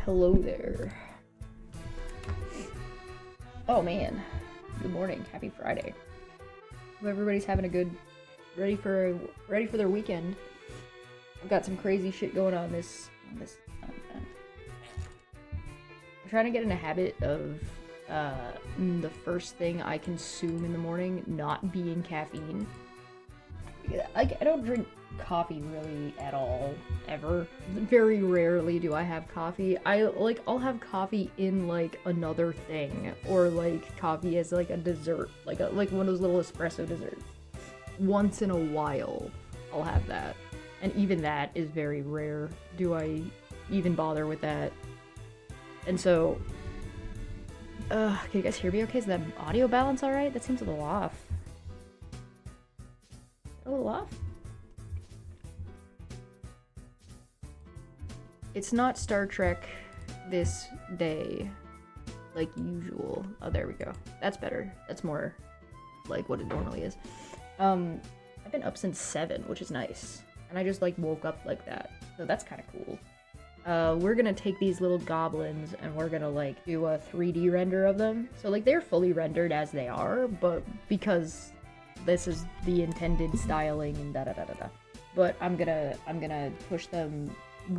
Hello there. Oh man, good morning. Happy Friday. Hope everybody's having a good, ready for their weekend. I've got some crazy shit going on this I'm trying to get in a habit of the first thing I consume in the morning not being caffeine. I don't drink coffee really at all, ever. Very rarely do I have coffee. I'll have coffee in like another thing, or like coffee as like a dessert, like one of those little espresso desserts. Once in a while, I'll have that, and even that is very rare. Do I even bother with that? And so, can you guys hear me okay? Is that audio balance all right? That seems a little off. A little off? It's not Star Trek this day like usual. Oh, there we go. That's better. That's more like what it normally is. I've been up since 7, which is nice. And I just like woke up like that. So that's kind of cool. We're gonna take these little goblins and we're gonna like do a 3D render of them. So like they're fully rendered as they are, but because this is the intended styling and da-da-da-da-da. But I'm gonna push them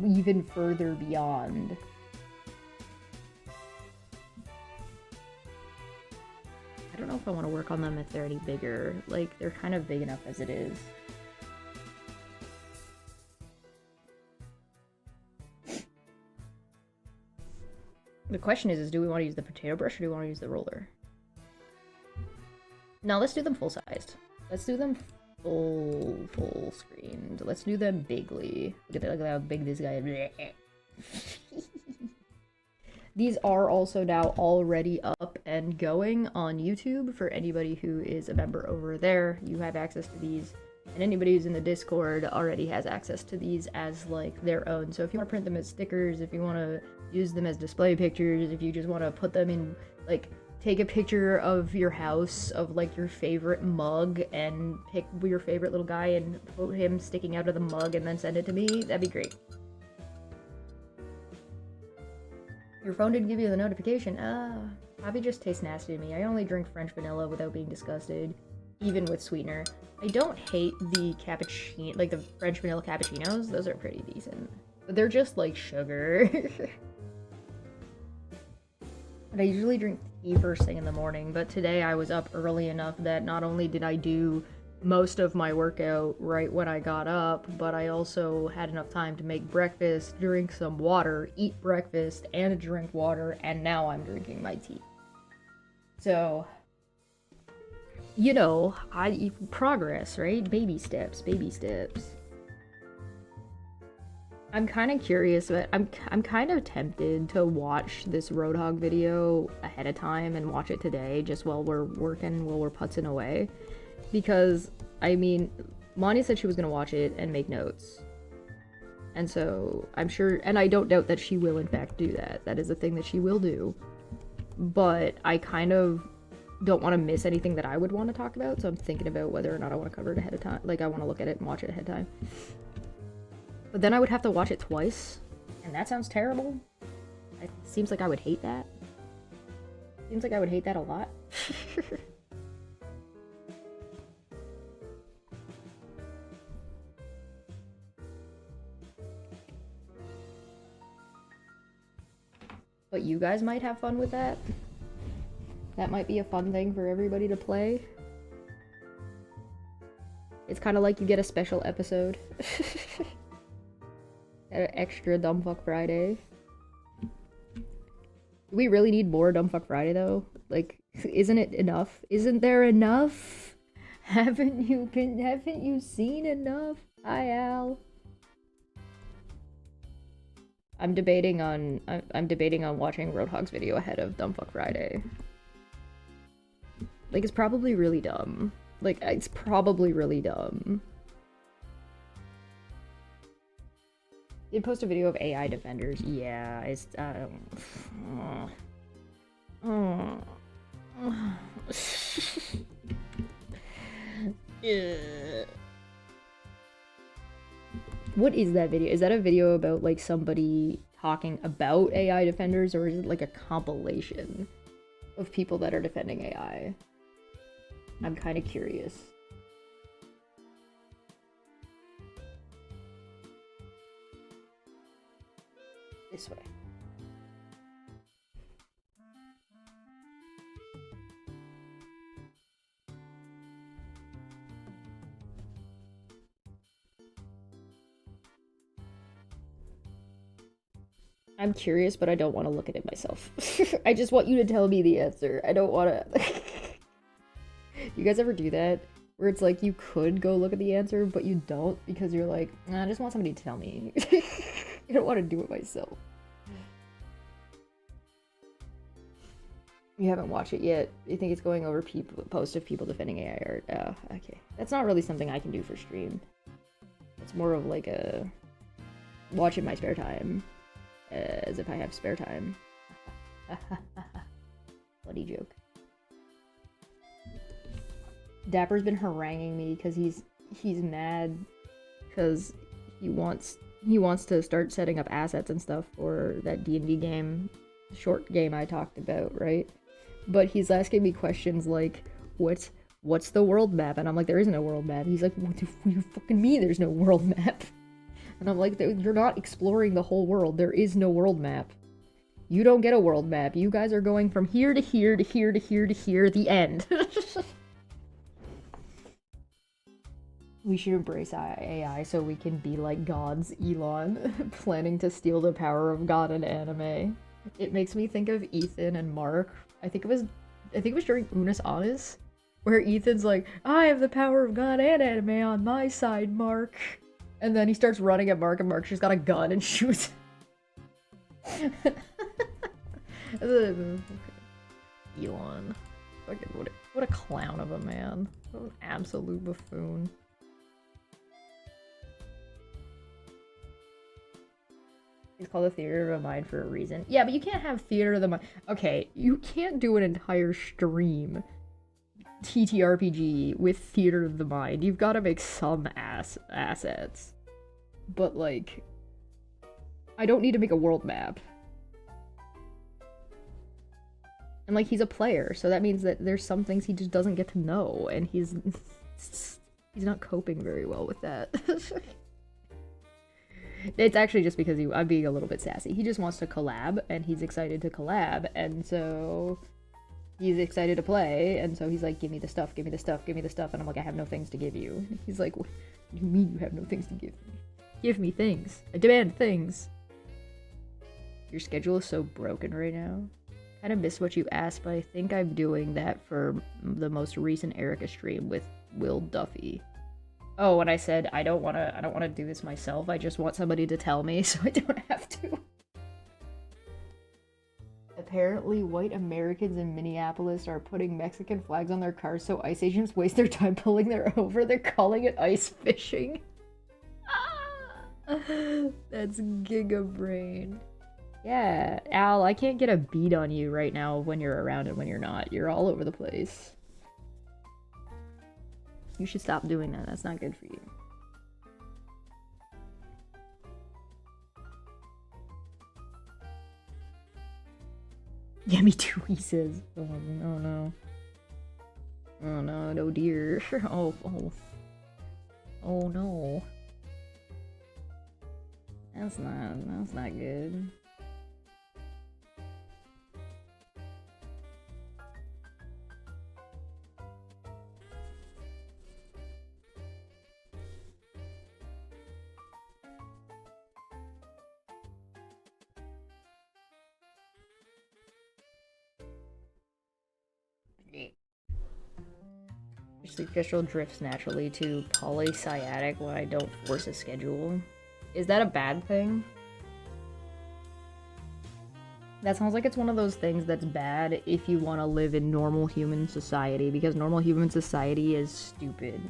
even further beyond. I don't know if I want to work on them if they're any bigger. Like, they're kind of big enough as it is. The question is do we want to use the potato brush or do we want to use the roller? No, let's do them full-sized. Let's do them full screened. Let's do them bigly. Look at how big this guy is. These are also now already up and going on YouTube. For anybody who is a member over there, you have access to these. And anybody who's in the Discord already has access to these as like their own. So if you want to print them as stickers, if you want to use them as display pictures, if you just want to put them in, like, take a picture of your house, of like your favorite mug, and pick your favorite little guy and put him sticking out of the mug and then send it to me, that'd be great. Your phone didn't give you the notification. Coffee just tastes nasty to me. I only drink French vanilla without being disgusted, even with sweetener. I don't hate the cappuccino, like the French vanilla cappuccinos. Those are pretty decent. But they're just like sugar. But I usually drink tea first thing in the morning, but today I was up early enough that not only did I do most of my workout right when I got up, but I also had enough time to make breakfast, drink some water, eat breakfast, and drink water, and now I'm drinking my tea. So, you know, progress, right? Baby steps, baby steps. I'm kind of curious, but I'm kind of tempted to watch this Roadhog video ahead of time and watch it today, just while we're working, while we're putzing away. Because, I mean, Monty said she was going to watch it and make notes. And so, I'm sure, and I don't doubt that she will in fact do that. That is a thing that she will do. But I kind of don't want to miss anything that I would want to talk about, so I'm thinking about whether or not I want to cover it ahead of time. Like, I want to look at it and watch it ahead of time. But then I would have to watch it twice, and that sounds terrible. It seems like I would hate that. Seems like I would hate that a lot. But you guys might have fun with that. That might be a fun thing for everybody to play. It's kind of like you get a special episode. An extra Dumbfuck Friday. Do we really need more Dumbfuck Friday though? Like, isn't it enough? Isn't there enough? Haven't you seen enough? Hi, Al. I'm debating on watching Roadhog's video ahead of Dumbfuck Friday. Like, it's probably really dumb. Like, it's probably really dumb. Did post a video of AI defenders. Yeah, it's What is that video? Is that a video about like somebody talking about AI defenders, or is it like a compilation of people that are defending AI? I'm kind of curious. This way. I'm curious, but I don't want to look at it myself. I just want you to tell me the answer. I don't want to... You guys ever do that? Where it's like you could go look at the answer, but you don't because you're like, nah, I just want somebody to tell me. I don't want to do it myself. You haven't watched it yet. You think it's going over posts of people defending AI art. Oh, okay. That's not really something I can do for stream. It's more of like a... watch in my spare time. As if I have spare time. Bloody joke. Dapper's been haranguing me because he's mad because he wants to start setting up assets and stuff for that D&D game, short game I talked about, right? But he's asking me questions like, what's the world map? And I'm like, there isn't a world map. He's like, what do you fucking mean there's no world map? And I'm like, you're not exploring the whole world. There is no world map. You don't get a world map. You guys are going from here to here to here to here to here, the end. We should embrace AI so we can be like gods, Elon, planning to steal the power of God in anime. It makes me think of Ethan and Mark. I think it was during Unus Annus, where Ethan's like, I have the power of God and anime on my side, Mark. And then he starts running at Mark, and Mark's just got a gun and shoots. Elon. Fucking what a clown of a man. What an absolute buffoon. It's called the theater of the mind for a reason. Yeah, but you can't have theater of the mind. Okay, you can't do an entire stream TTRPG with theater of the mind. You've got to make some assets. But like, I don't need to make a world map. And like, he's a player, so that means that there's some things he just doesn't get to know, and he's not coping very well with that. It's actually just because I'm being a little bit sassy. He just wants to collab, and he's excited to collab, and so he's excited to play, and so he's like, give me the stuff, give me the stuff, give me the stuff, and I'm like, I have no things to give you. He's like, what do you mean you have no things to give me? Give me things. I demand things. Your schedule is so broken right now. Kind of missed what you asked, but I think I'm doing that for the most recent Erica stream with Will Duffy. Oh, when I said I don't want to do this myself, I just want somebody to tell me so I don't have to. Apparently, white Americans in Minneapolis are putting Mexican flags on their cars so ICE agents waste their time pulling them over. They're calling it ice fishing. That's Giga Brain. Yeah, Al, I can't get a beat on you right now when you're around and when you're not. You're all over the place. You should stop doing that. That's not good for you. Yeah, me too, he says. Oh no. Oh no, no dear. Oh no. That's not good. Your sleep schedule drifts naturally to polysciatic when I don't force a schedule. Is that a bad thing? That sounds like it's one of those things that's bad if you want to live in normal human society, because normal human society is stupid.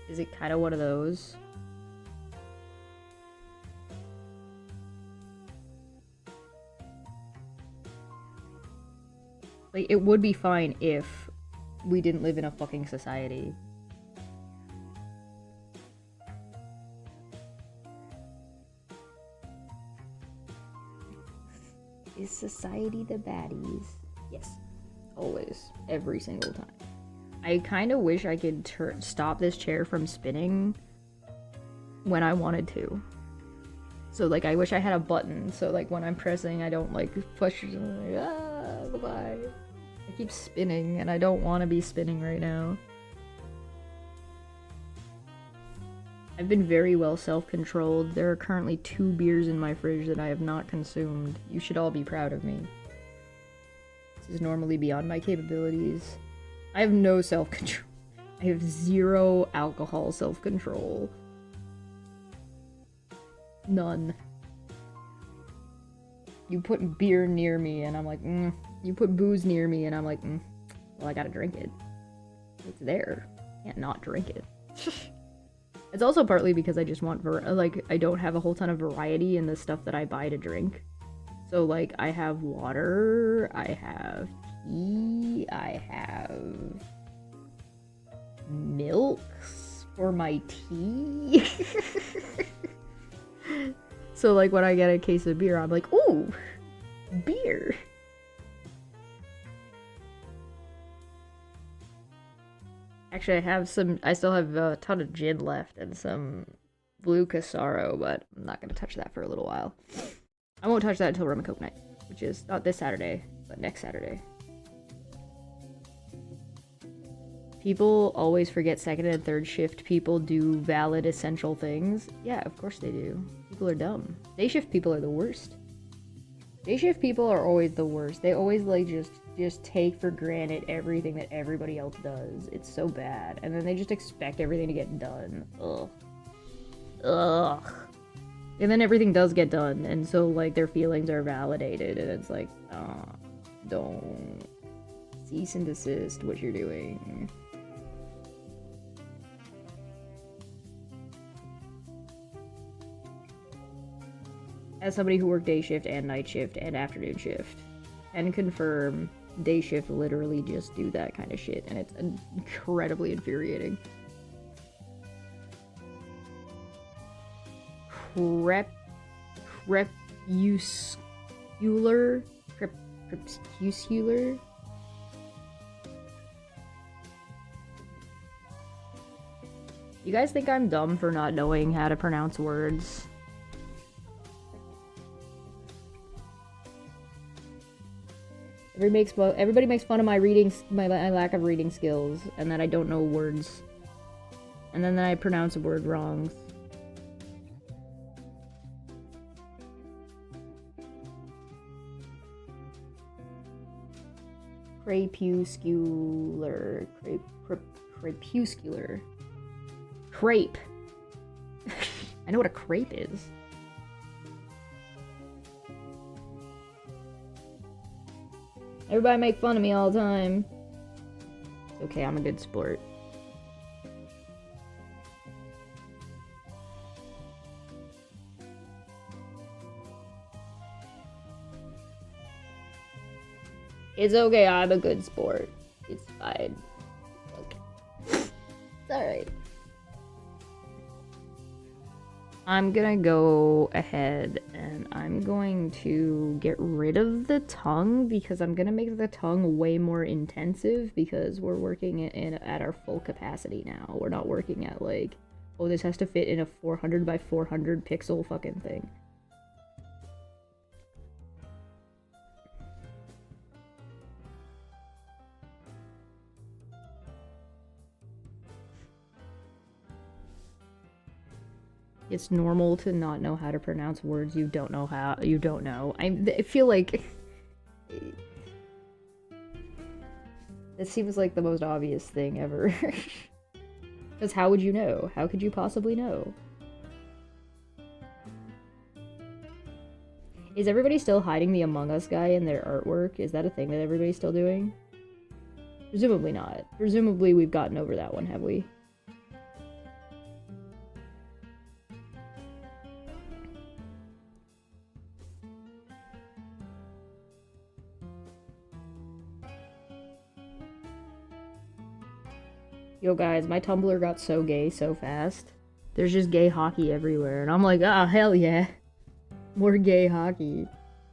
Is it kind of one of those? Like, it would be fine if we didn't live in a fucking society. Is society the baddies? Yes. Always. Every single time. I kind of wish I could stop this chair from spinning when I wanted to. So, like, I wish I had a button, so, like, when I'm pressing, I don't, like, push, like, bye-bye. I keep spinning, and I don't want to be spinning right now. I've been very well self-controlled. There are currently 2 beers in my fridge that I have not consumed. You should all be proud of me. This is normally beyond my capabilities. I have no self-control. I have 0 alcohol self-control. None. You put beer near me and I'm like, You put booze near me and I'm like, well, I gotta drink it. It's there. Can't not drink it. It's also partly because I just want, like, I don't have a whole ton of variety in the stuff that I buy to drink. So, like, I have water, I have tea, I have milks for my tea. So, like, when I get a case of beer, I'm like, ooh, beer. Actually, I still have a ton of gin left and some blue Casaro, but I'm not going to touch that for a little while. I won't touch that until Rum and Coke night, which is not this Saturday, but next Saturday. People always forget second and third shift people do valid essential things. Yeah, of course they do. People are dumb. Day shift people are the worst. Day shift people are always the worst. They always, like, just take for granted everything that everybody else does. It's so bad. And then they just expect everything to get done. Ugh. Ugh. And then everything does get done, and so, like, their feelings are validated, and it's like, don't cease and desist what you're doing. As somebody who worked day shift and night shift and afternoon shift, and confirm, day shift literally just do that kind of shit, and it's incredibly infuriating. Crepuscular? Crepuscular? You guys think I'm dumb for not knowing how to pronounce words? Everybody makes fun of my lack of reading skills, and that I don't know words. And then I pronounce a word wrong. Crepuscular. Crepuscular. Crepe. I know what a crepe is. Everybody make fun of me all the time. Okay, I'm a good sport. It's okay, I'm a good sport. It's fine. Okay. It's alright. I'm gonna go ahead and I'm going to get rid of the tongue because I'm gonna make the tongue way more intensive because we're working at our full capacity now. We're not working at, like, oh, this has to fit in a 400 by 400 pixel fucking thing. It's normal to not know how to pronounce words you don't know. I feel like it seems like the most obvious thing ever. Because how would you know? How could you possibly know? Is everybody still hiding the Among Us guy in their artwork? Is that a thing that everybody's still doing? Presumably not. Presumably we've gotten over that one, have we? Yo guys, my Tumblr got so gay so fast. There's just gay hockey everywhere, and I'm like, ah, hell yeah. More gay hockey.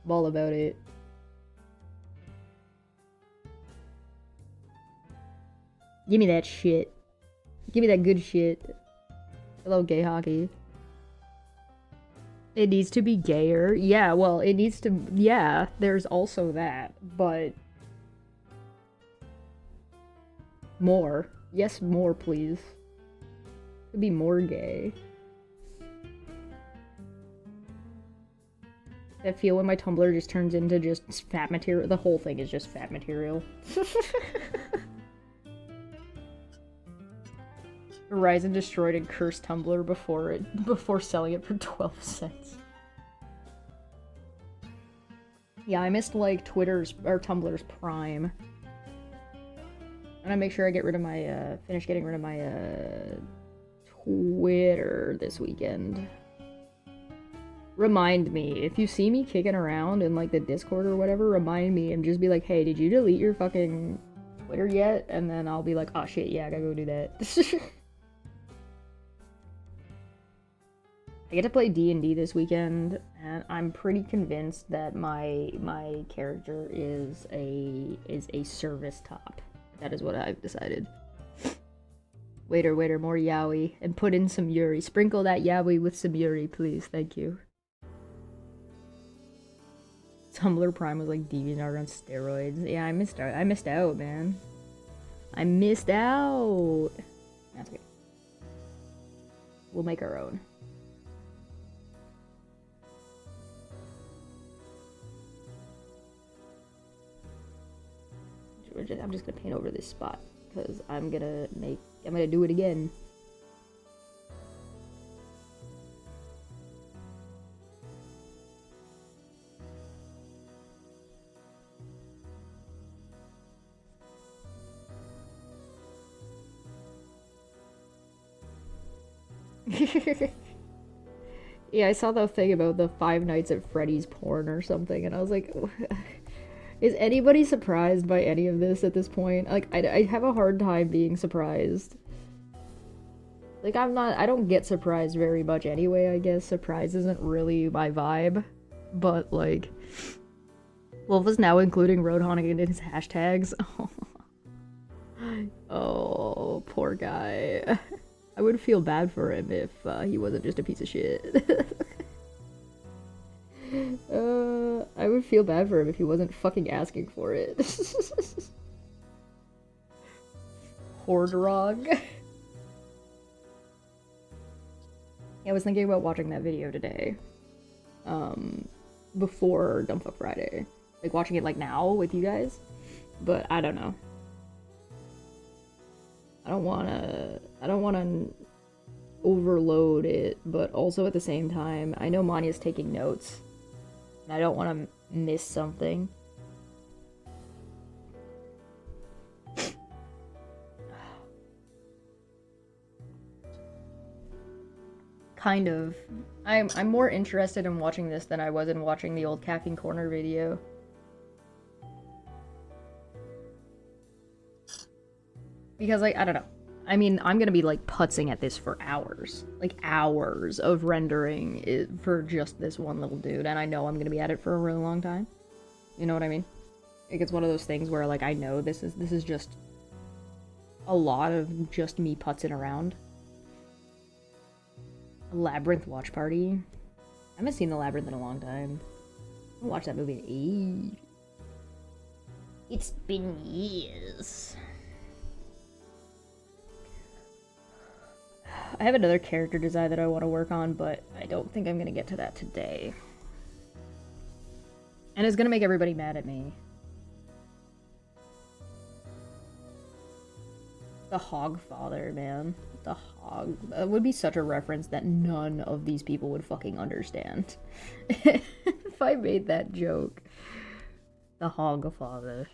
I'm all about it. Give me that shit. Give me that good shit. Hello, gay hockey. It needs to be gayer. Yeah, well, it needs to... Yeah, there's also that, but... More. Yes, more, please. Could be more gay. I feel when my Tumblr just turns into just fat material. The whole thing is just fat material. Verizon destroyed and cursed Tumblr before selling it for 12 cents. Yeah, I missed like Twitter's or Tumblr's prime. I'm gonna make sure I get rid of my finish getting rid of my Twitter this weekend. Remind me, if you see me kicking around in like the Discord or whatever, remind me and just be like, hey, did you delete your fucking Twitter yet? And then I'll be like, oh shit, yeah, I gotta go do that. I get to play D&D this weekend, and I'm pretty convinced that my character is a service top. That is what I've decided. Waiter, more yaoi, and put in some yuri. Sprinkle that yaoi with some yuri, please. Thank you. Tumblr Prime was like DeviantArt on steroids. Yeah, I missed out, man. I missed out. That's okay. We'll make our own. I'm just gonna paint over this spot because I'm gonna do it again. Yeah, I saw the thing about the Five Nights at Freddy's porn or something, and I was like, is anybody surprised by any of this at this point? Like, I have a hard time being surprised. Like, I don't get surprised very much anyway, I guess. Surprise isn't really my vibe. But, like, Wolf is now including Roadhog in his hashtags. Oh, poor guy. I would feel bad for him if he wasn't just a piece of shit. I would feel bad for him if he wasn't fucking asking for it. Hordrog. Yeah, I was thinking about watching that video today. Before Dumbfuck Friday. Like, watching it, like, now with you guys. But, I don't know. I don't wanna overload it, but also at the same time, I know Manya's taking notes. And I don't want to miss something. Kind of. I'm more interested in watching this than I was in watching the old Caffeine Corner video. Because, like, I don't know. I mean, I'm gonna be, like, putzing at this for hours. Like, hours of rendering it for just this one little dude. And I know I'm gonna be at it for a really long time. You know what I mean? Like, it's one of those things where, like, I know this is just a lot of just me putzing around. A Labyrinth watch party. I haven't seen The Labyrinth in a long time. I haven't watched that movie in ages. It's been years. I have another character design that I want to work on, but I don't think I'm going to get to that today. And it's going to make everybody mad at me. The Hog Father, man. The Hog. That would be such a reference that none of these people would fucking understand. If I made that joke. The Hog Father.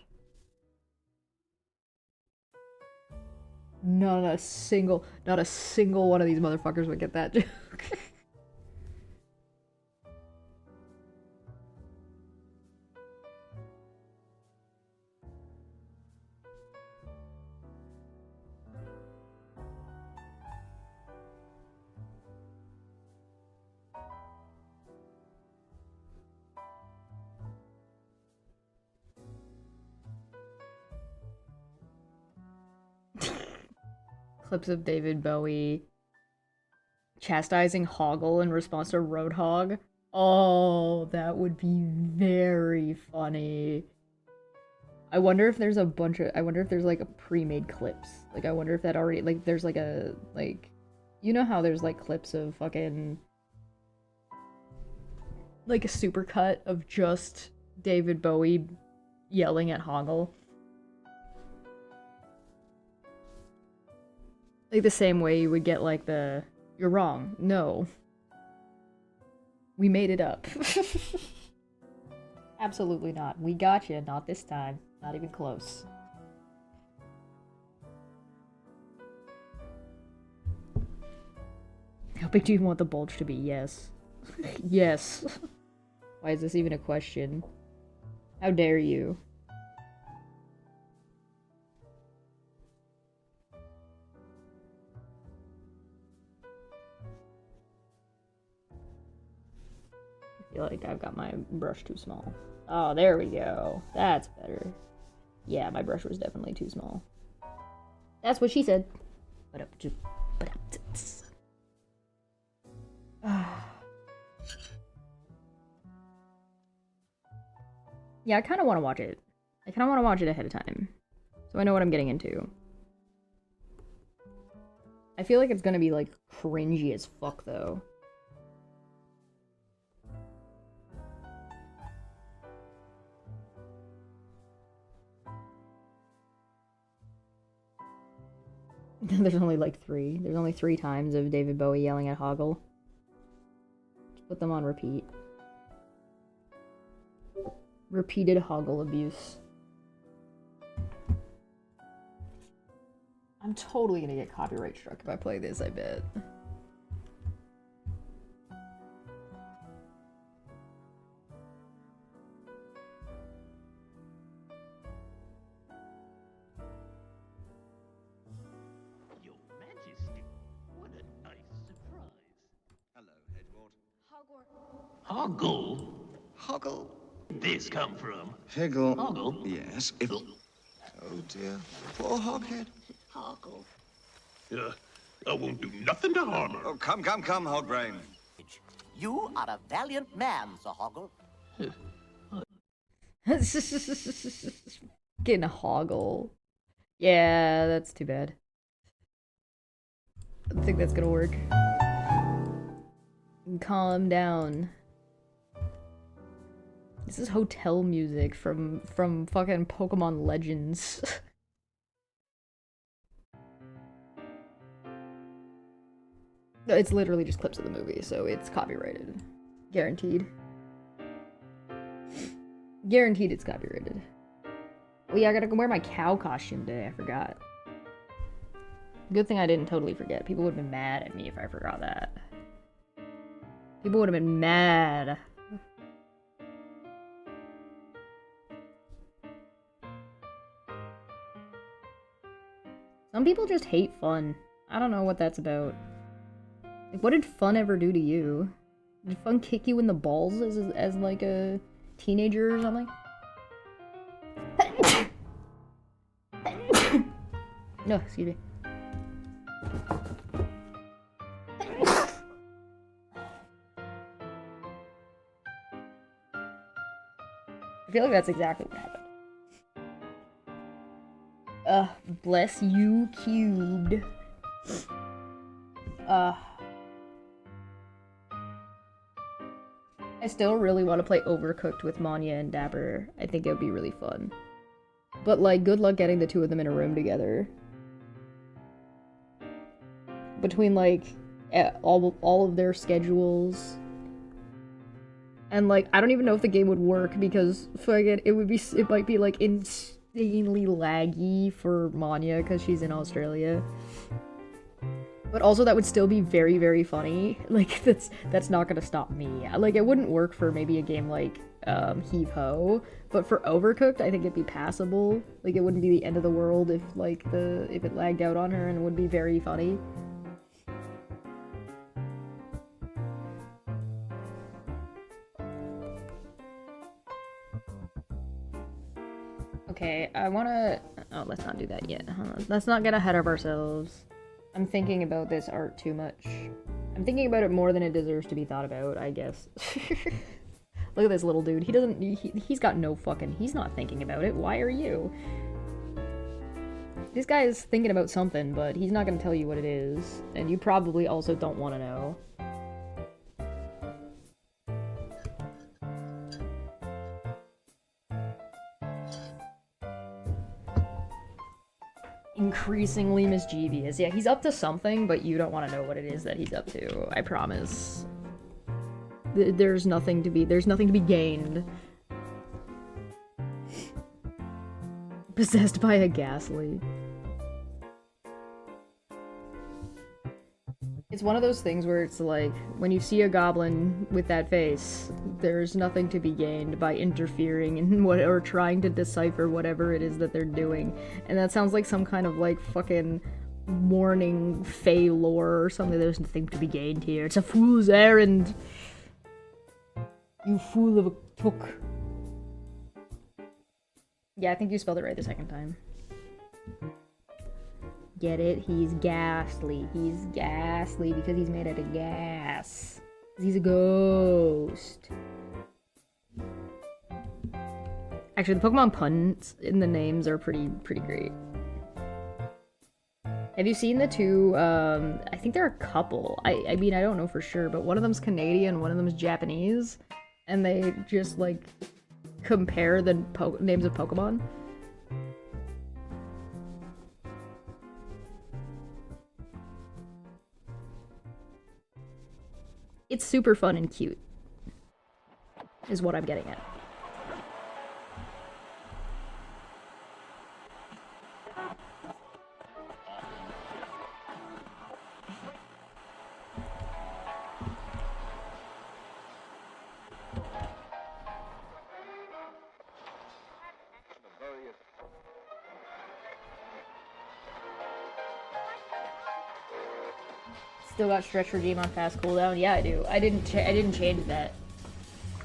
Not a single one of these motherfuckers would get that joke. clips of David Bowie chastising Hoggle in response to Roadhog. Oh, that would be very funny. I wonder if there's a bunch of, I wonder if there's like a pre-made clips. Like, I wonder if that already, like, there's like a, like, you know how there's like clips of fucking, like a supercut of just David Bowie yelling at Hoggle? Like the same way you would get like the, you're wrong, no. We made it up. Absolutely not. We got you, not this time. Not even close. How big do you want the bulge to be? Yes. Yes. Why is this even a question? How dare you? I feel like I've got my brush too small. Oh, there we go. That's better. Yeah, my brush was definitely too small. That's what she said. Yeah, I kind of want to watch it. I kind of want to watch it ahead of time, so I know what I'm getting into. I feel like it's gonna be, like, cringy as fuck, though. There's only, like, three. There's only 3 times of David Bowie yelling at Hoggle. Just put them on repeat. Repeated Hoggle abuse. I'm totally gonna get copyright struck if I play this, I bet. Your Majesty, what a nice surprise. Hello, Edward. Hoggle? Hoggle. This come from? Higgle. Hoggle? Yes. Oh dear. Poor Hoghead. Hoggle. I won't do nothing to harm her. Oh, come, Hogbrain. You are a valiant man, Sir Hoggle. Getting a Hoggle. Yeah, that's too bad. I don't think that's gonna work. Calm down. This is hotel music from fucking Pokemon Legends. It's literally just clips of the movie, so it's copyrighted. Guaranteed. Guaranteed it's copyrighted. Oh yeah, I gotta go wear my cow costume today, I forgot. Good thing I didn't totally forget. People would have been mad at me if I forgot that. People would have been mad. Some people just hate fun. I don't know what that's about. Like, what did fun ever do to you? Did fun kick you in the balls as like a teenager or something? No, excuse me. I feel like that's exactly what happened. Bless you, cubed. I still really want to play Overcooked with Manya and Dapper. I think it would be really fun. But, like, good luck getting the two of them in a room together. Between, like, all of their schedules. And, like, I don't even know if the game would work because, fucking, it might be, like, insanely laggy for Manya because she's in Australia. But also that would still be very, very funny. Like, that's not gonna stop me. Like, it wouldn't work for maybe a game like Heave Ho, but for Overcooked, I think it'd be passable. Like, it wouldn't be the end of the world if, like, if it lagged out on her, and it would be very funny. Okay, I wanna... Oh, let's not do that yet. Let's not get ahead of ourselves. I'm thinking about this art too much. I'm thinking about it more than it deserves to be thought about, I guess. Look at this little dude. He doesn't. He's got no fucking. He's not thinking about it. Why are you? This guy is thinking about something, but he's not gonna tell you what it is. And you probably also don't want to know. Increasingly mischievous. Yeah, he's up to something, but you don't want to know what it is that he's up to. I promise. There's nothing to be gained. Possessed by a ghastly. It's one of those things where it's like, when you see a goblin with that face, there's nothing to be gained by interfering in what, or trying to decipher whatever it is that they're doing. And that sounds like some kind of like fucking warning fey lore or something. There's nothing to be gained here. It's a fool's errand. You fool of a took. Yeah, I think you spelled it right the second time. Get it? He's ghastly. He's ghastly because he's made out of gas. He's a ghost. Actually, the Pokemon puns in the names are pretty great. Have you seen the two, I think they're a couple. I mean, I don't know for sure, but one of them's Canadian, one of them's Japanese. And they just, like, compare the names of Pokemon. It's super fun and cute, is what I'm getting at. Still got stretch regime on fast cooldown. Yeah, I do. I didn't change that.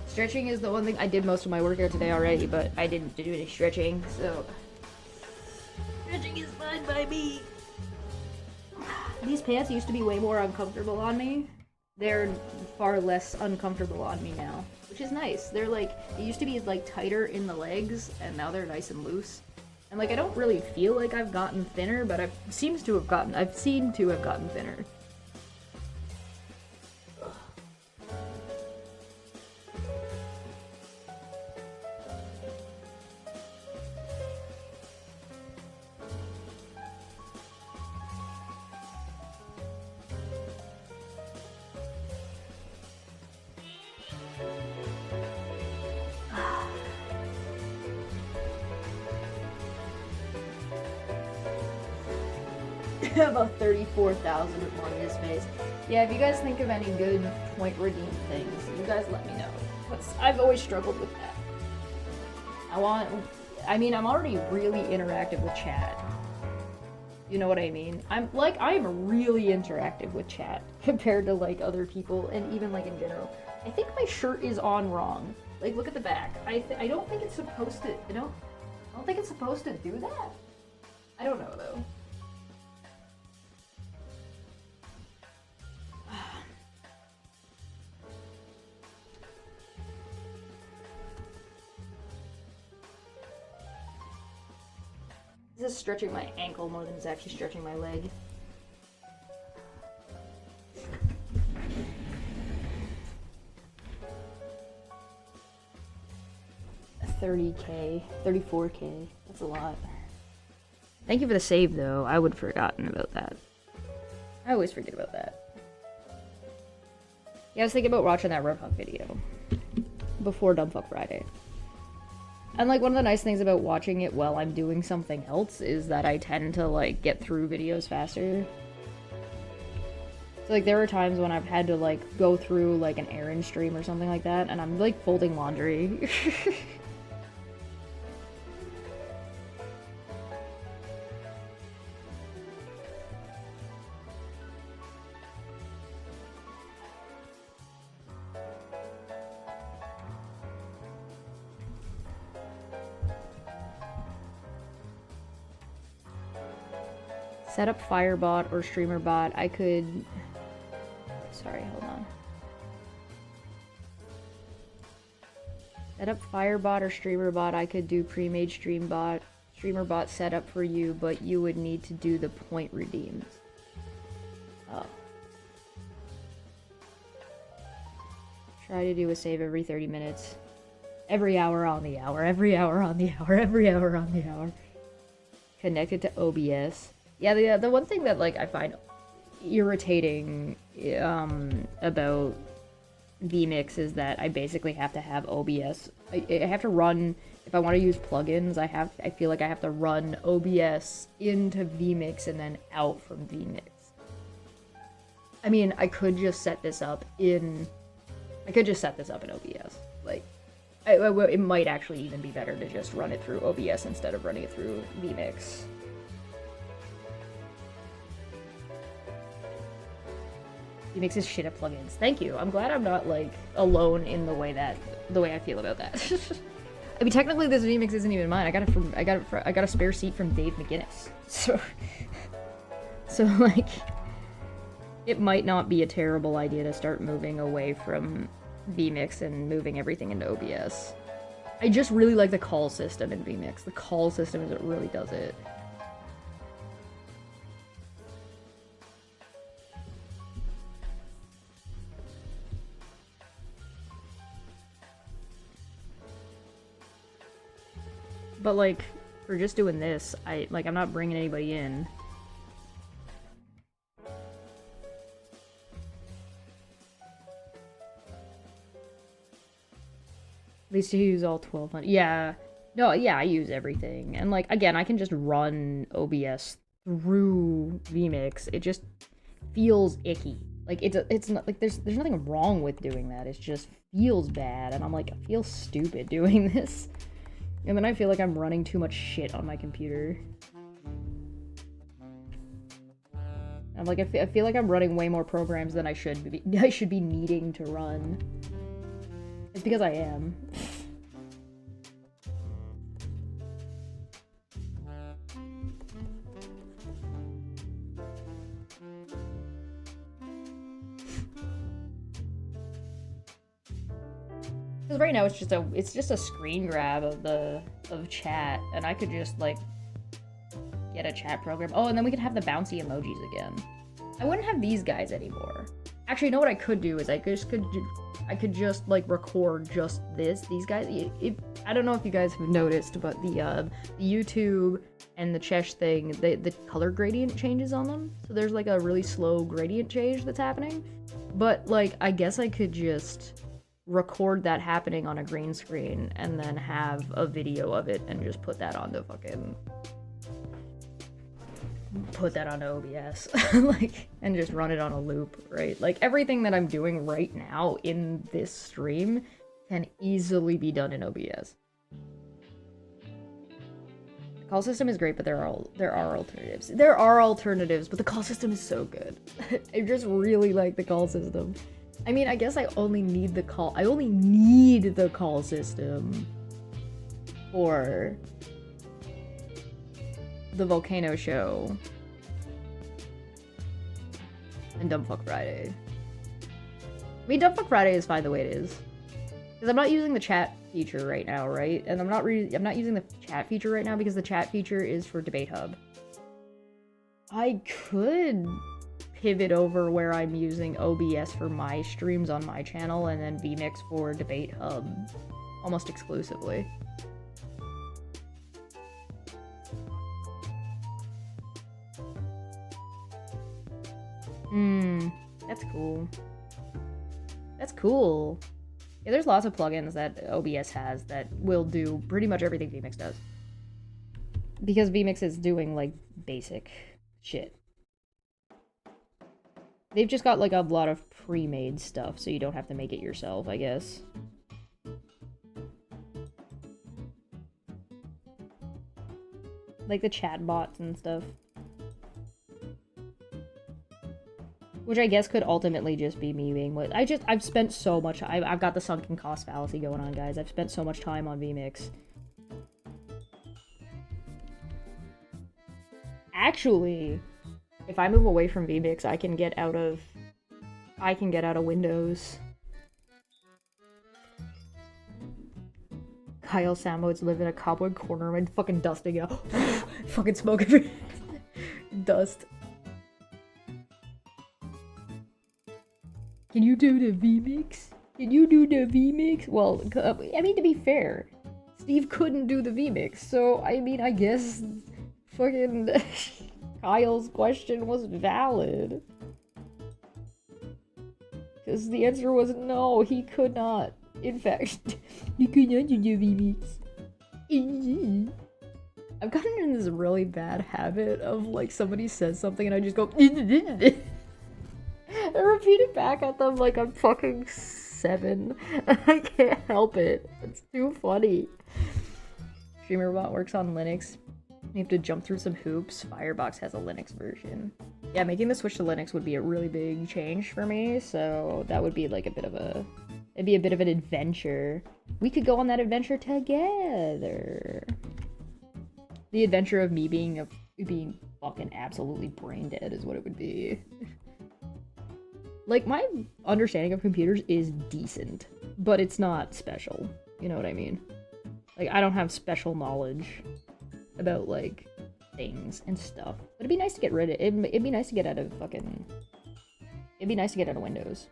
Stretching is the one thing I did most of my workout today already, but I didn't do any stretching, so stretching is fine by me. These pants used to be way more uncomfortable on me. They're far less uncomfortable on me now, which is nice. They're like, it used to be like tighter in the legs, and now they're nice and loose. And like, I don't really feel like I've gotten thinner, but I've seemed to have gotten thinner. About 34,000 on this space. Yeah, if you guys think of any good point redeem things, you guys let me know. I've always struggled with that. I'm already really interactive with chat. You know what I mean? I'm really interactive with chat compared to like other people and even like in general. I think my shirt is on wrong. Like, look at the back. I don't think it's supposed to, I don't think it's supposed to do that. I don't know though. This is stretching my ankle more than it's actually stretching my leg. $30K, $34K. That's a lot. Thank you for the save, though. I would have forgotten about that. I always forget about that. Yeah, I was thinking about watching that Roadhog video before Dumbfuck Friday. And like, one of the nice things about watching it while I'm doing something else is that I tend to like get through videos faster. So like, there were times when I've had to like go through like an errand stream or something like that, and I'm like folding laundry. Set up Firebot or StreamerBot. I could... Sorry, hold on. Set up Firebot or StreamerBot. I could do pre-made StreamerBot setup for you, but you would need to do the point redeems. Oh. Try to do a save every 30 minutes. Every hour on the hour. Every hour on the hour. Every hour on the hour. Connected to OBS. Yeah, the one thing that like I find irritating about vMix is that I basically have to have OBS. I have to run, if I want to use plugins, I feel like I have to run OBS into vMix and then out from vMix. I mean, I could just set this up in OBS. Like, it might actually even be better to just run it through OBS instead of running it through vMix. vMix is shit at plugins. Thank you. I'm glad I'm not like alone in the way I feel about that. I mean, technically this vMix isn't even mine. I got a spare seat from Dave McGinnis. So like, it might not be a terrible idea to start moving away from vMix and moving everything into OBS. I just really like the call system in vMix. The call system is what really does it. But like, for just doing this, I'm not bringing anybody in. At least you use all 1200. Yeah. No, yeah, I use everything. And like, again, I can just run OBS through vMix. It just feels icky. Like, it's not, like, there's nothing wrong with doing that. It just feels bad. And I'm like, I feel stupid doing this. And then I feel like I'm running too much shit on my computer. I'm like, I feel like I'm running way more programs than I should be needing to run. It's because I am. Because right now it's just a screen grab of chat, and I could just like get a chat program. Oh, and then we could have the bouncy emojis again. I wouldn't have these guys anymore. Actually, you know what I could do is I could just like record just these guys. I don't know if you guys have noticed, but the YouTube and the Chesh thing, the color gradient changes on them. So there's like a really slow gradient change that's happening. But like, I guess I could just record that happening on a green screen and then have a video of it and just put that onto OBS. Like, and just run it on a loop, right? Like, everything that I'm doing right now in this stream can easily be done in OBS. The call system is great, but there are alternatives. There are alternatives, but the call system is so good. I just really like the call system. I mean, I guess I only need the call system for the Volcano show and Dumbfuck Friday. I mean, Dumbfuck Friday is fine the way it is, because I'm not using the chat feature right now, right? And I'm not using the chat feature right now because the chat feature is for Debate Hub. I could pivot over where I'm using OBS for my streams on my channel and then vMix for Debate Hub almost exclusively. That's cool. That's cool. Yeah, there's lots of plugins that OBS has that will do pretty much everything vMix does. Because vMix is doing, like, basic shit. They've just got, like, a lot of pre-made stuff, so you don't have to make it yourself, I guess. Like the chat bots and stuff. Which I guess could ultimately just be me being what I've spent so much. I've got the sunken cost fallacy going on, guys. I've spent so much time on vMix. Actually, If I move away from vmix, I can get out of Windows. Kyle Samoids live in a cobweb corner and fucking dusting it. Fucking smoking dust. Can you do the vmix? Can you do the vmix? Well, I mean, to be fair, Steve couldn't do the vmix, so I mean, I guess fucking Kyle's question was valid. Because the answer was no, he could not. In fact, he could not do the vmix. I've gotten in this really bad habit of, like, somebody says something and I just go I repeat it back at them like I'm fucking 7. I can't help it. It's too funny. StreamerBot works on Linux. You have to jump through some hoops. Firebox has a Linux version. Yeah, making the switch to Linux would be a really big change for me, so that would be like a bit of a... It'd be a bit of an adventure. We could go on that adventure together. The adventure of me being fucking absolutely brain dead is what it would be. Like, my understanding of computers is decent, but it's not special. You know what I mean? Like, I don't have special knowledge about, like, things and stuff. But it'd be nice to get rid of it. It'd be nice to get out of fucking... It'd be nice to get out of Windows.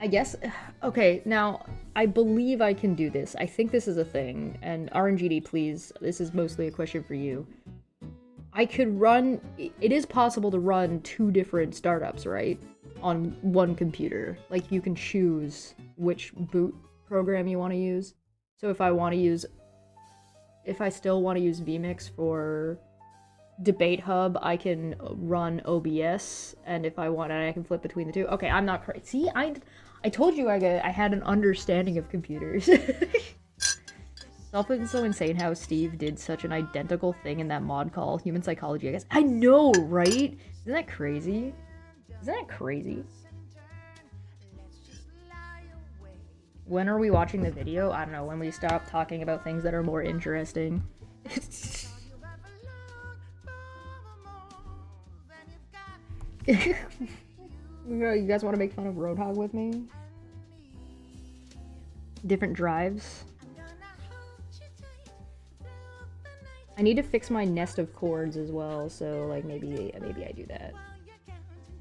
I guess... Okay, now, I believe I can do this. I think this is a thing. And RNGD, please, this is mostly a question for you. I could run... It is possible to run 2 different startups, right? On one computer. Like, you can choose which boot program you want to use. So if I want to use... If I still want to use vmix for Debate Hub, I can run OBS. And if I want, I can flip between the two. Okay, I'm not crazy. See, I told you I had an understanding of computers. It's so insane how Steve did such an identical thing in that mod call, Human Psychology, I guess. I know, right? Isn't that crazy? Isn't that crazy? When are we watching the video? I don't know, when we stop talking about things that are more interesting. You guys want to make fun of Roadhog with me? Different drives? I need to fix my nest of chords as well, so like maybe I do that.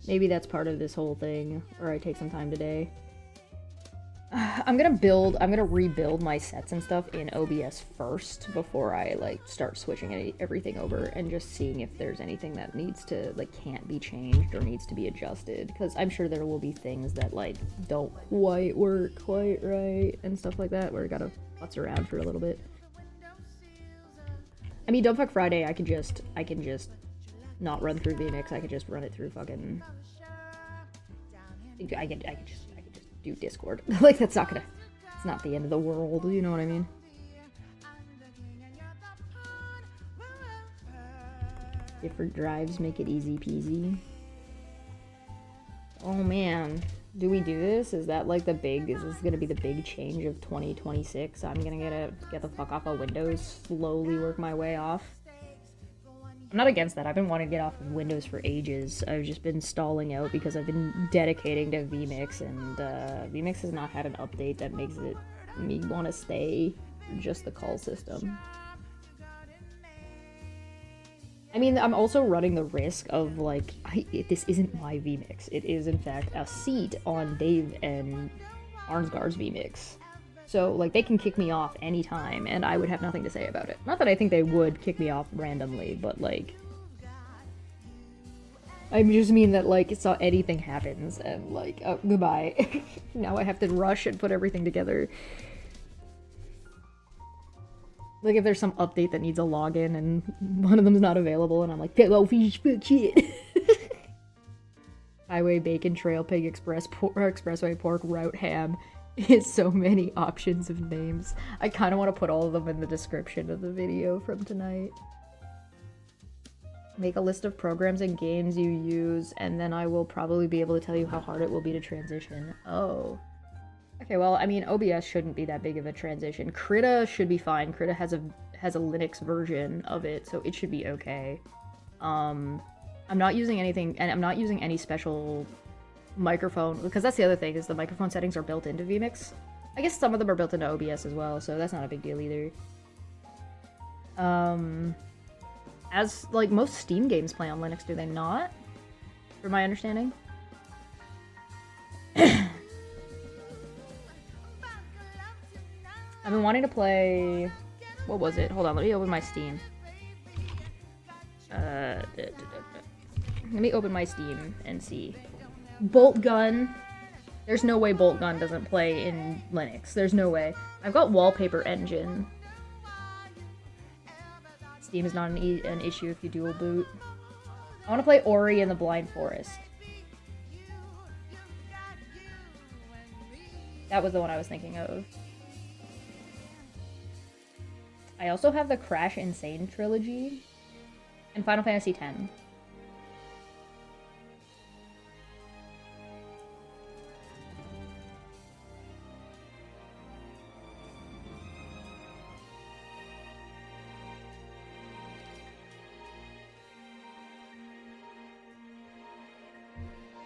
Maybe that's part of this whole thing, or I take some time today. I'm gonna rebuild my sets and stuff in OBS first before I like start switching everything over and just seeing if there's anything that needs to like can't be changed or needs to be adjusted, because I'm sure there will be things that like don't quite work quite right and stuff like that where I gotta futz around for a little bit. I mean, Dumbfuck Friday, I can just not run through VMix. I could just run it through fucking. I could just do Discord. Like, it's not the end of the world. You know what I mean? Different drives make it easy peasy. Oh man, do we do this? Is that like is this gonna be the big change of 2026? I'm gonna get the fuck off of Windows, slowly work my way off. I'm not against that. I've been wanting to get off of Windows for ages. I've just been stalling out because I've been dedicating to vMix, and vMix has not had an update that makes me want to stay just the call system. I mean, I'm also running the risk of, like, this isn't my vMix. It is, in fact, a seat on Dave and Arnsgaard's vMix. So, like, they can kick me off anytime, and I would have nothing to say about it. Not that I think they would kick me off randomly, but, like... I just mean that, like, so anything happens, and, like, oh, goodbye. Now I have to rush and put everything together. Like, if there's some update that needs a login, and one of them's not available, and I'm like, hello, fish, shit. Highway, bacon, trail, pig, expressway, pork, route, ham. It's so many options of names. I kind of want to put all of them in the description of the video from tonight. Make a list of programs and games you use, and then I will probably be able to tell you how hard it will be to transition. Oh. Okay, well, I mean, OBS shouldn't be that big of a transition. Krita should be fine. Krita has a Linux version of it, so it should be okay. I'm not using anything, and I'm not using any special microphone, because that's the other thing, is the microphone settings are built into vMix. I guess some of them are built into OBS as well, so that's not a big deal either. As, like, most Steam games play on Linux, do they not? From my understanding? I've been wanting to play... What was it? Hold on, let me open my Steam. Let me open my Steam and see. Bolt Gun. There's no way Bolt Gun doesn't play in Linux. There's no way. I've got Wallpaper Engine. Steam is not an issue if you dual boot. I want to play Ori and the Blind Forest. That was the one I was thinking of. I also have the Crash Insane trilogy and Final Fantasy X.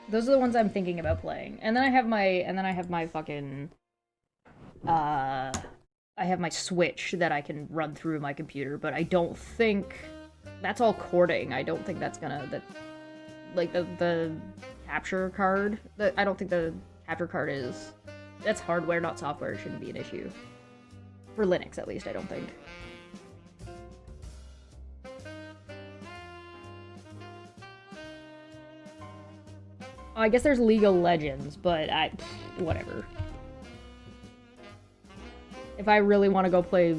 Those are the ones I'm thinking about playing. And then I have my fucking I have my Switch that I can run through my computer, but I don't think that's all cording. I don't think that's gonna like the capture card. I don't think the capture card is, that's hardware, not software. It shouldn't be an issue. For Linux at least, I don't think. I guess there's League of Legends, but whatever. If I really want to go play...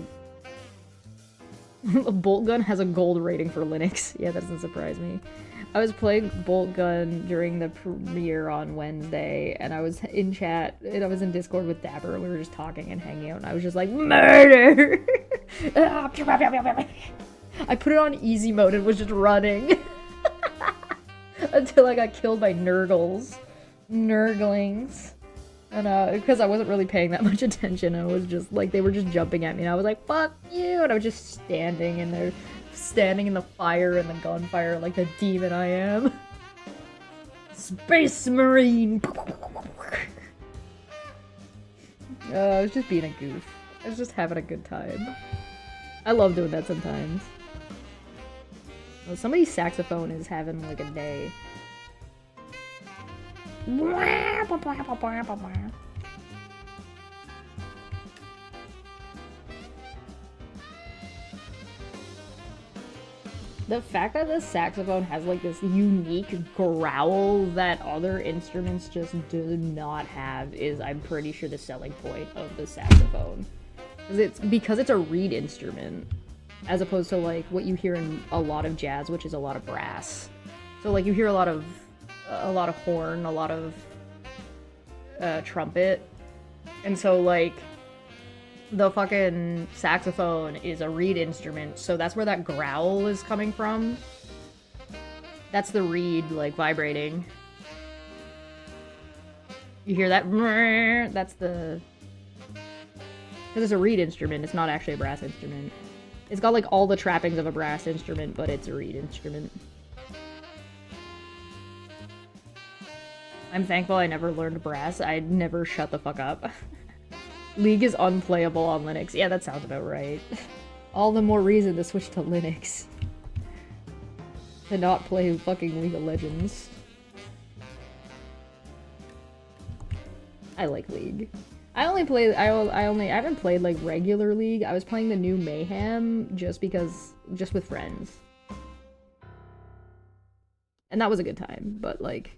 Bolt Gun has a gold rating for Linux. Yeah, that doesn't surprise me. I was playing Bolt Gun during the premiere on Wednesday, and I was in chat, and I was in Discord with Dapper, and we were just talking and hanging out, and I was just like, MURDER! I put it on easy mode and was just running. Until I got killed by Nurglings. And because I wasn't really paying that much attention, I was just like, they were just jumping at me, and I was like, fuck you! And I was just standing in there, standing in the fire and the gunfire like the demon I am. Space Marine! I was just being a goof. I was just having a good time. I love doing that sometimes. Well, somebody's saxophone is having like a day. The fact that the saxophone has like this unique growl that other instruments just do not have is, I'm pretty sure, the selling point of the saxophone. Because it's a reed instrument, as opposed to like what you hear in a lot of jazz, which is a lot of brass. So like you hear a lot of horn, a lot of trumpet, and so like the fucking saxophone is a reed instrument, so that's where that growl is coming from. That's the reed like vibrating. You hear that? That's the... Because it's a reed instrument, it's not actually a brass instrument. It's got like all the trappings of a brass instrument, but it's a reed instrument. I'm thankful I never learned brass. I'd never shut the fuck up. League is unplayable on Linux. Yeah, that sounds about right. All the more reason to switch to Linux. To not play fucking League of Legends. I like League. I haven't played like regular League. I was playing the new Mayhem just with friends. And that was a good time, but like,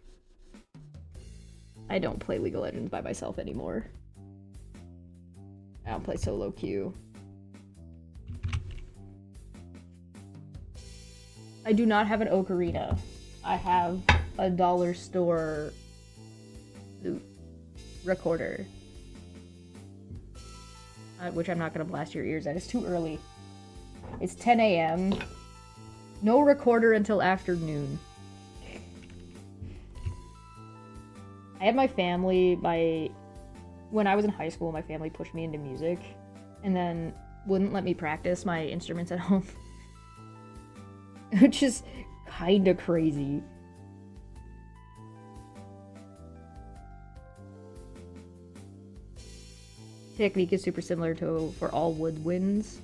I don't play League of Legends by myself anymore. I don't play solo queue. I do not have an ocarina. I have a dollar store loot recorder. Which I'm not gonna blast your ears at. It's too early. It's 10 a.m. No recorder until afternoon. I had my family, when I was in high school, my family pushed me into music and then wouldn't let me practice my instruments at home. Which is kinda crazy. Technique is super similar to for all woodwinds.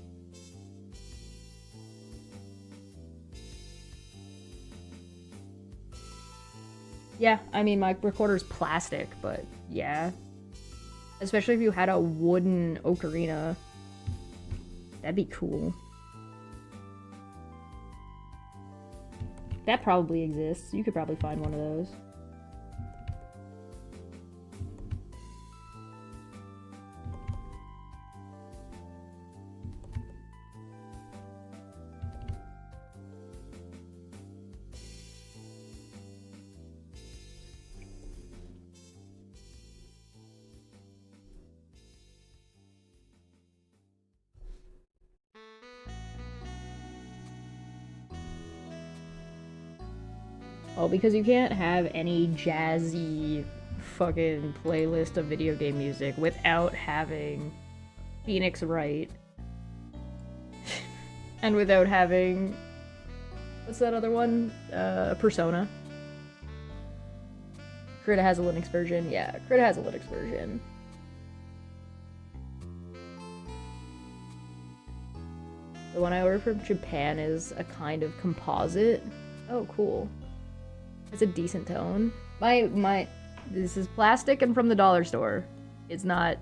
Yeah, I mean, my recorder's plastic, but yeah. Especially if you had a wooden ocarina. That'd be cool. That probably exists. You could probably find one of those. Oh, because you can't have any jazzy fucking playlist of video game music without having Phoenix Wright. And without having... what's that other one? Persona. Krita has a Linux version. Yeah, Krita has a Linux version. The one I ordered from Japan is a kind of composite. Oh, cool. It's a decent tone. This is plastic and from the dollar store. It's not...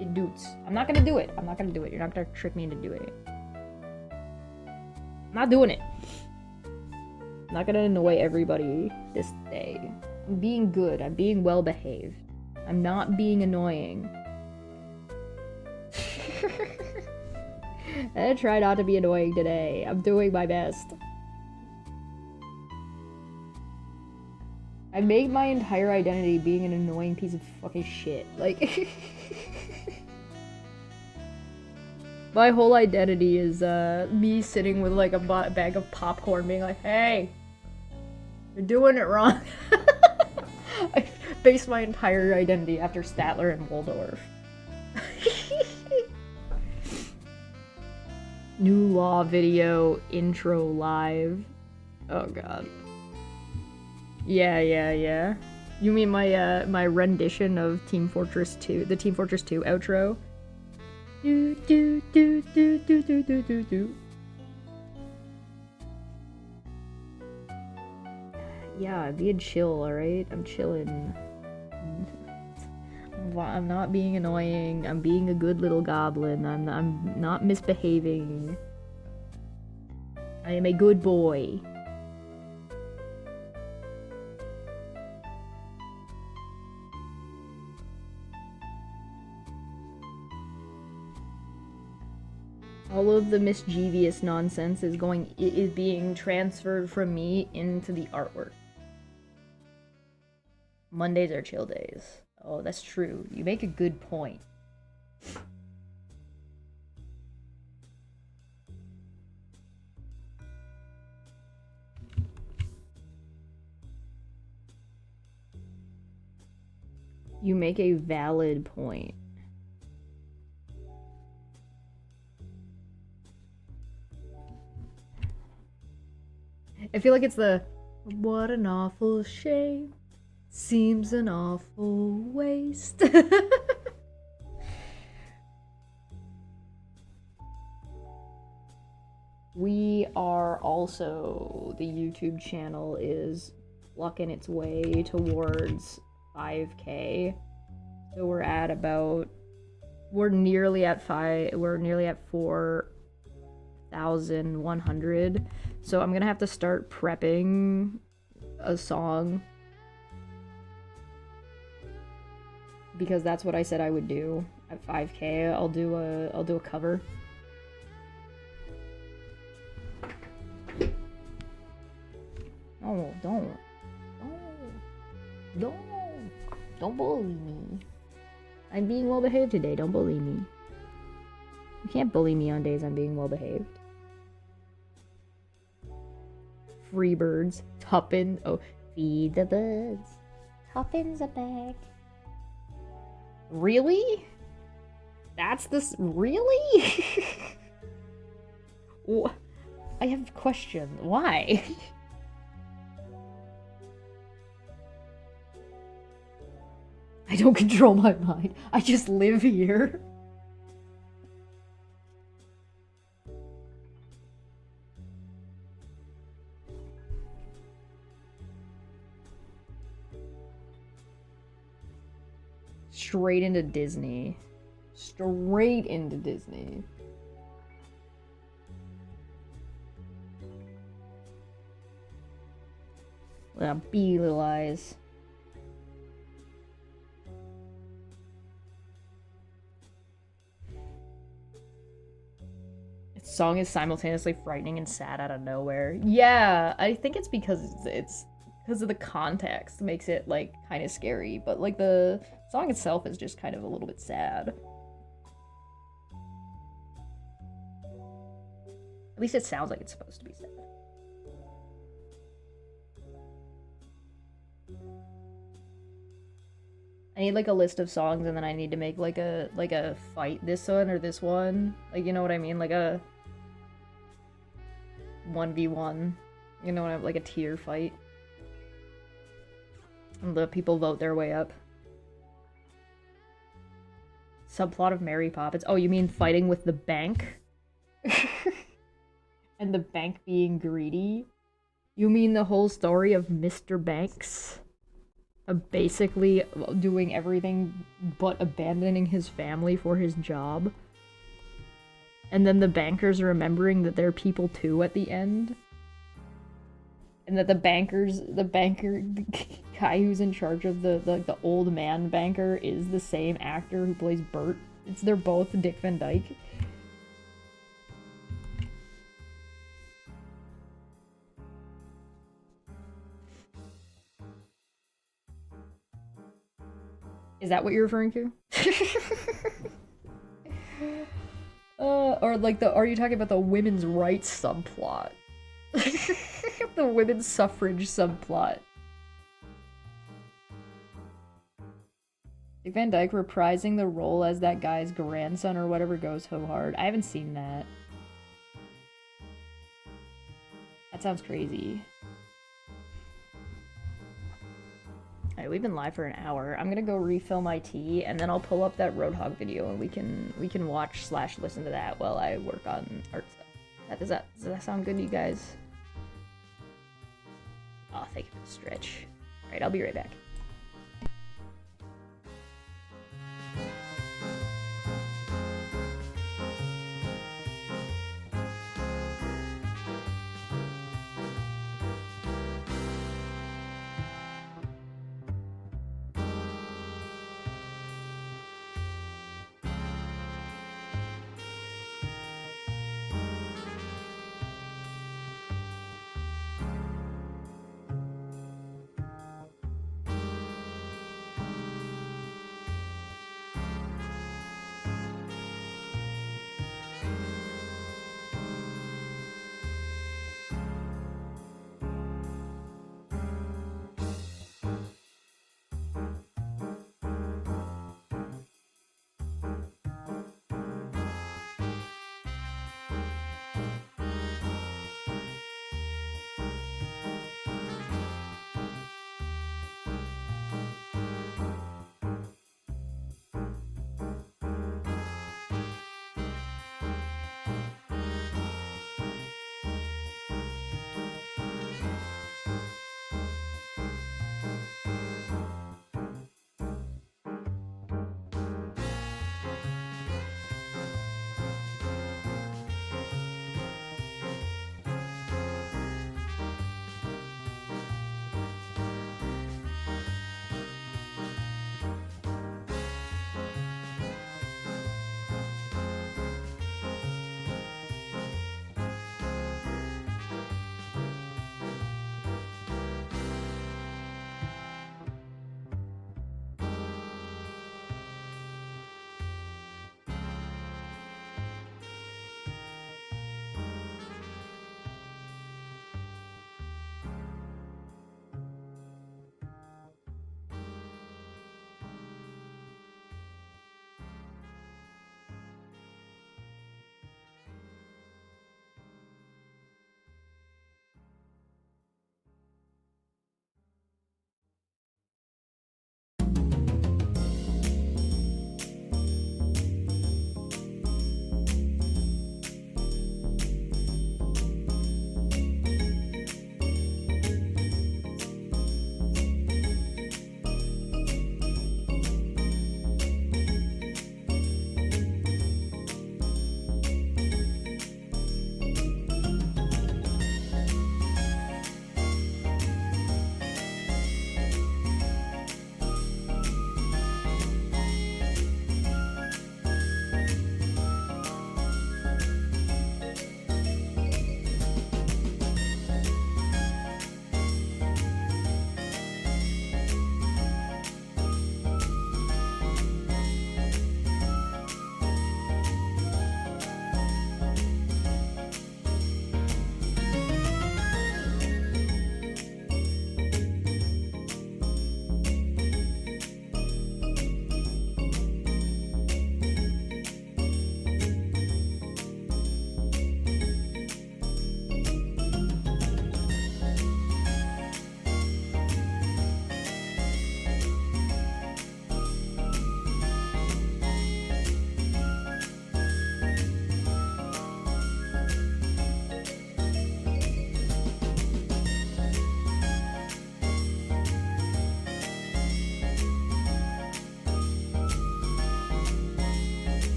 it doots. I'm not gonna do it. I'm not gonna do it. You're not gonna trick me into doing it. I'm not doing it. I'm not gonna annoy everybody this day. I'm being good. I'm being well behaved. I'm not being annoying. I try not to be annoying today. I'm doing my best. I made my entire identity being an annoying piece of fucking shit. Like, my whole identity is me sitting with like a bag of popcorn being like, hey, you're doing it wrong. I based my entire identity after Statler and Waldorf. New Law video intro live. Oh god. Yeah. You mean my my rendition of Team Fortress 2, the Team Fortress 2 outro? Do do do do do do do do do. Yeah, I'm being chill, alright? I'm chilling. I'm not being annoying. I'm being a good little goblin. I'm not misbehaving. I am a good boy. All of the mischievous nonsense is being transferred from me into the artwork. Mondays are chill days. Oh, that's true. You make a good point. You make a valid point. I feel like it's the what an awful shame. Seems an awful waste. We are also, the YouTube channel is plucking its way towards 5K. So we're nearly at 4,100. So I'm gonna have to start prepping a song, because that's what I said I would do. At 5K, I'll do a cover. Oh, don't bully me. I'm being well behaved today. Don't bully me. You can't bully me on days I'm being well behaved. Free birds. Tuppence. Oh, feed the birds. Tuppence a bag. Really? That's this. Really? I have questions. Why? I don't control my mind. I just live here. Straight into Disney. Straight into Disney. Little bee little eyes. Its song is simultaneously frightening and sad out of nowhere. Yeah, I think it's because it's because of the context makes it like kind of scary, but like the song itself is just kind of a little bit sad. At least it sounds like it's supposed to be sad. I need like a list of songs, and then I need to make like a fight this one or this one. Like, you know what I mean? Like a 1v1. You know what I like a tier fight. And the people vote their way up. Subplot of Mary Poppins. Oh, you mean fighting with the bank? And the bank being greedy? You mean the whole story of Mr. Banks? Basically doing everything but abandoning his family for his job. And then the bankers remembering that they're people too at the end. And that the banker guy who's in charge of the old man banker is the same actor who plays Bert. They're both Dick Van Dyke. Is that what you're referring to? Or like are you talking about the women's rights subplot? The women's suffrage subplot. Dick Van Dyke reprising the role as that guy's grandson or whatever goes so hard. I haven't seen that. That sounds crazy. Alright, we've been live for an hour. I'm gonna go refill my tea, and then I'll pull up that Roadhog video, and we can watch / listen to that while I work on art stuff. Does that sound good to you guys? Oh, thank you for the stretch. Alright, I'll be right back.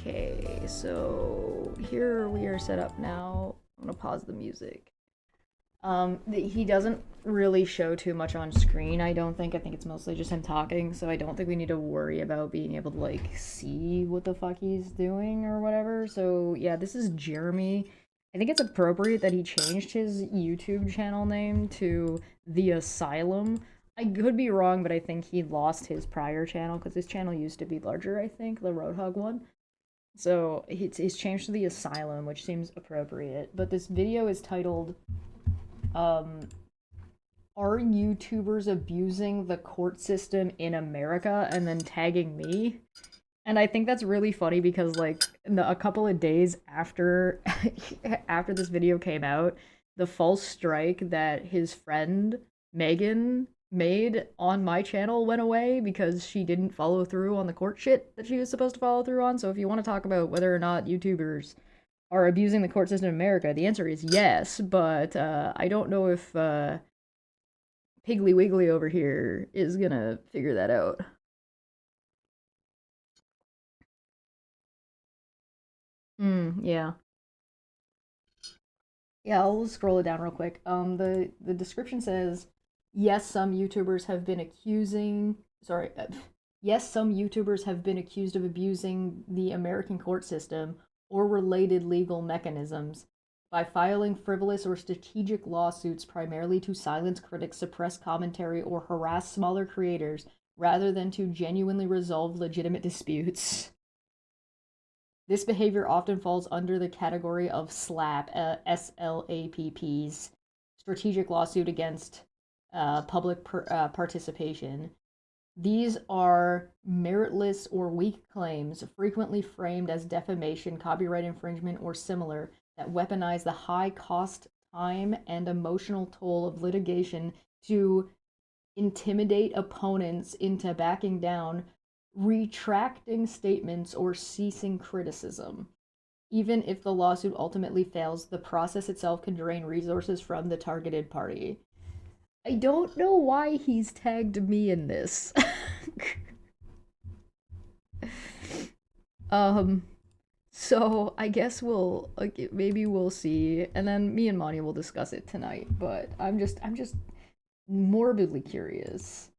Okay, so here we are set up now. I'm gonna pause the music. He doesn't really show too much on screen, I don't think. I think it's mostly just him talking, so I don't think we need to worry about being able to, like, see what the fuck he's doing or whatever. So, yeah, this is Jeremy. I think it's appropriate that he changed his YouTube channel name to The Asylum. I could be wrong, but I think he lost his prior channel, because his channel used to be larger, I think, the Roadhog one. So, he's changed to The Asylum, which seems appropriate. But this video is titled, are YouTubers abusing the court system in America, and then tagging me? And I think that's really funny because, like, a couple of days after after this video came out, the false strike that his friend Megan made on my channel went away because she didn't follow through on the court shit that she was supposed to follow through on. So if you want to talk about whether or not YouTubers are abusing the court system in America, the answer is yes, but I don't know if Piggly Wiggly over here is gonna figure that out. Yeah. Yeah, I'll scroll it down real quick. The description says, yes, some YouTubers have been accusing, sorry, yes, some YouTubers have been accused of abusing the American court system or related legal mechanisms by filing frivolous or strategic lawsuits primarily to silence critics, suppress commentary, or harass smaller creators rather than to genuinely resolve legitimate disputes. This behavior often falls under the category of SLAP, SLAPP's strategic lawsuit against public participation. These are meritless or weak claims, frequently framed as defamation, copyright infringement, or similar, that weaponize the high cost, time, and emotional toll of litigation to intimidate opponents into backing down, retracting statements, or ceasing criticism. Even if the lawsuit ultimately fails, the process itself can drain resources from the targeted party. I don't know why he's tagged me in this. So I guess we'll, like, maybe we'll see, and then me and Monty will discuss it tonight, but I'm just morbidly curious.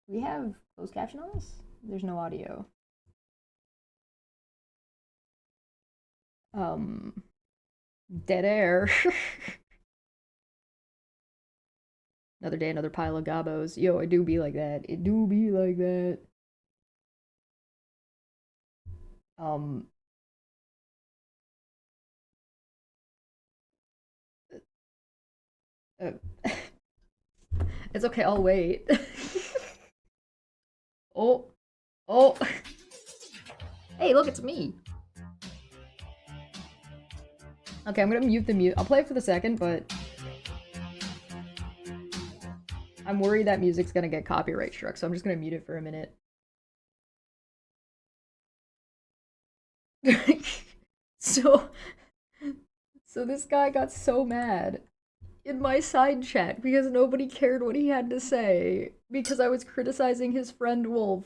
We have closed caption on this? There's no audio. Dead air. Another day, another pile of gobos. Yo, it do be like that. It do be like that. Um. Uh, it's okay, I'll wait. Oh. Oh. Hey, look, it's me. Okay, I'm gonna mute the mute. I'll play it for the second, but I'm worried that music's gonna get copyright struck, so I'm just gonna mute it for a minute. So this guy got so mad in my side chat because nobody cared what he had to say because I was criticizing his friend Wolf,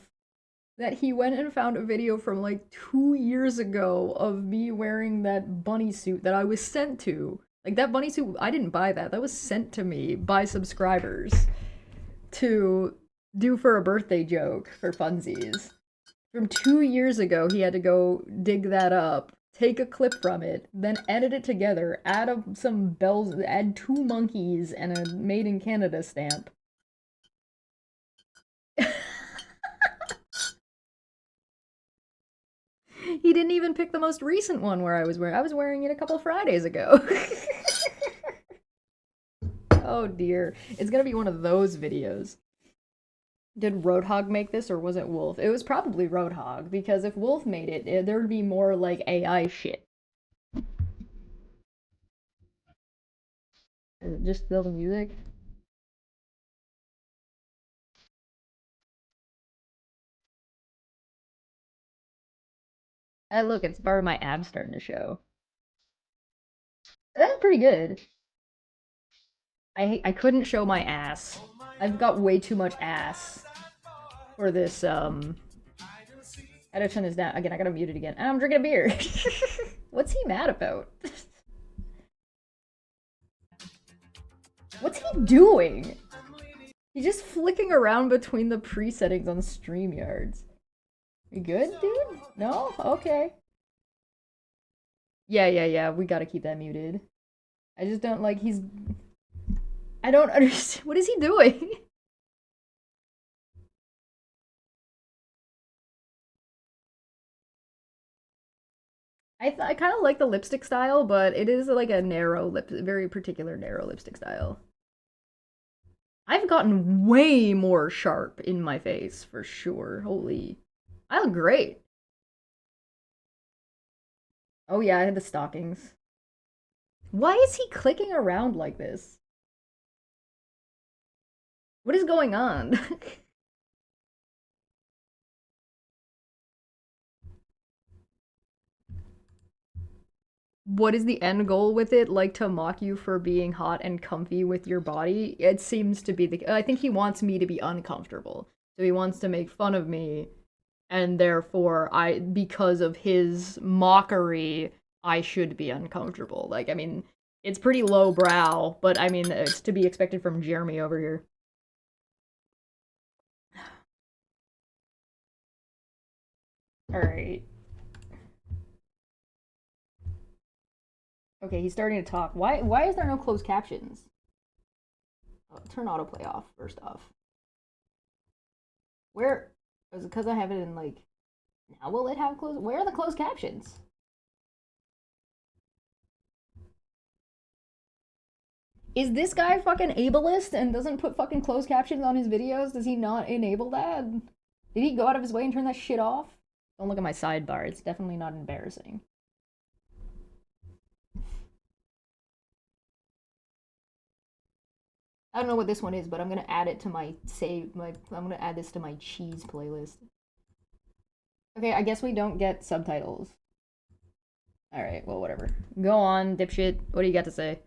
that he went and found a video from like 2 years ago of me wearing that bunny suit that I was sent to. Like, that bunny suit, I didn't buy that. That was sent to me by subscribers to do for a birthday joke for funsies. From 2 years ago, he had to go dig that up, take a clip from it, then edit it together, add some bells, add 2 monkeys and a Made in Canada stamp. He didn't even pick the most recent one where I was wearing it a couple Fridays ago. Oh dear. It's gonna be one of those videos. Did Roadhog make this, or was it Wolf? It was probably Roadhog, because if Wolf made it, there would be more, like, AI shit. Is it just still the music? Look, it's part of my abs starting to show. That's pretty good. I couldn't show my ass. I've got way too much ass. For this, I gotta turn this down. Again, I gotta mute it again. And I'm drinking a beer. What's he mad about? What's he doing? He's just flicking around between the presettings on StreamYards. You good, dude? No? Okay. Yeah, we gotta keep that muted. I just don't like I don't understand. What is he doing? I kind of like the lipstick style, but it is like a very particular narrow lipstick style. I've gotten way more sharp in my face, for sure. Holy. I look great. Oh yeah, I had the stockings. Why is he clicking around like this? What is going on? What is the end goal with it? Like to mock you for being hot and comfy with your body? It seems to be I think he wants me to be uncomfortable. So he wants to make fun of me, and therefore because of his mockery, I should be uncomfortable. Like, I mean, it's pretty low brow, but I mean, it's to be expected from Jeremy over here. Alright. Okay, he's starting to talk. Why is there no closed captions? Oh, turn autoplay off, first off. Where is it because I have it in like now will it have closed where are the closed captions? Is this guy fucking ableist and doesn't put fucking closed captions on his videos? Does he not enable that? Did he go out of his way and turn that shit off? Don't look at my sidebar, it's definitely not embarrassing. I don't know what this one is, but I'm gonna add it to my I'm gonna add this to my cheese playlist. Okay, I guess we don't get subtitles. Alright, well, whatever. Go on, dipshit. What do you got to say?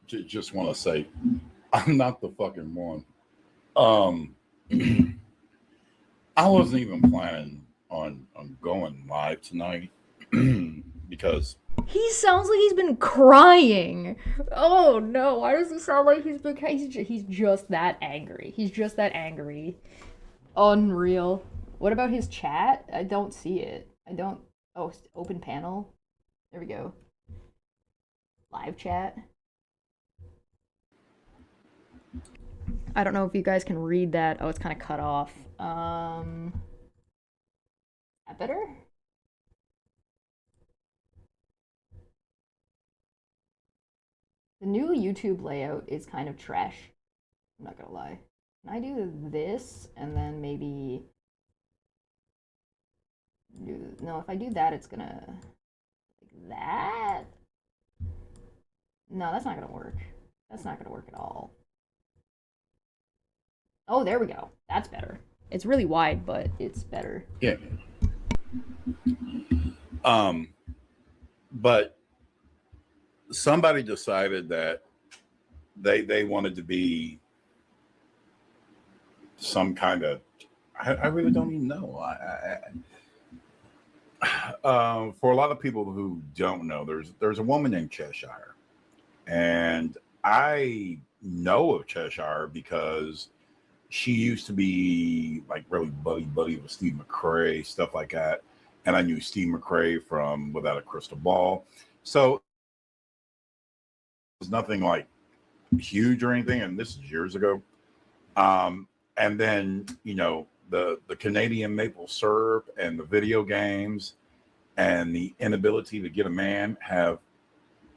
Just want to say, I'm not the fucking one. I wasn't even planning on going live tonight because he sounds like he's been crying. Oh no, why does he sound like he's just that angry? He's just that angry. Unreal. What about his chat? I don't see it. Oh, open panel. There we go. Live chat. I don't know if you guys can read that. Oh, it's kind of cut off. That better? The new YouTube layout is kind of trash. I'm not gonna lie. Can I do this and then maybe no, if I do that, it's gonna like that. No, that's not gonna work. That's not gonna work at all. Oh, there we go. That's better. It's really wide, but it's better. Yeah. But somebody decided that they wanted to be some kind of I really don't even know. For a lot of people who don't know, there's a woman named Cheshire, and I know of Cheshire because she used to be like really buddy with Steve McRae, stuff like that. And I knew Steve McRae from Without a Crystal Ball. So it's nothing like huge or anything. And this is years ago. And then, you know, the Canadian maple syrup and the video games and the inability to get a man have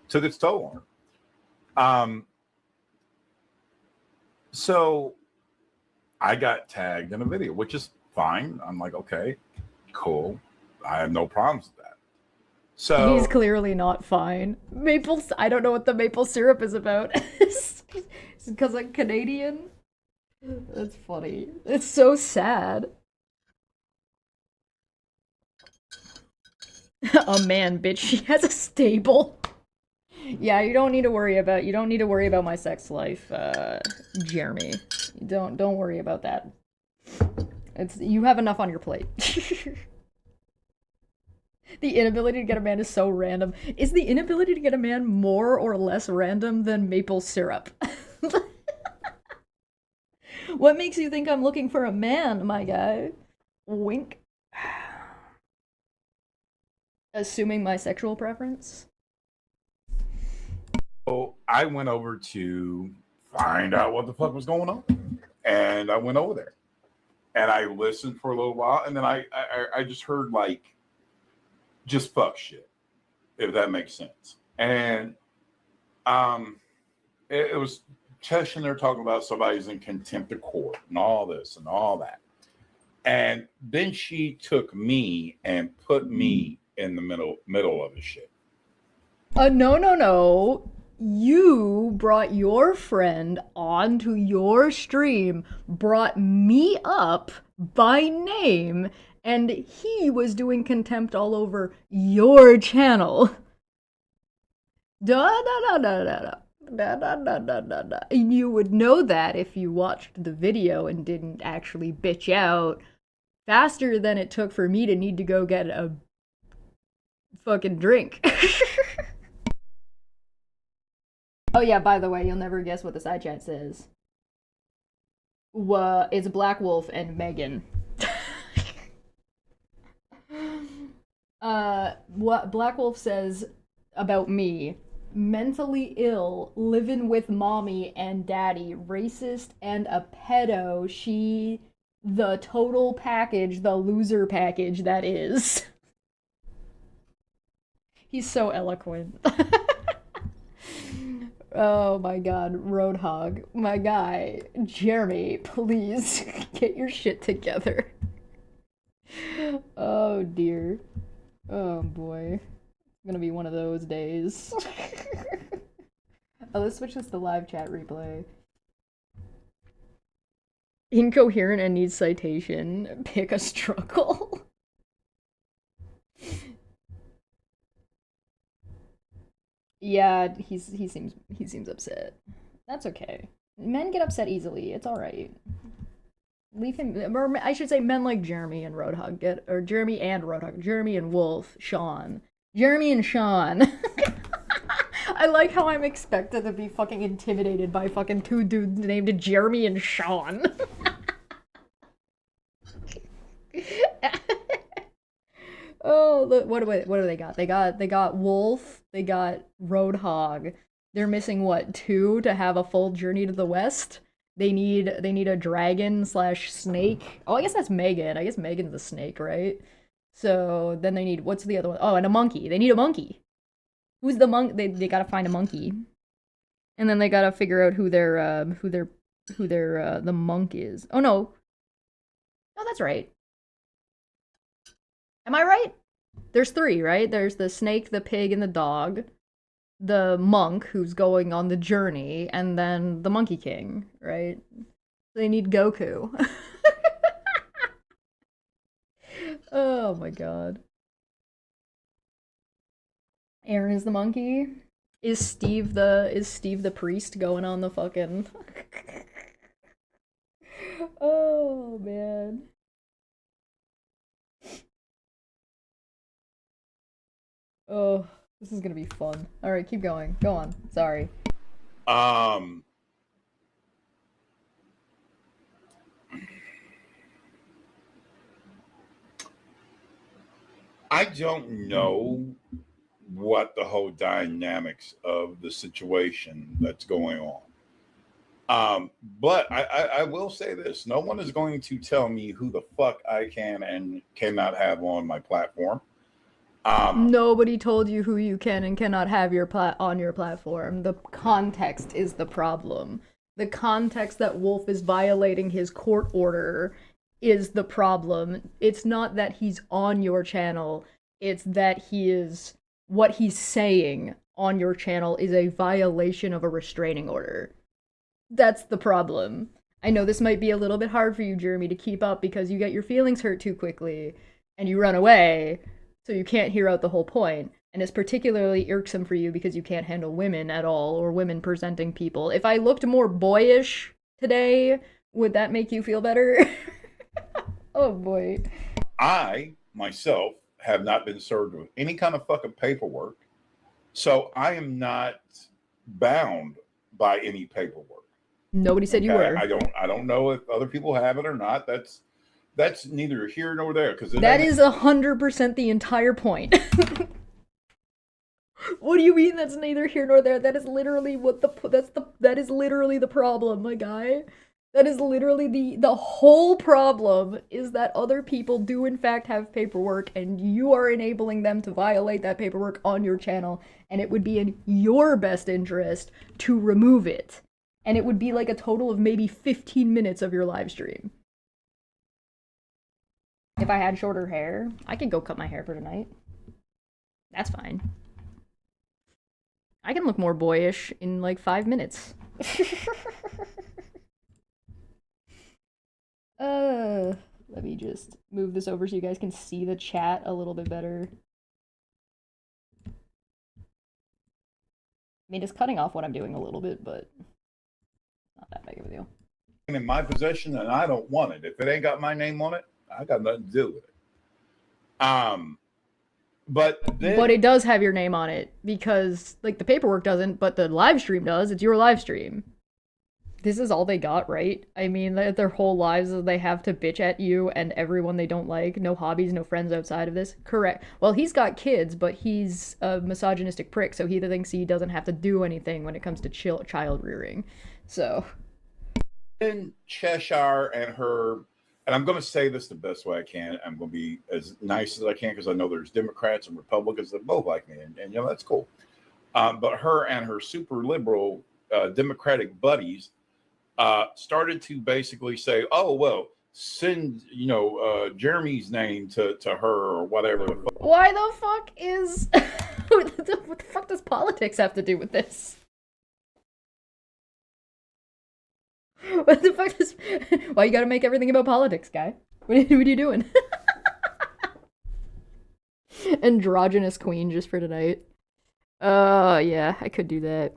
took its toll on her. So I got tagged in a video, which is fine. I'm like, okay, cool. I have no problems with that. So he's clearly not fine. I don't know what the maple syrup is about. It's because I'm Canadian. That's funny. It's so sad. A man, bitch. She has a stable. Yeah, you don't need to worry about my sex life, Jeremy. Don't worry about that. You have enough on your plate. The inability to get a man is so random. Is the inability to get a man more or less random than maple syrup? What makes you think I'm looking for a man, my guy? Wink. Assuming my sexual preference? So I went over to find out what the fuck was going on. And I went over there. And I listened for a little while. And then I just heard like, just fuck shit, if that makes sense. And it was Chesh and they're talking about somebody's in contempt of court and all this and all that. And then she took me and put me in the middle of the shit. No. You brought your friend onto your stream, brought me up by name, and he was doing contempt all over your channel. Da. You would know that if you watched the video and didn't actually bitch out faster than it took for me to need to go get a fucking drink. Oh yeah, by the way, you'll never guess what the side chat says. It's Black Wolf and Megan. What Black Wolf says about me: mentally ill, living with mommy and daddy, racist and a pedo. She, the total package, the loser package that is. He's so eloquent. Oh my god, Roadhog, my guy, Jeremy, please get your shit together. Oh dear. Oh boy. It's gonna be one of those days. Oh, let's switch this to live chat replay. Incoherent and needs citation. Pick a struggle. Yeah, he seems upset. That's okay. Men get upset easily. It's all right. Leave him. Or I should say, men like Jeremy and Roadhog Jeremy and Roadhog, Jeremy and Wolf, Sean, Jeremy and Sean. I like how I'm expected to be fucking intimidated by fucking two dudes named Jeremy and Sean. Oh, look, what do they got? They got Wolf, they got Roadhog. They're missing what, 2 to have a full journey to the west? They need a dragon / snake. Oh, I guess that's Megan. I guess Megan's the snake, right? So then they need, what's the other one? Oh, and a monkey. They need a monkey. Who's the monk? They gotta find a monkey. And then they gotta figure out who their the monk is. Oh no. Oh, that's right. Am I right? There's 3, right? There's the snake, the pig, and the dog. The monk who's going on the journey, and then the Monkey King, right? They need Goku. Oh my god. Aaron is the monkey. Is Steve the priest going on the fucking Oh man. Oh, this is gonna be fun. Alright, keep going. Go on. Sorry. I don't know what the whole dynamics of the situation that's going on. But I will say this. No one is going to tell me who the fuck I can and cannot have on my platform. Nobody told you who you can and cannot have on your platform. The context is the problem. The context that Wolf is violating his court order is the problem. It's not that he's on your channel. It's that what he's saying on your channel is a violation of a restraining order. That's the problem. I know this might be a little bit hard for you, Jeremy, to keep up because you get your feelings hurt too quickly and you run away. So you can't hear out the whole point. and it's particularly irksome for you because you can't handle women at all, or women presenting people. If I looked more boyish today, would that make you feel better? Oh boy. I, myself, have not been served with any kind of fucking paperwork, so I am not bound by any paperwork. Nobody said you were. I don't know if other people have it or not. That's neither here nor there, because that is 100% the entire point. What do you mean that's neither here nor there? That is literally that is literally the problem, my guy. That is literally the whole problem, is that other people do in fact have paperwork, and you are enabling them to violate that paperwork on your channel, and it would be in your best interest to remove it. And it would be like a total of maybe 15 minutes of your live stream. If I had shorter hair, I could go cut my hair for tonight. That's fine. I can look more boyish in like 5 minutes. Let me just move this over so you guys can see the chat a little bit better. I mean, it's cutting off what I'm doing a little bit, but not that big of a deal. in my possession, and I don't want it. If it ain't got my name on it, I got nothing to do with it. But it does have your name on it, because like the paperwork doesn't, but the live stream does. It's your live stream. This is all they got, right? I mean, their whole lives is they have to bitch at you and everyone they don't like. No hobbies, no friends outside of this. Correct. Well, he's got kids, but he's a misogynistic prick, so he thinks he doesn't have to do anything when it comes to child rearing. So. In Cheshire and her, and I'm going to say this the best way I can. I'm going to be as nice as I can, because I know there's Democrats and Republicans that both like me, and you know, that's cool. But her and her super liberal Democratic buddies started to basically say, oh, well, send, Jeremy's name to her or whatever. Why the fuck is... what the fuck does politics have to do with this? What the fuck is... Why you gotta make everything about politics, guy? What are you doing? Androgynous queen just for tonight. Yeah, I could do that.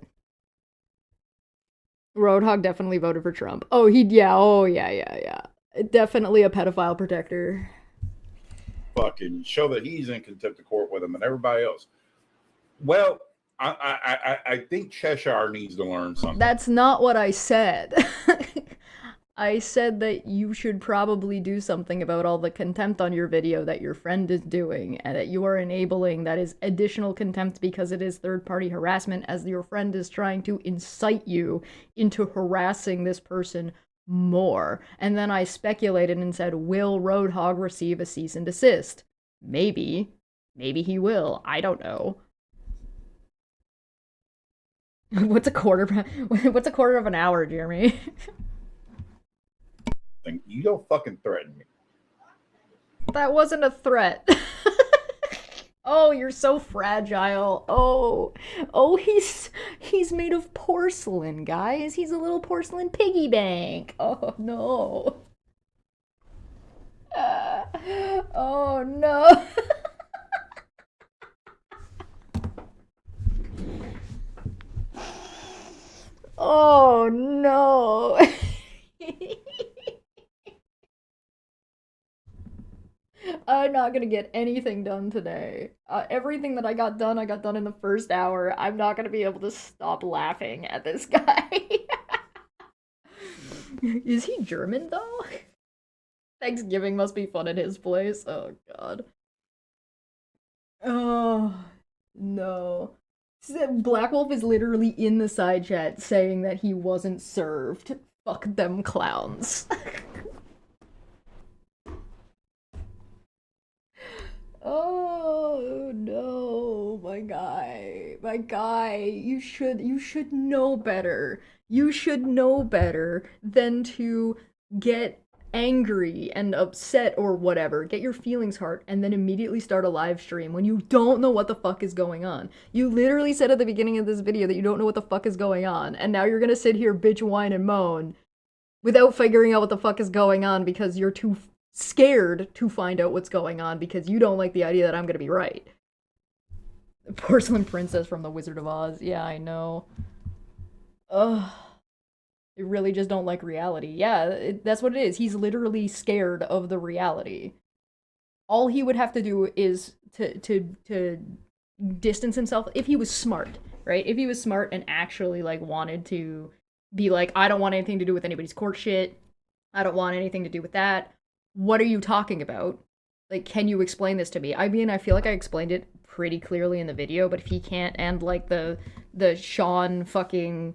Roadhog definitely voted for Trump. Oh, yeah. Definitely a pedophile protector. Fucking show that he's in contempt of court with him and everybody else. Well, I think Cheshire needs to learn something. That's not what I said. I said that you should probably do something about all the contempt on your video that your friend is doing, and that you are enabling that is additional contempt because it is third-party harassment, as your friend is trying to incite you into harassing this person more. And then I speculated and said, will Roadhog receive a cease and desist? Maybe. Maybe he will. I don't know. What's a quarter of an hour, Jeremy? You don't fucking threaten me. That wasn't a threat. Oh, you're so fragile. Oh, he's made of porcelain, guys. He's a little porcelain piggy bank. Oh no. Oh no. Oh no. I'm not gonna get anything done today. Everything that I got done in the first hour. I'm not gonna be able to stop laughing at this guy. Is he German though? Thanksgiving must be fun at his place. Oh god. Oh no. Black Wolf is literally in the side chat saying that he wasn't served. Fuck them clowns. Oh no, my guy, you should know better. You should know better than to get angry and upset or whatever, get your feelings hurt, and then immediately start a live stream when you don't know what the fuck is going on. You literally said at the beginning of this video that you don't know what the fuck is going on, and now you're gonna sit here bitch, whine, and moan without figuring out what the fuck is going on because you're too scared to find out what's going on because you don't like the idea that I'm gonna be right. Porcelain princess from the Wizard of Oz. Yeah, I know. Ugh. They really just don't like reality. Yeah, that's what it is. He's literally scared of the reality. All he would have to do is to distance himself if he was smart, right? If he was smart and actually like wanted to be like, I don't want anything to do with anybody's court shit. I don't want anything to do with that. What are you talking about? Like, can you explain this to me? I mean, I feel like I explained it pretty clearly in the video, but if he can't, and like the Sean fucking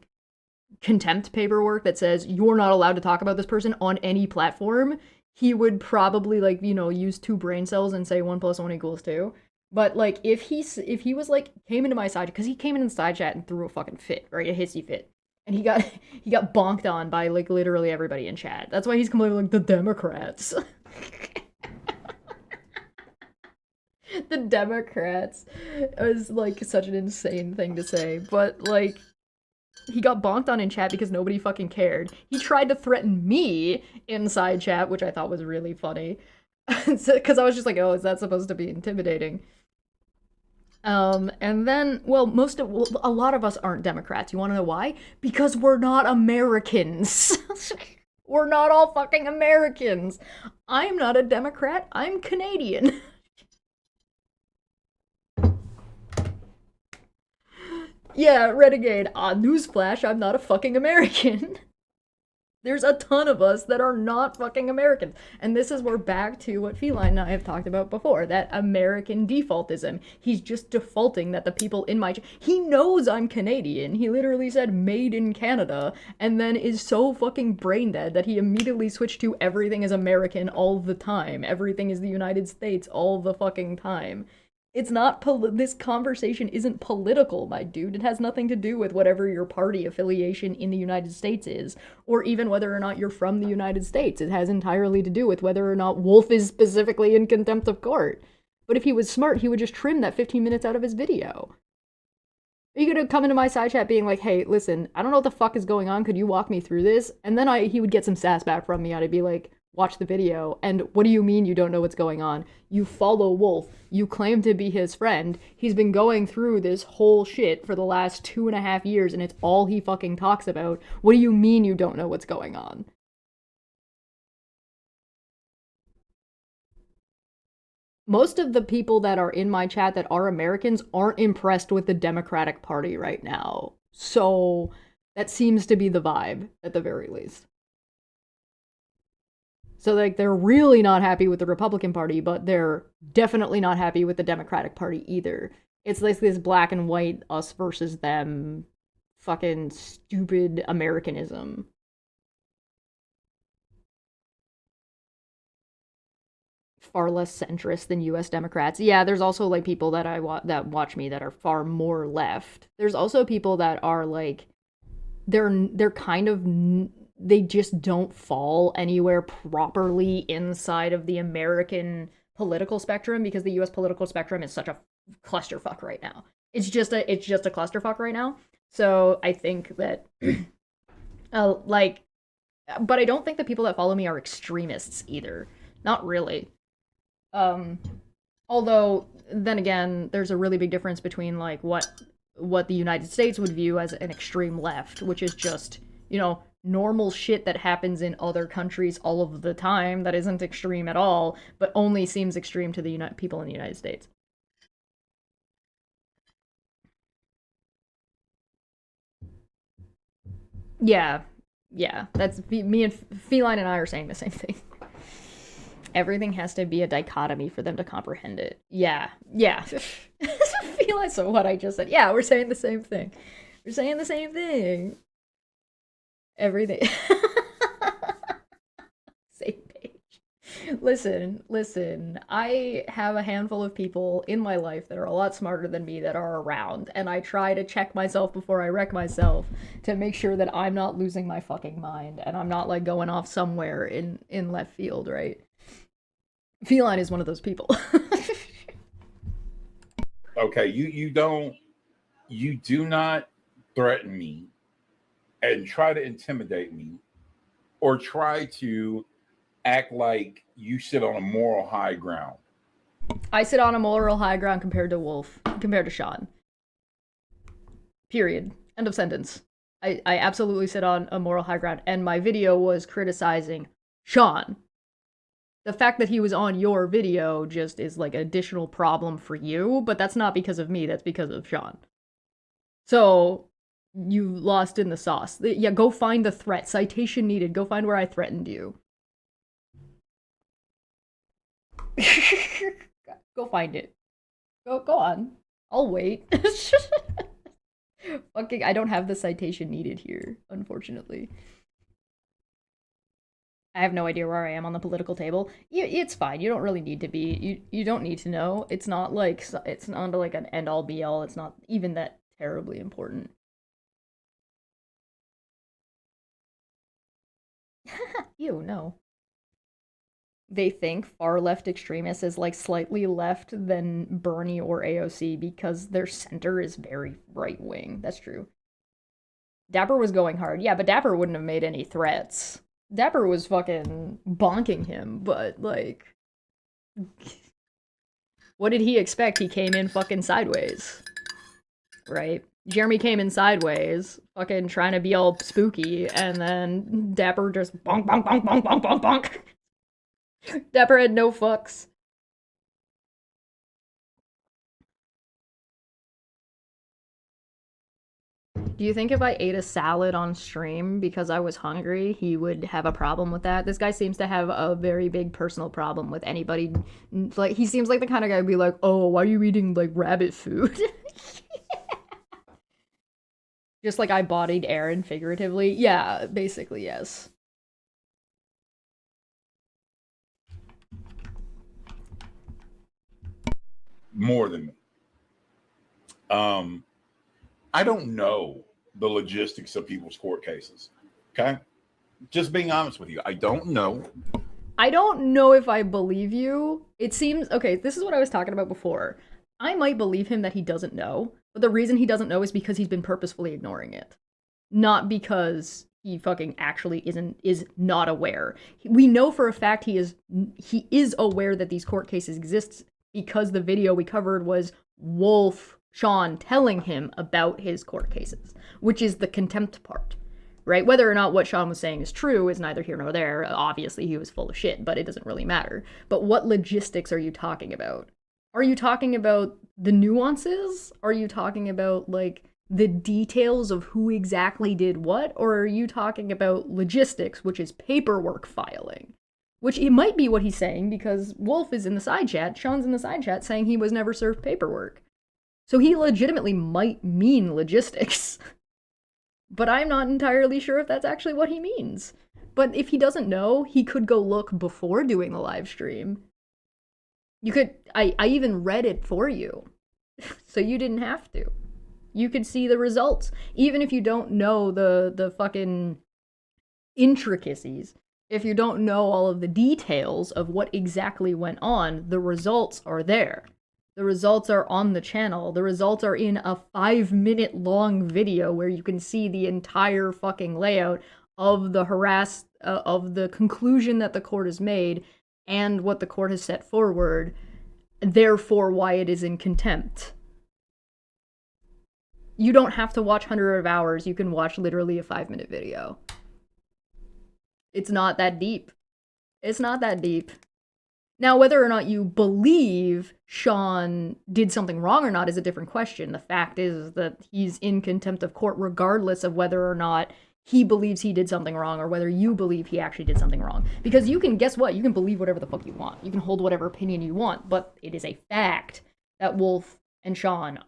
contempt paperwork that says you're not allowed to talk about this person on any platform, he would probably like, you know, use 2 brain cells and say 1 + 1 = 2. But like if he was like came into my side, because he came in the side chat and threw a fucking fit, right? A hissy fit. And he got bonked on by like literally everybody in chat. That's why he's complaining like the Democrats. The Democrats is like such an insane thing to say, but like he got bonked on in chat because nobody fucking cared. He tried to threaten me inside chat, which I thought was really funny. Because I was just like, oh, is that supposed to be intimidating? And then, well, a lot of us aren't Democrats. You want to know why? Because we're not Americans. We're not all fucking Americans. I'm not a Democrat. I'm Canadian. Yeah, Renegade. Newsflash, I'm not a fucking American. There's a ton of us that are not fucking Americans. And this is where back to what Feline and I have talked about before, that American defaultism. He's just defaulting that the people in my... He knows I'm Canadian. He literally said made in Canada, and then is so fucking brain dead that he immediately switched to everything is American all the time. Everything is the United States all the fucking time. It's not, this conversation isn't political, my dude. It has nothing to do with whatever your party affiliation in the United States is, or even whether or not you're from the United States. It has entirely to do with whether or not Wolf is specifically in contempt of court. But if he was smart, he would just trim that 15 minutes out of his video. He could have come into my side chat being like, hey, listen, I don't know what the fuck is going on. Could you walk me through this? And then he would get some sass back from me. I'd be like, watch the video. And what do you mean you don't know what's going on? You follow Wolf. You claim to be his friend. He's been going through this whole shit for the last 2.5 years, and it's all he fucking talks about. What do you mean you don't know what's going on? Most of the people that are in my chat that are Americans aren't impressed with the Democratic Party right now. So that seems to be the vibe, at the very least. So, like, they're really not happy with the Republican Party, but they're definitely not happy with the Democratic Party either. It's like this black and white, us versus them, fucking stupid Americanism. Far less centrist than U.S. Democrats. Yeah, there's also, like, people that that watch me that are far more left. There's also people that are, like, they're kind of... They just don't fall anywhere properly inside of the American political spectrum because the US political spectrum is such a clusterfuck right now. It's just a clusterfuck right now. So I think that like, but I don't think the people that follow me are extremists either. Not really. Although then again, there's a really big difference between like what the United States would view as an extreme left, which is just, you know, normal shit that happens in other countries all of the time that isn't extreme at all, but only seems extreme to the people in the United States. Yeah, that's me and Feline and I are saying the same thing. Everything has to be a dichotomy for them to comprehend it. Yeah. Feline, so what I just said. Yeah, we're saying the same thing. We're saying the same thing. Everything. Same page. Listen, I have a handful of people in my life that are a lot smarter than me that are around, and I try to check myself before I wreck myself to make sure that I'm not losing my fucking mind and I'm not like going off somewhere in left field, right? Feline is one of those people. Okay, you do not threaten me and try to intimidate me or try to act like you sit on a moral high ground. I sit on a moral high ground compared to Sean. Period. End of sentence. I absolutely sit on a moral high ground, and my video was criticizing Sean. The fact that he was on your video just is like an additional problem for you, but that's not because of me, that's because of Sean. So, you lost in the sauce. Yeah, go find the threat. Citation needed. Go find where I threatened you. Go find it. Go on. I'll wait. Fucking, I don't have the citation needed here, unfortunately. I have no idea where I am on the political table. It's fine. You don't really need to be. You don't need to know. It's not like an end all be all. It's not even that terribly important. Ew, no. They think far left extremists is like slightly left than Bernie or AOC because their center is very right wing. That's true. Dapper was going hard. Yeah, but Dapper wouldn't have made any threats. Dapper was fucking bonking him, but like, what did he expect? He came in fucking sideways, right? Jeremy came in sideways, fucking trying to be all spooky, and then Dapper just bonk, bonk, bonk, bonk, bonk, bonk, bonk. Dapper had no fucks. Do you think if I ate a salad on stream because I was hungry, he would have a problem with that? This guy seems to have a very big personal problem with anybody. Like, he seems like the kind of guy who'd be like, oh, why are you eating, like, rabbit food? Just like I bodied Aaron figuratively. Yeah, basically, yes. More than me. I don't know the logistics of people's court cases. Okay? Just being honest with you. I don't know. I don't know if I believe you. It seems, okay, this is what I was talking about before. I might believe him that he doesn't know, but the reason he doesn't know is because he's been purposefully ignoring it. Not because he fucking actually is not aware. We know for a fact he is aware that these court cases exist because the video we covered was Sean telling him about his court cases, which is the contempt part, right? Whether or not what Sean was saying is true is neither here nor there. Obviously, he was full of shit, but it doesn't really matter. But what logistics are you talking about? Are you talking about the nuances? Are you talking about, like, the details of who exactly did what? Or are you talking about logistics, which is paperwork filing? Which it might be what he's saying, because Wolf is in the side chat, Sean's in the side chat saying he was never served paperwork. So he legitimately might mean logistics. But I'm not entirely sure if that's actually what he means. But if he doesn't know, he could go look before doing the live stream. You could, I even read it for you. So you didn't have to. You could see the results. Even if you don't know the fucking intricacies, if you don't know all of the details of what exactly went on, the results are there. The results are on the channel. The results are in a 5-minute long video where you can see the entire fucking layout of the of the conclusion that the court has made and what the court has set forward, therefore why it is in contempt. You don't have to watch hundreds of hours. You can watch literally a 5-minute video. It's not that deep. It's not that deep. Now, whether or not you believe Sean did something wrong or not is a different question. The fact is that he's in contempt of court regardless of whether or not he believes he did something wrong or whether you believe he actually did something wrong. Because you can, guess what? You can believe whatever the fuck you want. You can hold whatever opinion you want, but it is a fact that Wolf and Sean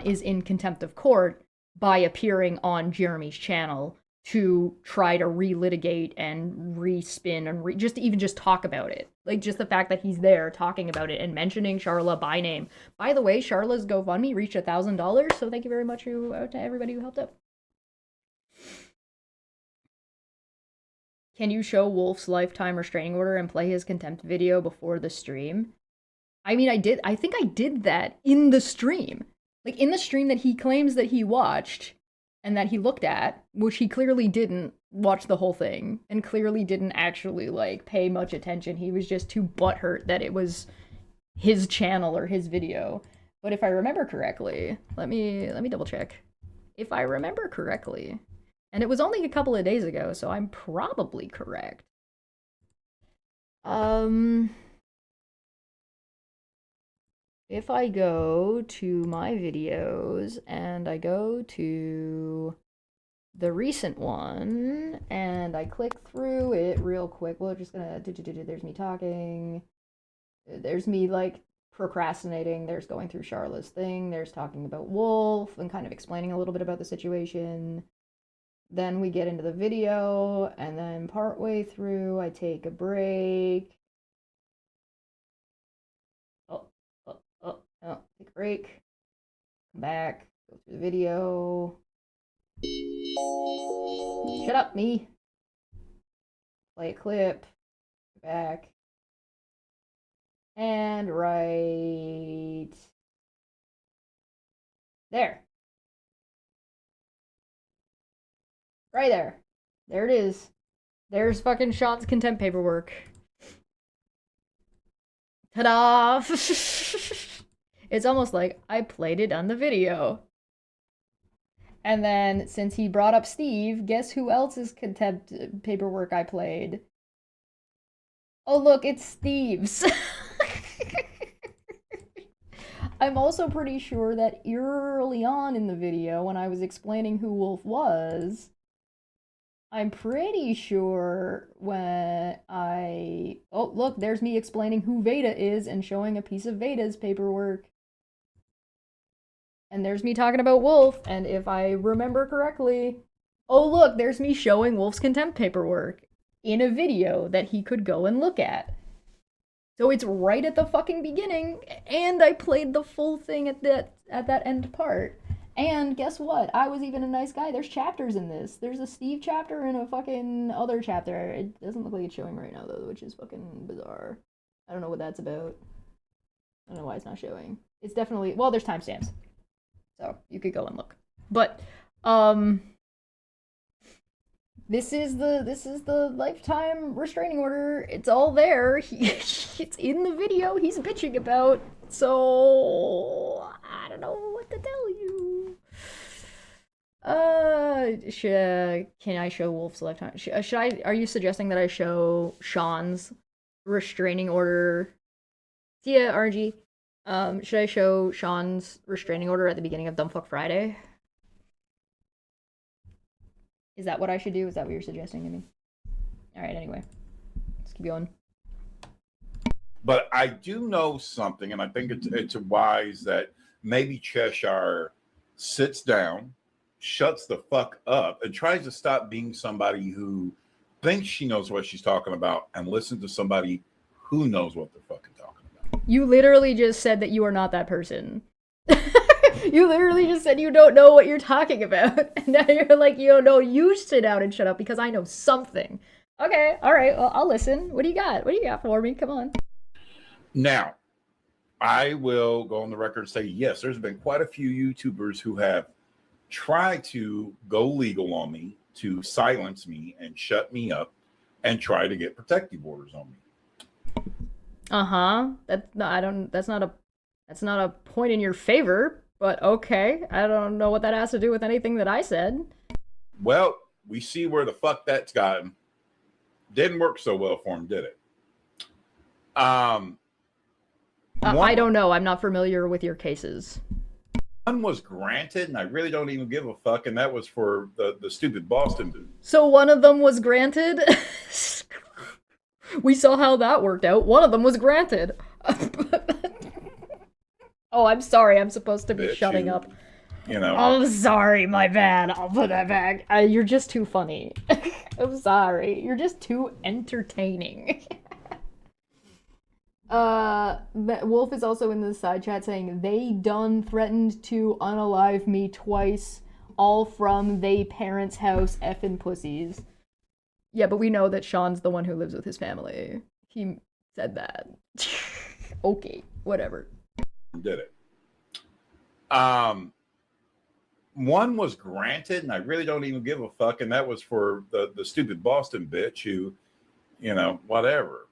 is in contempt of court by appearing on Jeremy's channel to try to relitigate and respin and just talk about it. Like, just the fact that he's there talking about it and mentioning Charla by name. By the way, Charla's GoFundMe reached $1,000, so thank you very much to everybody who helped out. Can you show Wolf's lifetime restraining order and play his contempt video before the stream? I mean, I think I did that in the stream. Like, in the stream that he claims that he watched and that he looked at, which he clearly didn't watch the whole thing and clearly didn't actually, like, pay much attention. He was just too butthurt that it was his channel or his video. But if I remember correctly, let me double check. If I remember correctly, and it was only a couple of days ago, so I'm probably correct. If I go to my videos and I go to the recent one and I click through it real quick, we're just gonna there's me talking, there's me like procrastinating, there's going through Charlotte's thing, there's talking about Wolf and kind of explaining a little bit about the situation. Then we get into the video, and then partway through I take a break. Take a break, come back, go through the video. Shut up, me. Play a clip, go back, and right there. Right there. There it is. There's fucking Sean's contempt paperwork. Ta-da! It's almost like I played it on the video. And then, since he brought up Steve, guess who else's contempt paperwork I played? Oh, look, it's Steve's. I'm also pretty sure that early on in the video, when I was explaining who Wolf was, I'm pretty sure when oh, look, there's me explaining who Veda is and showing a piece of Veda's paperwork. And there's me talking about Wolf, and if I remember correctly, oh look, there's me showing Wolf's contempt paperwork in a video that he could go and look at. So it's right at the fucking beginning, and I played the full thing at that end part. And guess what? I was even a nice guy. There's chapters in this. There's a Steve chapter and a fucking other chapter. It doesn't look like it's showing right now, though, which is fucking bizarre. I don't know what that's about. I don't know why it's not showing. It's definitely... Well, there's timestamps. So, you could go and look. But, this is the lifetime restraining order. It's all there. It's in the video he's bitching about. So, I don't know what to tell you. Can I show Wolf's lifetime? Are you suggesting that I show Sean's restraining order? Yeah, RG. Should I show Sean's restraining order at the beginning of Dumbfuck Friday? Is that what I should do? Is that what you're suggesting to me? Alright, anyway. Let's keep going. But I do know something, and I think it's wise that maybe Cheshire sits down, shuts the fuck up, and tries to stop being somebody who thinks she knows what she's talking about and listen to somebody who knows what they're fucking talking about. You literally just said that you are not that person. You literally just said you don't know what you're talking about. And now you're like, you don't know, you sit down and shut up because I know something. Okay, alright, well, I'll listen. What do you got? What do you got for me? Come on. Now, I will go on the record and say, yes, there's been quite a few YouTubers who have tried to go legal on me, to silence me and shut me up and try to get protective orders on me. That's not a point in your favor, but okay. I don't know what that has to do with anything that I said. Well, we see where the fuck that's gotten. Didn't work so well for him, did it? I don't know. I'm not familiar with your cases. One was granted, and I really don't even give a fuck, and that was for the stupid Boston dude. So one of them was granted? We saw how that worked out. One of them was granted. Oh, I'm sorry. I'm supposed to be shutting up. You know. I'm sorry. My bad. I'll put that back. You're just too funny. I'm sorry. You're just too entertaining. Wolf is also in the side chat saying, they done threatened to unalive me twice, all from they parents' house effing pussies. Yeah, but we know that Sean's the one who lives with his family. He said that. Okay, whatever. Did it. One was granted, and I really don't even give a fuck, and that was for the stupid Boston bitch who, you know, whatever.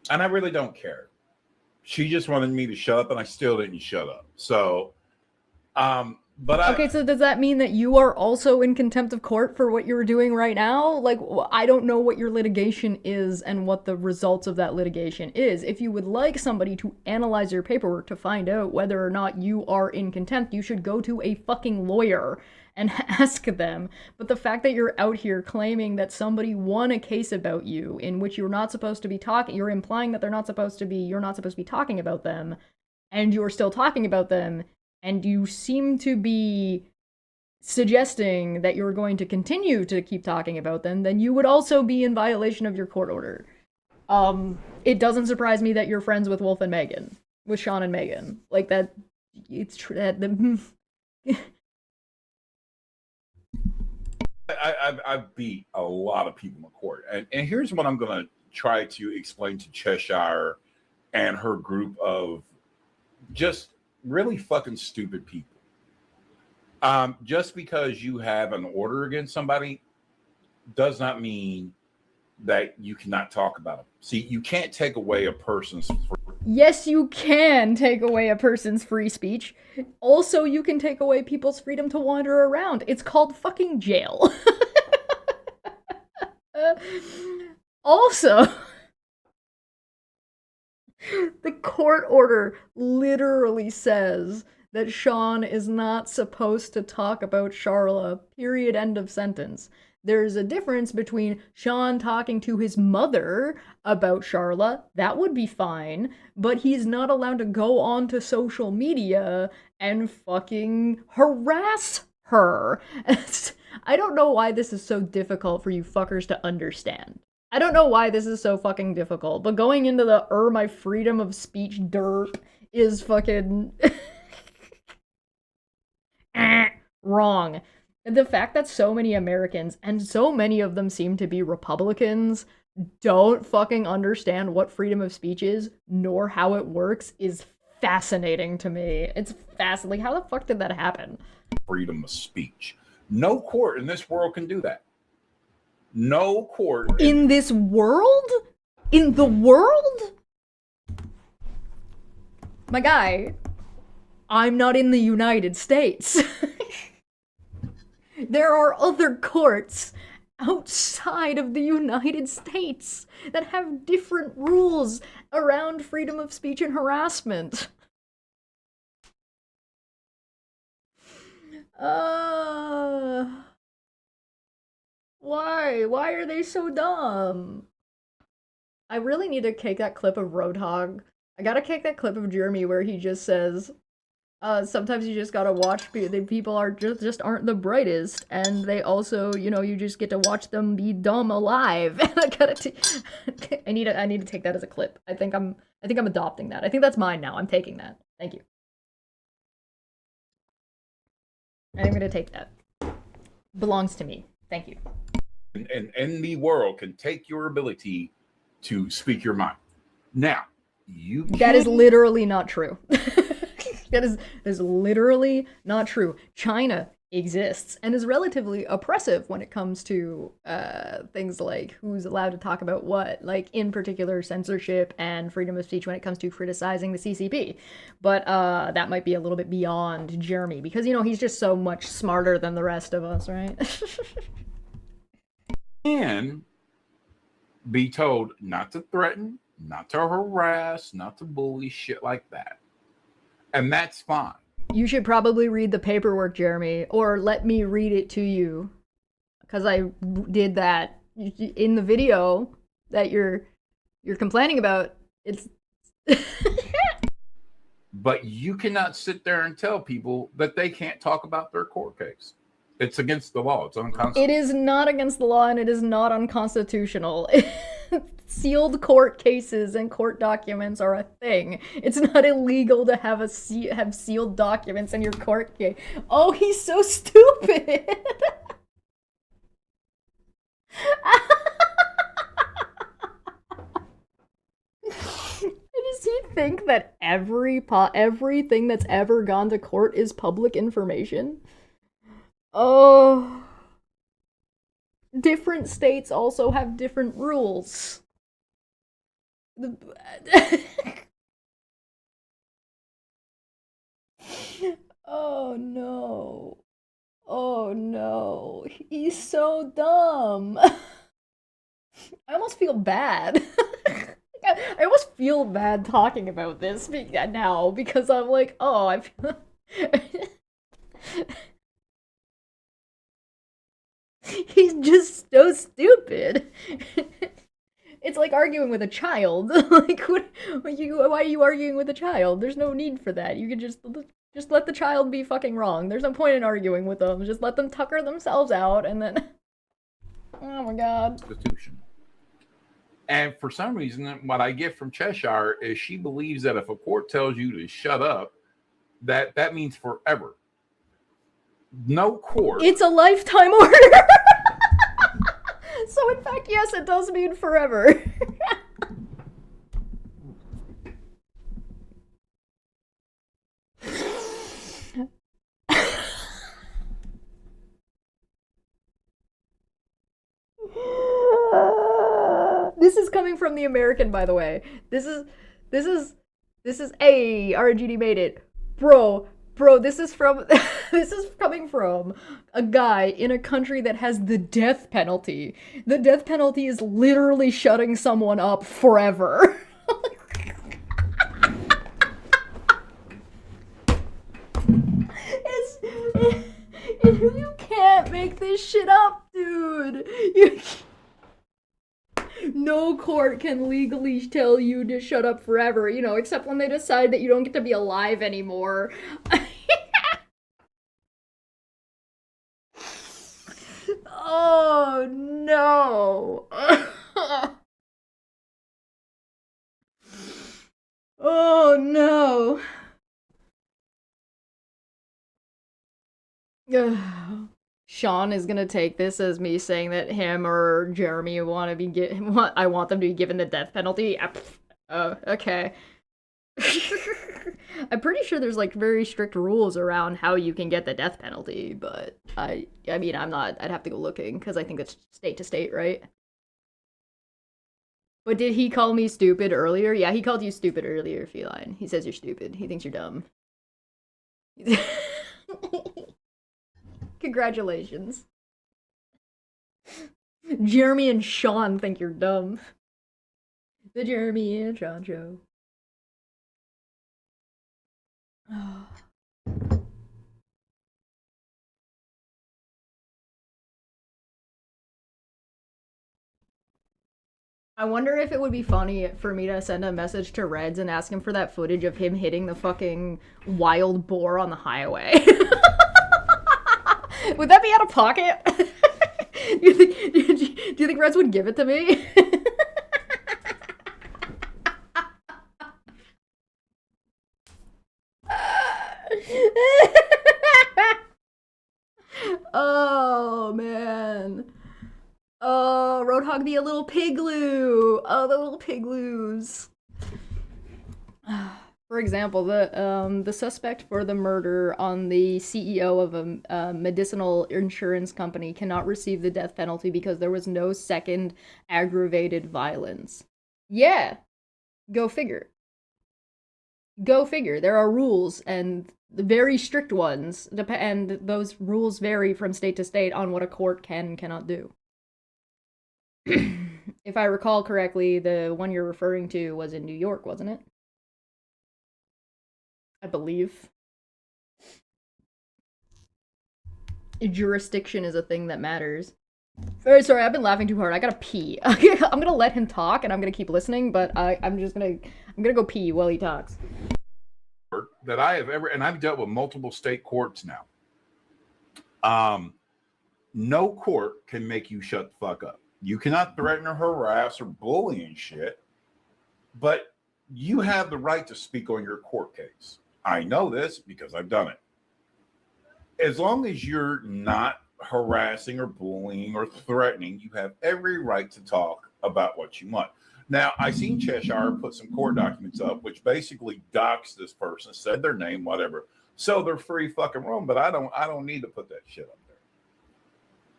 and I really don't care. She just wanted me to shut up, and I still didn't shut up. So, but Okay, so does that mean that you are also in contempt of court for what you're doing right now? Like, I don't know what your litigation is and what the results of that litigation is. If you would like somebody to analyze your paperwork to find out whether or not you are in contempt, you should go to a fucking lawyer and ask them. But the fact that you're out here claiming that somebody won a case about you in which you're not supposed to be talking, you're implying that you're not supposed to be talking about them, and you're still talking about them, and you seem to be suggesting that you're going to continue to keep talking about them, then you would also be in violation of your court order. It doesn't surprise me that you're friends with Wolf and Megan, with Sean and Megan. Like, that, it's true that the... I've beat a lot of people in court. And here's what I'm going to try to explain to Cheshire and her group of just really fucking stupid people. Just because you have an order against somebody does not mean that you cannot talk about them. See, you can't take away a person's free. Yes, you can take away a person's free speech. Also, you can take away people's freedom to wander around. It's called fucking jail. Also, the court order literally says that Sean is not supposed to talk about Charla, period, end of sentence. There's a difference between Sean talking to his mother about Charla, that would be fine, but he's not allowed to go on to social media and fucking harass her. I don't know why this is so difficult for you fuckers to understand. I don't know why this is so fucking difficult, but going into the my freedom of speech dirt is fucking wrong. The fact that so many Americans, and so many of them seem to be Republicans, don't fucking understand what freedom of speech is, nor how it works, is fascinating to me. It's fascinating. How the fuck did that happen? Freedom of speech. No court in this world can do that. No court in this world? In the world? My guy, I'm not in the United States. There are other courts outside of the United States that have different rules around freedom of speech and harassment. Why? Why are they so dumb? I really need to kick that clip of Roadhog. I gotta kick that clip of Jeremy where he just says, sometimes you just gotta watch people are just aren't the brightest, and they also, you know, you just get to watch them be dumb alive. And I gotta I need to take that as a clip. I think I'm adopting that. I think that's mine now. I'm taking that. Thank you. I'm gonna take that. Belongs to me. Thank you. in the world can take your ability to speak your mind. Now, that is literally not true. That is literally not true. China exists and is relatively oppressive when it comes to things like who's allowed to talk about what, like in particular censorship and freedom of speech when it comes to criticizing the CCP. But that might be a little bit beyond Jeremy because, you know, he's just so much smarter than the rest of us, right? Can be told not to threaten, not to harass, not to bully, shit like that. And that's fine. You should probably read the paperwork, Jeremy, or let me read it to you. Because I did that in the video that you're complaining about. It's But you cannot sit there and tell people that they can't talk about their court case. It's against the law. It's unconstitutional. It is not against the law, and it is not unconstitutional. Sealed court cases and court documents are a thing. It's not illegal to have have sealed documents in your court case. Oh, he's so stupid. Does he think that everything that's ever gone to court is public information? Oh. Different states also have different rules. Oh no. Oh no. He's so dumb. I almost feel bad. I almost feel bad talking about this now because I'm like, oh, I feel. He's just so stupid. It's like arguing with a child. Like, why are you arguing with a child? There's no need for that. You can just let the child be fucking wrong. There's no point in arguing with them. Just let them tucker themselves out, and then. Oh my god. Constitution. And for some reason, what I get from Cheshire is she believes that if a court tells you to shut up, that means forever. No court. It's a lifetime order. So in fact, yes, it does mean forever. This is coming from the American, by the way. This is a RGD made it. Bro, this is from this is coming from a guy in a country that has the death penalty. The death penalty is literally shutting someone up forever. You can't make this shit up, dude. No court can legally tell you to shut up forever, except when they decide that you don't get to be alive anymore. Oh no. Oh no. Sean is gonna take this as me saying that him or Jeremy want to be I want them to be given the death penalty. Oh, okay. I'm pretty sure there's like very strict rules around how you can get the death penalty, but I mean I'm not. I'd have to go looking because I think it's state to state, right? But did he call me stupid earlier? Yeah, he called you stupid earlier, Feline. He says you're stupid. He thinks you're dumb. Congratulations. Jeremy and Sean think you're dumb. The Jeremy and Sean show. I wonder if it would be funny for me to send a message to Reds and ask him for that footage of him hitting the fucking wild boar on the highway. Would that be out of pocket? do you think Reds would give it to me? Oh man. Oh, Roadhog be a little pigloo. Oh, the little pigloos. For example, the suspect for the murder on the CEO of a medicinal insurance company cannot receive the death penalty because there was no second aggravated violence. Yeah, go figure. Go figure. There are rules, and very strict ones, and those rules vary from state to state on what a court can and cannot do. If I recall correctly, the one you're referring to was in New York, wasn't it? I believe. Jurisdiction is a thing that matters. Very sorry, I've been laughing too hard. I gotta pee. I'm gonna let him talk, and I'm gonna keep listening, but I'm gonna go pee while he talks. That I have ever, and I've dealt with multiple state courts now. No court can make you shut the fuck up. You cannot threaten or harass or bully and shit, but you have the right to speak on your court case. I know this because I've done it. As long as you're not harassing or bullying or threatening, you have every right to talk about what you want. Now, I seen Cheshire put some court documents up, which basically doxed this person, said their name, whatever. So they're free fucking roam, but I don't need to put that shit up there.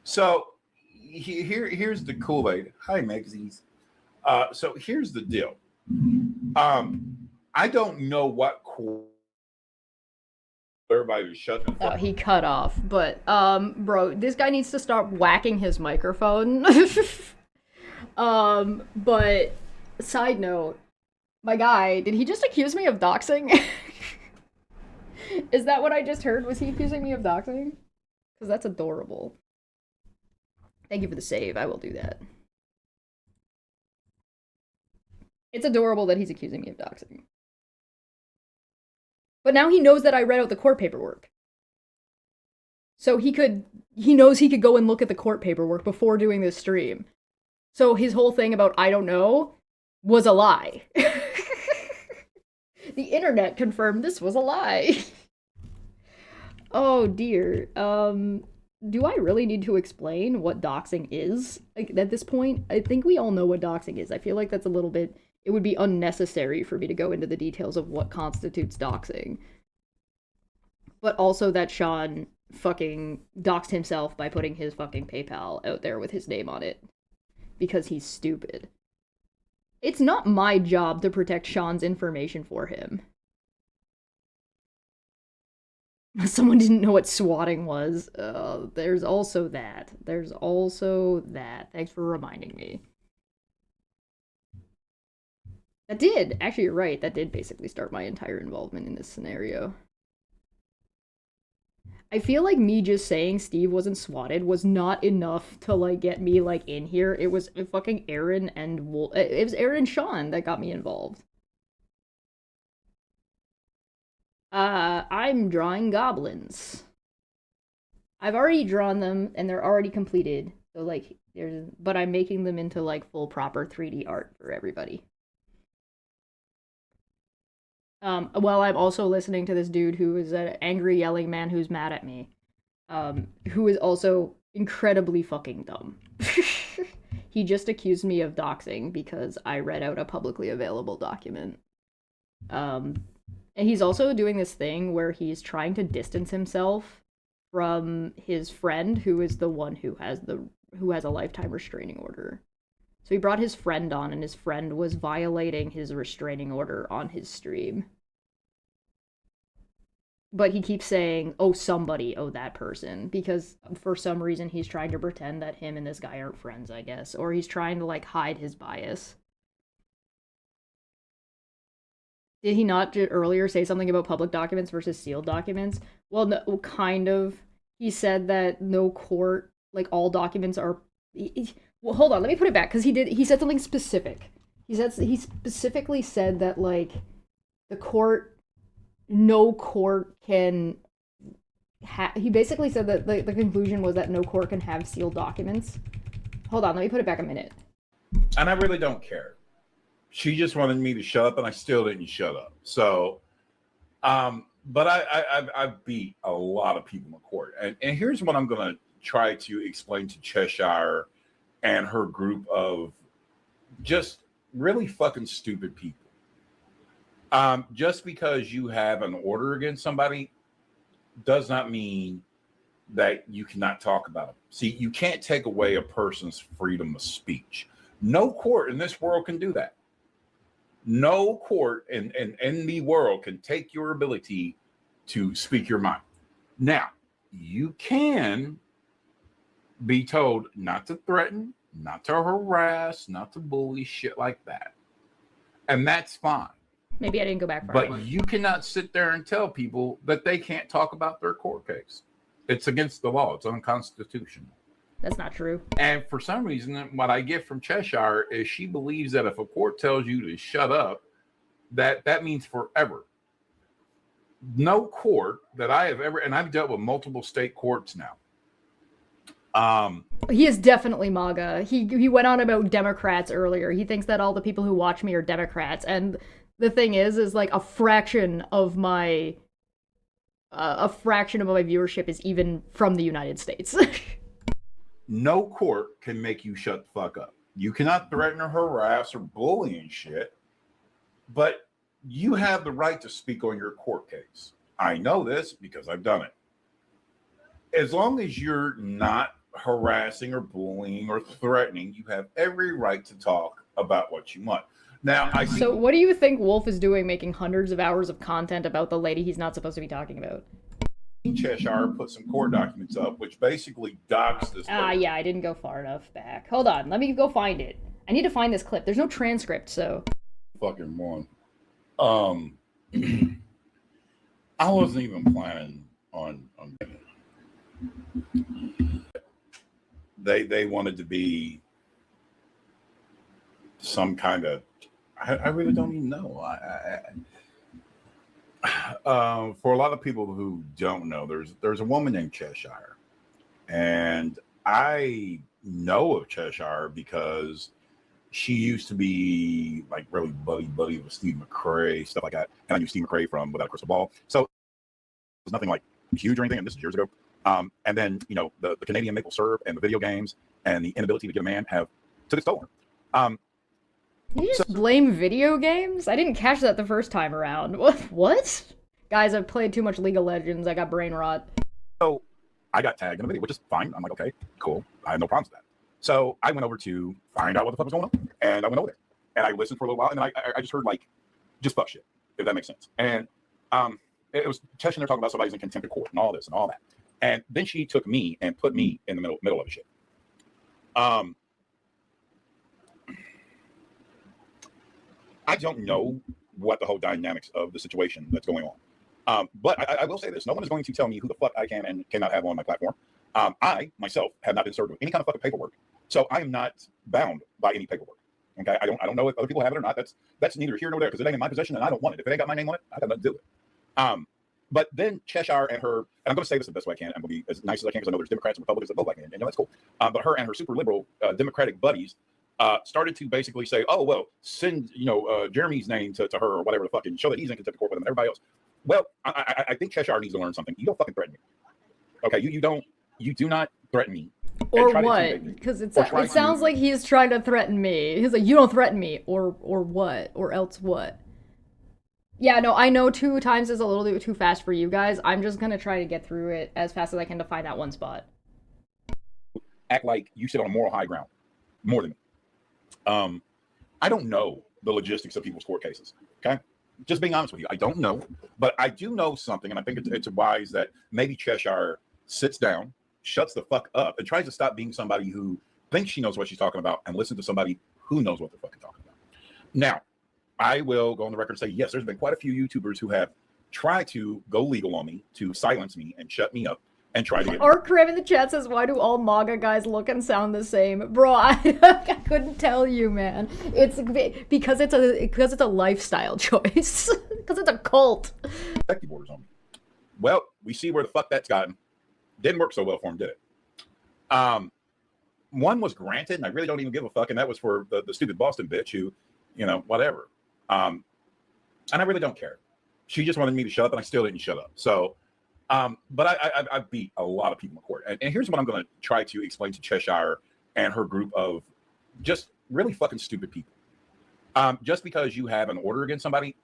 So here's the Kool-Aid. Hi, Megzies. So here's the deal. I don't know what everybody was shutting the fuck. He cut off, but bro, this guy needs to stop whacking his microphone. But side note, my guy, did he just accuse me of doxing? Is that what I just heard? Was he accusing me of doxing? Because that's adorable. Thank you for the save. I will do that. It's adorable that he's accusing me of doxing. But now he knows that I read out the court paperwork. So he knows he could go and look at the court paperwork before doing this stream. So his whole thing about I don't know was a lie. The internet confirmed this was a lie. Oh dear. Do I really need to explain what doxing is? Like, at this point, I think we all know what doxing is. I feel like that's a little bit, it would be unnecessary for me to go into the details of what constitutes doxing. But also that Sean fucking doxed himself by putting his fucking PayPal out there with his name on it. Because he's stupid. It's not my job to protect Sean's information for him. Someone didn't know what swatting was. There's also that. There's also that. Thanks for reminding me. That did. Actually, you're right. That did basically start my entire involvement in this scenario. I feel like me just saying Steve wasn't swatted was not enough to, like, get me, like, in here. It was fucking Aaron and it was Aaron and Sean that got me involved. I'm drawing goblins. I've already drawn them, and they're already completed. So, like, but I'm making them into, like, full proper 3D art for everybody. Well, I'm also listening to this dude who is an angry yelling man who's mad at me. Who is also incredibly fucking dumb. He just accused me of doxing because I read out a publicly available document. And he's also doing this thing where he's trying to distance himself from his friend, who is the one who has a lifetime restraining order. So he brought his friend on, and his friend was violating his restraining order on his stream. But he keeps saying, oh, somebody, oh, that person, because for some reason he's trying to pretend that him and this guy aren't friends, I guess. Or he's trying to, like, hide his bias. Did he not earlier say something about public documents versus sealed documents? Well, no, kind of. He said that no court, like, all documents are... Well, hold on, let me put it back, because he said something specific. He specifically said that, like, no court can he basically said that the conclusion was that no court can have sealed documents. Hold on, let me put it back a minute. And I really don't care. She just wanted me to shut up, and I still didn't shut up. So, but I've beat a lot of people in court. And here's what I'm going to try to explain to Cheshire and her group of just really fucking stupid people. Just because you have an order against somebody does not mean that you cannot talk about them. See, you can't take away a person's freedom of speech. No court in this world can do that. No court in the world can take your ability to speak your mind. Now, you can be told not to threaten, not to harass, not to bully, shit like that. And that's fine. Maybe I didn't go back far But enough. you cannot sit there and tell people that they can't talk about their court case. It's against the law. It's unconstitutional. That's not true. And for some reason, what I get from Cheshire is she believes that if a court tells you to shut up, that means forever. No court that I have ever, and I've dealt with multiple state courts now. He is definitely MAGA. He went on about Democrats earlier. He thinks that all the people who watch me are Democrats, and the thing is like a fraction of my viewership is even from the United States. No court can make you shut the fuck up. You cannot threaten or harass or bully and shit, but you have the right to speak on your court case. I know this because I've done it. As long as you're not harassing or bullying or threatening, you have every right to talk about what you want. Now, I see So what do you think Wolf is doing making hundreds of hours of content about the lady he's not supposed to be talking about? Cheshire put some court documents up, which basically docks this. Ah, yeah, I didn't go far enough back. Hold on, let me go find it. I need to find this clip. There's no transcript, so... Fucking one. I wasn't even planning on they wanted to be some kind of I really don't even know. For a lot of people who don't know, there's a woman named Cheshire, and I know of Cheshire because she used to be like really buddy with Steve McRae, stuff like that. And I knew Steve McRae from Without a Crystal Ball, so it was nothing like huge or anything. And this is years ago. And then the Canadian maple syrup and the video games and the inability to get a man have took its toll. You just blame video games? I didn't catch that the first time around. What? Guys, I've played too much League of Legends. I got brain rot. So I got tagged in a video, which is fine. I'm like, okay, cool. I have no problems with that. So I went over to find out what the fuck was going on, and I went over there and I listened for a little while, and then I just heard like just fuck shit, if that makes sense. And it was Cheshire talking about somebody's in contempt of court and all this and all that. And then she took me and put me in the middle of the shit. I don't know what the whole dynamics of the situation that's going on. But I will say this. No one is going to tell me who the fuck I can and cannot have on my platform. I, myself, have not been served with any kind of fucking paperwork. So I am not bound by any paperwork. Okay? I don't know if other people have it or not. That's neither here nor there because it ain't in my possession and I don't want it. If it ain't got my name on it, I got nothing to do with it. But then Cheshire and her, and I'm going to say this the best way I can. I'm going to be as nice as I can because I know there's Democrats and Republicans that vote like me, and that's cool. But her and her super liberal Democratic buddies started to basically say, oh, well, send, Jeremy's name to her or whatever the fuck and show that he's in contempt of court with him and everybody else. Well, I think Cheshire needs to learn something. You don't fucking threaten me. Okay, you do not threaten me. Or what? Because it sounds like he's trying to threaten me. He's like, you don't threaten me. Or what? Or else what? Yeah, no, I know 2 times is a little bit too fast for you guys. I'm just gonna try to get through it as fast as I can to find that one spot. Act like you sit on a moral high ground more than me. I don't know the logistics of people's court cases. Okay, just being honest with you, I don't know, but I do know something, and I think it's wise that maybe Cheshire sits down, shuts the fuck up, and tries to stop being somebody who thinks she knows what she's talking about and listen to somebody who knows what they're fucking talking about. Now, I will go on the record and say, yes, there's been quite a few YouTubers who have tried to go legal on me, to silence me and shut me up and try to get... Arkrem in the chat says, why do all MAGA guys look and sound the same? Bro, I couldn't tell you, man. It's because it's a lifestyle choice. Because it's a cult. Executive orders on me. Well, we see where the fuck that's gotten. Didn't work so well for him, did it? One was granted, and I really don't even give a fuck, and that was for the stupid Boston bitch who, whatever. And I really don't care. She just wanted me to shut up, and I still didn't shut up. So, but I beat a lot of people in court. And here's what I'm going to try to explain to Cheshire and her group of just really fucking stupid people. Just because you have an order against somebody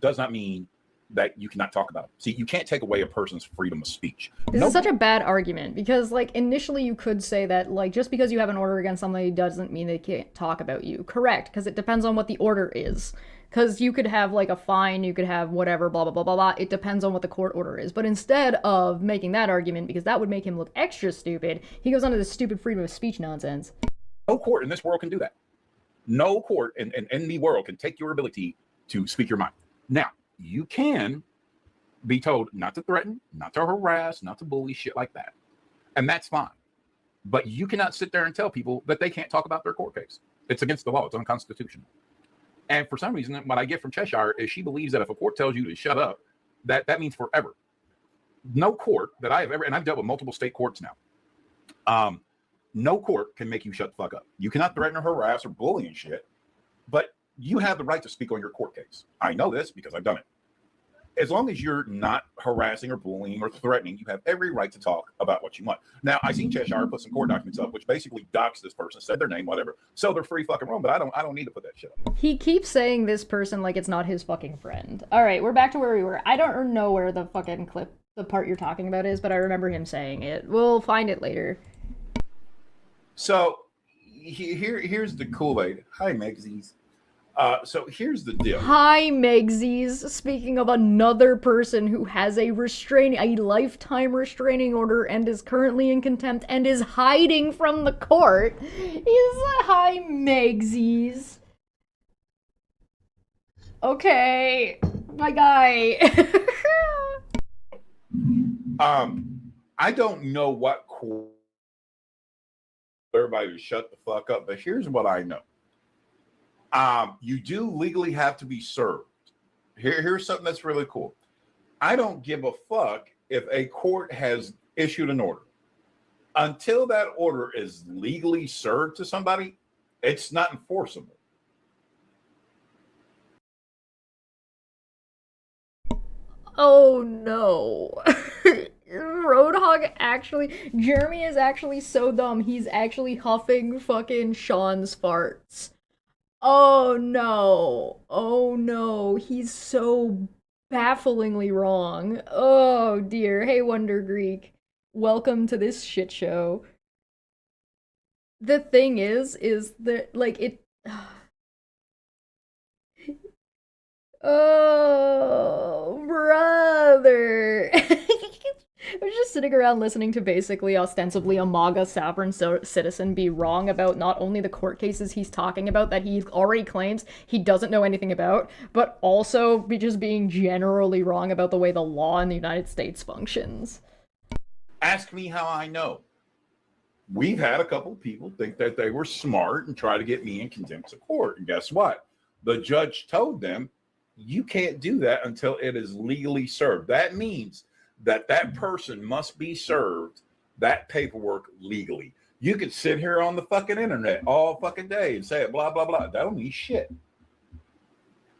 does not mean that you cannot talk about it. See, you can't take away a person's freedom of speech. This is such a bad argument because, initially you could say that, just because you have an order against somebody doesn't mean they can't talk about you. Correct, because it depends on what the order is. Because you could have, a fine, you could have whatever, blah, blah, blah, blah, blah. It depends on what the court order is. But instead of making that argument, because that would make him look extra stupid, he goes on to this stupid freedom of speech nonsense. No court in this world can do that. No court in the world can take your ability to speak your mind. Now, you can be told not to threaten, not to harass, not to bully, shit like that. And that's fine. But you cannot sit there and tell people that they can't talk about their court case. It's against the law. It's unconstitutional. And for some reason, what I get from Cheshire is she believes that if a court tells you to shut up, that means forever. No court that I have ever, and I've dealt with multiple state courts now, no court can make you shut the fuck up. You cannot threaten or harass or bully and shit, but you have the right to speak on your court case. I know this because I've done it. As long as you're not harassing or bullying or threatening, you have every right to talk about what you want. Now, I seen Cheshire put some court documents up, which basically docks this person, said their name, whatever. So they're free fucking room, but I don't need to put that shit up. He keeps saying this person like it's not his fucking friend. All right, we're back to where we were. I don't know where the fucking clip, the part you're talking about is, but I remember him saying it. We'll find it later. So here's the Kool-Aid. Hi, Megzies. So here's the deal. Hi, Megsies. Speaking of another person who has a lifetime restraining order and is currently in contempt and is hiding from the court, is hi, Megsies. Okay, my guy. I don't know what court everybody to shut the fuck up, but here's what I know. You do legally have to be served. Here's something that's really cool. I don't give a fuck if a court has issued an order. Until that order is legally served to somebody, it's not enforceable. Oh no. Jeremy is actually so dumb, he's actually huffing fucking Sean's farts. Oh no, he's so bafflingly wrong. Oh dear, hey Wonder Greek, welcome to this shit show. The thing is that, like, it... Oh, brother. I was just sitting around listening to basically ostensibly a MAGA sovereign citizen be wrong about not only the court cases he's talking about that he already claims he doesn't know anything about, but also be just being generally wrong about the way the law in the United States functions. Ask me how I know. We've had a couple of people think that they were smart and try to get me in contempt of court. And guess what? The judge told them, you can't do that until it is legally served. That means that that person must be served that paperwork legally. You could sit here on the fucking internet all fucking day and say it, blah, blah, blah. That don't mean shit.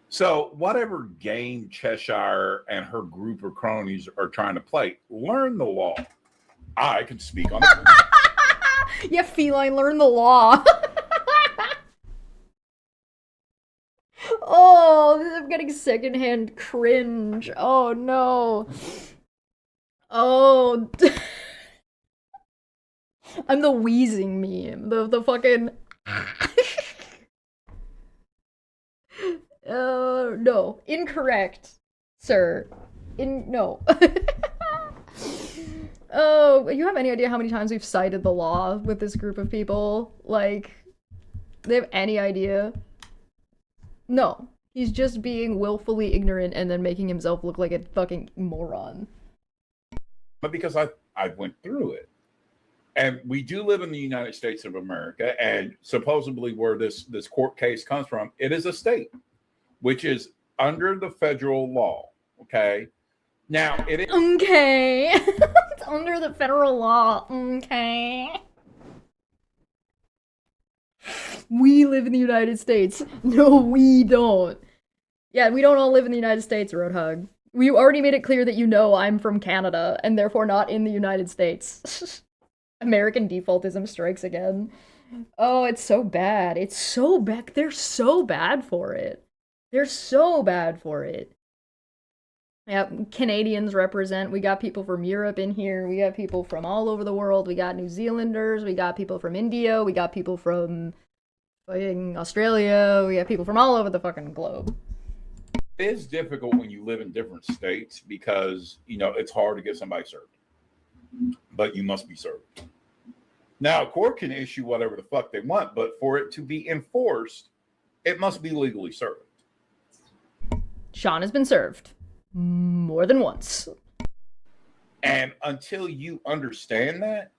So whatever game Cheshire and her group of cronies are trying to play, learn the law. I can speak on it. Yeah, feline, learn the law. Oh, I'm getting secondhand cringe. Oh no. Oh. I'm the wheezing meme. The fucking... No. Incorrect, sir. No. Oh, you have any idea how many times we've cited the law with this group of people? Like, they have any idea? No. He's just being willfully ignorant and then making himself look like a fucking moron. But because I went through it. And we do live in the United States of America, and supposedly where this court case comes from, it is a state, which is under the federal law, okay? Now, it is... Okay. It's under the federal law, okay? We live in the United States. No, we don't. Yeah, we don't all live in the United States, Roadhog. We already made it clear that you know I'm from Canada, and therefore not in the United States. American defaultism strikes again. Oh, it's so bad. It's so bad. They're so bad for it. They're so bad for it. Yeah, Canadians represent. We got people from Europe in here. We got people from all over the world. We got New Zealanders. We got people from India. We got people from fucking Australia. We got people from all over the fucking globe. It is difficult when you live in different states because, you know, it's hard to get somebody served. But you must be served. Now, a court can issue whatever the fuck they want, but for it to be enforced, it must be legally served. Sean has been served. More than once. And until you understand that,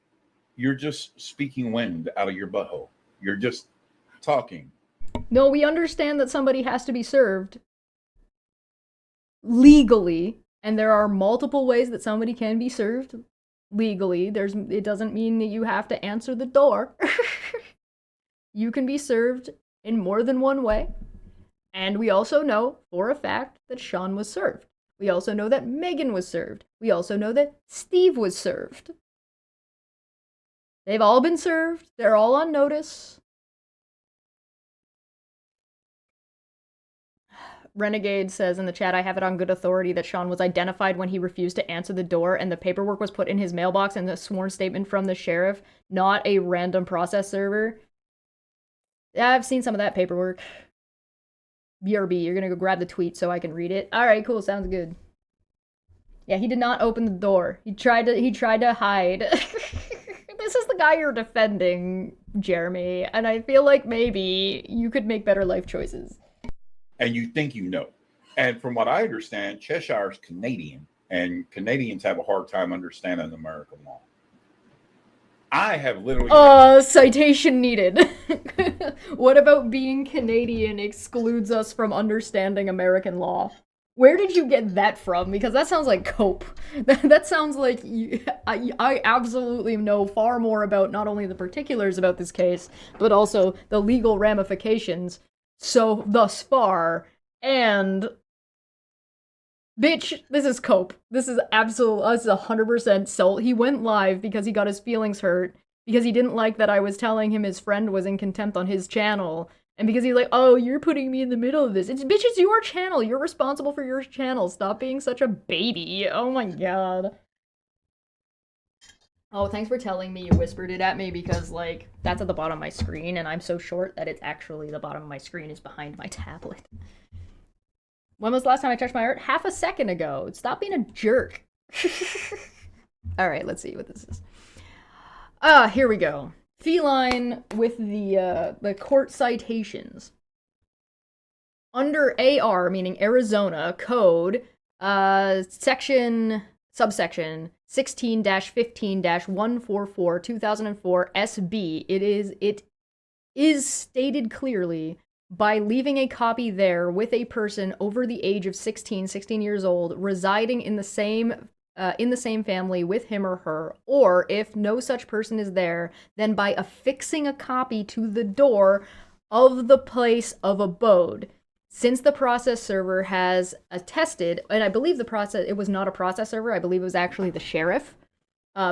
you're just speaking wind out of your butthole. You're just talking. No, we understand that somebody has to be served legally, and there are multiple ways that somebody can be served legally. It doesn't mean that you have to answer the door. You can be served in more than one way. And we also know for a fact that Sean was served. We also know that Megan was served. We also know that Steve was served. They've all been served. They're all on notice. Renegade says in the chat, I have it on good authority that Sean was identified when he refused to answer the door and the paperwork was put in his mailbox and a sworn statement from the sheriff, not a random process server. Yeah, I've seen some of that paperwork. BRB, you're gonna go grab the tweet so I can read it. All right, cool, sounds good. Yeah, he did not open the door. He tried to hide. This is the guy you're defending, Jeremy, and I feel like maybe you could make better life choices. And you think you know. And from what I understand, Cheshire's Canadian, and Canadians have a hard time understanding American law. I have literally... Citation needed. What about being Canadian excludes us from understanding American law? Where did you get that from? Because that sounds like cope. That sounds like I absolutely know far more about not only the particulars about this case, but also the legal ramifications so thus far. And bitch, this is cope. This is 100% he went live because he got his feelings hurt, because he didn't like that I was telling him his friend was in contempt on his channel. And because he's like, oh, you're putting me in the middle of this. Bitch, it's your channel. You're responsible for your channel. Stop being such a baby. Oh my god. Oh, thanks for telling me you whispered it at me because, like, that's at the bottom of my screen and I'm so short that it's actually the bottom of my screen is behind my tablet. When was the last time I touched my art? Half a second ago. Stop being a jerk. Alright, let's see what this is. Here we go. Feline with the court citations. Under AR, meaning Arizona, code, subsection 16-15-144, 2004 SB, it is stated clearly, by leaving a copy there with a person over the age of 16 years old, residing in the same family with him or her, or if no such person is there, then by affixing a copy to the door of the place of abode. Since the process server has attested, and I believe it was not a process server, I believe it was actually the sheriff,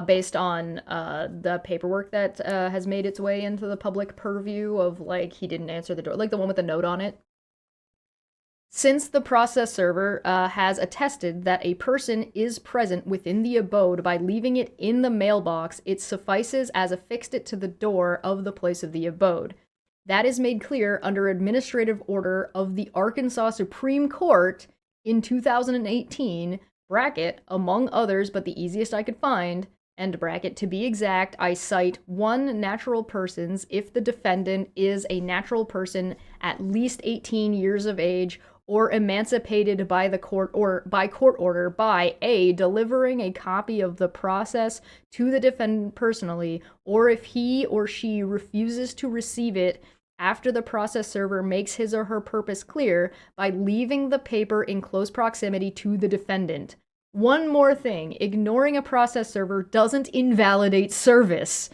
based on the paperwork that has made its way into the public purview of, like, he didn't answer the door, like the one with the note on it. Since the process server has attested that a person is present within the abode by leaving it in the mailbox, it suffices as affixed it to the door of the place of the abode. That is made clear under administrative order of the Arkansas Supreme Court in 2018, bracket, among others, but the easiest I could find, end bracket, to be exact, I cite 1 natural persons if the defendant is a natural person at least 18 years of age or emancipated by the court or by court order by A, delivering a copy of the process to the defendant personally, or if he or she refuses to receive it after the process server makes his or her purpose clear by leaving the paper in close proximity to the defendant. One more thing, ignoring a process server doesn't invalidate service.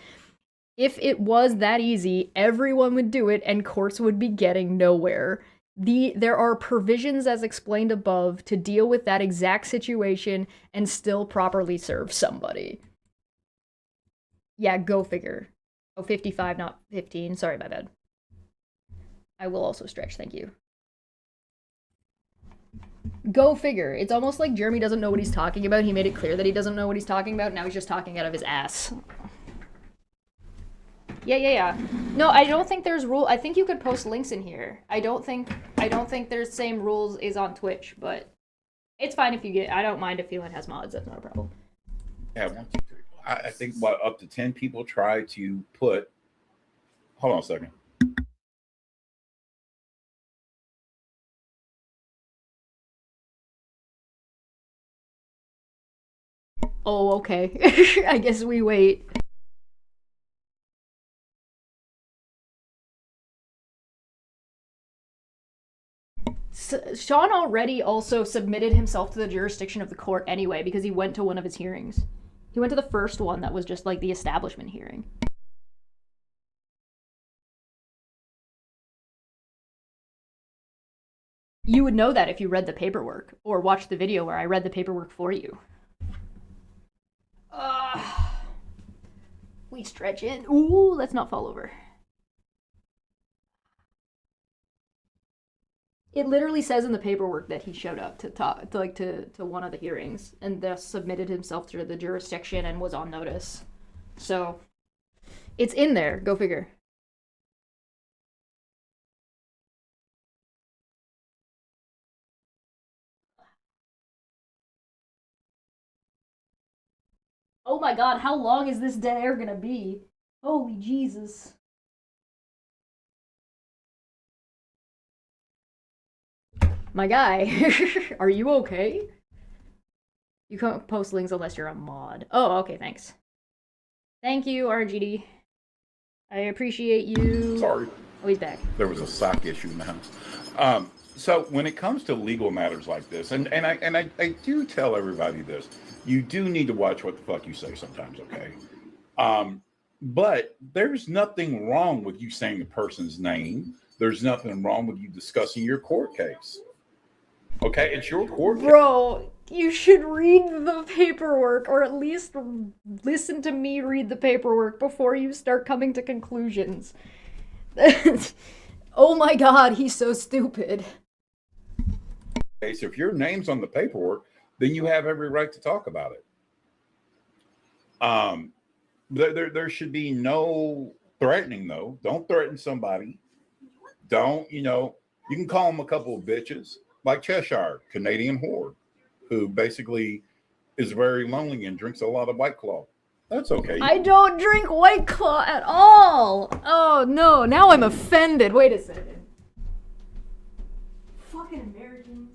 If it was that easy, everyone would do it and courts would be getting nowhere. There are provisions as explained above to deal with that exact situation and still properly serve somebody. Yeah, go figure. Oh, 55, not 15. Sorry, my bad. I will also stretch, thank you. Go figure. It's almost like Jeremy doesn't know what he's talking about. He made it clear that he doesn't know what he's talking about. Now he's just talking out of his ass. Yeah. No, I don't think there's rule. I think you could post links in here. I don't think there's same rules is on Twitch, but it's fine if you get. I don't mind if Feline has mods. That's not a problem. Yeah, 1, 2, 3. I think up to 10 people try to put. Hold on a second. Oh, okay. I guess we wait. Sean already also submitted himself to the jurisdiction of the court anyway because he went to one of his hearings. He went to the first one that was just like the establishment hearing. You would know that if you read the paperwork or watched the video where I read the paperwork for you. We stretch in. Ooh, let's not fall over. It literally says in the paperwork that he showed up to one of the hearings and thus submitted himself to the jurisdiction and was on notice. So it's in there. Go figure. Oh my god, how long is this dead air gonna be? Holy Jesus. My guy, are you okay? You can't post links unless you're a mod. Oh, okay, thanks. Thank you, RGD. I appreciate you. Sorry. Oh, he's back. There was a sock issue in the house. So when it comes to legal matters like this, and I do tell everybody this, you do need to watch what the fuck you say sometimes, okay? But there's nothing wrong with you saying the person's name. There's nothing wrong with you discussing your court case. Okay, it's your court case. Bro, you should read the paperwork, or at least listen to me read the paperwork before you start coming to conclusions. Oh my god, he's so stupid. Okay, so if your name's on the paperwork, then you have every right to talk about it. There should be no threatening, though. Don't threaten somebody. Don't, you can call them a couple of bitches, like Cheshire, Canadian whore, who basically is very lonely and drinks a lot of White Claw. That's okay. I don't drink White Claw at all! Oh no, now I'm offended. Wait a second. Fucking Americans.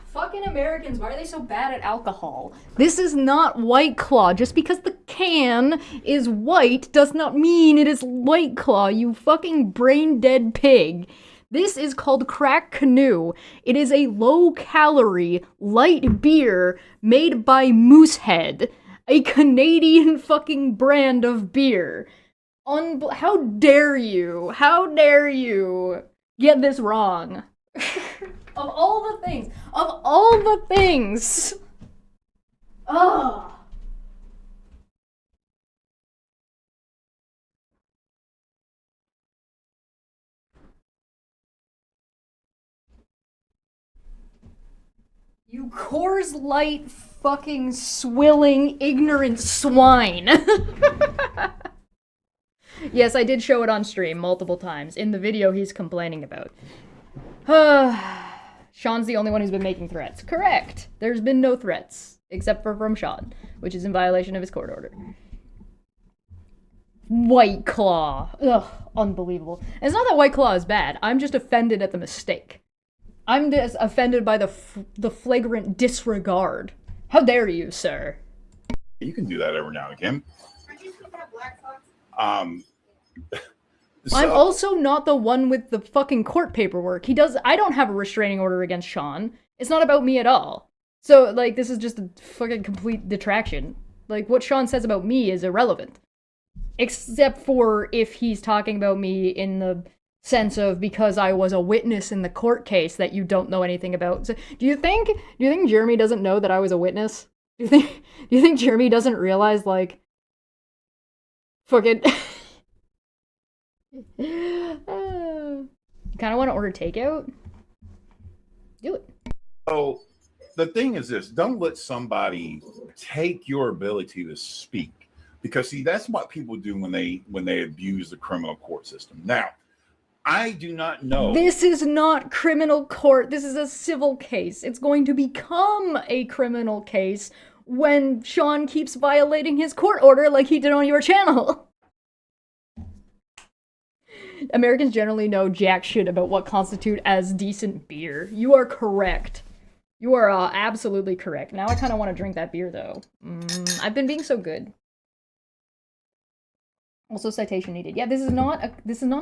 Fucking Americans, why are they so bad at alcohol? This is not White Claw. Just because the can is white does not mean it is White Claw, you fucking brain-dead pig. This is called Crack Canoe. It is a low-calorie, light beer made by Moosehead, a Canadian fucking brand of beer. How dare you? How dare you get this wrong? Of all the things. Ugh. You Coors Light fucking swilling ignorant swine. Yes, I did show it on stream multiple times in the video he's complaining about. Sean's the only one who's been making threats. Correct. There's been no threats, except for from Sean, which is in violation of his court order. White Claw. Ugh, unbelievable. And it's not that White Claw is bad. I'm just offended at the mistake. I'm just offended by the flagrant disregard. How dare you, sir? You can do that every now and again. I'm also not the one with the fucking court paperwork. I don't have a restraining order against Sean. It's not about me at all. So, like, this is just a fucking complete detraction. Like, what Sean says about me is irrelevant. Except for if he's talking about me in the sense of because I was a witness in the court case that you don't know anything about. So, do you think Jeremy doesn't know that I was a witness? Do you think Jeremy doesn't realize, like, fucking kind of want to order takeout? Do it. So the thing is this, don't let somebody take your ability to speak, because see, that's what people do when they abuse the criminal court system. Now, I do not know. This is not criminal court. This is a civil case. It's going to become a criminal case when Sean keeps violating his court order like he did on your channel. Americans generally know jack shit about what constitute as decent beer. You are correct. You are absolutely correct. Now I kind of want to drink that beer, though. I've been being so good. Also, citation needed. Yeah, this is not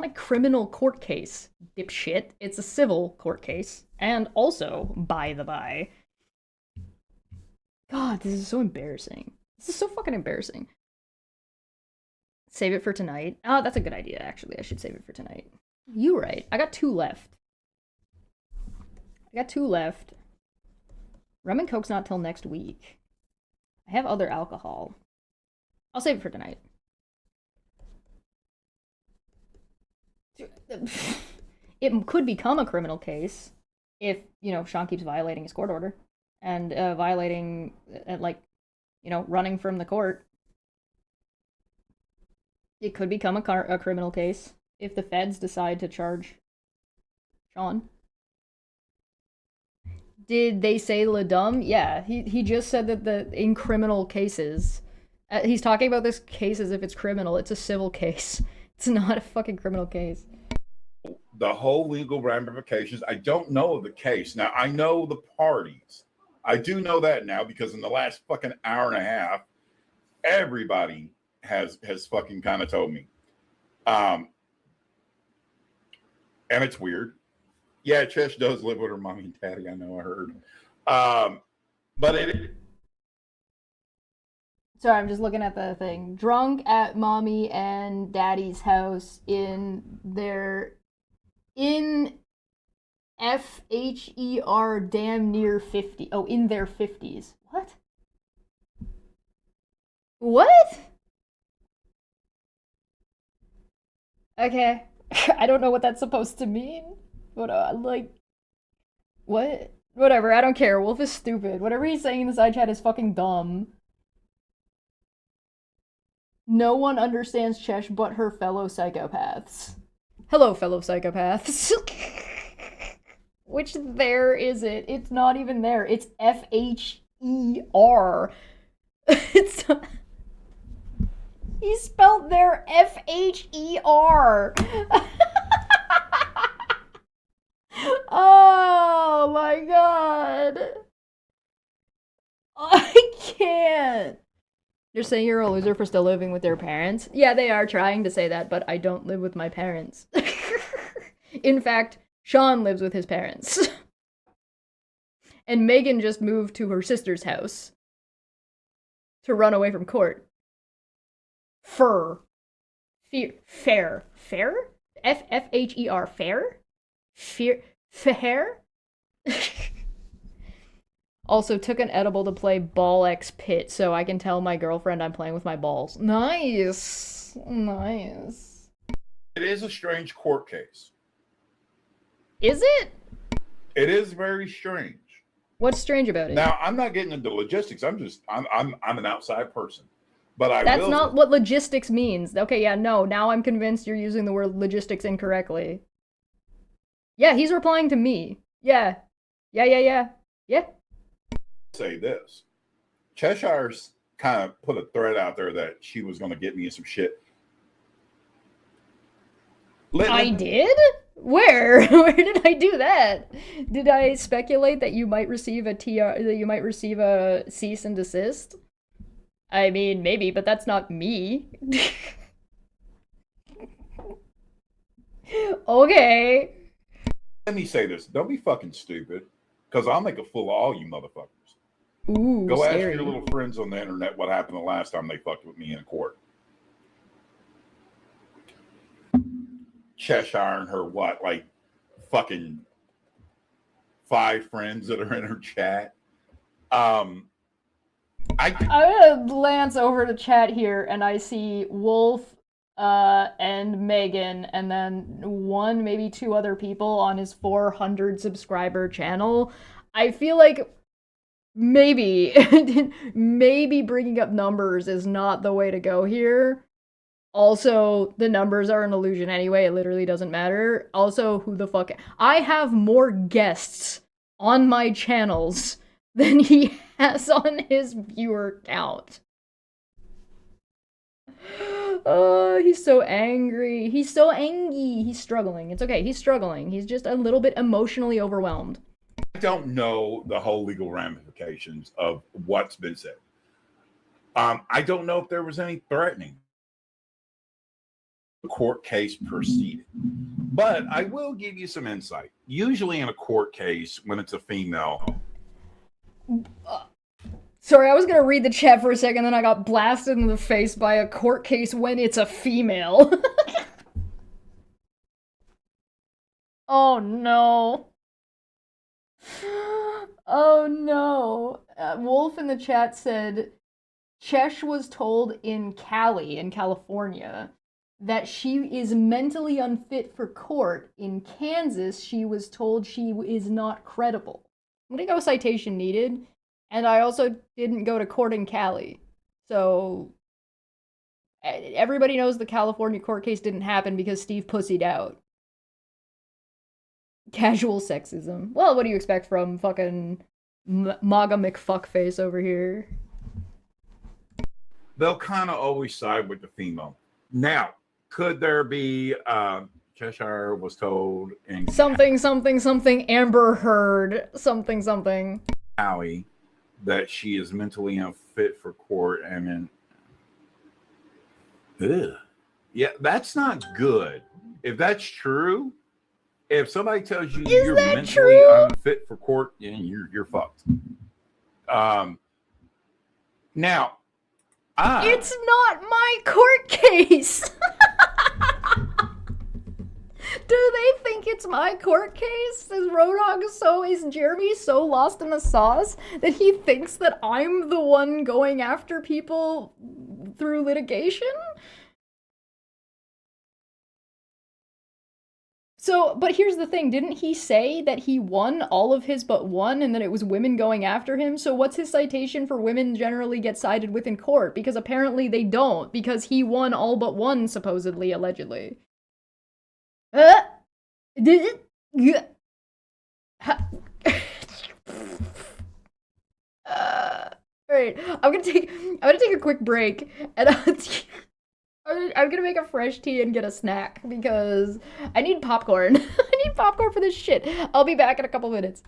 a criminal court case, dipshit. It's a civil court case. And also, by the by. God, this is so embarrassing. This is so fucking embarrassing. Save it for tonight. Oh, that's a good idea, actually. I should save it for tonight. You right. I got 2 left. Rum and Coke's not till next week. I have other alcohol. I'll save it for tonight. It could become a criminal case if, Sean keeps violating his court order and violating, running from the court. It could become a criminal case if the feds decide to charge Sean? Did they say le dumb? Yeah, he just said that in criminal cases, he's talking about this case as if it's criminal. It's a civil case. It's not a fucking criminal case. The whole legal ramifications. I don't know of the case. Now, I know the parties. I do know that now because in the last fucking hour and a half, everybody has fucking kind of told me. And it's weird. Yeah, Chesh does live with her mommy and daddy. I know, I heard. But it. Sorry, I'm just looking at the thing. Drunk at mommy and daddy's house in FHER damn near 50. Oh, in their 50s. What? What? Okay. I don't know what that's supposed to mean. But, like, what? Whatever, I don't care. Wolf is stupid. Whatever he's saying in the side chat is fucking dumb. No one understands Chesh but her fellow psychopaths. Hello, fellow psychopaths. Which there is it? It's not even there. It's FHER. It's. He spelled there FHER. Oh my god. I can't. You're saying you're a loser for still living with your parents? Yeah, they are trying to say that, but I don't live with my parents. In fact, Sean lives with his parents. And Megan just moved to her sister's house to run away from court. Fair? Fair? F-F-H-E-R, fair? Fair? Also, took an edible to play Ball X Pit, so I can tell my girlfriend I'm playing with my balls. Nice. Nice. It is a strange court case. Is it? It is very strange. What's strange about it? Now, I'm not getting into logistics. I'm an outside person. But That's not what logistics means. Okay, yeah, no. Now I'm convinced you're using the word logistics incorrectly. Yeah, he's replying to me. Yeah. Yeah. Say this. Cheshire's kind of put a thread out there that she was going to get me in some shit. I did? Where? Where did I do that? Did I speculate that you might receive a cease and desist? I mean, maybe, but that's not me. Okay. Let me say this. Don't be fucking stupid, because I'll make a fool of all you motherfuckers. Ooh, Go scary. ask your little friends on the internet what happened the last time they fucked with me in court. Cheshire and her like fucking 5 friends that are in her chat. I'm gonna glance over to chat here and I see Wolf and Megan and then 1, maybe 2 other people on his 400 subscriber channel. I feel like maybe bringing up numbers is not the way to go here. Also, the numbers are an illusion anyway. It literally doesn't matter. Also, who the fuck? I have more guests on my channels than he has on his viewer count. Oh, he's so angry. He's so angry. He's struggling. It's okay. He's struggling. He's just a little bit emotionally overwhelmed. I don't know the whole legal ramifications of what's been said. I don't know if there was any threatening. The court case proceeded. But I will give you some insight. Usually in a court case, when it's a female... Sorry, I was gonna read the chat for a second, then I got blasted in the face by a court case when it's a female. Oh no. Oh no. Wolf in the chat said, Chesh was told in Cali, in California, that she is mentally unfit for court. In Kansas, she was told she is not credible. I'm gonna go citation needed. And I also didn't go to court in Cali. So everybody knows the California court case didn't happen because Steve pussied out. Casual sexism. Well, what do you expect from fucking MAGA McFuckface over here? They'll kind of always side with the female. Now, could there be Cheshire was told in Something, something, something, Amber Heard, something, something. Howie that she is mentally unfit for court. I mean, ugh. Yeah, that's not good. If that's true, if somebody tells you you're mentally true? unfit for court, yeah, you're fucked. Now, It's not my court case. Do they think it's my court case? Is Jeremy so lost in the sauce that he thinks that I'm the one going after people through litigation? So, but here's the thing, didn't he say that he won all of his but one and that it was women going after him? So what's his citation for women generally get sided with in court? Because apparently they don't, because he won all but one, supposedly, allegedly. Did it? Yeah. Alright, I'm gonna take a quick break, and I'm gonna make a fresh tea and get a snack because I need popcorn. I need popcorn for this shit. I'll be back in a couple minutes.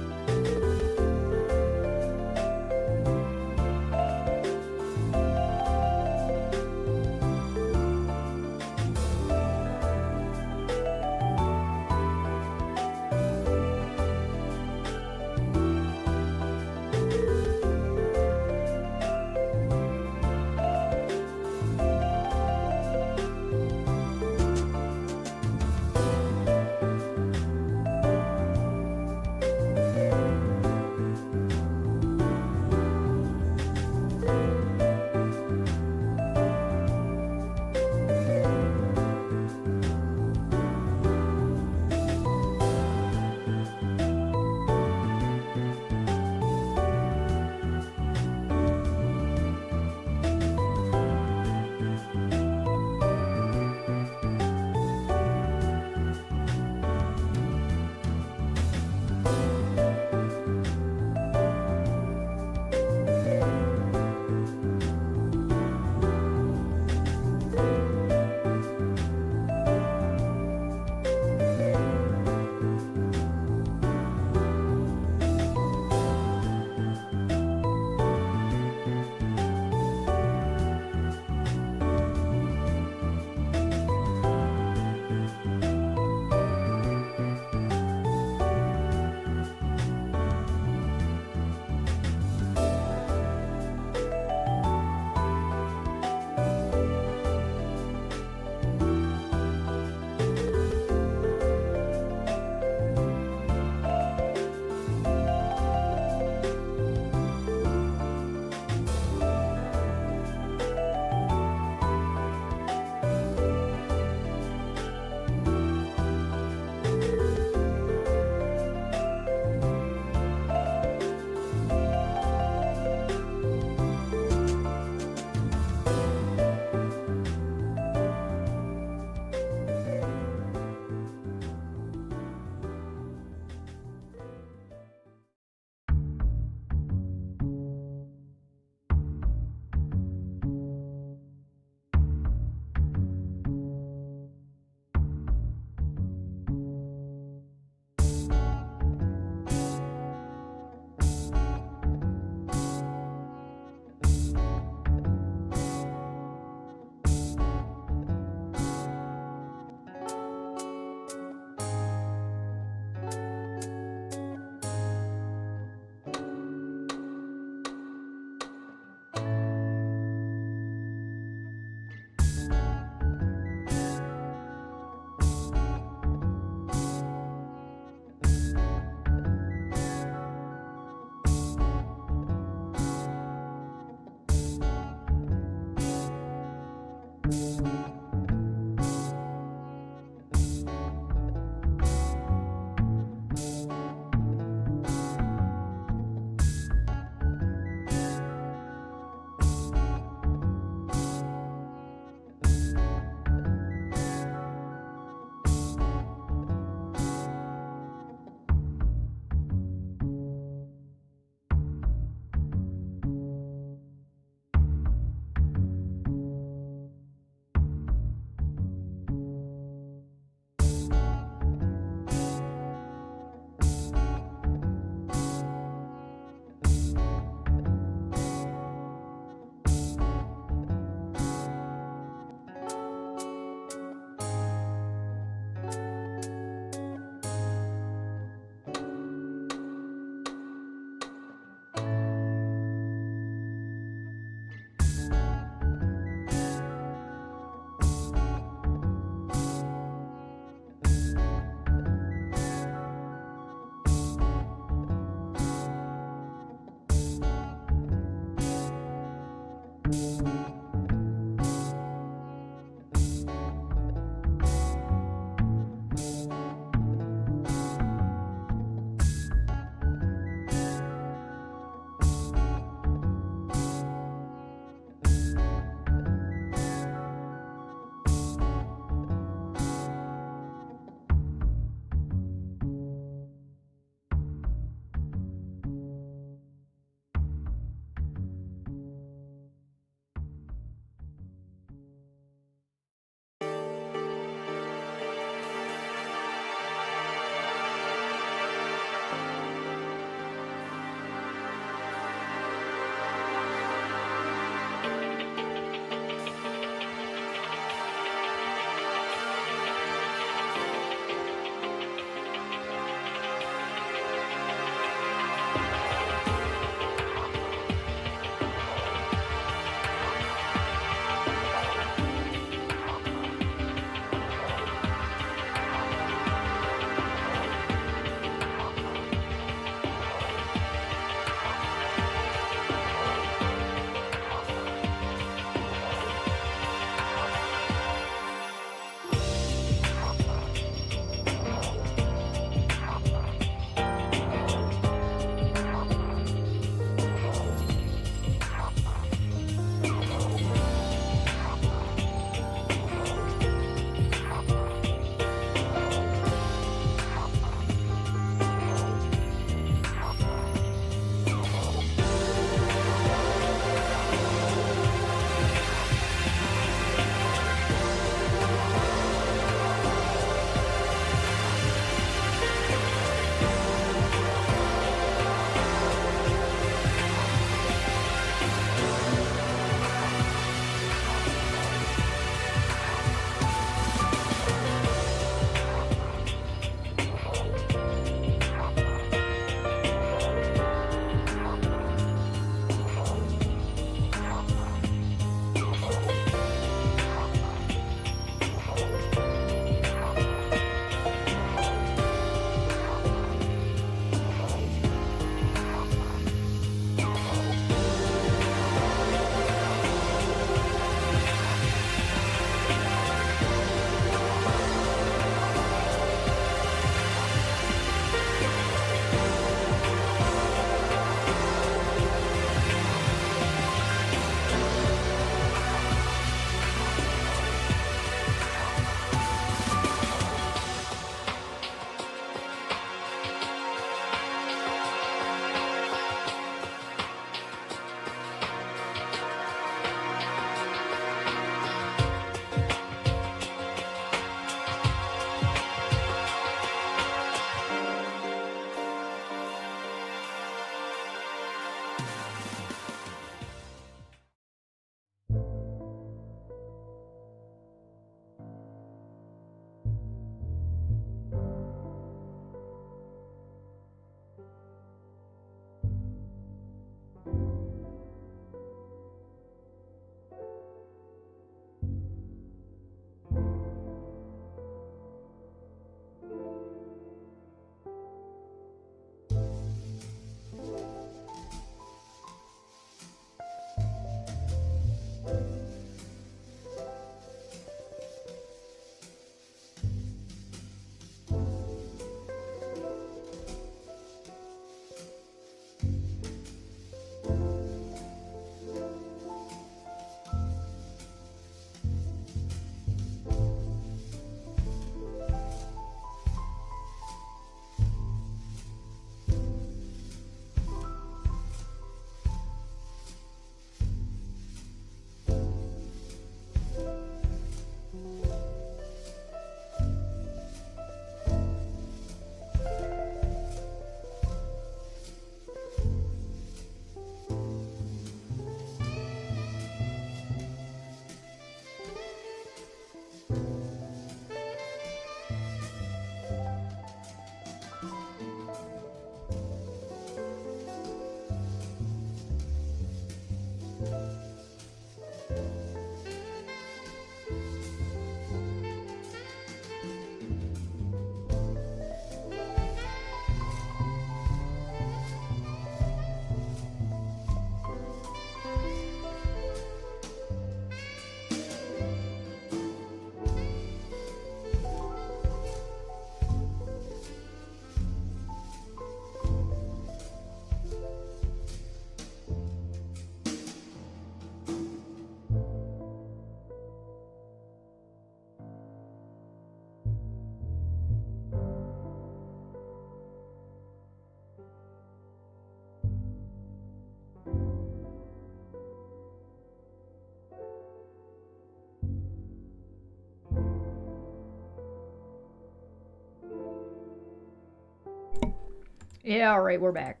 Yeah, all right, we're back.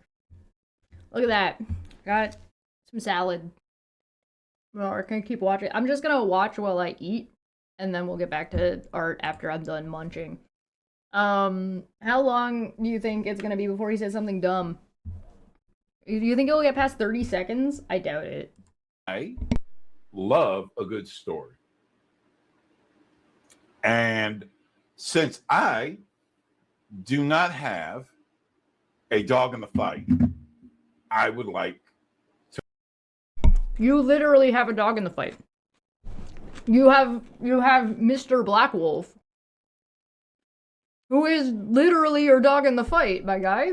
Look at that. Got some salad. Well, we're gonna keep watching. I'm just gonna watch while I eat, and then we'll get back to art after I'm done munching. How long do you think it's gonna be before he says something dumb? Do you think it'll get past 30 seconds? I doubt it. I love a good story. And since I do not have a dog in the fight, I would like You literally have a dog in the fight. You have Mr. Black Wolf, who is literally your dog in the fight, my guy.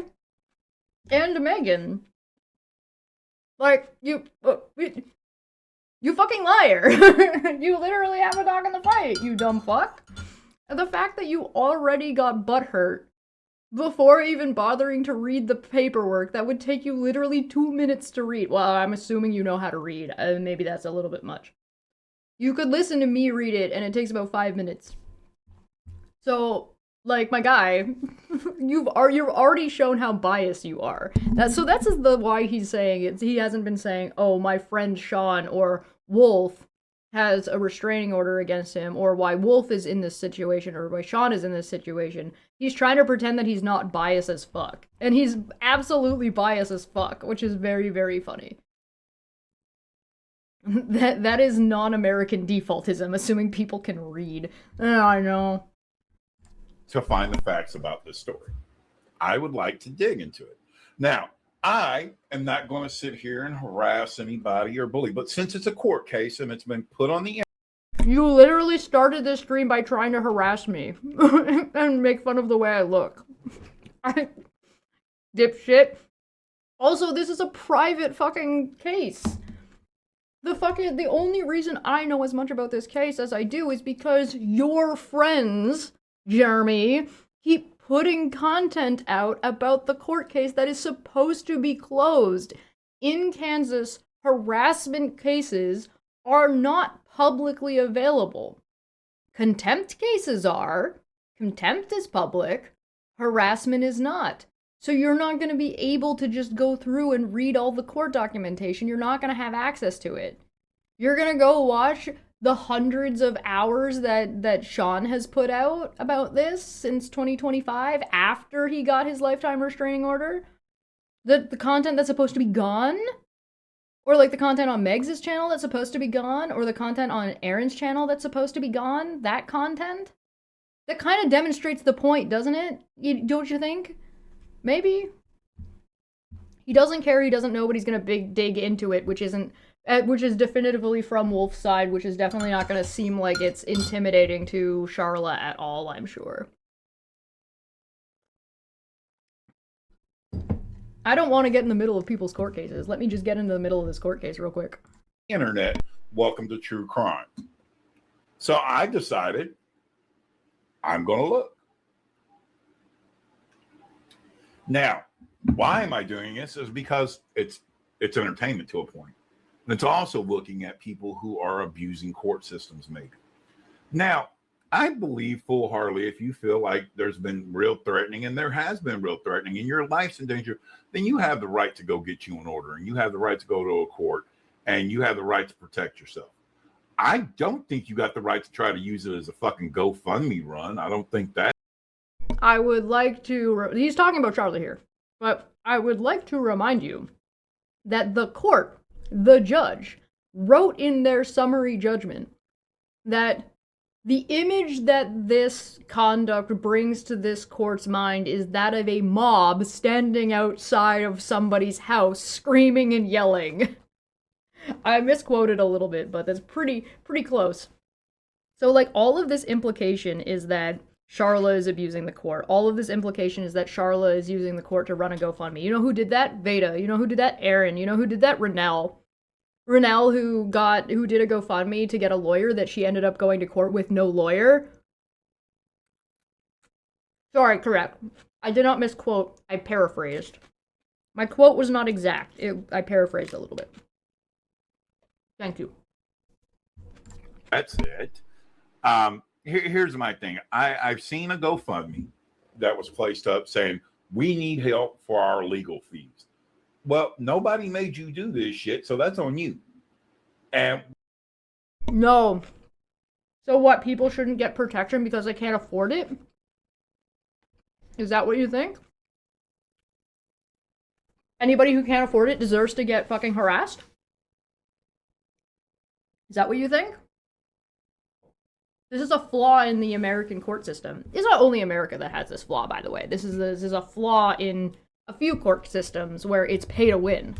And Megan. Like, you fucking liar. You literally have a dog in the fight, you dumb fuck. And the fact that you already got butthurt before even bothering to read the paperwork that would take you literally 2 minutes to read. Well, I'm assuming you know how to read. Maybe that's a little bit much. You could listen to me read it, and it takes about 5 minutes. So, like, my guy, you've already shown how biased you are. That's the why he's saying it. He hasn't been saying, oh, my friend Sean or Wolf has a restraining order against him, or why Wolf is in this situation, or why Sean is in this situation. He's trying to pretend that he's not biased as fuck. And he's absolutely biased as fuck, which is very, very funny. That is non-American defaultism, assuming people can read. Oh, I know. to find the facts about this story. I would like to dig into it. Now, I am not going to sit here and harass anybody or bully, but since it's a court case and it's been put on the You literally started this stream by trying to harass me and make fun of the way I look. Dipshit. Also, this is a private fucking case. The only reason I know as much about this case as I do is because your friends, Jeremy, keep putting content out about the court case that is supposed to be closed. In Kansas, harassment cases are not publicly available. Contempt cases are. Contempt is public. Harassment is not. So you're not going to be able to just go through and read all the court documentation. You're not going to have access to it. You're going to go watch the hundreds of hours that Sean has put out about this since 2025 after he got his lifetime restraining order. The content that's supposed to be gone? Or like the content on Megs' channel that's supposed to be gone? Or the content on Aaron's channel that's supposed to be gone? That content? That kind of demonstrates the point, doesn't it? Don't you think? Maybe. He doesn't care, he doesn't know, but he's gonna dig into it, which is definitively from Wolf's side, which is definitely not gonna seem like it's intimidating to Charla at all, I'm sure. I don't want to get in the middle of people's court cases. Let me just get into the middle of this court case real quick. internet, welcome to true crime. So I decided I'm going to look. Now, why am I doing this? Is because it's entertainment to a point. And it's also looking at people who are abusing court systems, maybe. Now, I believe full-heartedly if you feel like there's been real threatening, and there has been real threatening, and your life's in danger, then you have the right to go get you an order, and you have the right to go to a court, and you have the right to protect yourself. I don't think you got the right to try to use it as a fucking GoFundMe run. I don't think that. I would like to... He's talking about Charlie here. But I would like to remind you that the court, the judge, wrote in their summary judgment that the image that this conduct brings to this court's mind is that of a mob standing outside of somebody's house screaming and yelling. I misquoted a little bit, but that's pretty close. So, like, all of this implication is that Charla is abusing the court. All of this implication is that Charla is using the court to run a GoFundMe. You know who did that? Veda. You know who did that? Aaron. You know who did that? Renell. Renell, who did a GoFundMe to get a lawyer that she ended up going to court with no lawyer. Sorry, correct. I did not misquote. I paraphrased. My quote was not exact. I paraphrased a little bit. Thank you. That's it. Here's my thing. I've seen a GoFundMe that was placed up saying, We need help for our legal fees. Well, nobody made you do this shit, so that's on you. And no. So what, people shouldn't get protection because they can't afford it? Is that what you think? Anybody who can't afford it deserves to get fucking harassed? Is that what you think? This is a flaw in the American court system. It's not only America that has this flaw, by the way. This is a flaw in a few court systems where it's pay to win.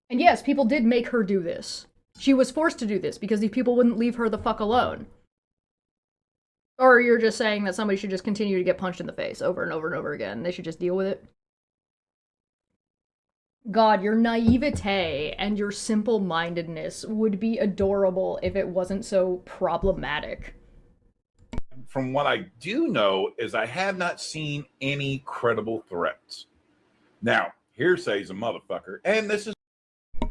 And yes, people did make her do this. She was forced to do this because these people wouldn't leave her the fuck alone. Or you're just saying that somebody should just continue to get punched in the face over and over and over again. They should just deal with it. God, your naivete and your simple-mindedness would be adorable if it wasn't so problematic. from what I do know is I have not seen any credible threats. Now, hearsay's a motherfucker, and this is...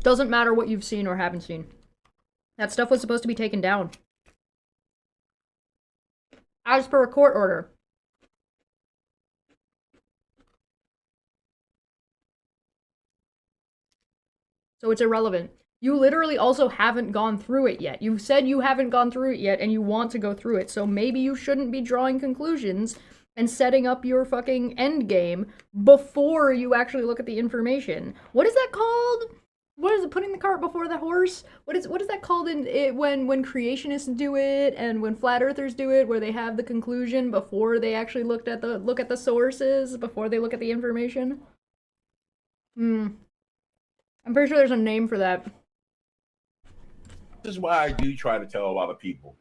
Doesn't matter what you've seen or haven't seen. That stuff was supposed to be taken down. As per a court order. So it's irrelevant. You literally also haven't gone through it yet. You've said you haven't gone through it yet and you want to go through it, so maybe you shouldn't be drawing conclusions and setting up your fucking end game before you actually look at the information. What is that called? What is it? Putting the cart before the horse? What is that called in it when creationists do it and when flat earthers do it, where they have the conclusion before they actually look at the sources, before they look at the information? I'm pretty sure there's a name for that. This is why I do try to tell a lot of people.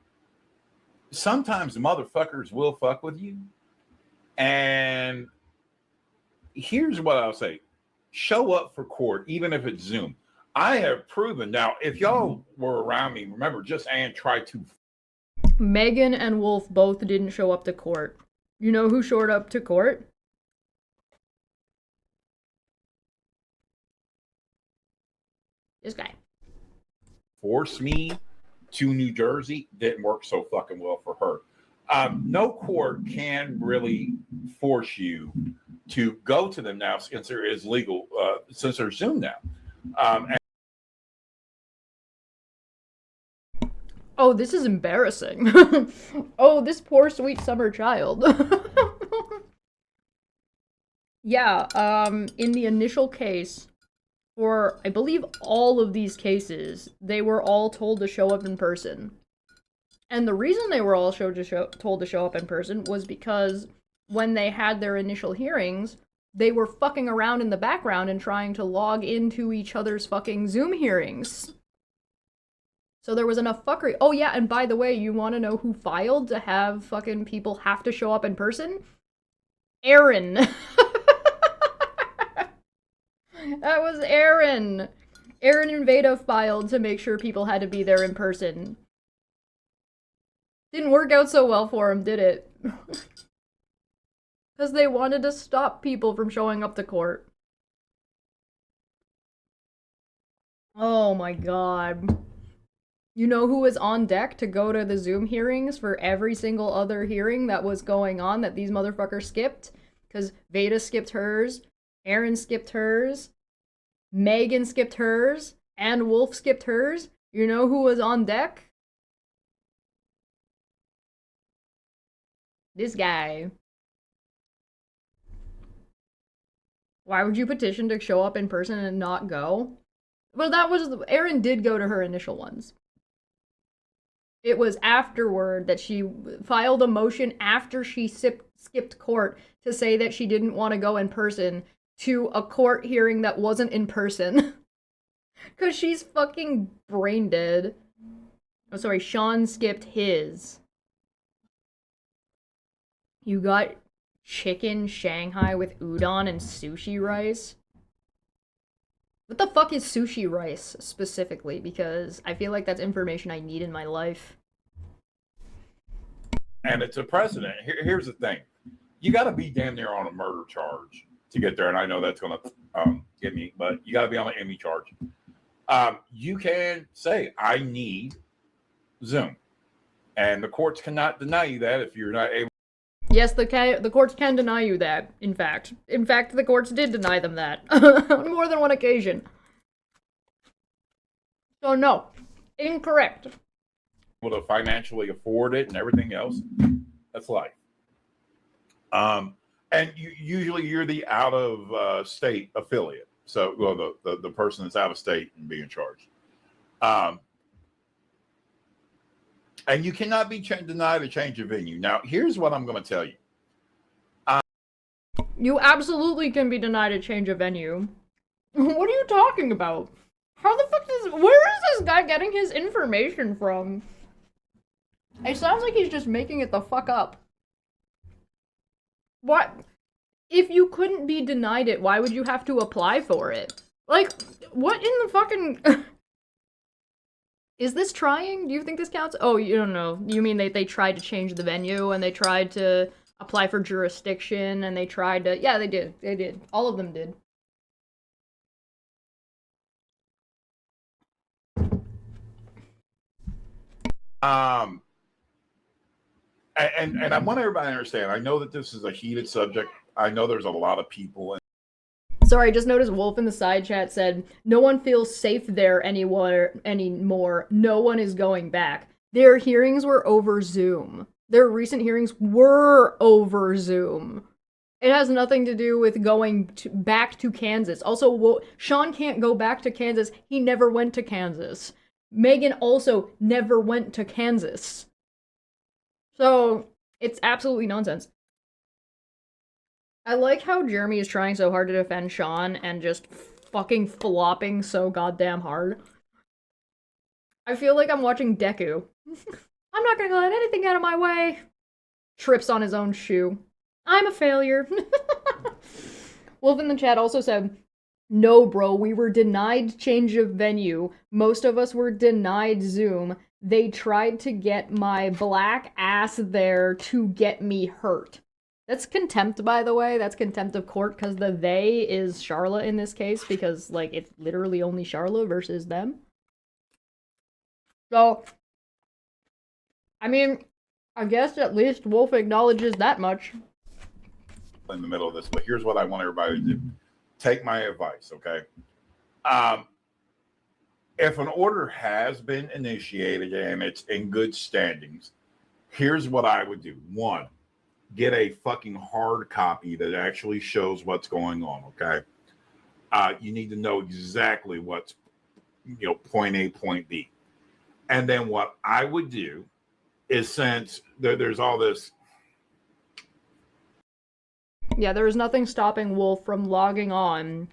Sometimes motherfuckers will fuck with you. And here's what I'll say. Show up for court, even if it's Zoom. I have proven. Now, if y'all were around me, remember, just Ann tried to... Megan and Wolf both didn't show up to court. You know who showed up to court? This guy. Force me to New Jersey didn't work so fucking well for her. No court can really force you to go to them now since there is legal, since there's Zoom now. Oh, this is embarrassing. Oh, this poor sweet summer child. Yeah, in the initial case, for, I believe, all of these cases, they were all told to show up in person. And the reason they were all told to show up in person was because when they had their initial hearings, they were fucking around in the background and trying to log into each other's fucking Zoom hearings. So there was enough fuckery. Oh yeah, and by the way, you want to know who filed to have fucking people have to show up in person? Aaron. That was Aaron. Aaron and Veda filed to make sure people had to be there in person. Didn't work out so well for him, did it? Because they wanted to stop people from showing up to court. Oh my god. You know who was on deck to go to the Zoom hearings for every single other hearing that was going on that these motherfuckers skipped? Because Veda skipped hers, Aaron skipped hers, Megan skipped hers, and Wolf skipped hers. You know who was on deck? This guy. Why would you petition to show up in person and not go? Well, that was... Erin did go to her initial ones. It was afterward that she filed a motion after she skipped court to say that she didn't want to go in person to a court hearing that wasn't in person. Because she's fucking brain dead. Oh, sorry, Sean skipped his. You got chicken Shanghai with udon and sushi rice? What the fuck is sushi rice, specifically? Because I feel like that's information I need in my life. And it's a precedent. Here's the thing. You got to be damn near on a murder charge to get there. And I know that's going to get me, but you got to be on an Emmy charge. You can say, I need Zoom. And the courts cannot deny you that if you're not able. Yes, the courts can deny you that, in fact. In fact, the courts did deny them that on more than one occasion. So no, incorrect. To financially afford it and everything else. That's life. And usually you're the out of state affiliate. So, well, the person that's out of state and being charged. And you cannot be denied a change of venue. Now, here's what I'm going to tell you. You absolutely can be denied a change of venue. What are you talking about? How the fuck where is this guy getting his information from? It sounds like he's just making it the fuck up. What? If you couldn't be denied it, why would you have to apply for it? Like, what in the fucking... Is this trying? Do you think this counts? Oh, you don't know. You mean they tried to change the venue, and they tried to apply for jurisdiction, and they tried to... Yeah, they did. They did. All of them did. And I want everybody to understand, I know that this is a heated subject. I know there's a lot of people. Sorry, I just noticed Wolf in the side chat said, no one feels safe there anymore. No one is going back. Their hearings were over Zoom. Their recent hearings were over Zoom. It has nothing to do with going back to Kansas. Also, Sean can't go back to Kansas. He never went to Kansas. Megan also never went to Kansas. So, it's absolutely nonsense. I like how Jeremy is trying so hard to defend Sean and just fucking flopping so goddamn hard. I feel like I'm watching Deku. I'm not gonna let anything out of my way. Trips on his own shoe. I'm a failure. Wolf in the chat also said, no, bro, we were denied change of venue. Most of us were denied Zoom. They tried to get my black ass there to get me hurt. That's contempt, by the way. That's contempt of court, because the they is Charlotte in this case, because, like, it's literally only Charlotte versus them. So, I mean, I guess at least Wolf acknowledges that much. In the middle of this, but here's what I want everybody to do. Take my advice, okay? If an order has been initiated and it's in good standings, here's what I would do. One, get a fucking hard copy that actually shows what's going on, okay? You need to know exactly what's, point A, point B. And then what I would do is, since there's all this... Yeah, there was nothing stopping Wolf from logging on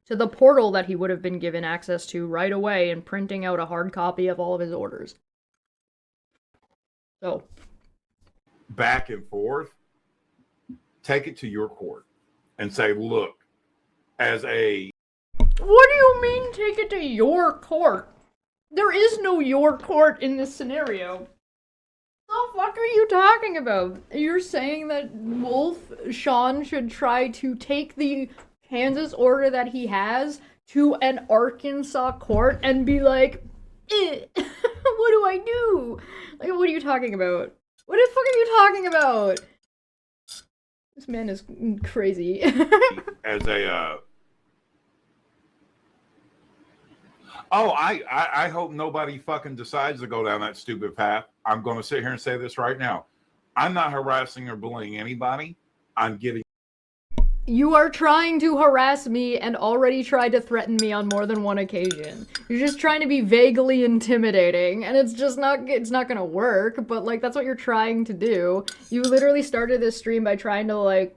to the portal that he would have been given access to right away and printing out a hard copy of all of his orders. So... back and forth, take it to your court and say, look, as a... What do you mean take it to your court? There is no your court in this scenario. What the fuck are you talking about? You're saying that Sean should try to take the Kansas order that he has to an Arkansas court and be like, what do I do? Like, what are you talking about? What the fuck are you talking about? This man is crazy. As a, I hope nobody fucking decides to go down that stupid path. I'm going to sit here and say this right now. I'm not harassing or bullying anybody. I'm giving... You are trying to harass me and already tried to threaten me on more than one occasion. You're just trying to be vaguely intimidating, and it's not gonna work, but, like, that's what you're trying to do. You literally started this stream by trying to, like,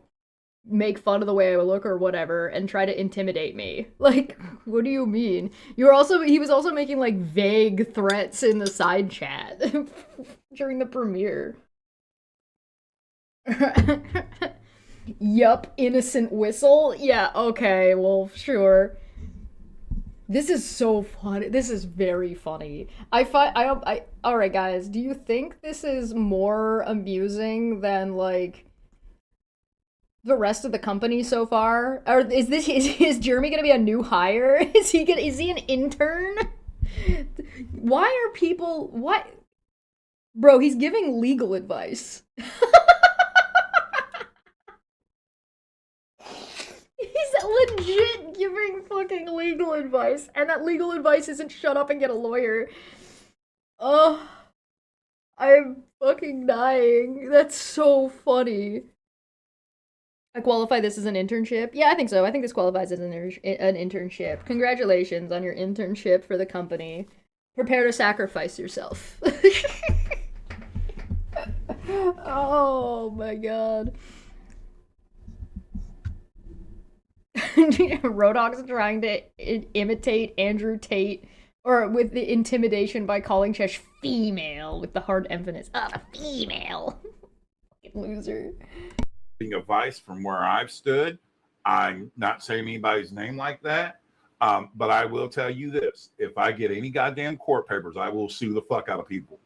make fun of the way I look or whatever, and try to intimidate me. Like, what do you mean? He was also making, like, vague threats in the side chat during the premiere. Yup, innocent whistle? Yeah, okay, well, sure. This is so funny. This is very funny. Alright, guys, do you think this is more amusing than, like, the rest of the company so far? Or is Jeremy gonna be a new hire? Is he an intern? Why are people, what? Bro, he's giving legal advice. He's legit giving fucking legal advice, and that legal advice isn't shut up and get a lawyer. Oh, I'm fucking dying. That's so funny. I qualify this as an internship? Yeah, I think so. I think this qualifies as an internship. Congratulations on your internship for the company. Prepare to sacrifice yourself. Oh my god. Roadhog's trying to imitate Andrew Tate, or with the intimidation by calling Chesh female with the hard emphasis. Ah, female. Loser. Advice from where I've stood. I'm not saying anybody's name like that, but I will tell you this: if I get any goddamn court papers, I will sue the fuck out of people,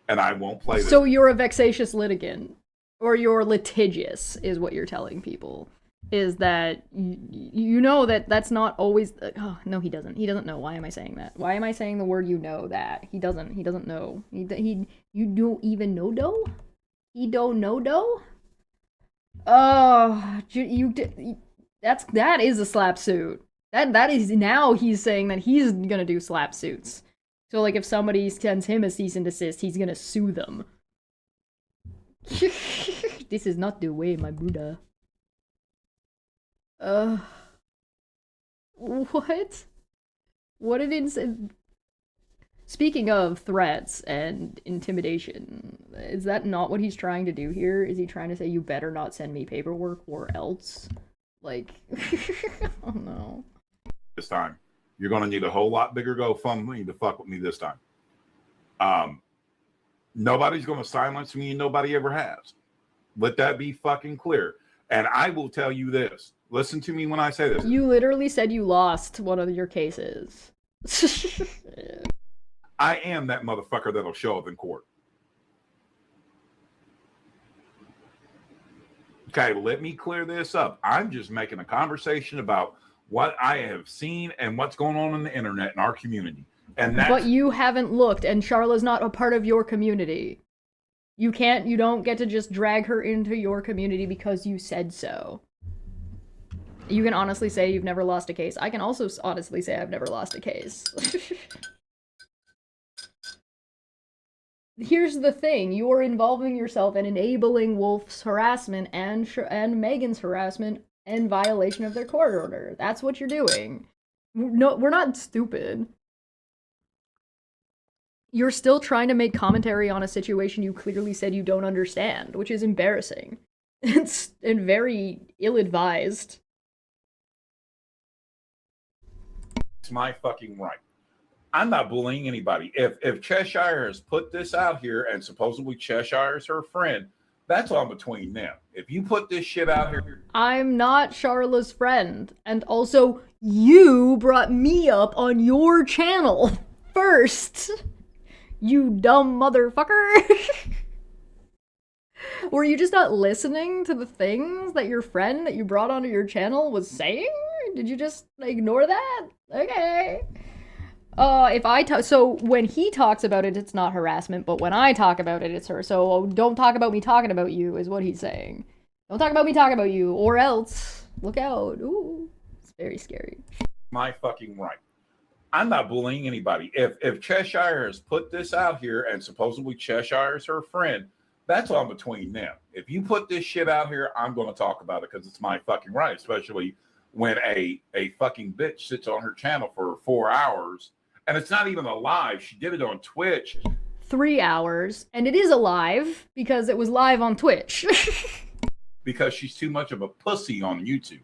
and I won't play this. So you're a vexatious litigant, or you're litigious, is what you're telling people. Is that you know that that's not always. Oh no, he doesn't. He doesn't know. Why am I saying that? Why am I saying the word you know that? He doesn't. He doesn't know. He you don't even know though. He don't know though. Oh, that is a slap suit. That is, now he's saying that he's gonna do slap suits. So like if somebody sends him a cease and desist, he's gonna sue them. This is not the way, my Buddha. What? What an insane. Speaking of threats and intimidation, is that not what he's trying to do here? Is he trying to say, you better not send me paperwork or else? Like, oh no. This time, you're going to need a whole lot bigger GoFundMe to fuck with me this time. Nobody's going to silence me, and nobody ever has. Let that be fucking clear. And I will tell you this. Listen to me when I say this. You literally said you lost one of your cases. I am that motherfucker that'll show up in court. Okay, let me clear this up. I'm just making a conversation about what I have seen and what's going on the internet in our community. And that's... But you haven't looked, and Charla's not a part of your community. You don't get to just drag her into your community because you said so. You can honestly say you've never lost a case. I can also honestly say I've never lost a case. Here's the thing, you're involving yourself in enabling Wolf's harassment and Megan's harassment and violation of their court order. That's what you're doing. No, we're not stupid. You're still trying to make commentary on a situation you clearly said you don't understand, which is embarrassing. And very ill-advised. It's my fucking right. I'm not bullying anybody. If Cheshire has put this out here and supposedly Cheshire is her friend, that's on between them. If you put this shit out here... I'm not Charla's friend. And also, you brought me up on your channel first. You dumb motherfucker. Were you just not listening to the things that your friend that you brought onto your channel was saying? Did you just ignore that? Okay. So when he talks about it, it's not harassment, but when I talk about it, it's her. So don't talk about me talking about you, is what he's saying. Don't talk about me talking about you, or else. Look out. Ooh, it's very scary. My fucking right. I'm not bullying anybody. If Cheshire has put this out here and supposedly Cheshire is her friend, that's on between them. If you put this shit out here, I'm going to talk about it because it's my fucking right, especially when a fucking bitch sits on her channel for 4 hours. And it's not even a live. She did it on Twitch. 3 hours. And it is a live because it was live on Twitch. Because she's too much of a pussy on YouTube.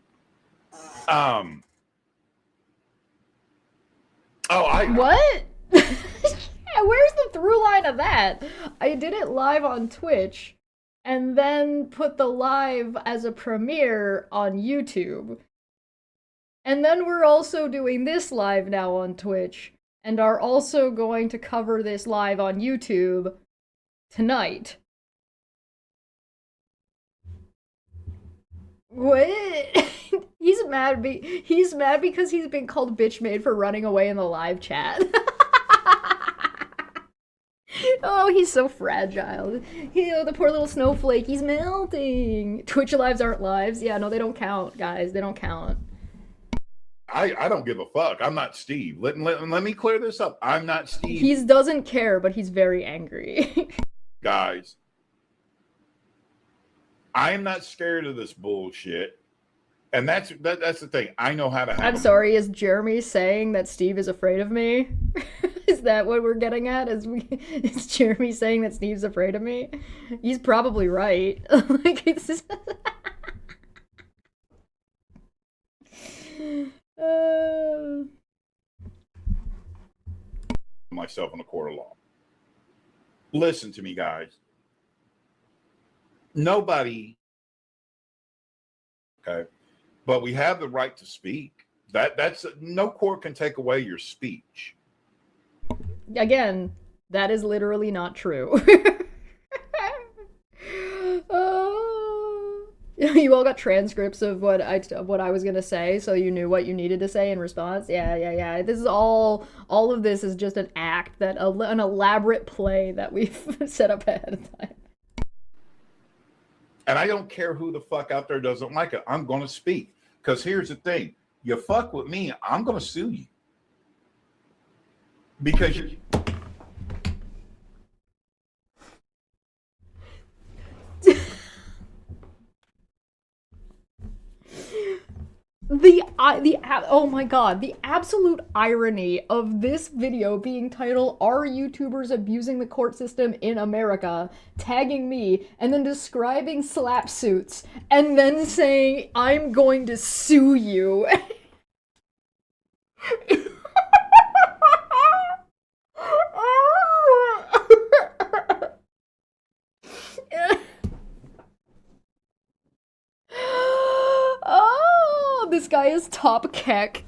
What? Where's the through line of that? I did it live on Twitch and then put the live as a premiere on YouTube. And then we're also doing this live now on Twitch and are also going to cover this live on YouTube tonight. What? He's mad because he's been called bitch made for running away in the live chat. Oh, he's so fragile. The poor little snowflake, he's melting. Twitch lives aren't lives. Yeah, no, they don't count, guys. They don't count. I don't give a fuck. I'm not Steve. Let me clear this up. I'm not Steve. He doesn't care, but he's very angry. Guys, I am not scared of this bullshit. And that's the thing. I know how to have I'm sorry, is Jeremy saying that Steve is afraid of me? Is that what we're getting at? Is Jeremy saying that Steve's afraid of me? He's probably right. Like, it's just... myself in a court of law. Listen to me, guys. Nobody, okay, but we have the right to speak. That's no court can take away your speech. Again, that is literally not true. You all got transcripts of what I was gonna say, so you knew what you needed to say in response. Yeah. This is all of this is just an act an elaborate play that we've set up ahead of time. And I don't care who the fuck out there doesn't like it. I'm gonna speak. Because here's the thing. You fuck with me, I'm gonna sue you. Because you... Oh my god, the absolute irony of this video being titled "Are YouTubers Abusing the Court System in America?" tagging me, and then describing slap suits, and then saying, "I'm going to sue you." Oh, this guy is top keck.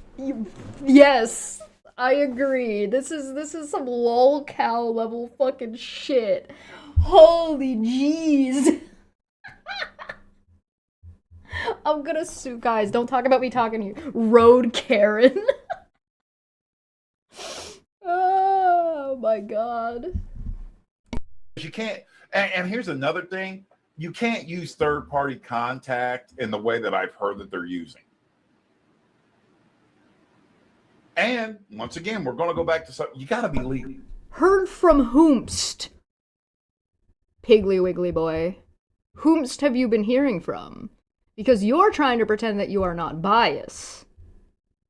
Yes, I agree. This is some lol cow level fucking shit. Holy jeez. I'm gonna sue, guys. Don't talk about me talking to you. Road Karen. Oh my god. You can't, and here's another thing. You can't use third-party contact in the way that I've heard that they're using. And once again, we're going to go back to something. You got to be legal. Heard from whomst? Piggly Wiggly boy. Whomst have you been hearing from? Because you're trying to pretend that you are not biased.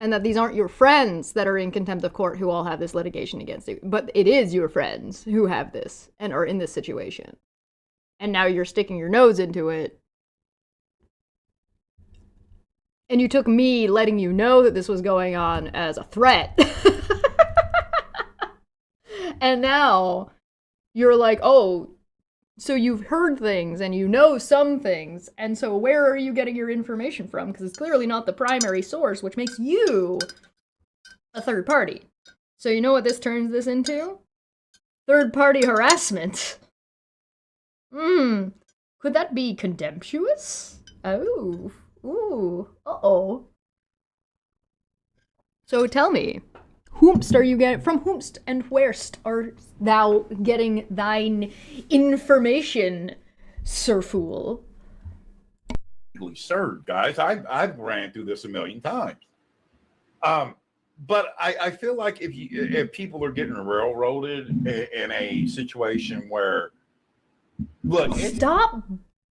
And that these aren't your friends that are in contempt of court who all have this litigation against you. But it is your friends who have this and are in this situation. And now you're sticking your nose into it. And you took me letting you know that this was going on as a threat. And now you're like, oh, so you've heard things and you know some things. And so where are you getting your information from? Because it's clearly not the primary source, which makes you a third party. So you know what this turns this into? Third party harassment. Could that be contemptuous? Oh, ooh, uh-oh. So tell me, whomst are you getting, from whomst and wherest are thou getting thine information, Sir Fool? Sir, guys, I've ran through this a million times. But I feel like if people are getting railroaded in a situation where, look, stop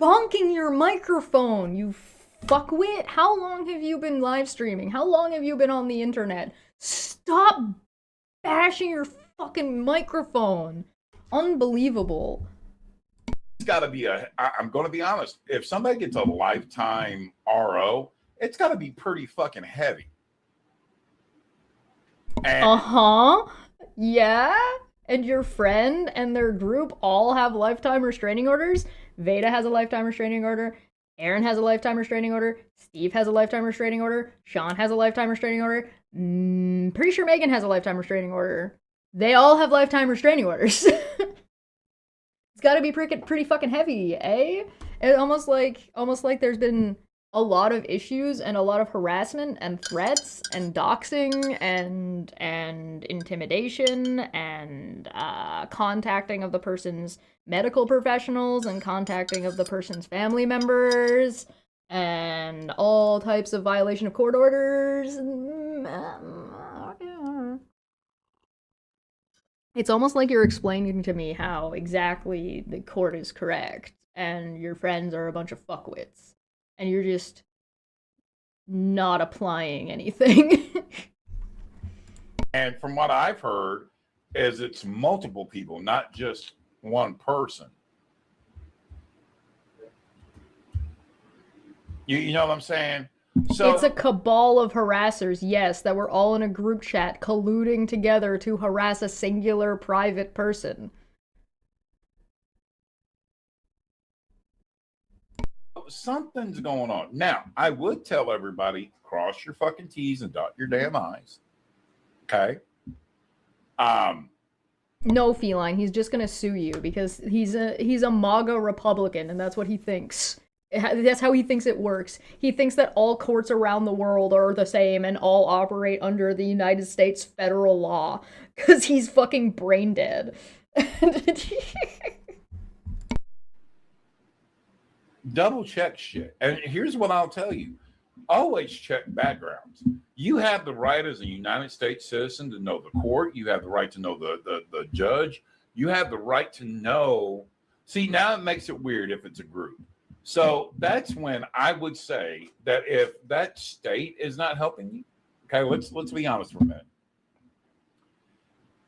bonking your microphone, you fuckwit. How long have you been live streaming? How long have you been on the internet? Stop bashing your fucking microphone. Unbelievable. It's got to be I'm going to be honest. If somebody gets a lifetime RO, it's got to be pretty fucking heavy. And yeah. And your friend and their group all have lifetime restraining orders. Veda has a lifetime restraining order. Aaron has a lifetime restraining order. Steve has a lifetime restraining order. Sean has a lifetime restraining order. Pretty sure Megan has a lifetime restraining order. They all have lifetime restraining orders. It's got to be pretty fucking heavy, eh? It almost like there's been a lot of issues and a lot of harassment and threats and doxing and intimidation and contacting of the person's medical professionals and contacting of the person's family members and all types of violation of court orders. It's almost like you're explaining to me how exactly the court is correct and your friends are a bunch of fuckwits and you're just not applying anything. And from what I've heard, is it's multiple people, not just one person. You know what I'm saying? So it's a cabal of harassers, yes, that were all in a group chat colluding together to harass a singular private person. something's going on. Now, I would tell everybody, cross your fucking T's and dot your damn I's. Okay? No, Feline, he's just gonna sue you because he's a MAGA Republican and that's what he thinks. That's how he thinks it works. He thinks that all courts around the world are the same and all operate under the United States federal law because he's fucking brain dead. Double check shit. And here's what I'll tell you. Always check backgrounds. You have the right as a United States citizen to know the court. You have the right to know the judge. You have the right to know. See, now it makes it weird if it's a group. So that's when I would say that if that state is not helping you, okay, let's be honest for a minute.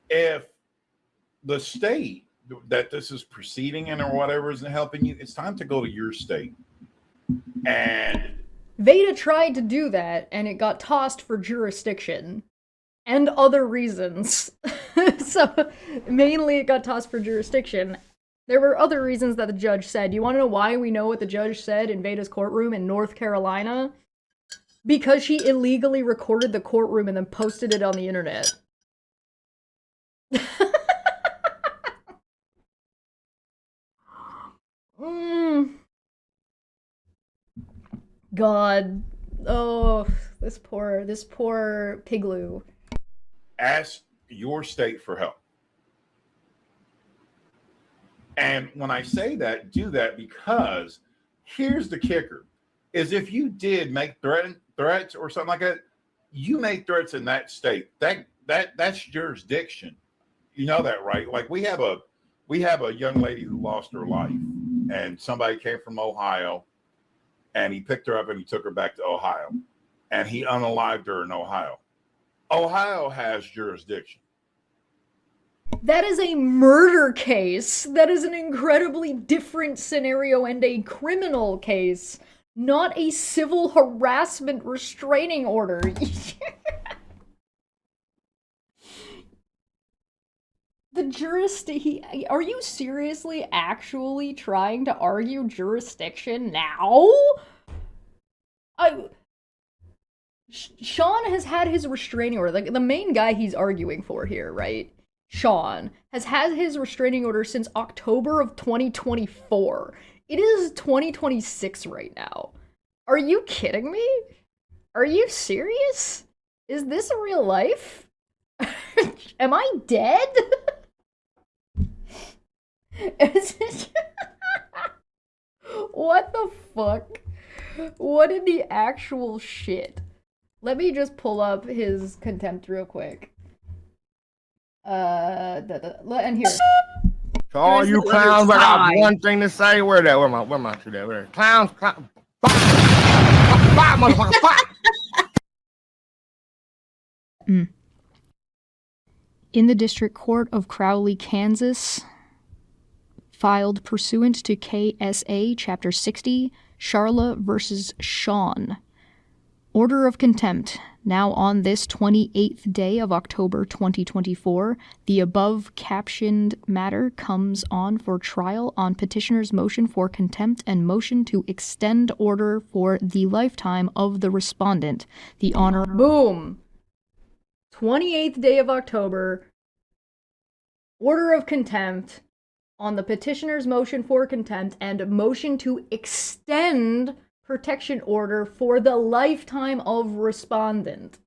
If the state that this is proceeding in or whatever isn't helping you, it's time to go to your state. And Veda tried to do that, and it got tossed for jurisdiction. And other reasons. So, mainly it got tossed for jurisdiction. There were other reasons that the judge said. You want to know why we know what the judge said in Veda's courtroom in North Carolina? Because she illegally recorded the courtroom and then posted it on the internet. God. Oh, this poor Pigloo. ask your state for help. And when I say that, do that because here's the kicker, is if you did make threats or something like that, you made threats in that state. That's jurisdiction. You know that, right? Like we have a young lady who lost her life and somebody came from Ohio and he picked her up and he took her back to Ohio and he unalived her in Ohio. Ohio has jurisdiction. That is a murder case. That is an incredibly different scenario and a criminal case, not a civil harassment restraining order. The jurisdiction. Are you seriously actually trying to argue jurisdiction now? Sean has had his restraining order. Like the main guy he's arguing for here, right? Sean has had his restraining order since October of 2024. It is 2026 right now. Are you kidding me? Are you serious? Is this real life? Am I dead? What the fuck? What in the actual shit? Let me just pull up his contempt real quick. And here. To all you clowns, I got one thing to say. Where my shit at? Where? Clowns. In the District Court of Crowley, Kansas, filed pursuant to KSA Chapter 60, Charla versus Sean. Order of contempt. Now on this 28th day of October 2024, the above captioned matter comes on for trial on petitioner's motion for contempt and motion to extend order for the lifetime of the respondent. The honor. Boom! 28th day of October. Order of contempt on the petitioner's motion for contempt and motion to extend protection order for the lifetime of respondent.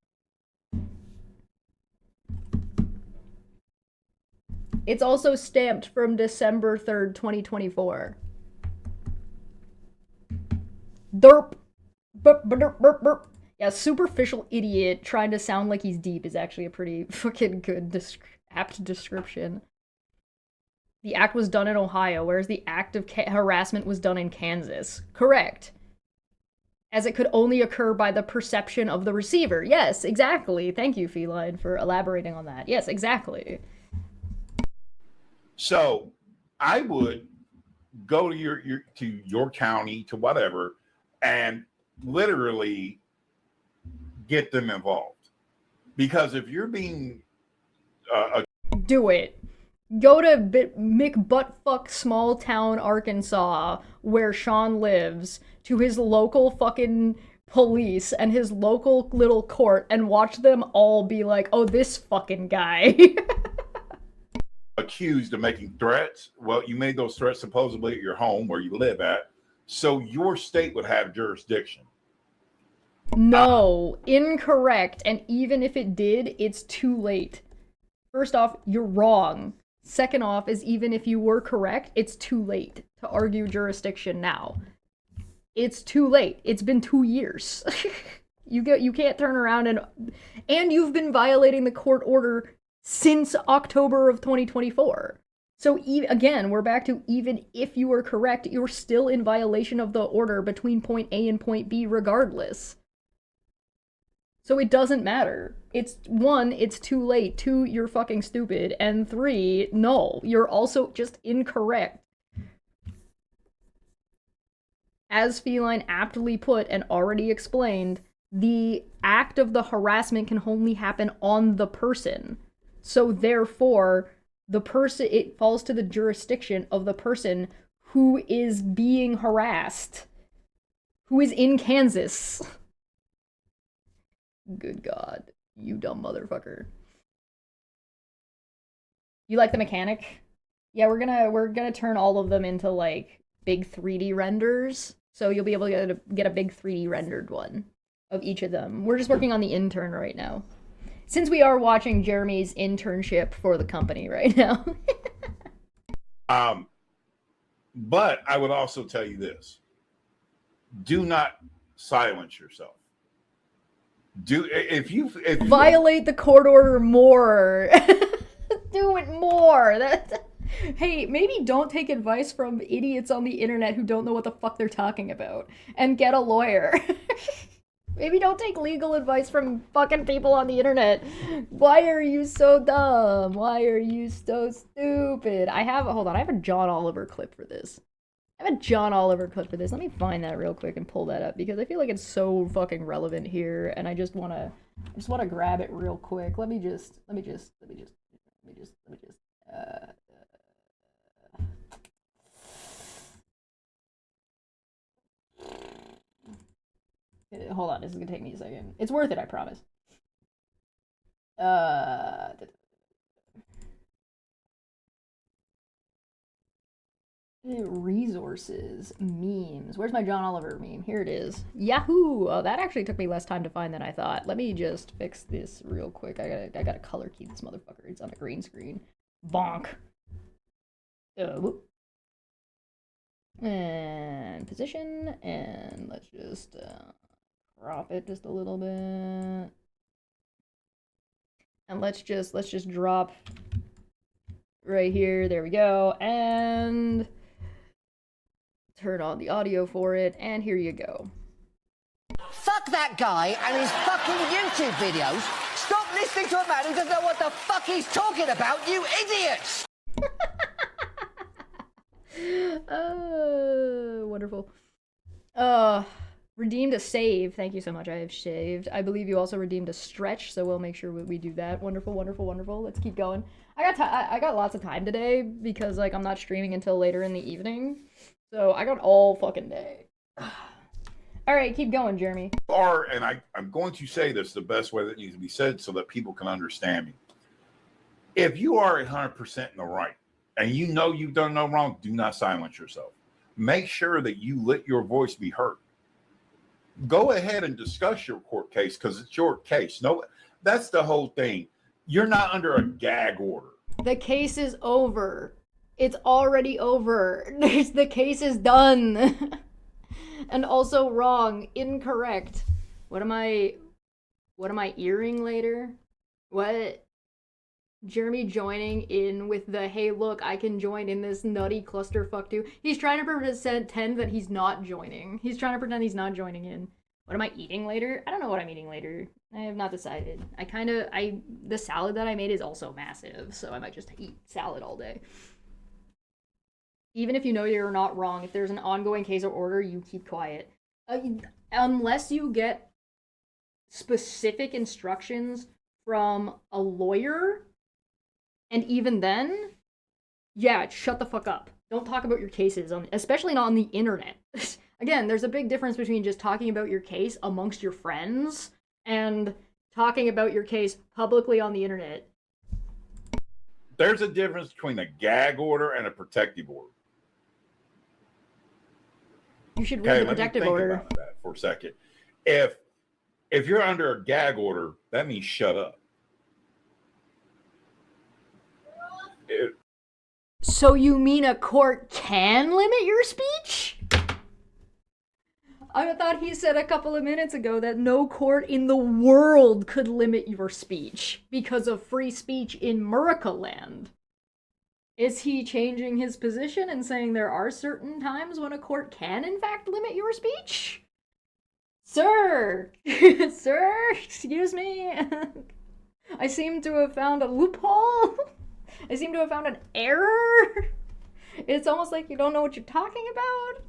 It's also stamped from December 3rd, 2024. Derp. Burp, burp, burp, burp. Yeah, superficial idiot trying to sound like he's deep is actually a pretty fucking good, apt description. The act was done in Ohio, whereas the act of harassment was done in Kansas. Correct. As it could only occur by the perception of the receiver. Yes, exactly. Thank you, Feline, for elaborating on that. Yes, exactly. So I would go to your county, to whatever, and literally get them involved. Because if you're being do it. Go to McButtfuck small town Arkansas, where Sean lives, to his local fucking police and his local little court, and watch them all be like, oh, this fucking guy. accused of making threats. Well, you made those threats supposedly at your home where you live at, so your state would have jurisdiction. No, incorrect. And even if it did, it's too late. First off, you're wrong. Second off is even if you were correct, it's too late to argue jurisdiction now. It's too late. It's been 2 years. You can't turn around and you've been violating the court order since October of 2024. So again, we're back to even if you were correct, you're still in violation of the order between point A and point B regardless. So it doesn't matter. It's 1, it's too late. 2, you're fucking stupid. And 3, no, you're also just incorrect. As Feline aptly put and already explained, the act of the harassment can only happen on the person. So therefore, it falls to the jurisdiction of the person who is being harassed, who is in Kansas. Good God, you dumb motherfucker. You like the mechanic? Yeah, we're gonna turn all of them into like big 3D renders, so you'll be able to get a big 3D rendered one of each of them. We're just working on the intern right now, since we are watching Jeremy's internship for the company right now. But I would also tell you this: do not silence yourself. If you violate the court order more. Do it more. Hey, maybe don't take advice from idiots on the internet who don't know what the fuck they're talking about, and get a lawyer. Maybe don't take legal advice from fucking people on the internet. Why are you so dumb? Why are you so stupid? Hold on, I have a John Oliver clip for this. Let me find that real quick and pull that up, because I feel like it's so fucking relevant here, and I just wanna grab it real quick. Let me just. Hold on, this is gonna take me a second. It's worth it, I promise. Resources, memes. Where's my John Oliver meme? Here it is. Yahoo! Oh, that actually took me less time to find than I thought. Let me just fix this real quick. I gotta color key this motherfucker. It's on a green screen. Bonk. Whoop. And position, and let's just crop it just a little bit. And let's just drop right here. There we go. And turn on the audio for it, and here you go. Fuck that guy and his fucking YouTube videos. Stop listening to a man who doesn't know what the fuck he's talking about, you idiots! Wonderful. Redeemed a save. Thank you so much. I have shaved. I believe you also redeemed a stretch, so we'll make sure we do that. Wonderful, wonderful, wonderful. Let's keep going. I got lots of time today because like I'm not streaming until later in the evening. So I got all fucking day. All right, keep going, Jeremy. And I'm going to say this the best way that needs to be said so that people can understand me. If you are 100% in the right and you know you've done no wrong, do not silence yourself. Make sure that you let your voice be heard. go ahead and discuss your court case because it's your case. No, that's the whole thing. You're not under a gag order. The case is over. It's already over. The case is done. And also wrong, incorrect. What am I earring later? What? Jeremy joining in with the, hey look, I can join in this nutty clusterfuck too. He's trying to pretend that he's not joining. He's trying to pretend he's not joining in. What am I eating later? I don't know what I'm eating later. I have not decided. The salad that I made is also massive, so I might just eat salad all day. Even if you know you're not wrong, if there's an ongoing case or order, you keep quiet. Unless you get specific instructions from a lawyer, and even then, yeah, shut the fuck up. Don't talk about your cases, especially not on the internet. Again, there's a big difference between just talking about your case amongst your friends and talking about your case publicly on the internet. There's a difference between a gag order and a protective order. You should read the protective order. About that for a second. If you're under a gag order, that means shut up. So you mean a court can limit your speech? I thought he said a couple of minutes ago that no court in the world could limit your speech because of free speech in Murica-land. Is he changing his position and saying there are certain times when a court can in fact limit your speech? Sir! Sir, excuse me? I seem to have found a loophole. I seem to have found an error. It's almost like you don't know what you're talking about.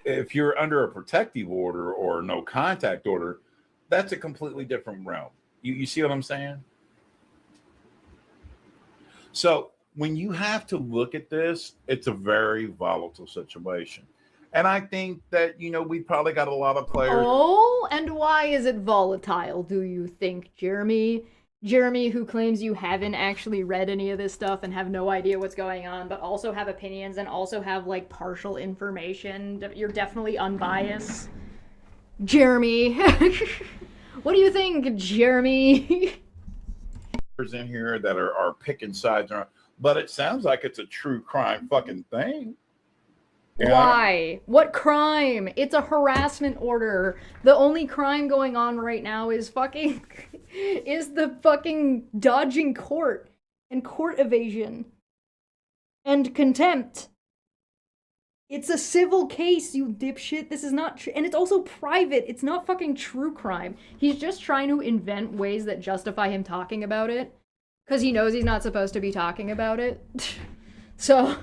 If you're under a protective order or no contact order, that's a completely different realm. You see what I'm saying? So when you have to look at this, it's a very volatile situation. And I think that, we probably got a lot of players. Oh, and why is it volatile, do you think, Jeremy? Jeremy, who claims you haven't actually read any of this stuff and have no idea what's going on, but also have opinions and also have, partial information. You're definitely unbiased. Jeremy. What do you think, Jeremy? In here that are picking sides, but it sounds like it's a true crime fucking thing. Yeah. Why? What crime? It's a harassment order. The only crime going on right now is the fucking dodging court and court evasion and contempt. It's a civil case, you dipshit. This is not and it's also private. It's not fucking true crime. He's just trying to invent ways that justify him talking about it because he knows he's not supposed to be talking about it. So,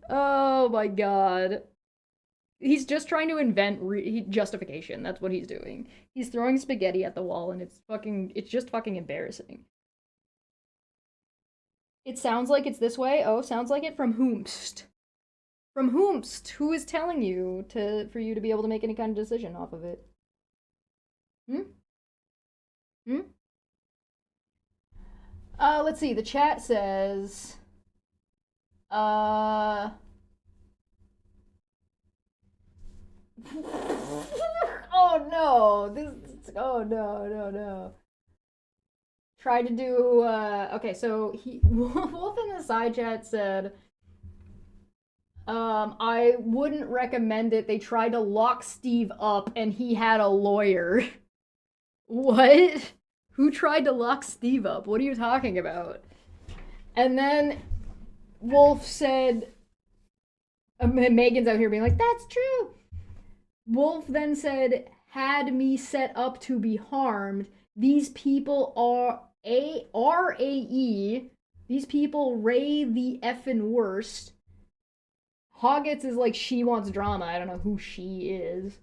oh my god. He's just trying to invent justification. That's what he's doing. He's throwing spaghetti at the wall and it's just fucking embarrassing. It sounds like it's this way. Oh, sounds like it from whomst. From whomst? Who is telling you for you to be able to make any kind of decision off of it? Let's see. The chat says, oh no, no. Tried to do, okay, so Wolf in the side chat said, I wouldn't recommend it. They tried to lock Steve up and he had a lawyer. What? Who tried to lock Steve up? What are you talking about? And then Wolf said, Megan's out here being like, that's true. Wolf then said, had me set up to be harmed. These people are RAE. These people ray the effing worst. Hoggets is like, she wants drama. I don't know who she is.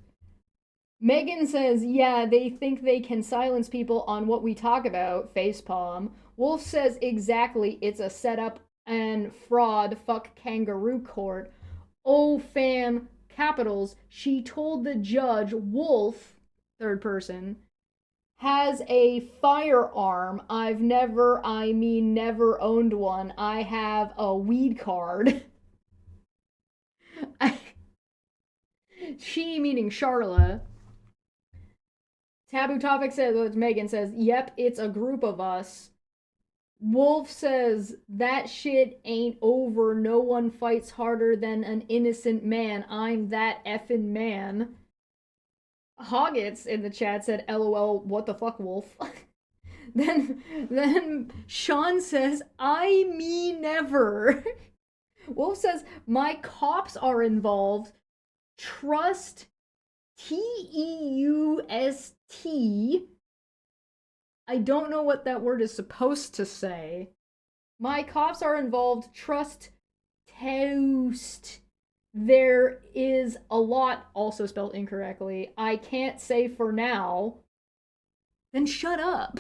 Megan says, yeah, they think they can silence people on what we talk about. Facepalm. Wolf says, exactly, it's a setup and fraud. Fuck kangaroo court. Oh, fam, capitals. She told the judge, Wolf, third person, has a firearm. I've never owned one. I have a weed card. She meaning Charla. Taboo Topic says, Megan says, yep, it's a group of us. Wolf says, that shit ain't over. No one fights harder than an innocent man. I'm that effing man. Hoggets in the chat said, LOL, what the fuck, Wolf? Then Sean says, I me never. Wolf says, my cops are involved. Trust Teust. I don't know what that word is supposed to say. My cops are involved. Trust toast. There is a lot, also spelled incorrectly. I can't say for now. Then shut up.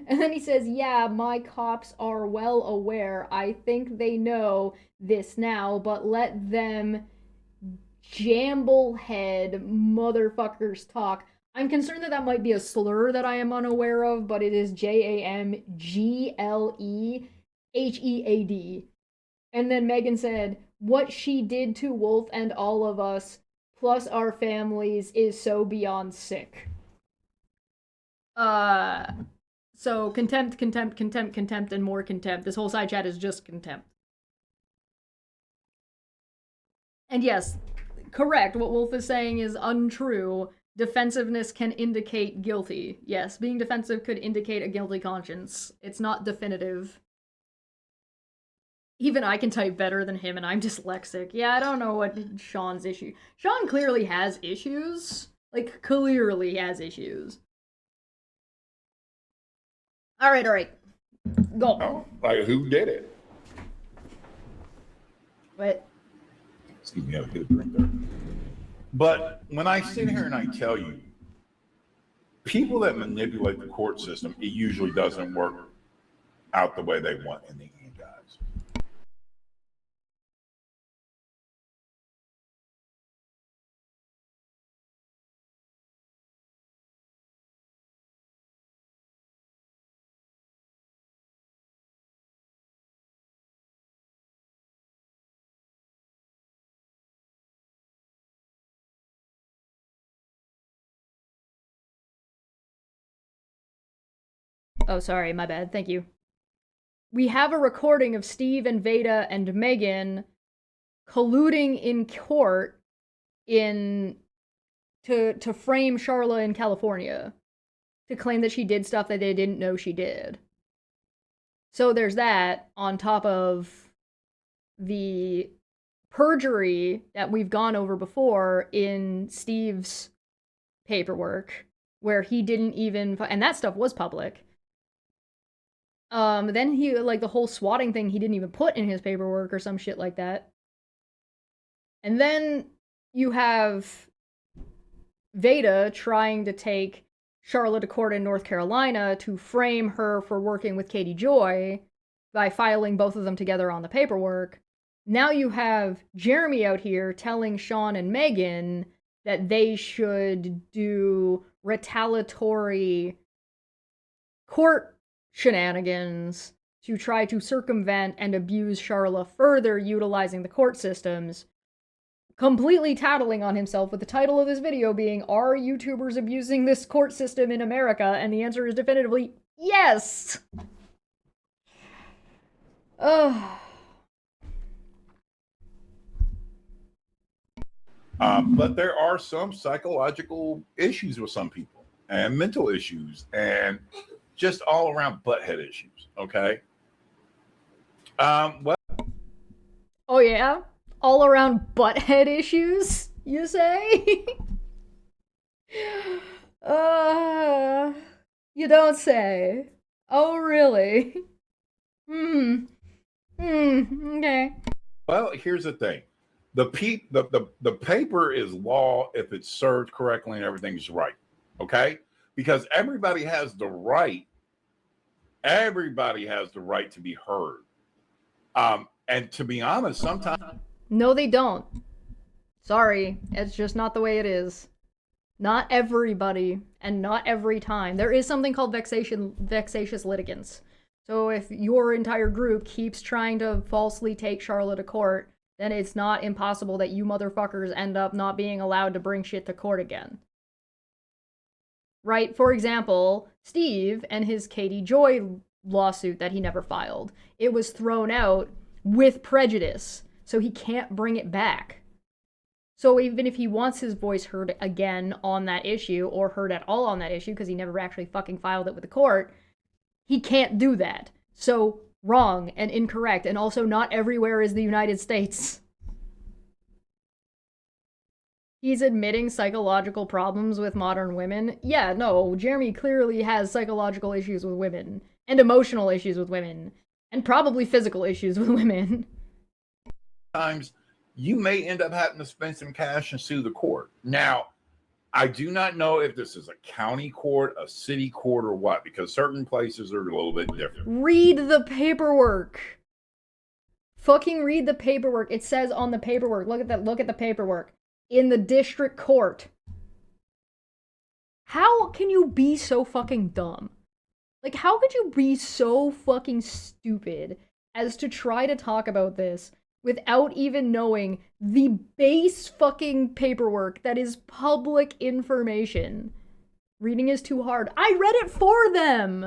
And then he says, yeah, my cops are well aware. I think they know this now, but let them jamblehead motherfuckers talk. I'm concerned that that might be a slur that I am unaware of, but it is JAMGLEHEAD. And then Megan said, what she did to Wolf and all of us, plus our families, is so beyond sick. So contempt, contempt, contempt, contempt, and more contempt. This whole side chat is just contempt. And yes, correct, what Wolf is saying is untrue. Defensiveness can indicate guilty. Yes, being defensive could indicate a guilty conscience. It's not definitive. Even I can type better than him, and I'm dyslexic. Yeah, I don't know what Sean's issue. Sean clearly has issues. Like, clearly has issues. Alright. Go. Oh, like, who did it? What? Excuse me, I have a good drink there. But when I sit here and I tell you, people that manipulate the court system, it usually doesn't work out the way they want in the end, guys. Oh, sorry, my bad. Thank you. We have a recording of Steve and Veda and Megan colluding in court to frame Charla in California, to claim that she did stuff that they didn't know she did. So there's that, on top of the perjury that we've gone over before in Steve's paperwork, where he didn't even, and that stuff was public. Then he, like, the whole swatting thing he didn't even put in his paperwork or some shit like that. And then you have Veda trying to take Charlotte to court in North Carolina to frame her for working with Katie Joy by filing both of them together on the paperwork. Now you have Jeremy out here telling Sean and Megan that they should do retaliatory court shenanigans to try to circumvent and abuse Charla further, utilizing the court systems, completely tattling on himself, with the title of this video being, are YouTubers abusing this court system in America? And the answer is definitively yes! Ugh. But there are some psychological issues with some people, and mental issues, and just all around butthead issues, okay? Well, oh yeah? All around butthead issues, you say? You don't say. Oh, really? Okay. well, here's the thing. The paper is law if it's served correctly and everything's right, okay? Because everybody has the right to be heard. And to be honest, sometimes... No, they don't. Sorry, it's just not the way it is. Not everybody, and not every time. There is something called vexatious litigants. So if your entire group keeps trying to falsely take Charlotte to court, then it's not impossible that you motherfuckers end up not being allowed to bring shit to court again. Right? For example, Steve and his Katie Joy lawsuit that he never filed. It was thrown out with prejudice, so he can't bring it back. So even if he wants his voice heard again on that issue, or heard at all on that issue, because he never actually fucking filed it with the court, he can't do that. So, wrong and incorrect, and also not everywhere is the United States. He's admitting psychological problems with modern women. Yeah, no, Jeremy clearly has psychological issues with women, and emotional issues with women, and probably physical issues with women. Times you may end up having to spend some cash and sue the court. Now, I do not know if this is a county court, a city court, or what, because certain places are a little bit different. Read the paperwork. Fucking read the paperwork. It says on the paperwork. Look at that. Look at the paperwork. In the district court. How can you be so fucking dumb? Like, how could you be so fucking stupid as to try to talk about this without even knowing the base fucking paperwork that is public information? Reading is too hard. I read it for them!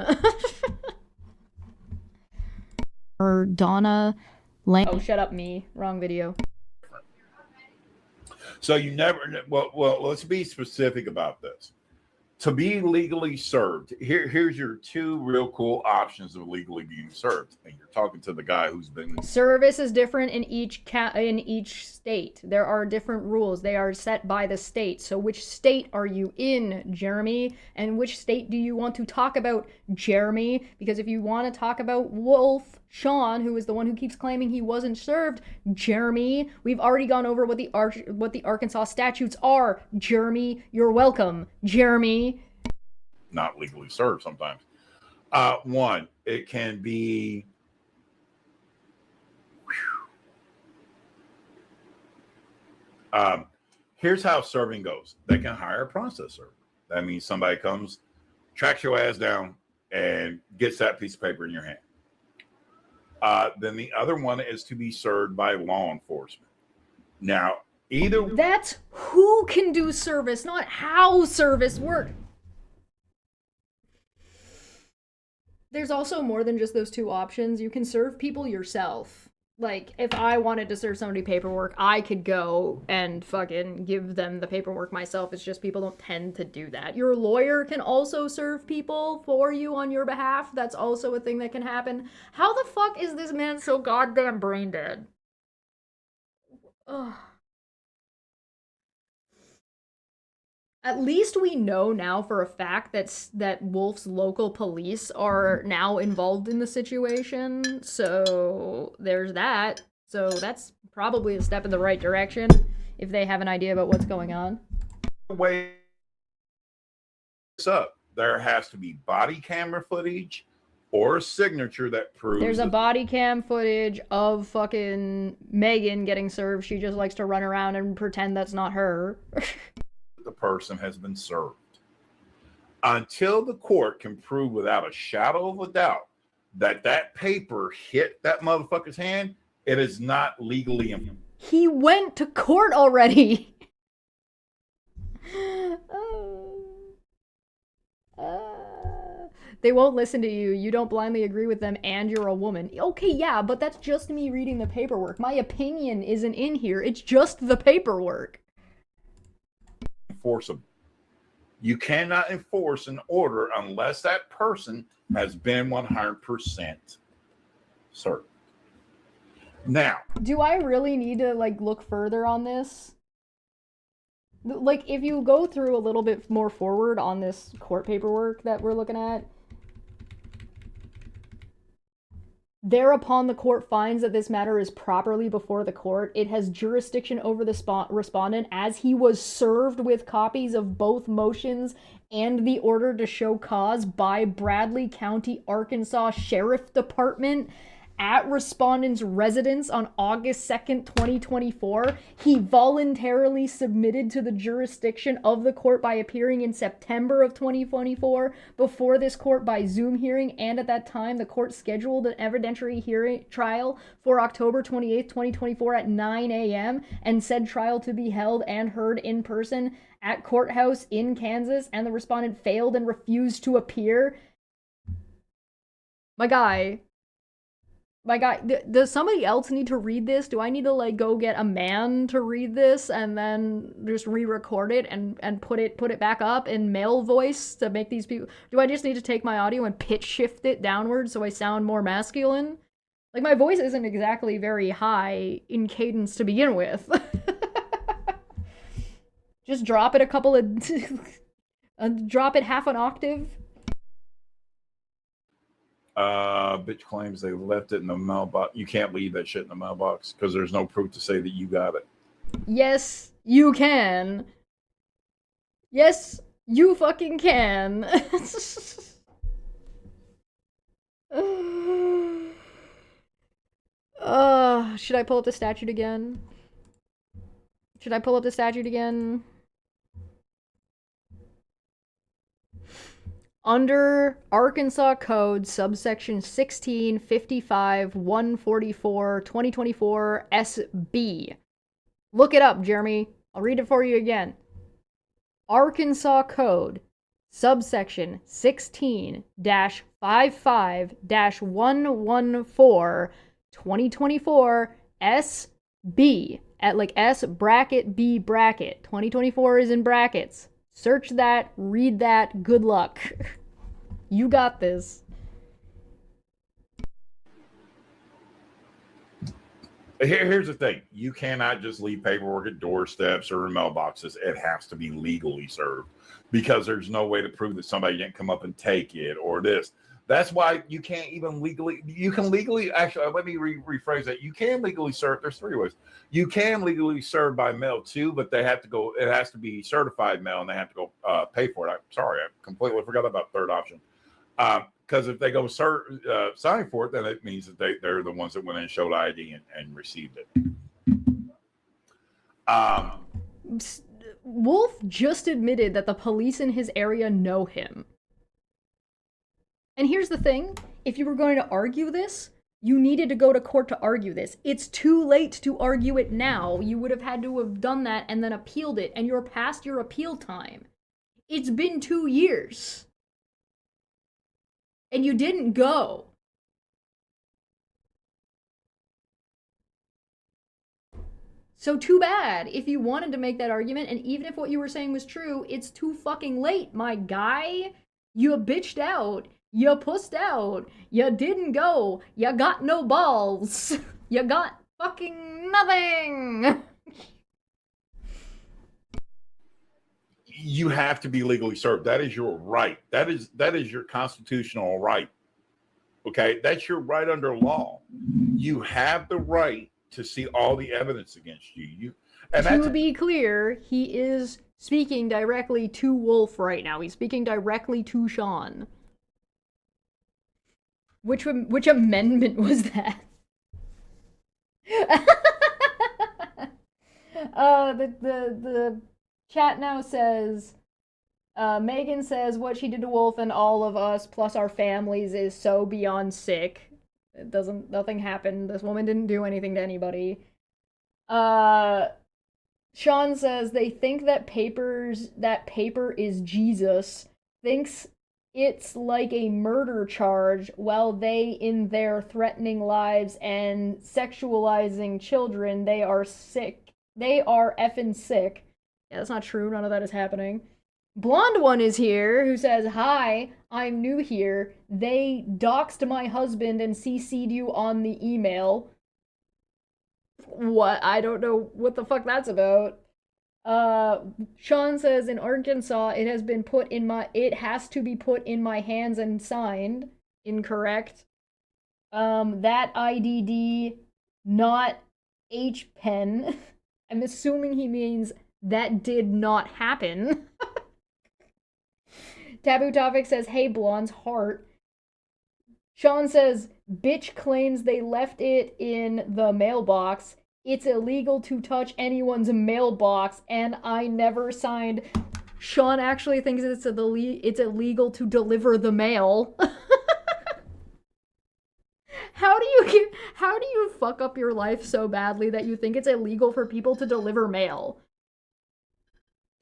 Or Donna Lang. Oh, shut up, me. Wrong video. So you never, well, let's be specific about this. To be legally served, here's your two real cool options of legally being served. And you're talking to the guy who's been... Service is different in each state. There are different rules. They are set by the state. So which state are you in, Jeremy? And which state do you want to talk about, Jeremy? Because if you want to talk about Wolf Sean, who is the one who keeps claiming he wasn't served, Jeremy, we've already gone over what the Arkansas statutes are. Jeremy, you're welcome. Jeremy. Not legally served sometimes. One, it can be... here's how serving goes. They can hire a processor. That means somebody comes, tracks your ass down, and gets that piece of paper in your hand. Then the other one is to be served by law enforcement. Now, either... That's who can do service, not how service works. There's also more than just those two options. You can serve people yourself. Like, if I wanted to serve somebody paperwork, I could go and fucking give them the paperwork myself. It's just people don't tend to do that. Your lawyer can also serve people for you on your behalf. That's also a thing that can happen. How the fuck is this man so goddamn brain dead? Ugh. At least we know now for a fact that Wolf's local police are now involved in the situation. So there's that. So that's probably a step in the right direction if they have an idea about what's going on. Way up, there has to be body camera footage or a signature that proves... There's a body cam footage of fucking Megan getting served. She just likes to run around and pretend that's not her. The person has been served. Until the court can prove without a shadow of a doubt that that paper hit that motherfucker's hand, it is not legally... He went to court already. They won't listen to you. You don't blindly agree with them, and you're a woman. Okay, yeah, but that's just me reading the paperwork. My opinion isn't in here. It's just the paperwork. Enforceable. You cannot enforce an order unless that person has been 100% served. Now, do I really need to like look further on this? Like, if you go through a little bit more forward on this court paperwork that we're looking at, thereupon the court finds that this matter is properly before the court, it has jurisdiction over the respondent as he was served with copies of both motions and the order to show cause by Bradley County, Arkansas Sheriff Department at respondent's residence on August 2nd, 2024. He voluntarily submitted to the jurisdiction of the court by appearing in September of 2024 before this court by Zoom hearing, and at that time the court scheduled an evidentiary hearing trial for October 28th, 2024 at 9 a.m. and said trial to be held and heard in person at courthouse in Kansas, and the respondent failed and refused to appear. My guy, does somebody else need to read this? Do I need to, like, go get a man to read this and then just re-record it and put it back up in male voice to make these people... Do I just need to take my audio and pitch shift it downward so I sound more masculine? Like, my voice isn't exactly very high in cadence to begin with. Just drop it a couple of... drop it half an octave. Bitch claims they left it in the mailbox. You can't leave that shit in the mailbox because there's no proof to say that you got it. Yes, you can. Yes, you fucking can. Should I pull up the statute again? Should I pull up the statute again? Under Arkansas Code, subsection 1655-144, 2024 SB. Look it up, Jeremy. I'll read it for you again. Arkansas Code, subsection 16-55-114, 2024 SB. At like S bracket B bracket. 2024 is in brackets. Search that, read that, good luck. You got this. Here's the thing. You cannot just leave paperwork at doorsteps or in mailboxes. It has to be legally served because there's no way to prove that somebody didn't come up and take it or this. That's why you can't even legally, you can legally, actually, let me rephrase that. You can legally serve, there's three ways. You can legally serve by mail too, but they have to go, it has to be certified mail and they have to go pay for it. I'm sorry, I completely forgot about the third option. Because if they go sign for it, then it means that they're the ones that went in and showed ID and received it. Wolf just admitted that the police in his area know him. And here's the thing, if you were going to argue this, you needed to go to court to argue this. It's too late to argue it now. You would have had to have done that and then appealed it, and you're past your appeal time. It's been 2 years. And you didn't go. So too bad. If you wanted to make that argument, and even if what you were saying was true, it's too fucking late, my guy. You bitched out. You pussed out. You didn't go. You got no balls. You got fucking nothing. You have to be legally served. That is your right. That is your constitutional right. Okay? That's your right under law. You have the right to see all the evidence against you. To be clear, he is speaking directly to Wolf right now. He's speaking directly to Sean. Which amendment was that? The chat now says, Megan says what she did to Wolf and all of us plus our families is so beyond sick. Nothing happened. This woman didn't do anything to anybody. Sean says they think that paper is Jesus, thinks it's like a murder charge, while they, in their threatening lives and sexualizing children, they are sick. They are effing sick. Yeah, that's not true. None of that is happening. Blonde one is here, who says, hi, I'm new here. They doxed my husband and CC'd you on the email. What? I don't know what the fuck that's about. Sean says in Arkansas it has to be put in my hands and signed. Incorrect. That IDD, not H pen. I'm assuming he means that did not happen. Taboo Topic says, hey, Blonde's heart. Sean says, bitch claims they left it in the mailbox. It's illegal to touch anyone's mailbox, and I never signed. Sean actually thinks it's illegal to deliver the mail. How do you fuck up your life so badly that you think it's illegal for people to deliver mail?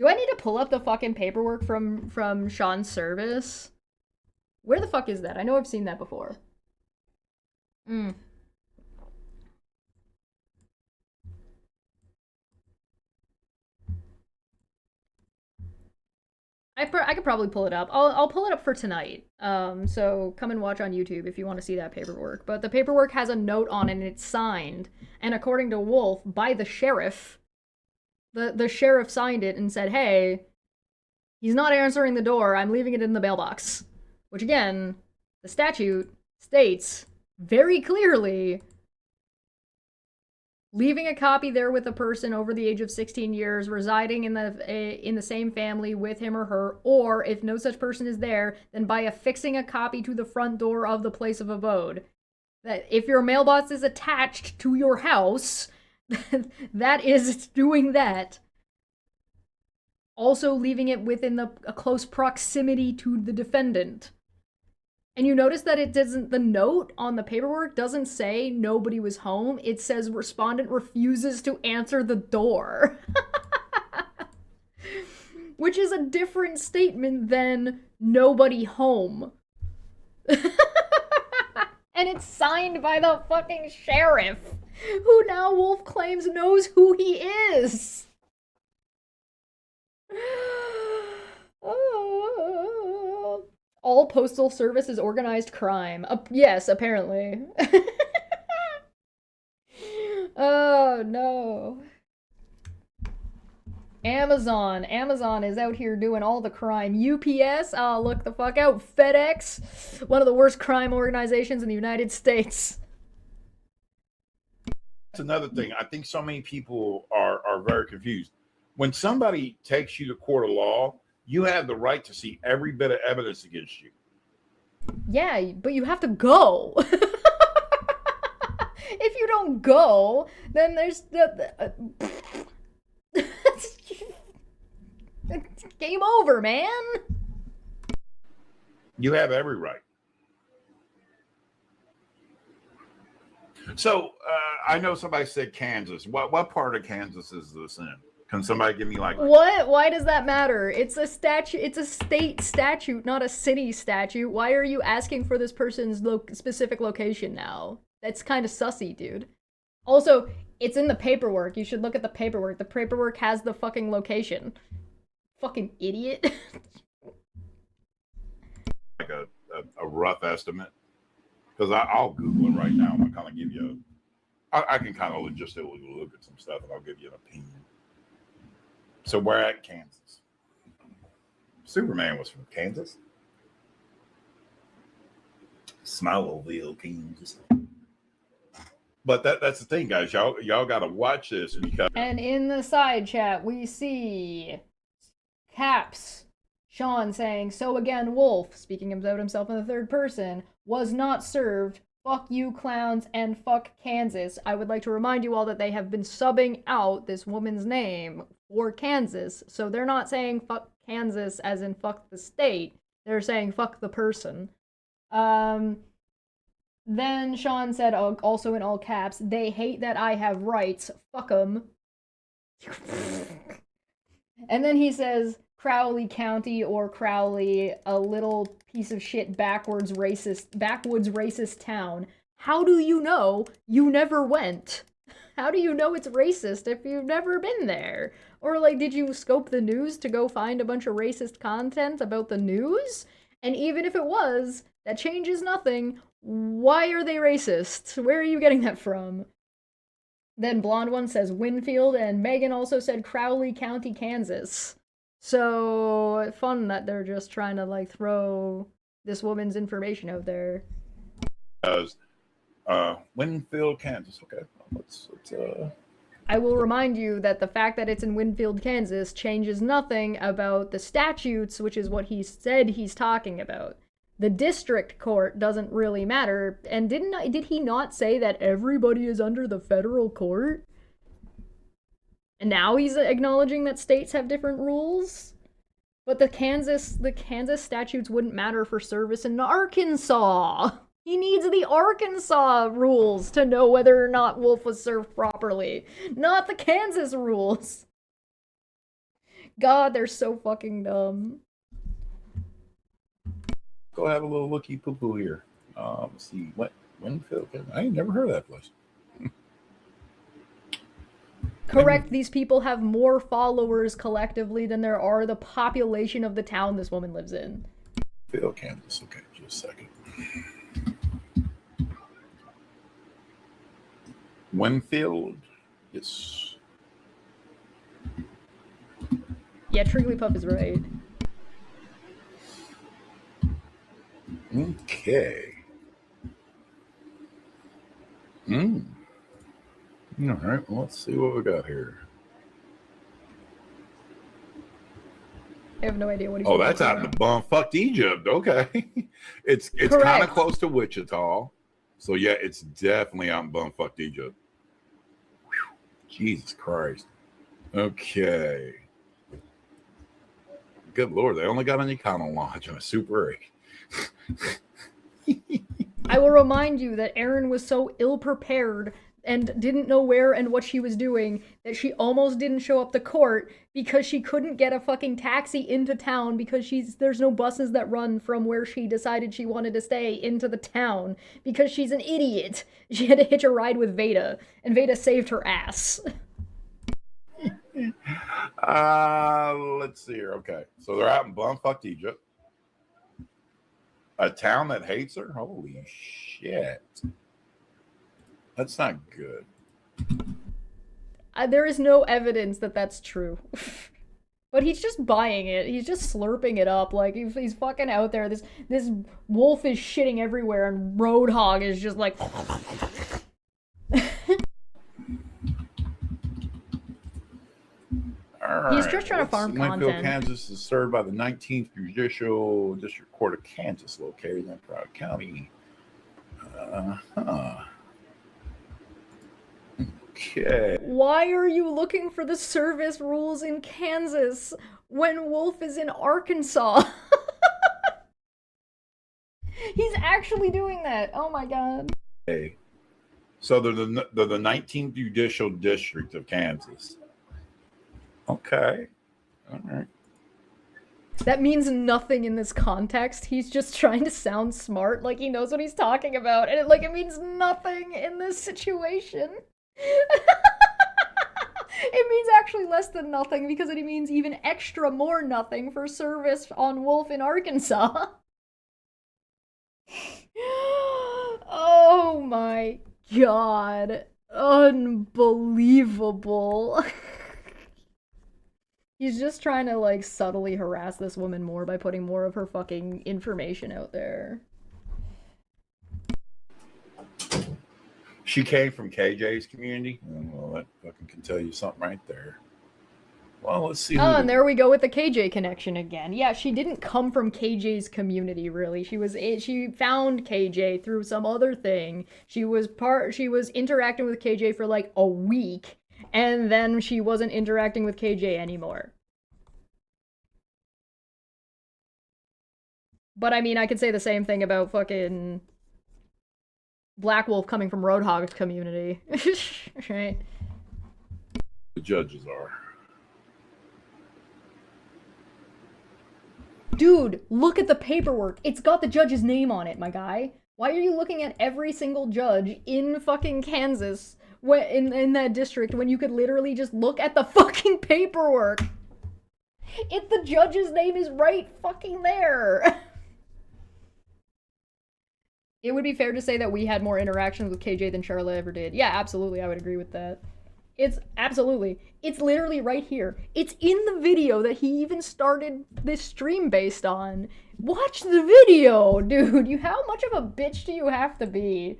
Do I need to pull up the fucking paperwork from Sean's service? Where the fuck is that? I know I've seen that before. I could probably pull it up. I'll pull it up for tonight. So come and watch on YouTube if you want to see that paperwork. But the paperwork has a note on it and it's signed. And according to Wolf, by the sheriff. The sheriff signed it and said, hey, he's not answering the door. I'm leaving it in the mailbox. Which again, the statute states very clearly leaving a copy there with a person over the age of 16 years residing in the same family with him or her, or if no such person is there, then by affixing a copy to the front door of the place of abode. That if your mailbox is attached to your house, that is doing that. Also leaving it within a close proximity to the defendant. And you notice that the note on the paperwork doesn't say nobody was home. It says respondent refuses to answer the door. Which is a different statement than nobody home. And it's signed by the fucking sheriff, who now Wolf claims knows who he is. All postal service is organized crime. Yes, apparently. Oh, no. Amazon is out here doing all the crime. UPS, look the fuck out. FedEx, one of the worst crime organizations in the United States. That's another thing. I think so many people are very confused. When somebody takes you to court of law, you have the right to see every bit of evidence against you. Yeah, but you have to go. If you don't go, then there's game over, man. You have every right. So I know somebody said Kansas. What part of Kansas is this in? Can somebody give me like what? Why does that matter? It's a statute. It's a state statute, not a city statute. Why are you asking for this person's specific location now? That's kind of sussy, dude. Also, it's in the paperwork. You should look at the paperwork. The paperwork has the fucking location. Fucking idiot. like a rough estimate? Because I'll Google it right now. I'll kind of give you I can kind of just look at some stuff and I'll give you an opinion. So we're at Kansas. Superman was from Kansas. Smallville, Kansas. But that's the thing, guys. Y'all got to watch this because. And in the side chat, we see Caps Sean saying, "So again, Wolf, speaking about himself in the third person, was not served. Fuck you, clowns, and fuck Kansas. I would like to remind you all that they have been subbing out this woman's name for Kansas. So they're not saying fuck Kansas as in fuck the state. They're saying fuck the person." Then Sean said, also in all caps, "They hate that I have rights. Fuck 'em." And then he says, "Crowley County or Crowley, a little piece of shit backwoods racist town. How do you know? You never went. How do you know it's racist if you've never been there? Or like, did you scope the news to go find a bunch of racist content about the news? And even if it was, that changes nothing. Why are they racist? Where are you getting that from?" Then Blonde One says Winfield, and Megan also said Crowley County, Kansas. So fun that they're just trying to like throw this woman's information out there. Winfield, Kansas. Okay, let's I will remind you that the fact that it's in Winfield, Kansas changes nothing about the statutes, which is what he said he's talking about. The district court doesn't really matter. And did he not say that everybody is under the federal court? And now he's acknowledging that states have different rules? But the Kansas statutes wouldn't matter for service in Arkansas. He needs the Arkansas rules to know whether or not Wolf was served properly, not the Kansas rules. God, they're so fucking dumb. Go have a little looky poo poo here. Let's see what Winfield. I ain't never heard of that place. Correct, these people have more followers collectively than there are the population of the town this woman lives in. Winfield, Kansas. Okay, just a second. Winfield. Yes. Yeah, Trigglypuff is right. Okay. All right, well, let's see what we got here. I have no idea what he's Oh, that's out in the bumfucked Egypt. Okay. It's kind of close to Wichita. So, yeah, it's definitely out in bumfucked Egypt. Whew. Jesus Christ. Okay. Good Lord, they only got an Econo Lodge and a Super 8. I will remind you that Erin was so ill-prepared and didn't know where and what she was doing that she almost didn't show up to court because she couldn't get a fucking taxi into town because there's no buses that run from where she decided she wanted to stay into the town because she's an idiot. She had to hitch a ride with Veda, and Veda saved her ass. Let's see here. Okay, so they're out in bumfucked Egypt. A town that hates her? Holy shit. That's not good. There is no evidence that that's true. But he's just buying it. He's just slurping it up. Like, he's fucking out there. This wolf is shitting everywhere, and Roadhog is just like... He's just trying to farm Winfield, content. Kansas is served by the 19th Judicial District Court of Kansas, located in Proud County. Okay. Why are you looking for the service rules in Kansas when Wolf is in Arkansas? He's actually doing that. Oh my god. Okay. So they're the 19th Judicial District of Kansas. Okay. All right. That means nothing in this context. He's just trying to sound smart, like he knows what he's talking about, and it means nothing in this situation. It means actually less than nothing because it means even extra more nothing for service on Wolf in Arkansas. Oh my god. Unbelievable. He's just trying to, like, subtly harass this woman more by putting more of her fucking information out there. She came from KJ's community. Well, that fucking can tell you something right there. Well, let's see. Oh, and there we go with the KJ connection again. Yeah, she didn't come from KJ's community, really. She found KJ through some other thing. She was interacting with KJ for like a week, and then she wasn't interacting with KJ anymore. But I mean, I could say the same thing about fucking Black Wolf coming from Roadhog's community. Right? The judges are. Dude, look at the paperwork. It's got the judge's name on it, my guy. Why are you looking at every single judge in fucking Kansas, in that district, when you could literally just look at the fucking paperwork? If the judge's name is right fucking there. It would be fair to say that we had more interactions with KJ than Charlotte ever did. Yeah, absolutely, I would agree with that. It's literally right here. It's in the video that he even started this stream based on. Watch the video, dude. How much of a bitch do you have to be?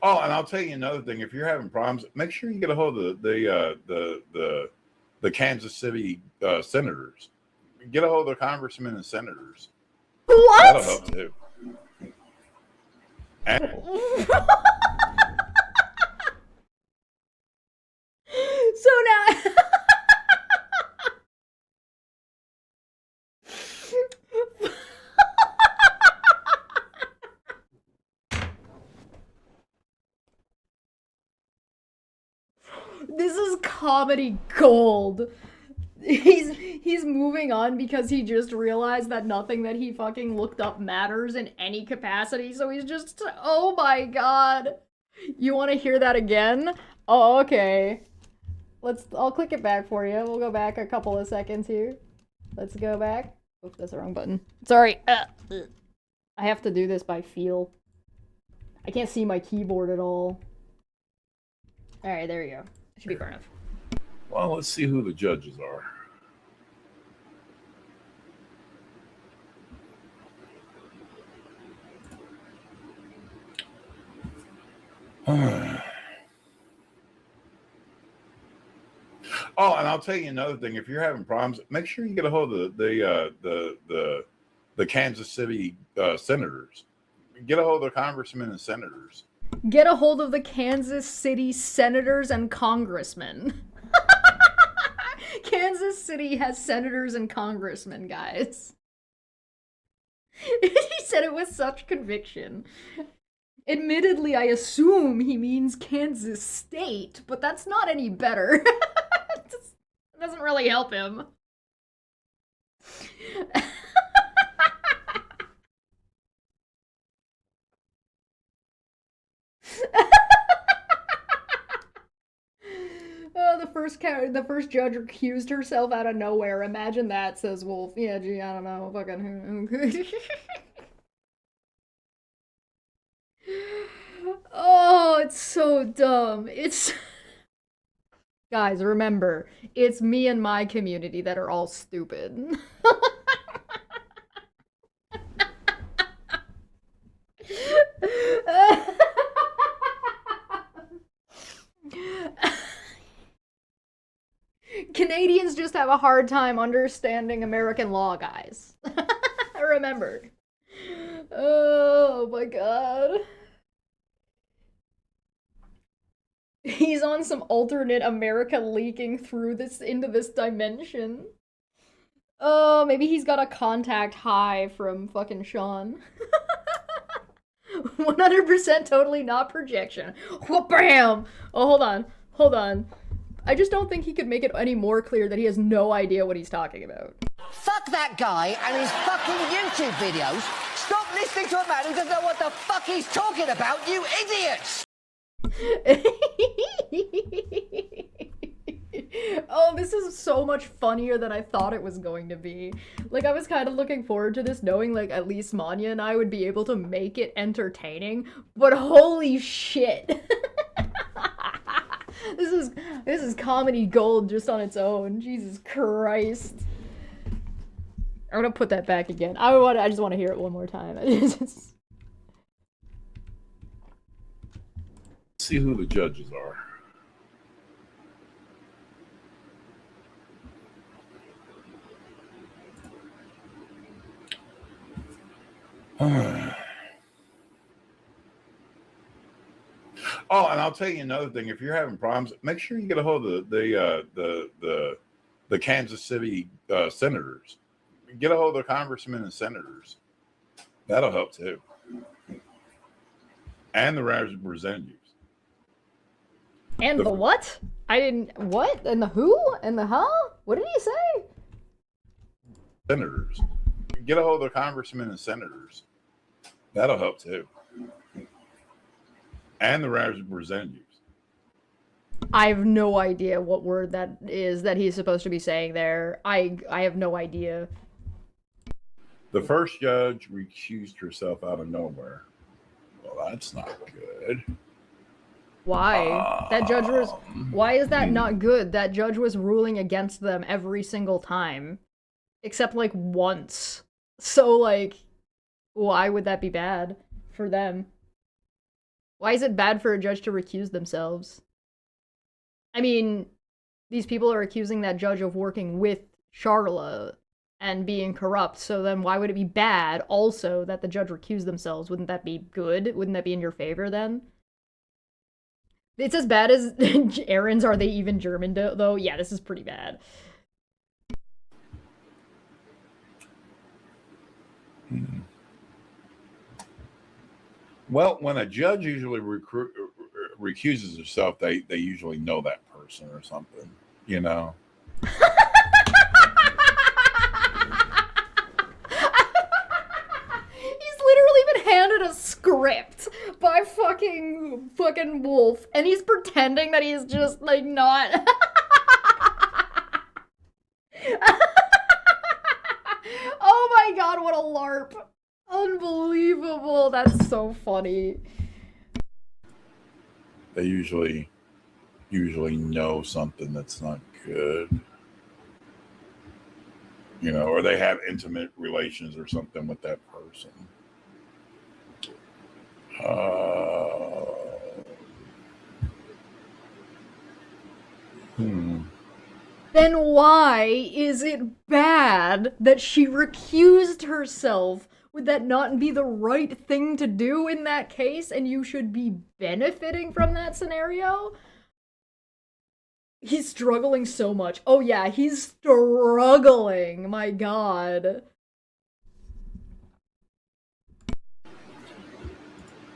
Oh, and I'll tell you another thing. If you're having problems, make sure you get a hold of the Kansas City senators. Get a hold of the congressmen and senators. That'll help What? too. And So now this is comedy gold. He's moving on because he just realized that nothing that he fucking looked up matters in any capacity. So he's just, oh my god. You want to hear that again? Oh, okay. I'll click it back for you. We'll go back a couple of seconds here. Let's go back. Oops, that's the wrong button. Sorry. I have to do this by feel. I can't see my keyboard at all. Alright, there you go. Should be far enough. well, let's see who the judges are. Oh, and I'll tell you another thing. If you're having problems, make sure you get a hold of the Kansas City senators. Get a hold of the congressmen and senators. Get a hold of the Kansas City senators and congressmen. Kansas City has senators and congressmen, guys. He said it with such conviction. Admittedly, I assume he means Kansas State, but that's not any better. It doesn't really help him. The first judge recused herself out of nowhere. Imagine that, says Wolf. Yeah, gee, I don't know. Fucking. Oh, it's so dumb. It's. Guys, remember, it's me and my community that are all stupid. Canadians just have a hard time understanding American law, guys. Remember. Oh my god. He's on some alternate America leaking through this into this dimension. Oh, maybe he's got a contact high from fucking Sean. 100% totally not projection. Whoop-bam! Oh, hold on. I just don't think he could make it any more clear that he has no idea what he's talking about. Fuck that guy and his fucking YouTube videos. Stop listening to a man who doesn't know what the fuck he's talking about, you idiots! Oh, this is so much funnier than I thought it was going to be. Like, I was kind of looking forward to this, knowing, like, at least Manya and I would be able to make it entertaining, but holy shit. This is comedy gold just on its own. Jesus Christ. I'm gonna put that back again. I just want to hear it one more time. See who the judges are. Oh, and I'll tell you another thing. If you're having problems, make sure you get a hold of the Kansas City senators. Get a hold of the congressmen and senators. That'll help too. And the representatives. And the what? What? And the who? And the huh? What did he say? Senators. Get a hold of the congressmen and senators. That'll help too. And the representatives. I have no idea what word that is that he's supposed to be saying there. I have no idea. The first judge recused herself out of nowhere. Well, that's not good. Why? That judge was... Why is that not good? That judge was ruling against them every single time. Except, like, once. So, like, why would that be bad for them? Why is it bad for a judge to recuse themselves? I mean, these people are accusing that judge of working with Charla and being corrupt, so then why would it be bad also that the judge recused themselves? Wouldn't that be good? Wouldn't that be in your favor then? It's as bad as Aaron's Are They Even German, though? Yeah, this is pretty bad. Well, when a judge usually recuses herself, they usually know that person or something, you know. He's literally been handed a script by fucking Wolf, and he's pretending that he's just like not. Oh my god, what a LARP! Unbelievable. That's so funny. They usually know something that's not good, you know, or they have intimate relations or something with that person. Then why is it bad that she recused herself? Would that not be the right thing to do in that case, and you should be benefiting from that scenario? He's struggling so much. Oh yeah, he's struggling. My god.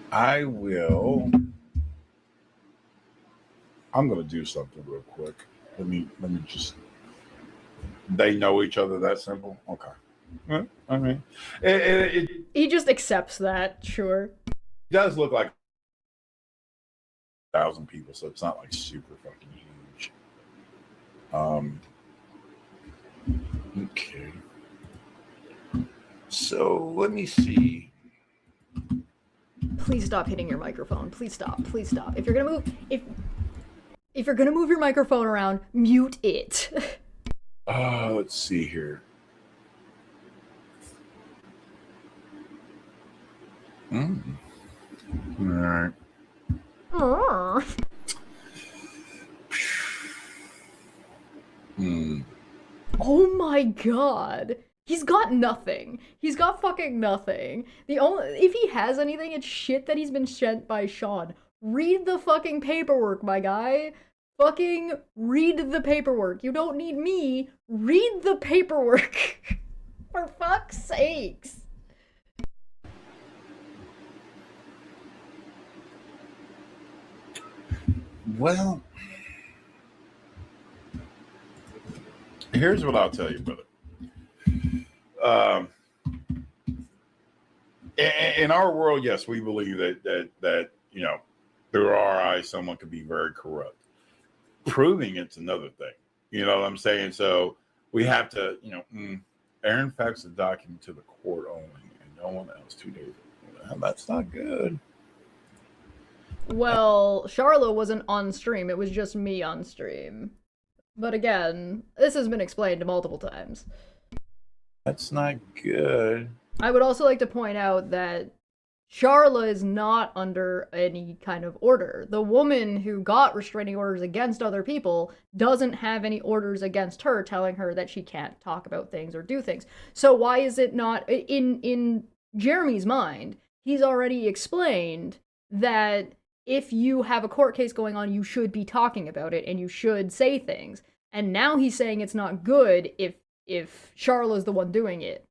I'm gonna do something real quick. Let me just. They know each other that simple. Okay. I mean, he just accepts that. Sure. It does look like 1,000 people, so it's not like super fucking huge. Okay. So let me see. Please stop hitting your microphone. Please stop. Please stop. If you're gonna move, if you're gonna move your microphone around, mute it. Let's see here. All right. Oh my god. He's got nothing. He's got fucking nothing. If he has anything, it's shit that he's been sent by Sean. Read the fucking paperwork, my guy. Fucking read the paperwork. You don't need me. Read the paperwork. For fuck's sakes. Well, here's what I'll tell you, brother. In our world, yes, we believe that you know, through our eyes, someone could be very corrupt. Proving it's another thing. You know what I'm saying? So we have to, you know, Aaron faxed the document to the court only, and no one else 2 days ago. Well, that's not good. Well, Charlotte wasn't on stream. It was just me on stream. But again, this has been explained multiple times. That's not good. I would also like to point out that Charla is not under any kind of order. The woman who got restraining orders against other people doesn't have any orders against her telling her that she can't talk about things or do things. So why is it not in Jeremy's mind? He's already explained that if you have a court case going on, you should be talking about it and you should say things. And now he's saying it's not good if Charla's the one doing it.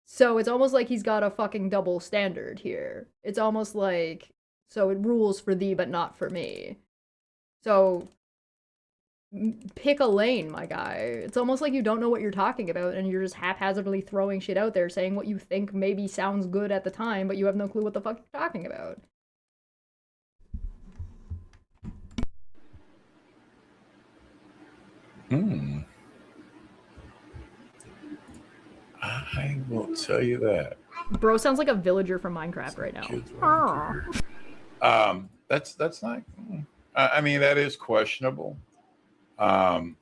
So it's almost like he's got a fucking double standard here. It's almost like, so it rules for thee but not for me. So pick a lane, my guy. It's almost like you don't know what you're talking about and you're just haphazardly throwing shit out there, saying what you think maybe sounds good at the time, but you have no clue what the fuck you're talking about. I will tell you that. Bro sounds like a villager from Minecraft right now. That's not. I mean, that is questionable. I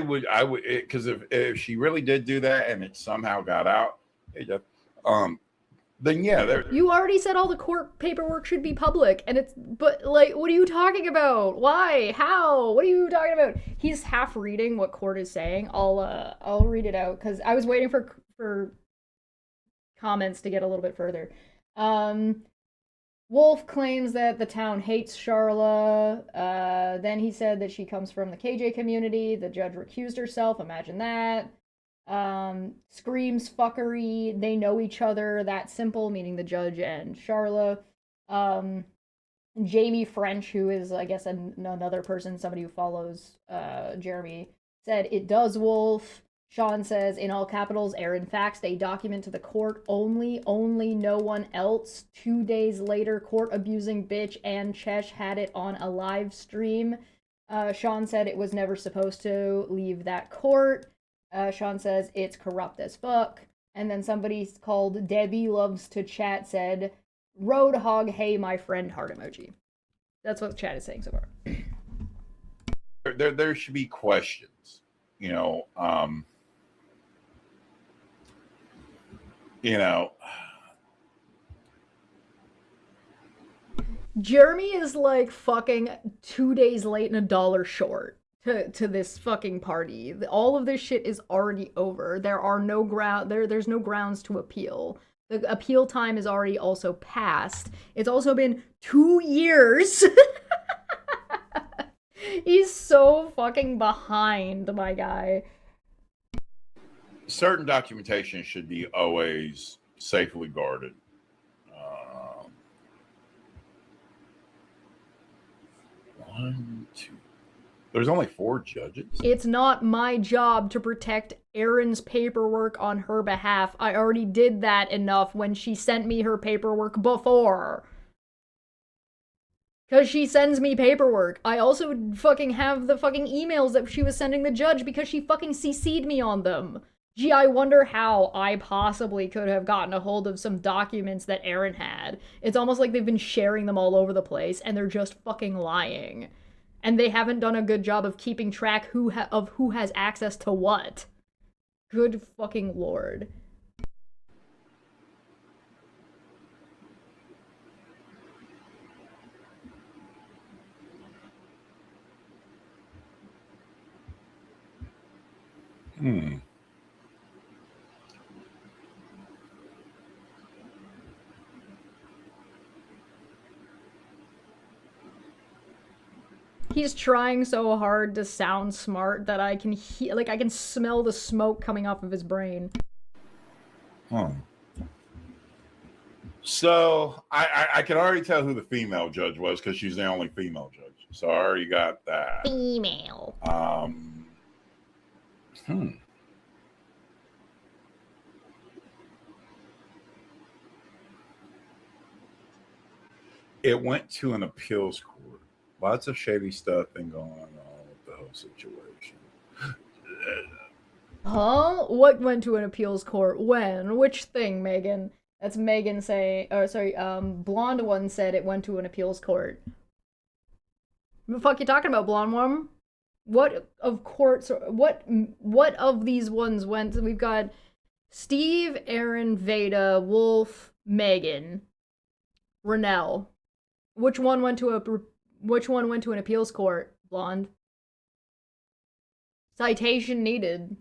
would, because if she really did do that and it somehow got out, then yeah, You already said all the court paperwork should be public, and but like, what are you talking about? Why? How? What are you talking about? He's half reading what court is saying. I'll read it out because I was waiting for comments to get a little bit further. Wolf claims that the town hates Charla. Then he said that she comes from the KJ community. The judge recused herself. Imagine that. Screams fuckery. They know each other. That simple, meaning the judge and Charla. Jamie French, who is, I guess, another person, somebody who follows Jeremy, said it does, Wolf. Sean says, in all capitals, Aaron faxed a document to the court only no one else. 2 days later, court abusing bitch and Chesh had it on a live stream. Sean said it was never supposed to leave that court. Sean says it's corrupt as fuck. And then somebody called Debbie Loves to Chat said, Roadhog, hey, my friend, heart emoji. That's what the chat is saying so far. There should be questions, you know. Jeremy is like fucking 2 days late and $1 short to this fucking party. All of this shit is already over. There are no there's no grounds to appeal. The appeal time is already also passed. It's also been 2 years. He's so fucking behind, my guy. Certain documentation should be always safely guarded. One, two. There's only 4 judges. It's not my job to protect Erin's paperwork on her behalf. I already did that enough when she sent me her paperwork before. Because she sends me paperwork. I also fucking have the fucking emails that she was sending the judge because she fucking CC'd me on them. Gee, I wonder how I possibly could have gotten a hold of some documents that Erin had. It's almost like they've been sharing them all over the place and they're just fucking lying. And they haven't done a good job of keeping track of who has access to what. Good fucking lord. He's trying so hard to sound smart that I can I can smell the smoke coming off of his brain. So I can already tell who the female judge was because she's the only female judge. So I already got that. Female. It went to an appeals court. Lots of shady stuff been going on with the whole situation. Huh? What went to an appeals court? When? Which thing, Megan? That's Megan saying, or sorry, Blonde One said it went to an appeals court. What the fuck you talking about, Blonde One? What of courts, what of these ones went? We've got Steve, Aaron, Veda, Wolf, Megan, Renell. Which one went to an appeals court, Blonde? Citation needed.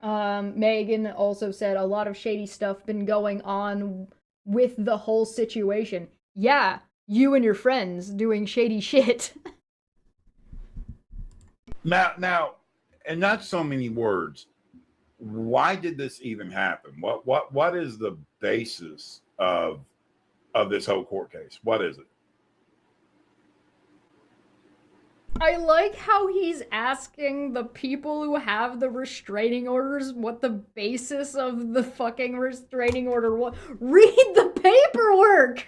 Megan also said a lot of shady stuff been going on with the whole situation. Yeah, you and your friends doing shady shit. Now, and not so many words. Why did this even happen? What is the basis of this whole court case? What is it? I like how he's asking the people who have the restraining orders what the basis of the fucking restraining order was. Read the paperwork!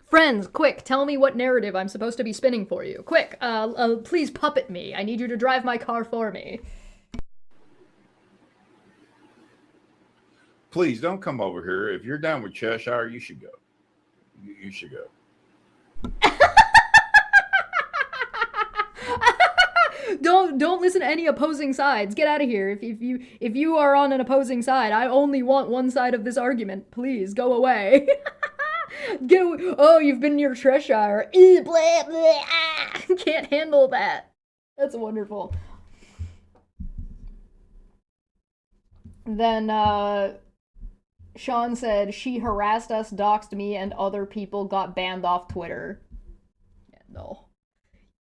Friends, quick, tell me what narrative I'm supposed to be spinning for you. Quick, please puppet me. I need you to drive my car for me. Please don't come over here. If you're down with Cheshire, you should go. You should go. Don't listen to any opposing sides. Get out of here. If you are on an opposing side, I only want one side of this argument. Please go away. Get away. Oh, you've been near Cheshire. Blah, blah, ah. Can't handle that. That's wonderful. Then Sean said she harassed us, doxed me, and other people got banned off Twitter. Yeah, no.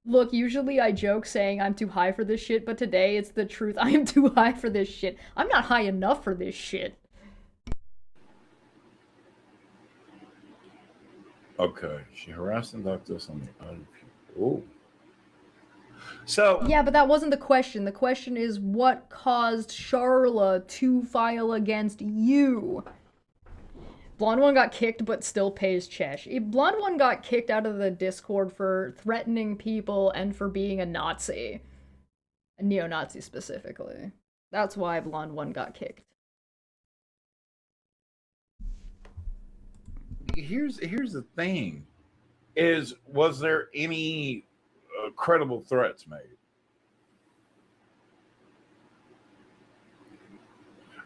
Look, usually I joke saying I'm too high for this shit, but today it's the truth. I am too high for this shit. I'm not high enough for this shit. Okay, she harassed and doxed us on the other people. So yeah, but that wasn't the question. The question is what caused Charla to file against you? Blonde One got kicked but still pays Chesh. Blonde One got kicked out of the Discord for threatening people and for being a Nazi. A neo-Nazi specifically. That's why Blonde One got kicked. Here's the thing. Was there any credible threats made?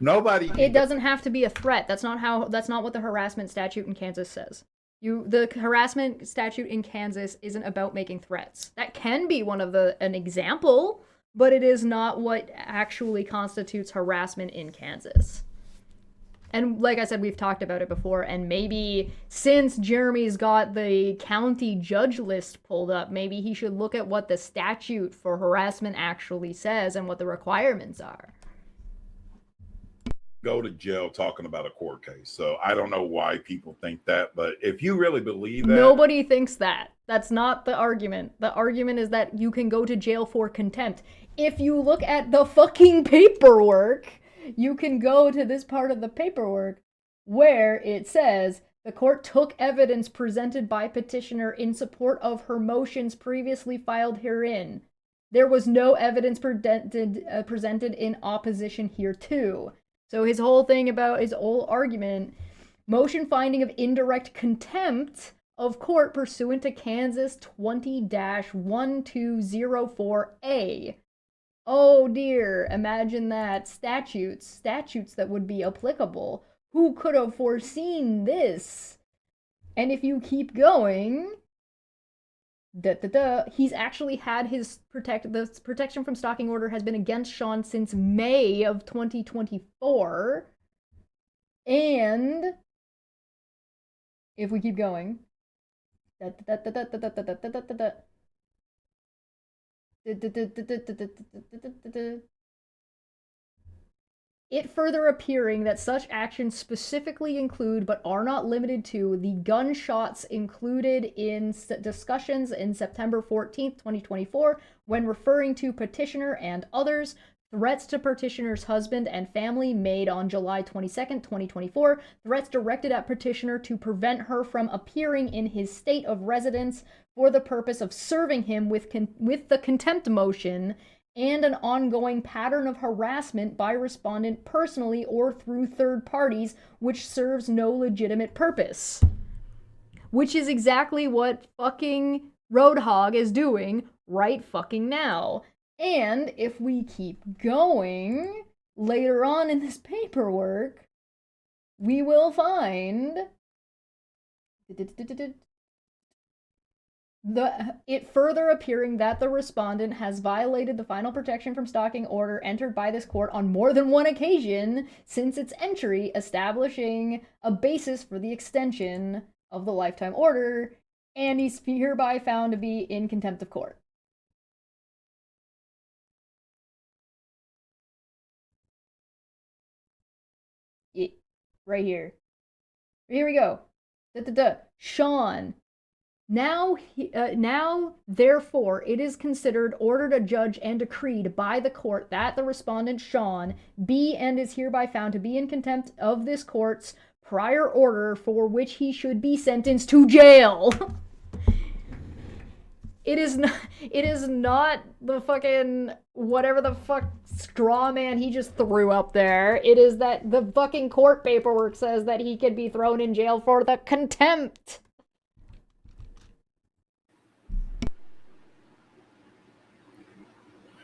Nobody. It doesn't have to be a threat. That's not what the harassment statute in Kansas says. The harassment statute in Kansas isn't about making threats. That can be an example, but it is not what actually constitutes harassment in Kansas. And like I said, we've talked about it before, and maybe since Jeremy's got the county judge list pulled up, maybe he should look at what the statute for harassment actually says and what the requirements are. Go to jail talking about a court case. So I don't know why people think that, but if you really believe that... Nobody thinks that. That's not the argument. The argument is that you can go to jail for contempt. If you look at the fucking paperwork, you can go to this part of the paperwork where it says the court took evidence presented by petitioner in support of her motions previously filed herein. There was no evidence presented in opposition hereto. So his whole thing about his whole argument, motion finding of indirect contempt of court pursuant to Kansas 20-1204A. Oh dear, imagine that. Statutes that would be applicable. Who could have foreseen this? And if you keep going, he's actually had the protection from stalking order has been against Sean since May of 2024. And if we keep going, it further appearing that such actions specifically include, but are not limited to, the gunshots included in discussions in September 14th, 2024, when referring to petitioner and others, threats to petitioner's husband and family made on July 22nd, 2024, threats directed at petitioner to prevent her from appearing in his state of residence for the purpose of serving him with the contempt motion, and an ongoing pattern of harassment by respondent personally or through third parties, which serves no legitimate purpose. Which is exactly what fucking Roadhog is doing right fucking now. And if we keep going, later on in this paperwork, we will find... it further appearing that the respondent has violated the final protection from stalking order entered by this court on more than one occasion since its entry, establishing a basis for the extension of the lifetime order, and he's hereby found to be in contempt of court. Right here. Here we go. Sean. Now, therefore, it is considered, ordered, adjudged, and decreed by the court that the respondent, Sean, be and is hereby found to be in contempt of this court's prior order for which he should be sentenced to jail. It is not the fucking whatever the fuck straw man he just threw up there. It is that the fucking court paperwork says that he could be thrown in jail for the contempt.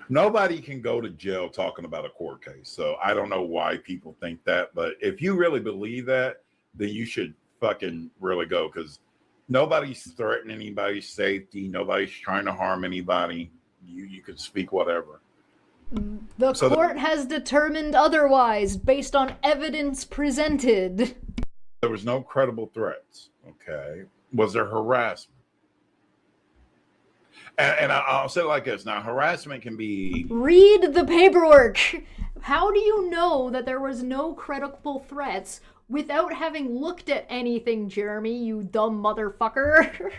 Nobody can go to jail talking about a court case. So I don't know why people think that. But if you really believe that, then you should fucking really go, because nobody's threatening anybody's safety. Nobody's trying to harm anybody. You could speak whatever. The court has determined otherwise based on evidence presented. There was no credible threats. Okay. Was there harassment? And I'll say it like this. Now, harassment can be... Read the paperwork. How do you know that there was no credible threats without having looked at anything, Jeremy, you dumb motherfucker?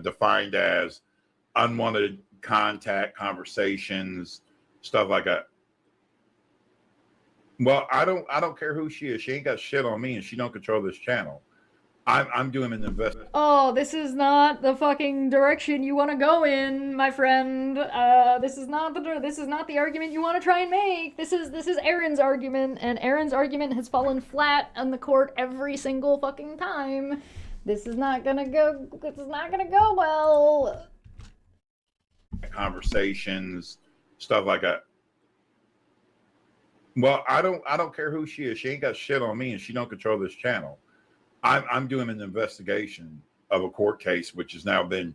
Defined as unwanted contact, conversations, stuff like that. Well, I don't care who she is. She ain't got shit on me, and she don't control this channel. I'm doing an investigation. Oh, this is not the fucking direction you want to go in, my friend. This is not the argument you want to try and make. This is Aaron's argument, and Aaron's argument has fallen flat on the court every single fucking time. This is not gonna go well. Conversations, stuff like that. Well, I don't care who she is. She ain't got shit on me, and she don't control this channel. I'm doing an investigation of a court case, which has now been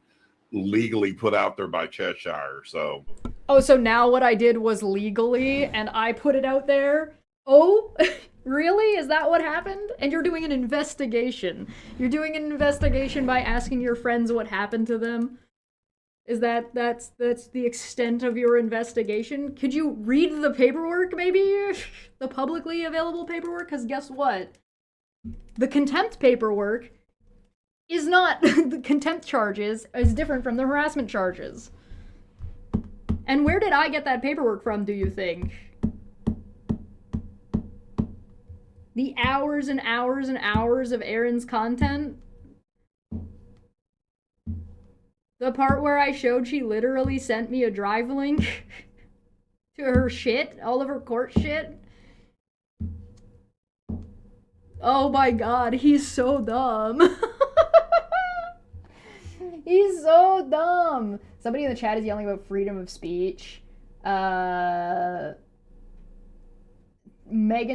legally put out there by Cheshire. So. Oh, so now what I did was legally, and I put it out there? Oh, really? Is that what happened? And you're doing an investigation. You're doing an investigation by asking your friends what happened to them? Is that's the extent of your investigation? Could you read the paperwork, maybe? The publicly available paperwork? Because guess what? The contempt paperwork is not... the contempt charges is different from the harassment charges. And where did I get that paperwork from, do you think? The hours and hours and hours of Aaron's content? The part where I showed she literally sent me a drive link to her shit, all of her court shit? Oh my god, he's so dumb. He's so dumb. Somebody in the chat is yelling about freedom of speech. Megan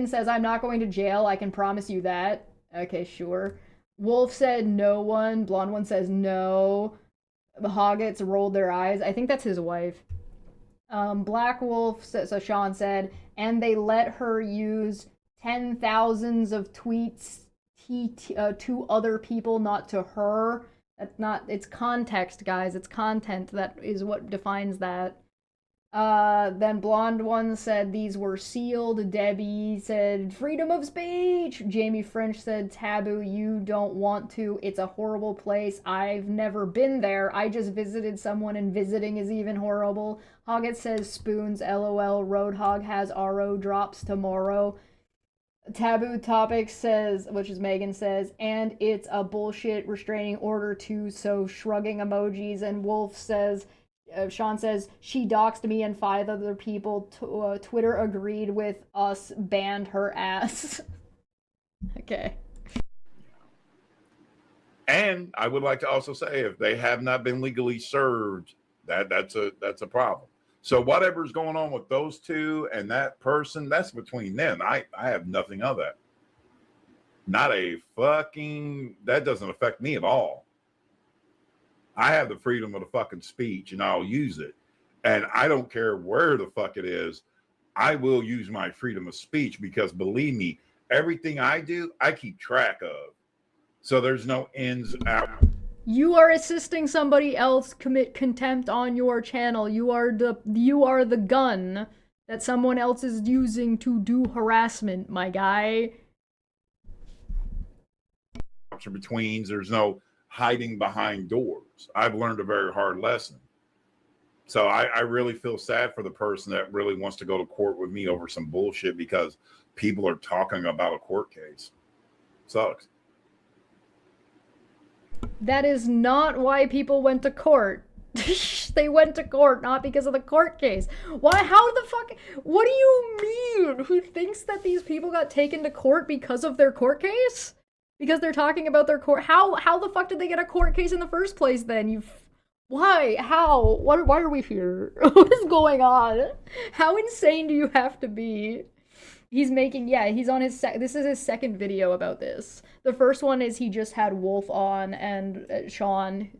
says, I'm not going to jail, I can promise you that. Okay, sure. Wolf said no one. Blonde one says no. The Hoggets rolled their eyes. I think that's his wife. Black Wolf, so Sean said, and they let her use 10,000s of tweets to other people, not to her. That's not, it's context, guys. It's content that is what defines that. Then Blonde One said these were sealed. Debbie said freedom of speech. Jamie French said taboo. You don't want to. It's a horrible place. I've never been there. I just visited someone, and visiting is even horrible. Hoggett says spoons. LOL. Roadhog has RO drops tomorrow. Taboo Topics says, which is Megan says, and it's a bullshit restraining order too, so shrugging emojis. And Wolf says, Sean says, she doxed me and 5 other people. Twitter agreed with us, banned her ass. Okay. And I would like to also say, if they have not been legally served, that's a problem. So whatever's going on with those two and that person, that's between them. I have nothing of that. Not a fucking, that doesn't affect me at all. I have the freedom of the fucking speech, and I'll use it. And I don't care where the fuck it is. I will use my freedom of speech, because believe me, everything I do, I keep track of. So there's no ins out. You are assisting somebody else commit contempt on your channel. You are the gun that someone else is using to do harassment, my guy. Betweens, there's no hiding behind doors. I've learned a very hard lesson. So I really feel sad for the person that really wants to go to court with me over some bullshit because people are talking about a court case. Sucks. That is not why people went to court. They went to court not because of the court case. Why? How the fuck? What do you mean? Who thinks that these people got taken to court because of their court case? Because they're talking about their court. How the fuck did they get a court case in the first place then? Why? How? What? Why are we here? What is going on? How insane do you have to be? He's making, yeah, he's on his this is his second video about this. The first one is he just had Wolf on and Sean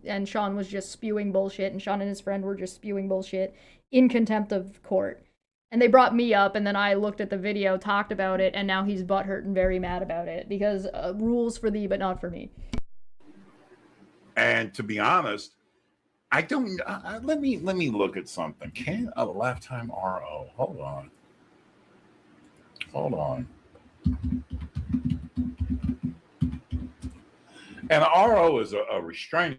was just spewing bullshit, and Sean and his friend were just spewing bullshit in contempt of court. And they brought me up, and then I looked at the video, talked about it, and now he's butthurt and very mad about it because rules for thee but not for me. And to be honest, I don't. Let me look at something. Can a lifetime RO? Hold on. Hold on. And an RO is a restraining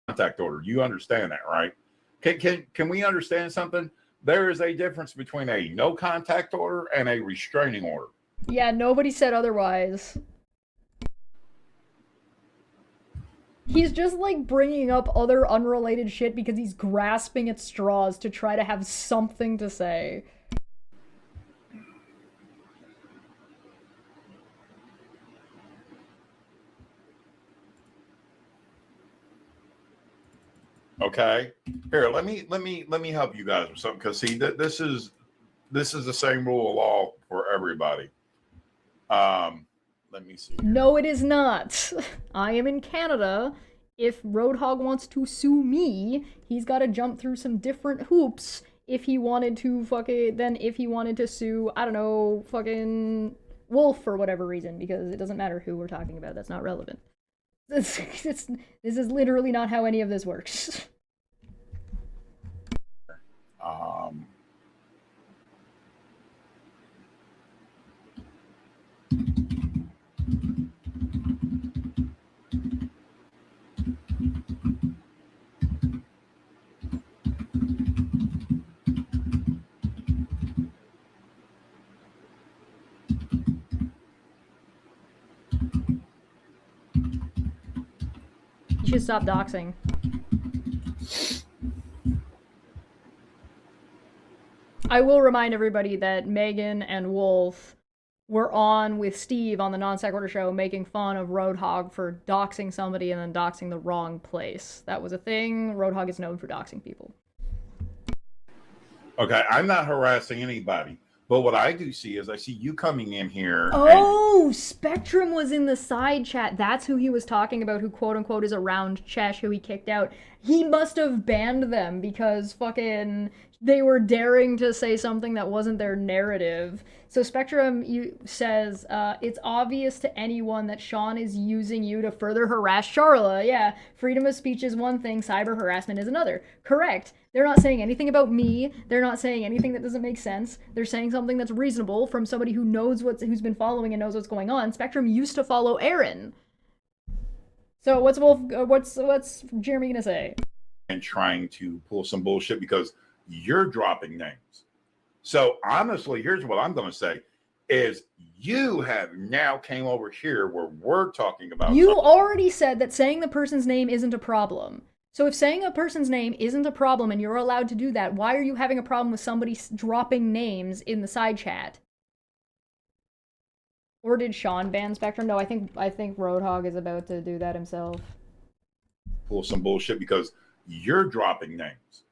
contact order. You understand that, right? Can we understand something? There is a difference between a no contact order and a restraining order. Yeah, nobody said otherwise. He's just like bringing up other unrelated shit because he's grasping at straws to try to have something to say. Okay, here, let me help you guys with something, because see that this is the same rule of law for everybody. Let me see. No, it is not. I am in Canada. If Roadhog wants to sue me, he's got to jump through some different hoops if he wanted to if he wanted to sue, I don't know, fucking Wolf for whatever reason, because it doesn't matter who we're talking about. That's not relevant. This is literally not how any of this works. You should stop doxing. I will remind everybody that Megan and Wolf were on with Steve on the Non Sequitur show making fun of Roadhog for doxing somebody and then doxing the wrong place. That was a thing. Roadhog is known for doxing people. Okay, I'm not harassing anybody. But what I do see is I see you coming in here. Oh, Spectrum was in the side chat. That's who he was talking about, who quote unquote is around Chesh, who he kicked out. He must have banned them because fucking they were daring to say something that wasn't their narrative. So Spectrum says, it's obvious to anyone that Sean is using you to further harass Charla. Yeah, freedom of speech is one thing, cyber harassment is another. Correct. They're not saying anything about me. They're not saying anything that doesn't make sense. They're saying something that's reasonable from somebody who knows who's been following and knows what's going on. Spectrum used to follow Aaron. So what's Jeremy gonna say? And trying to pull some bullshit because you're dropping names. So honestly, here's what I'm going to say is you have now came over here where we're talking about. You already said that saying the person's name isn't a problem. So if saying a person's name isn't a problem and you're allowed to do that, why are you having a problem with somebody dropping names in the side chat? Or did Sean ban Spectrum? No, I think Roadhog is about to do that himself. Pull some bullshit because you're dropping names.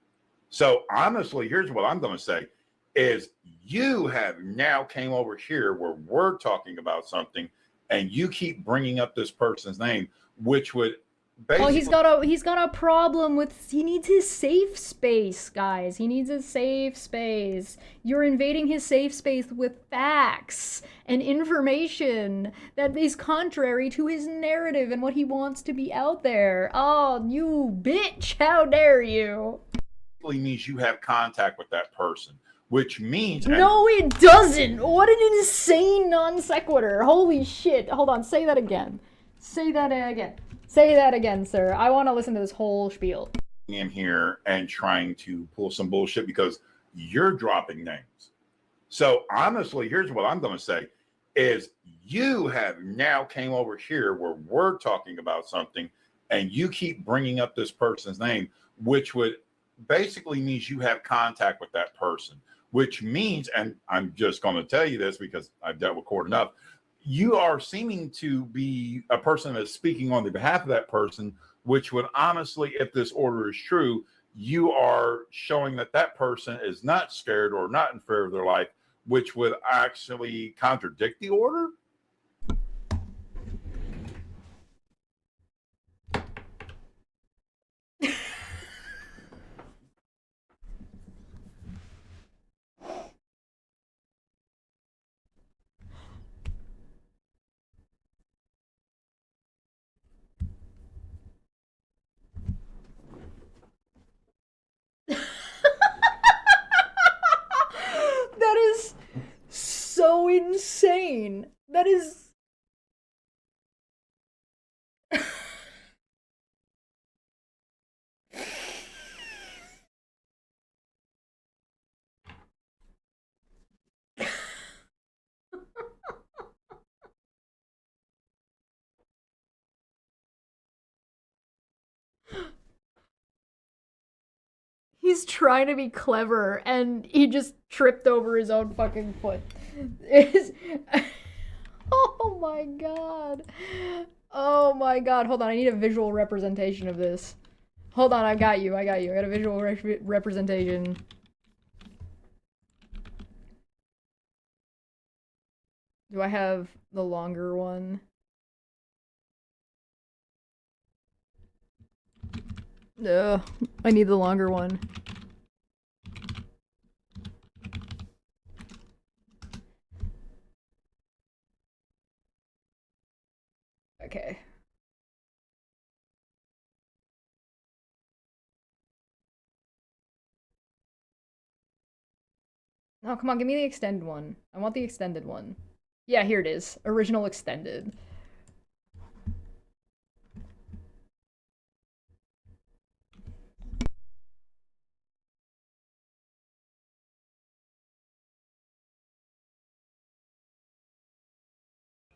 So honestly, here's what I'm going to say is you have now came over here where we're talking about something and you keep bringing up this person's name, which would basically... Oh, he's got a problem with, he needs his safe space, guys. He needs a safe space. You're invading his safe space with facts and information that is contrary to his narrative and what he wants to be out there. Oh, you bitch, how dare you? Means you have contact with that person, which means... No, it doesn't! What an insane non sequitur. Holy shit. Hold on, say that again. Say that again. Say that again, sir. I want to listen to this whole spiel. In here and trying to pull some bullshit because you're dropping names. So honestly, here's what I'm going to say is you have now came over here where we're talking about something and you keep bringing up this person's name, which would basically means you have contact with that person, which means, and I'm just going to tell you this because I've dealt with court enough, you are seeming to be a person that's speaking on the behalf of that person, which would honestly, if this order is true, you are showing that that person is not scared or not in fear of their life, which would actually contradict the order. That is so insane. That is... He's trying to be clever, and he just tripped over his own fucking foot. Oh my god. Oh my god. Hold on, I need a visual representation of this. Hold on, I got you. I got a visual representation. Do I have the longer one? No, I need the longer one. Okay. Oh, come on, give me the extended one. I want the extended one. Yeah, here it is. Original extended.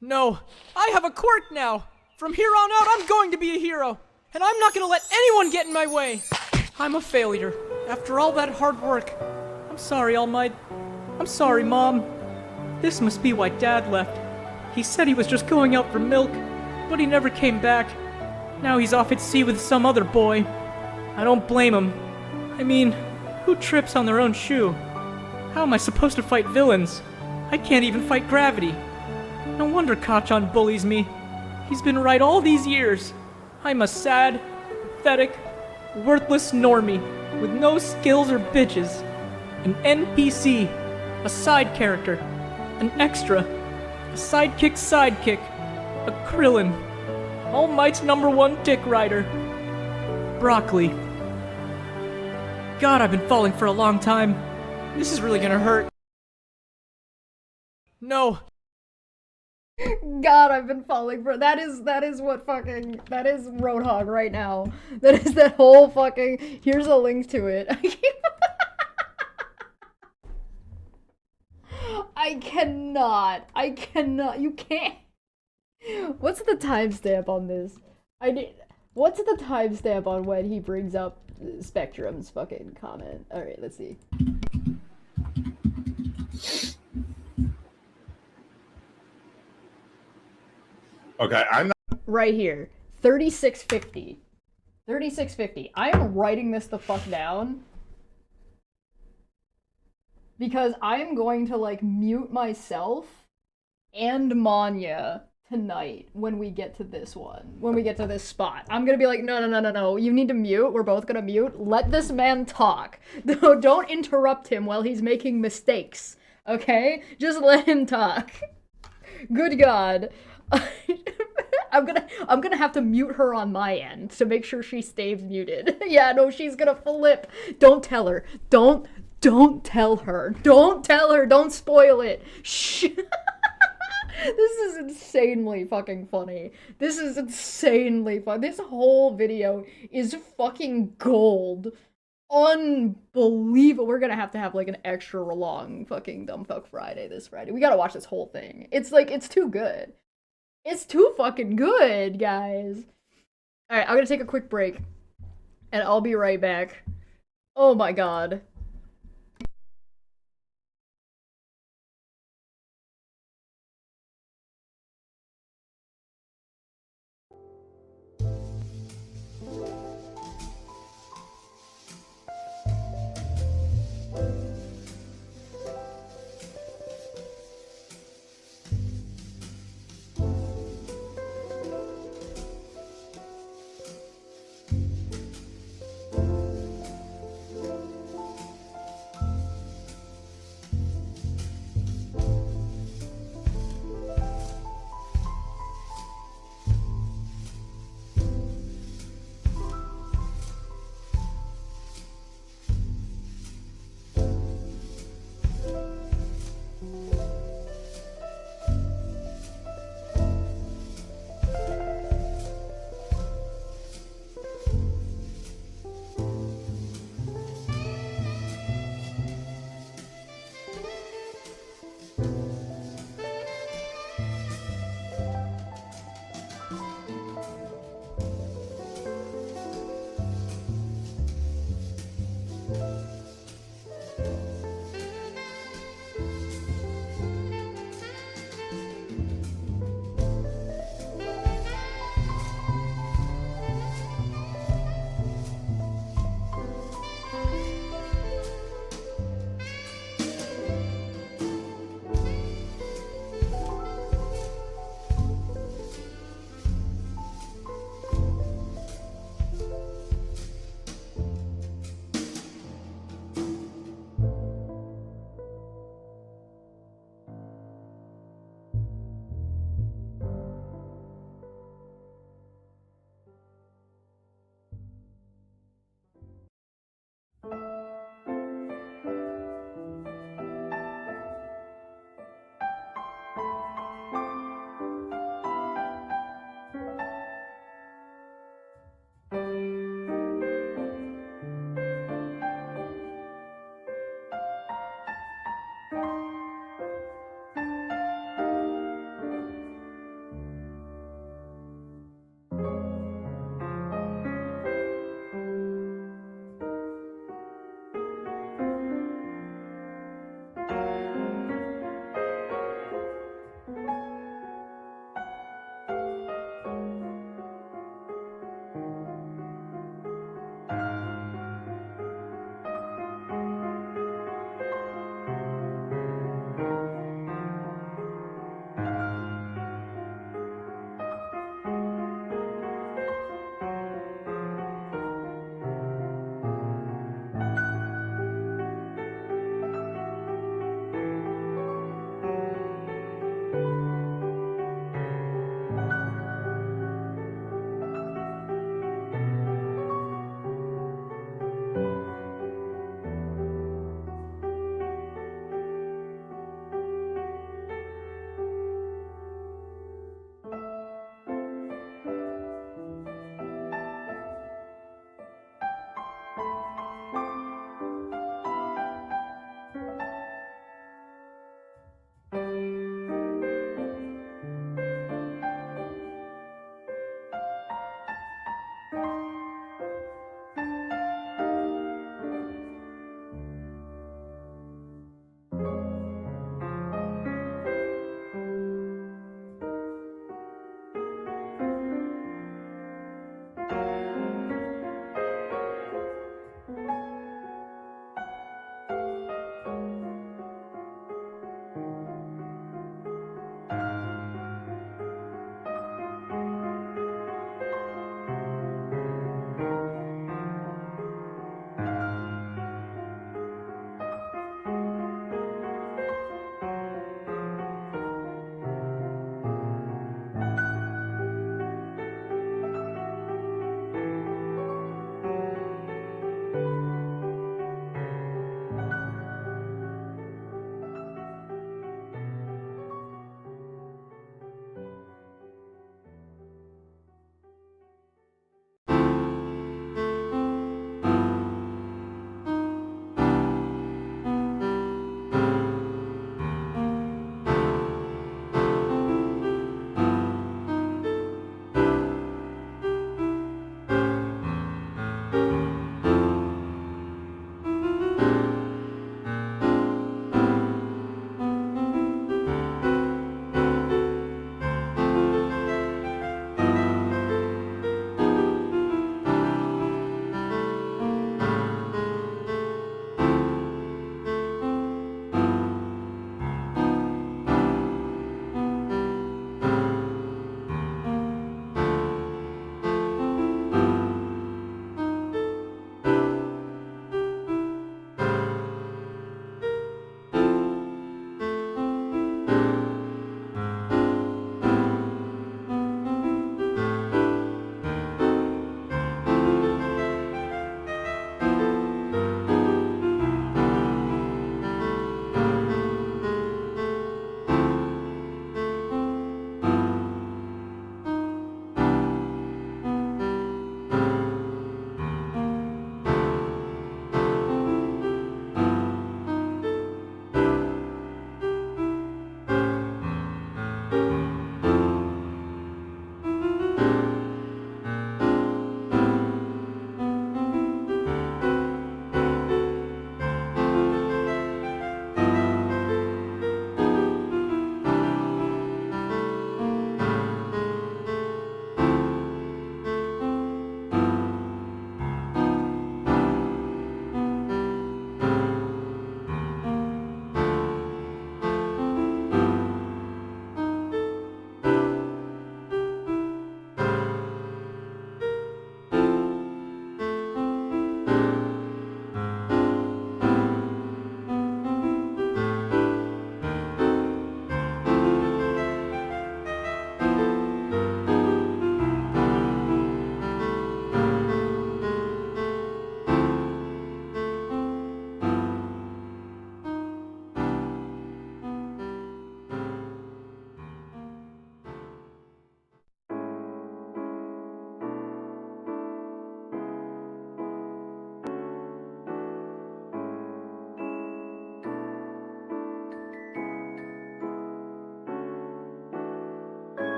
No, I have a quirk now! From here on out, I'm going to be a hero! And I'm not gonna let anyone get in my way! I'm a failure. After all that hard work. I'm sorry, All Might. I'm sorry, Mom. This must be why Dad left. He said he was just going out for milk, but he never came back. Now he's off at sea with some other boy. I don't blame him. I mean, who trips on their own shoe? How am I supposed to fight villains? I can't even fight gravity. No wonder Kachan bullies me. He's been right all these years. I'm a sad, pathetic, worthless normie with no skills or bitches. An NPC, a side character, an extra, a sidekick's sidekick, a Krillin, All Might's #1 dick rider. Broccoli. God, I've been falling for a long time. This is really gonna hurt. No. God, I've been falling for that is what fucking that is Roadhog right now. That is that whole fucking here's a link to it. I cannot, you can't. What's the timestamp on this? What's the timestamp on when he brings up Spectrum's fucking comment? Alright, let's see. Okay, I'm not. Right here. 3650. 3650. I am writing this the fuck down. Because I am going to, like, mute myself and Manya tonight when we get to this one. When we get to this spot. I'm gonna be like, no. You need to mute. We're both gonna mute. Let this man talk. Don't interrupt him while he's making mistakes. Okay? Just let him talk. Good God. I'm gonna have to mute her on my end to make sure she stays muted. Yeah, no, she's gonna flip. Don't tell her. Don't tell her. Don't tell her. Don't spoil it. Shh. This is insanely fucking funny. This is insanely fun. This whole video is fucking gold. Unbelievable. We're gonna have to have like an extra long fucking Dumb Fuck Friday this Friday. We gotta watch this whole thing. It's like, it's too good. It's too fucking good, guys. Alright, I'm gonna take a quick break. And I'll be right back. Oh my god.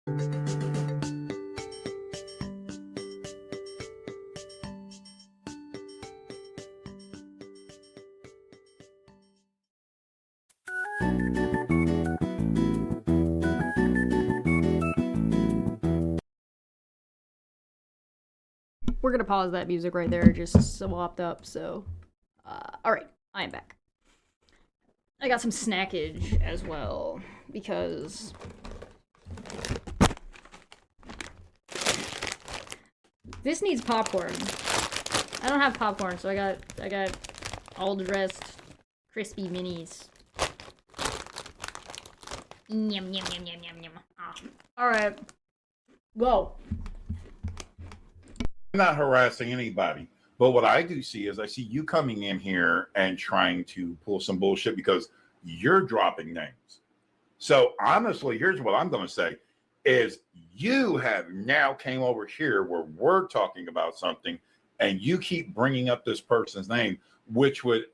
We're gonna pause that music right there, just swapped up, so... alright, I am back. I got some snackage as well, because... this needs popcorn. I don't have popcorn, so I got all-dressed crispy minis. Yum, yum, yum, yum, yum, yum. Oh. Alright. Go. I'm not harassing anybody, but what I do see is I see you coming in here and trying to pull some bullshit because you're dropping names. So honestly, here's what I'm going to say is you have now came over here where we're talking about something and you keep bringing up this person's name, which would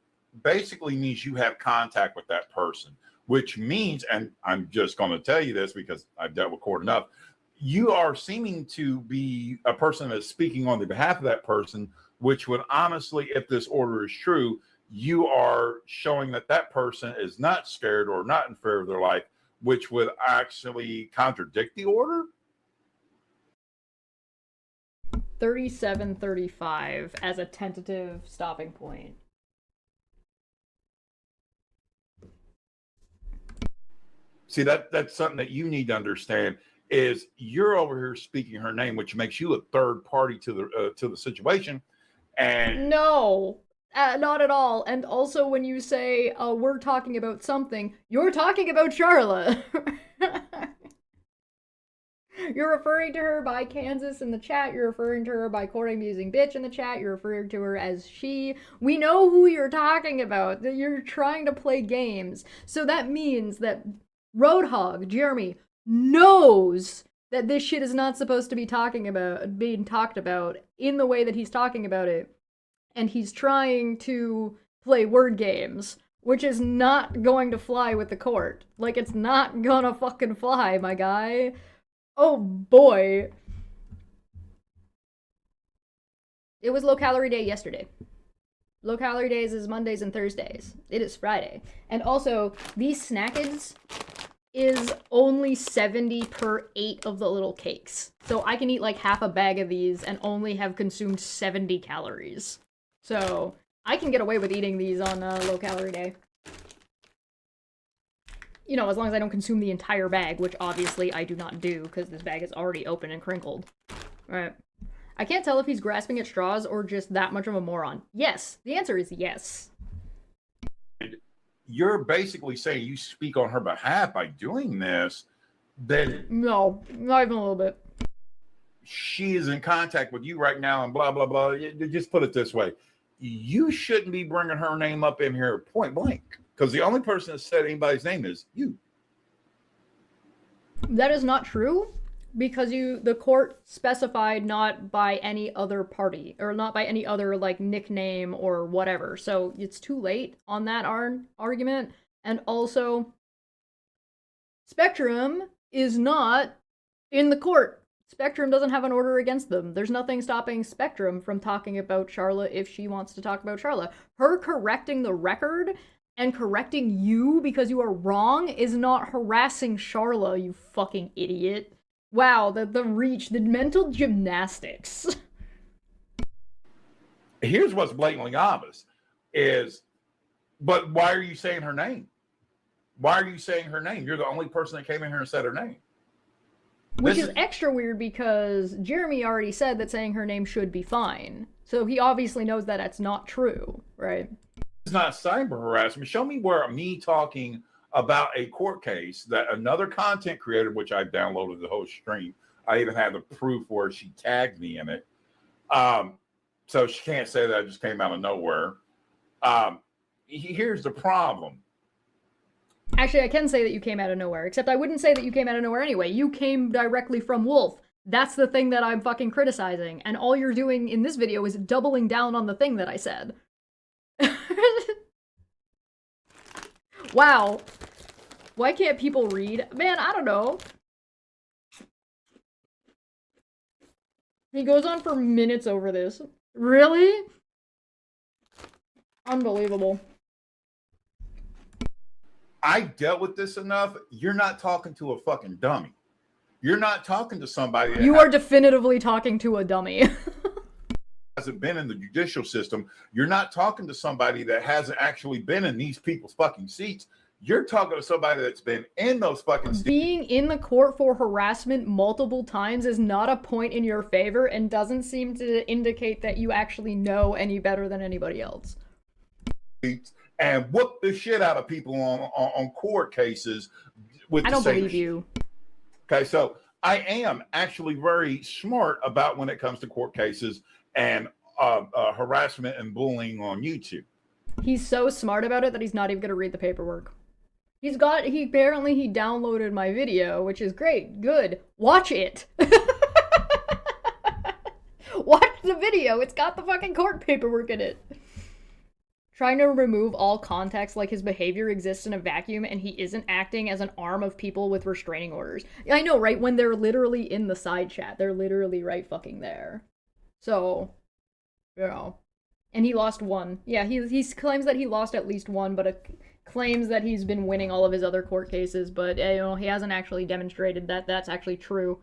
basically means you have contact with that person, which means, and I'm just going to tell you this because I've dealt with court enough, you are seeming to be a person that's speaking on the behalf of that person, which would honestly, if this order is true, you are showing that that person is not scared or not in fear of their life, which would actually contradict the order. 37:35 as a tentative stopping point. See, that's something that you need to understand is you're over here speaking her name, which makes you a third party to the situation. And no, not at all. And also when you say we're talking about something, you're talking about Charla. You're referring to her by Kansas in the chat. You're referring to her by Courting Musing Bitch in the chat. You're referring to her as she. We know who you're talking about. That you're trying to play games. So that means that Roadhog, Jeremy, knows that this shit is not supposed to be being talked about in the way that he's talking about it. And he's trying to play word games, which is not going to fly with the court. Like, it's not gonna fucking fly, my guy. Oh boy. It was low calorie day yesterday. Low calorie days is Mondays and Thursdays. It is Friday. And also, these snackets is only 70 per 8 of the little cakes. So I can eat like half a bag of these and only have consumed 70 calories. So I can get away with eating these on low calorie day. You know, as long as I don't consume the entire bag, which obviously I do not do, because this bag is already open and crinkled. Alright. I can't tell if he's grasping at straws or just that much of a moron. Yes. The answer is yes. You're basically saying you speak on her behalf by doing this, then... No, not even a little bit. She is in contact with you right now and blah, blah, blah. Just put it this way. You shouldn't be bringing her name up in here point blank. Because the only person that said anybody's name is you. That is not true, because the court specified not by any other party, or not by any other, like, nickname or whatever. So it's too late on that argument. And also, Spectrum is not in the court. Spectrum doesn't have an order against them. There's nothing stopping Spectrum from talking about Charla if she wants to talk about Charla. Her correcting the record and correcting you because you are wrong is not harassing Charla, you fucking idiot. Wow, the reach, the mental gymnastics. Here's what's blatantly obvious is, but why are you saying her name? Why are you saying her name? You're the only person that came in here and said her name. Which is extra weird because Jeremy already said that saying her name should be fine. So he obviously knows that that's not true, right? It's not cyber harassment. Show me where me talking about a court case that another content creator, which I downloaded the whole stream. I even have the proof where she tagged me in it. So she can't say that I just came out of nowhere. Here's the problem. Actually, I can say that you came out of nowhere, except I wouldn't say that you came out of nowhere anyway. You came directly from Wolf. That's the thing that I'm fucking criticizing, and all you're doing in this video is doubling down on the thing that I said. Wow. Why can't people read? Man, I don't know. He goes on for minutes over this. Really? Unbelievable. I dealt with this enough. You're not talking to a fucking dummy. You're not talking to somebody that You are definitively talking to a dummy. hasn't been in the judicial system. You're not talking to somebody that hasn't actually been in these people's fucking seats. You're talking to somebody that's been in those fucking seats. Being in the court for harassment multiple times is not a point in your favor and doesn't seem to indicate that you actually know any better than anybody else. And whoop the shit out of people on court cases with I don't believe you. Okay, so I am actually very smart about when it comes to court cases and harassment and bullying on YouTube. He's so smart about it that he's not even gonna read the paperwork. He downloaded my video, which is great, good. Watch it. Watch the video. It's got the fucking court paperwork in it. Trying to remove all context like his behavior exists in a vacuum and he isn't acting as an arm of people with restraining orders. I know, right? When they're literally in the side chat. They're literally right fucking there. So, you know. And he lost one. Yeah, he claims that he lost at least one, but claims that he's been winning all of his other court cases, but you know, he hasn't actually demonstrated that that's actually true.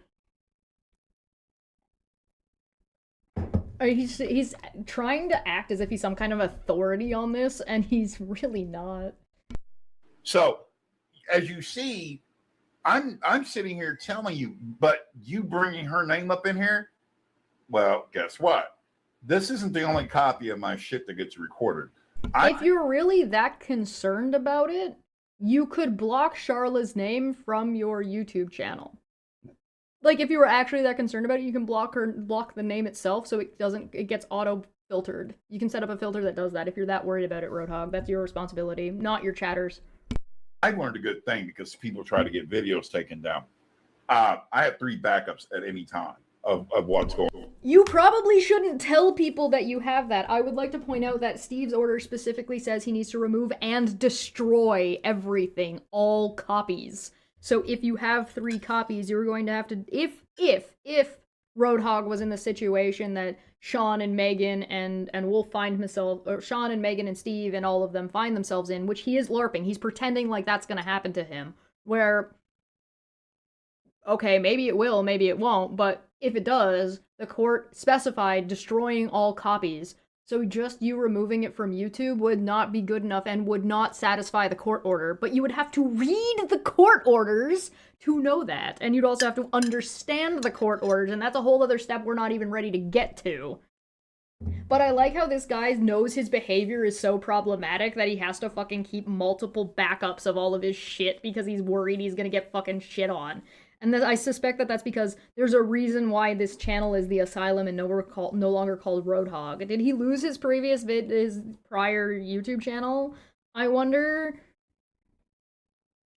He's trying to act as if he's some kind of authority on this, and he's really not. So, as you see, I'm sitting here telling you, but you bringing her name up in here, well, guess what? This isn't the only copy of my shit that gets recorded. If you're really that concerned about it, you could block Charla's name from your YouTube channel. Like, if you were actually that concerned about it, you can block the name itself so it gets auto-filtered. You can set up a filter that does that if you're that worried about it, Roadhog. That's your responsibility, not your chatters. I learned a good thing because people try to get videos taken down. I have 3 backups at any time of what's going on. You probably shouldn't tell people that you have that. I would like to point out that Steve's order specifically says he needs to remove and destroy everything, all copies. So if you have 3 copies, you're going to have to, if Roadhog was in the situation that Sean and Megan and Wolf find himself, or Sean and Megan and Steve and all of them find themselves in, which he is LARPing, he's pretending like that's going to happen to him, where, okay, maybe it will, maybe it won't, but if it does, the court specified destroying all copies. So just you removing it from YouTube would not be good enough and would not satisfy the court order. But you would have to read the court orders to know that. And you'd also have to understand the court orders, and that's a whole other step we're not even ready to get to. But I like how this guy knows his behavior is so problematic that he has to fucking keep multiple backups of all of his shit because he's worried he's gonna get fucking shit on. And I suspect that that's because there's a reason why this channel is The Asylum and no longer called Roadhog. Did he lose his his prior YouTube channel? I wonder.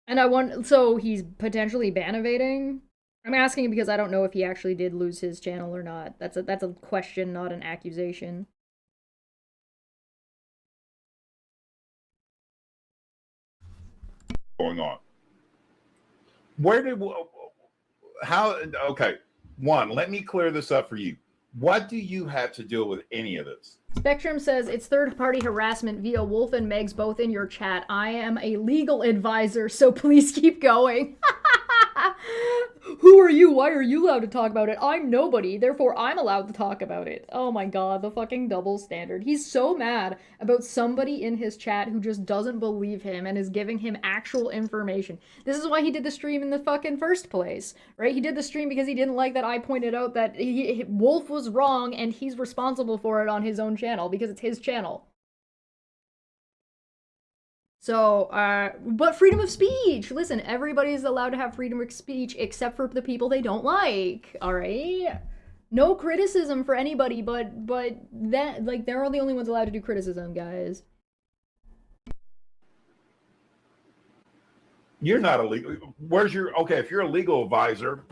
And so he's potentially ban evading? I'm asking because I don't know if he actually did lose his channel or not. That's a question, not an accusation. Going on. Okay. One, let me clear this up for you. What do you have to deal with any of this? Spectrum says it's third-party harassment via Wolf and Megs both in your chat. I am a legal advisor, so please keep going. Who are you? Why are you allowed to talk about it? I'm nobody, therefore I'm allowed to talk about it. Oh my god, the fucking double standard. He's so mad about somebody in his chat who just doesn't believe him and is giving him actual information. This is why he did the stream in the fucking first place, right? He did the stream because he didn't like that I pointed out that Wolf was wrong and he's responsible for it on his own channel because it's his channel. So, but freedom of speech! Listen, everybody's allowed to have freedom of speech except for the people they don't like, alright? No criticism for anybody, but that, like, they're the only ones allowed to do criticism, guys. You're not a legal, okay, if you're a legal advisor,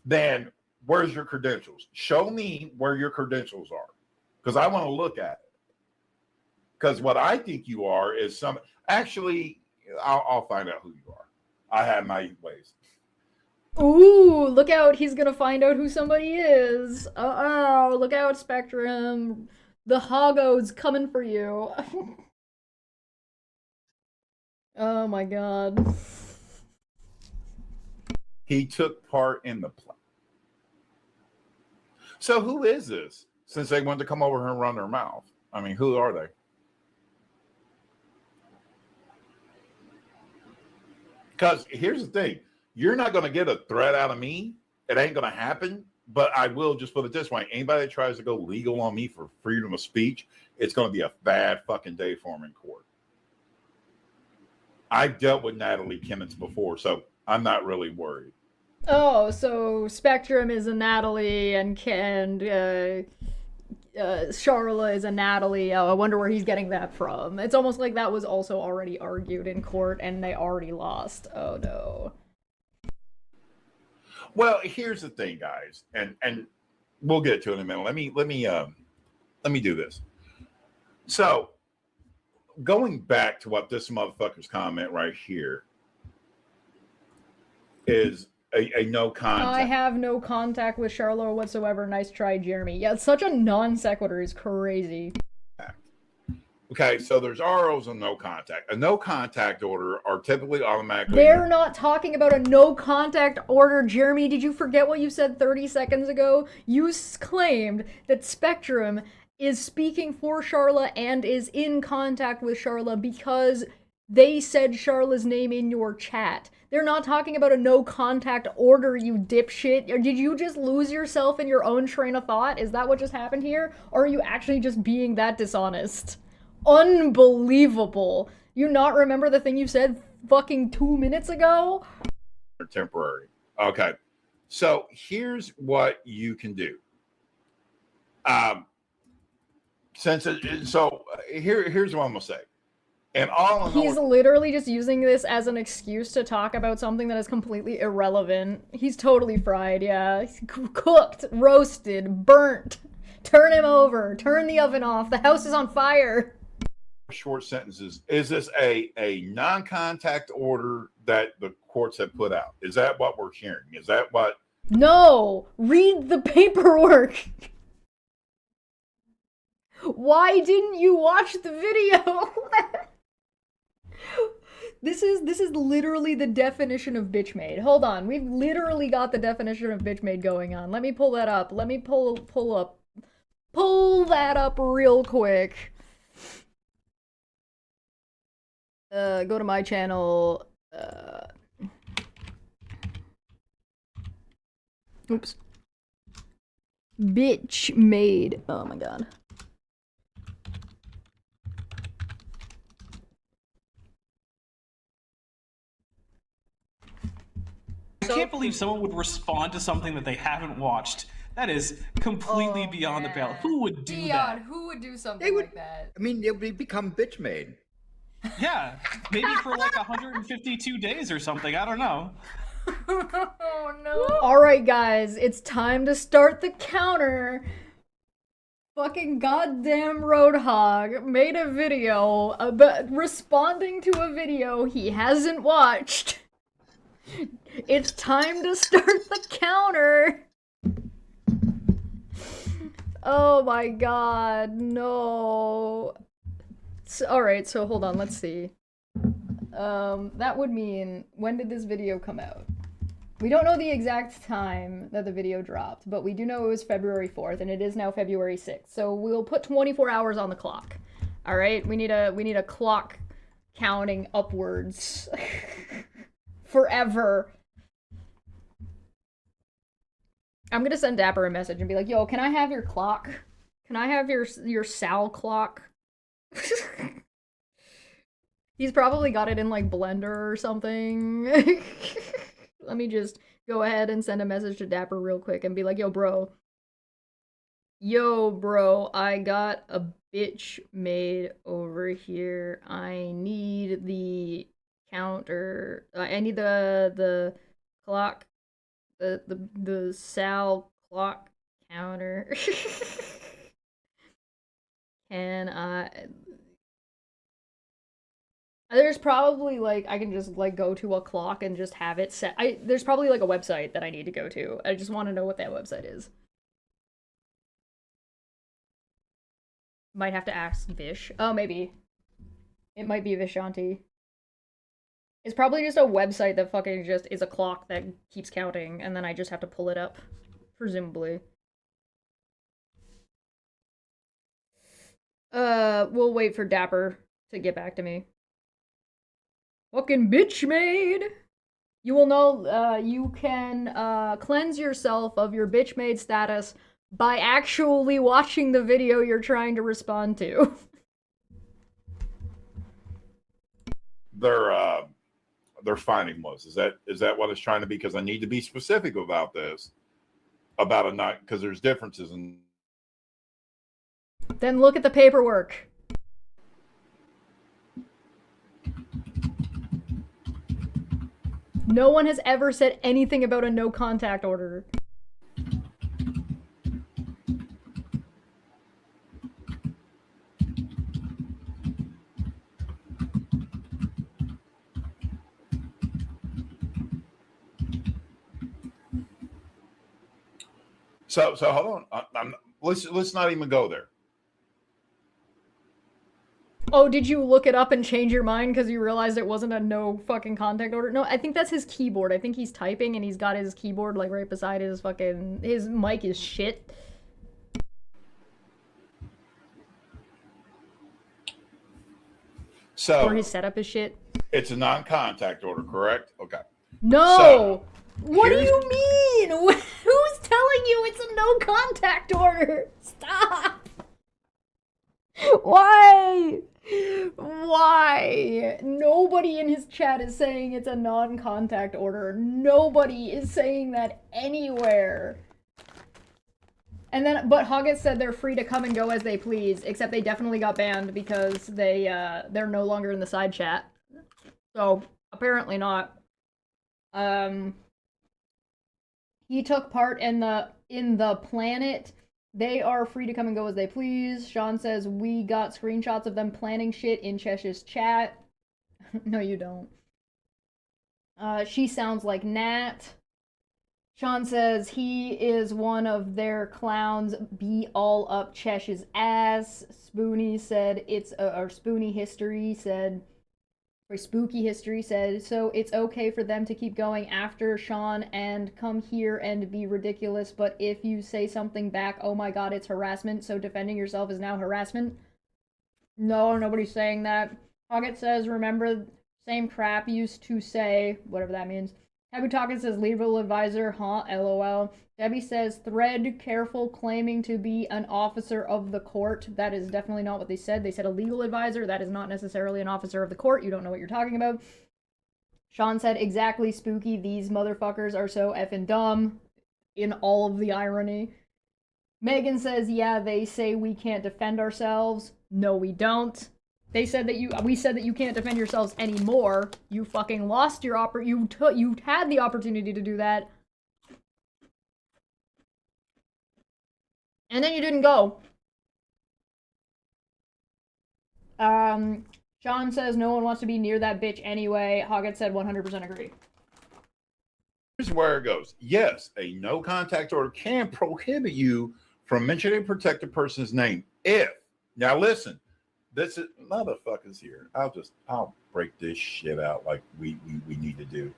then where's your credentials? Show me where your credentials are, because I want to look at it. Because what I think you are is actually, I'll find out who you are. I have my ways. Ooh, look out, he's gonna find out who somebody is. Uh-oh, look out, Spectrum. The Hoggo's coming for you. Oh my god. He took part in the play. So who is this? Since they wanted to come over here and run their mouth. I mean, who are they? Because here's the thing. You're not going to get a threat out of me. It ain't going to happen. But I will just put it this way. Anybody that tries to go legal on me for freedom of speech, it's going to be a bad fucking day for them in court. I've dealt with Natalie Kimmons before, so I'm not really worried. Oh, so Spectrum is a Natalie and Charla is a Natalie. Oh, I wonder where he's getting that from. It's almost like that was also already argued in court and they already lost. Oh no. Well, here's the thing, guys, and we'll get to it in a minute. Let me do this. So, going back to what this motherfucker's comment right here is a no contact. I have no contact with Charlotte whatsoever. Nice try, Jeremy. Yeah, it's such a non sequitur is crazy. Okay, so there's ROs and no contact. A no contact order are typically automatically. They're not talking about a no contact order, Jeremy. Did you forget what you said 30 seconds ago? You claimed that Spectrum is speaking for Charla and is in contact with Charla because they said Charla's name in your chat. They're not talking about a no contact order, you dipshit. Or did you just lose yourself in your own train of thought? Is that what just happened here? Or are you actually just being that dishonest? Unbelievable. You not remember the thing you said fucking 2 minutes ago? Temporary. Okay. So here's what you can do. Here's what I'm gonna say. And all he's literally just using this as an excuse to talk about something that is completely irrelevant. He's totally fried, yeah. He's cooked, roasted, burnt. Turn him over. Turn the oven off. The house is on fire. Short sentences. Is this a non-contact order that the courts have put out? Is that what we're hearing? Is that what? No! Read the paperwork! Why didn't you watch the video? This is literally the definition of bitch made. Hold on, we've literally got the definition of bitch made going on. Let me pull that up. Let me pull that up real quick. Go to my channel. Oops. Bitch made. Oh my god. I can't believe someone would respond to something that they haven't watched. That is completely beyond the pale. Who would do that? Who would do something like that? I mean, it would become bitch made. Yeah, maybe for like 152 days or something. I don't know. Oh no. Alright guys, it's time to start the counter. Fucking goddamn Roadhog made a video about responding to a video he hasn't watched. It's time to start the counter. Oh my god, no. Alright, so hold on, let's see. That would mean, when did this video come out? We don't know the exact time that the video dropped, but we do know it was February 4th, and it is now February 6th. So we'll put 24 hours on the clock. Alright, we need a clock counting upwards. Forever. I'm gonna send Dapper a message and be like, yo, can I have your clock? Can I have your Sal clock? He's probably got it in like Blender or something. Let me just go ahead and send a message to Dapper real quick and be like, yo bro, I got a bitch made over here. I need the counter. I need the clock, the Sal clock counter. Can I? There's probably like I can just like go to a clock and just have it set. There's probably like a website that I need to go to. I just want to know what that website is. Might have to ask Vish. Oh, maybe. It might be Vishanti. It's probably just a website that fucking just is a clock that keeps counting, and then I just have to pull it up. Presumably. We'll wait for Dapper to get back to me. Fucking bitch made! You will know, you can, cleanse yourself of your bitch made status by actually watching the video you're trying to respond to. Their finding was, is that what it's trying to be? Because I need to be specific about this, about a night, because there's differences in. Then look at the paperwork. No one has ever said anything about a no contact order. So hold on. Let's not even go there. Oh, did you look it up and change your mind because you realized it wasn't a no fucking contact order? No, I think that's his keyboard. I think he's typing and he's got his keyboard like right beside his fucking... His mic is shit. So... Or his setup is shit. It's a non-contact order, correct? Okay. No! So, what do you mean? Who's telling you it's a no contact order? Stop! Why? Why? Nobody in his chat is saying it's a non-contact order. Nobody is saying that anywhere. And then, but Hoggett said they're free to come and go as they please, except they definitely got banned because they're no longer in the side chat. So, apparently not. He took part in the planet. They are free to come and go as they please. Sean says, we got screenshots of them planning shit in Chesh's chat. No, you don't. She sounds like Nat. Sean says, he is one of their clowns. Be all up Chesh's ass. Spoonie said, or Spoonie History said, or Spooky History said, so it's okay for them to keep going after Sean and come here and be ridiculous, but if you say something back, oh my god, it's harassment, so defending yourself is now harassment? No, nobody's saying that. Hoggett says, remember, same crap used to say, whatever that means. Happy Talkin says, legal advisor, huh, lol. Debbie says, thread careful claiming to be an officer of the court. That is definitely not what they said. They said a legal advisor. That is not necessarily an officer of the court. You don't know what you're talking about. Sean said, exactly, Spooky. These motherfuckers are so effing dumb. In all of the irony. Megan says, yeah, they say we can't defend ourselves. No, we don't. They said that we said that you can't defend yourselves anymore. You fucking lost your you had the opportunity to do that. And then you didn't go. Sean says no one wants to be near that bitch anyway. Hoggett said 100% agree. Here's where it goes. Yes, a no contact order can prohibit you from mentioning a protected person's name if, now listen, this is motherfuckers here. I'll break this shit out like we need to do.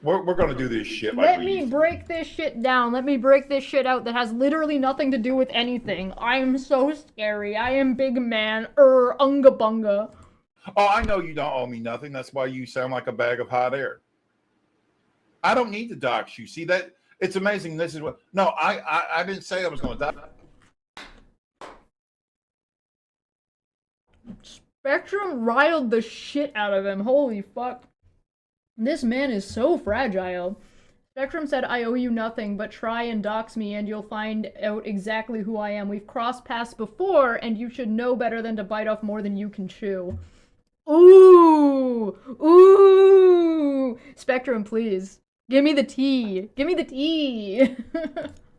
We're gonna do this shit like Let me break this shit down. Let me break this shit out that has literally nothing to do with anything. I am so scary. I am big man. Unga bunga. Oh, I know you don't owe me nothing. That's why you sound like a bag of hot air. I don't need to dox you. See that? It's amazing. This is what. No, I didn't say I was going to dox. Spectrum riled the shit out of him. Holy fuck. This man is so fragile. Spectrum said, I owe you nothing, but try and dox me and you'll find out exactly who I am. We've crossed paths before, and you should know better than to bite off more than you can chew. Ooh! Ooh! Spectrum, please. Give me the tea. Give me the tea.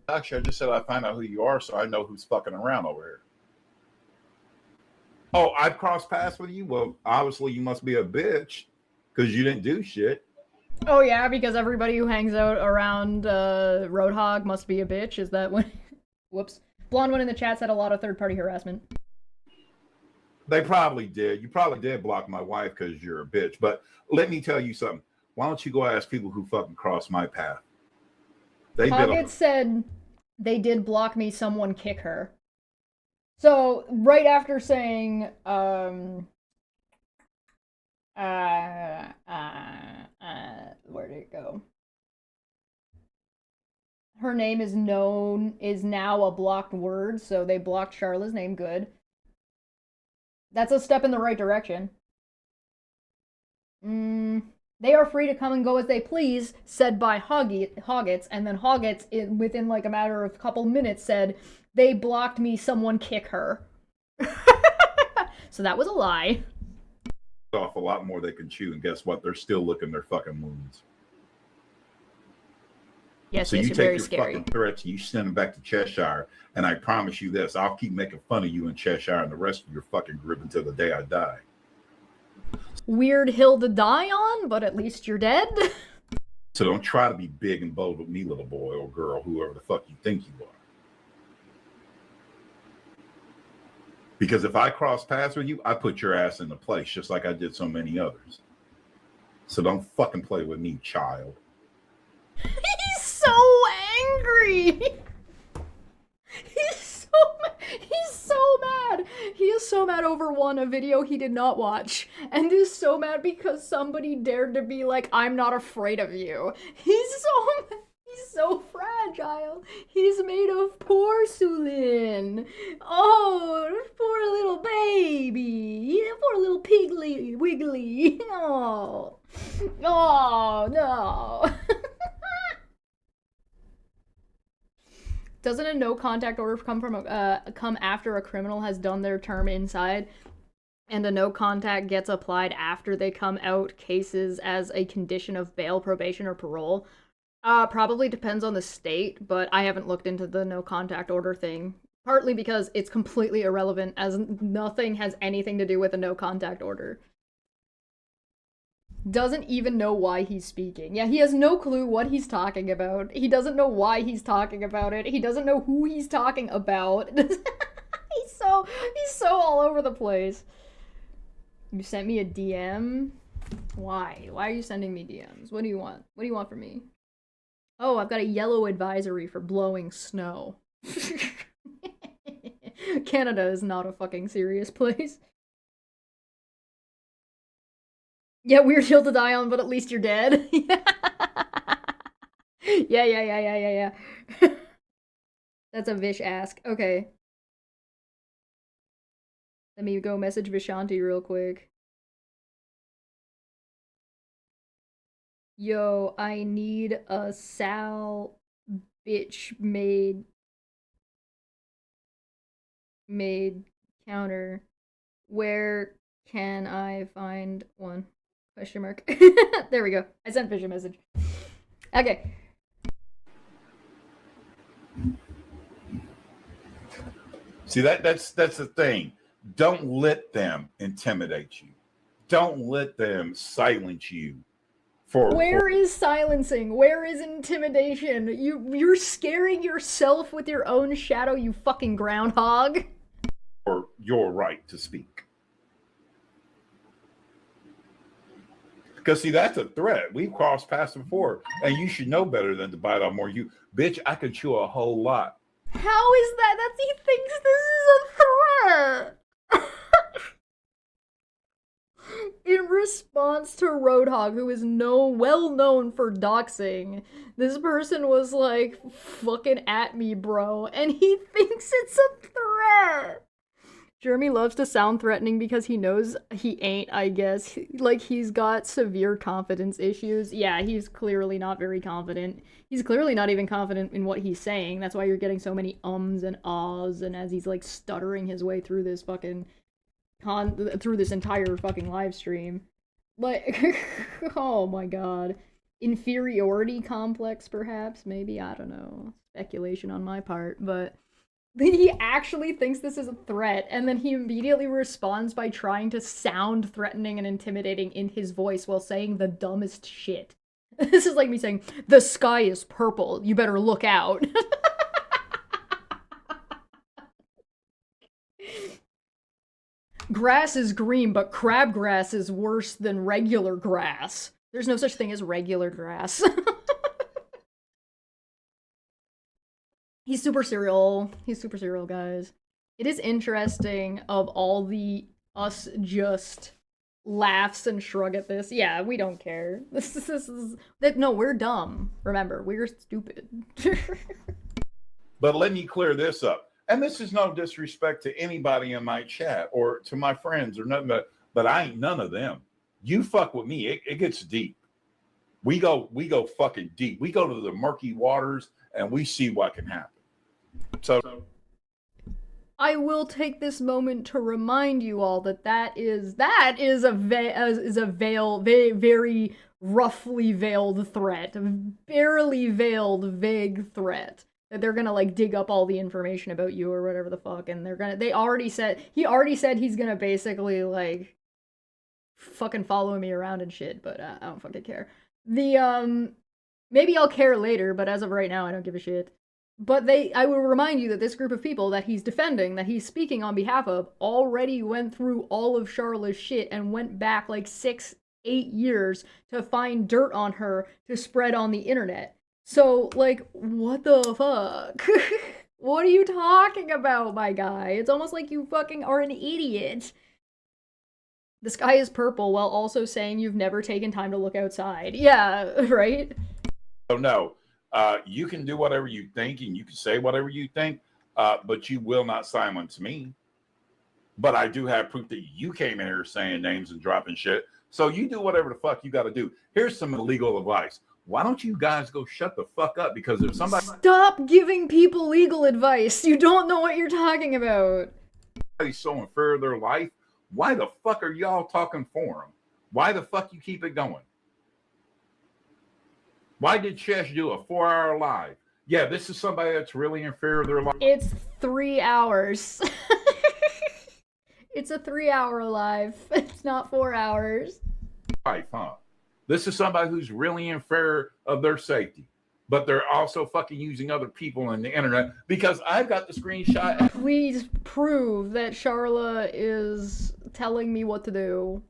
Actually, I just said I find out who you are so I know who's fucking around over here. Oh, I've crossed paths with you? Well, obviously you must be a bitch because you didn't do shit. Oh yeah, because everybody who hangs out around Roadhog must be a bitch. Is that when? Whoops. Blonde one in the chat said a lot of third-party harassment. They probably did. You probably did block my wife because you're a bitch. But let me tell you something. Why don't you go ask people who fucking crossed my path? Hoggett said they did block me, someone kick her. So, right after saying, where did it go? Her name is now a blocked word, so they blocked Charlotte's name, good. That's a step in the right direction. They are free to come and go as they please, said by Hoggets, and then Hoggets, within like a matter of a couple minutes, said, they blocked me, someone kick her. So that was a lie. Off a lot more they can chew, and guess what? They're still licking their fucking wounds. Yes, so yes, you you're take very your scary. fucking threats, you send them back to Cheshire, and I promise you this: I'll keep making fun of you in Cheshire and the rest of your fucking group until the day I die. Weird hill to die on, but at least you're dead. So don't try to be big and bold with me, little boy or girl, whoever the fuck you think you are. Because if I cross paths with you, I put your ass into place, just like I did so many others. So don't fucking play with me, child. He's so angry. He's so mad. He is so mad over a video he did not watch, and is so mad because somebody dared to be like, I'm not afraid of you. He's so fragile. He's made of porcelain. Oh, poor little baby. Poor little pigly wiggly. Oh, oh no. Doesn't a no contact order come after a criminal has done their term inside, and a no contact gets applied after they come out cases as a condition of bail, probation, or parole? Probably depends on the state, but I haven't looked into the no contact order thing. Partly because it's completely irrelevant, as nothing has anything to do with a no contact order. Doesn't even know why he's speaking. Yeah, he has no clue what he's talking about. He doesn't know why he's talking about it. He doesn't know who he's talking about. He's so all over the place. You sent me a DM? Why? Why are you sending me DMs? What do you want? What do you want from me? Oh, I've got a yellow advisory for blowing snow. Canada is not a fucking serious place. Yeah, weird hill to die on, but at least you're dead. Yeah. That's a Vish ask. Okay. Let me go message Vishanti real quick. Yo, I need a Sal bitch made counter. Where can I find one? Question mark. There we go. I sent Fish a message. Okay. See, that's the thing. Don't let them intimidate you. Don't let them silence you. Where is silencing? Where is intimidation? You're scaring yourself with your own shadow, you fucking groundhog. For your right to speak. Because see, that's a threat. We've crossed paths before, and you should know better than to bite off more. You, bitch, I could chew a whole lot. How is that? He thinks this is a threat. In response to Roadhog, who is well known for doxing, this person was like, fucking at me, bro, and he thinks it's a threat. Jeremy loves to sound threatening because he knows he ain't, I guess. Like, he's got severe confidence issues. Yeah, he's clearly not very confident. He's clearly not even confident in what he's saying. That's why you're getting so many ums and ahs, and as he's, like, stuttering his way through this fucking... through this entire fucking live stream. Like, oh my god. Inferiority complex, perhaps? Maybe? I don't know. Speculation on my part, but... He actually thinks this is a threat, and then he immediately responds by trying to sound threatening and intimidating in his voice while saying the dumbest shit. This is like me saying, the sky is purple, you better look out. Grass is green, but crabgrass is worse than regular grass. There's no such thing as regular grass. He's super serial. He's super serial, guys. It is interesting of all the us just laughs and shrug at this. Yeah, we don't care. This is that. No, we're dumb. Remember, we're stupid. But let me clear this up. And this is no disrespect to anybody in my chat or to my friends or nothing, but I ain't none of them. You fuck with me, it gets deep. We go fucking deep. We go to the murky waters and we see what can happen. So I will take this moment to remind you all that is a very roughly veiled threat, barely veiled, vague threat. That they're gonna like dig up all the information about you or whatever the fuck, and he already said he's gonna basically like fucking follow me around and shit, but I don't fucking care. Maybe I'll care later, but as of right now I don't give a shit. But I will remind you that this group of people that he's defending, that he's speaking on behalf of, already went through all of Charlotte's shit and went back like 6-8 years to find dirt on her to spread on the internet. So, like, what the fuck? What are you talking about, my guy? It's almost like you fucking are an idiot. The sky is purple while also saying you've never taken time to look outside. Yeah, right? so no. You can do whatever you think and you can say whatever you think, but you will not silence me. But I do have proof that you came in here saying names and dropping shit. So you do whatever the fuck you got to do. Here's some legal advice. Why don't you guys go shut the fuck up? Because if somebody... Stop giving people legal advice. You don't know what you're talking about. Somebody's so unfair of their life, why the fuck are y'all talking for them? Why the fuck you keep it going? Why did Chesh do a 4-hour live? Yeah, this is somebody that's really in fear of their life. It's 3 hours. It's a 3-hour live. It's not 4 hours. Life, huh? This is somebody who's really in fear of their safety. But they're also fucking using other people on the internet because I've got the screenshot. Please prove that Charla is telling me what to do.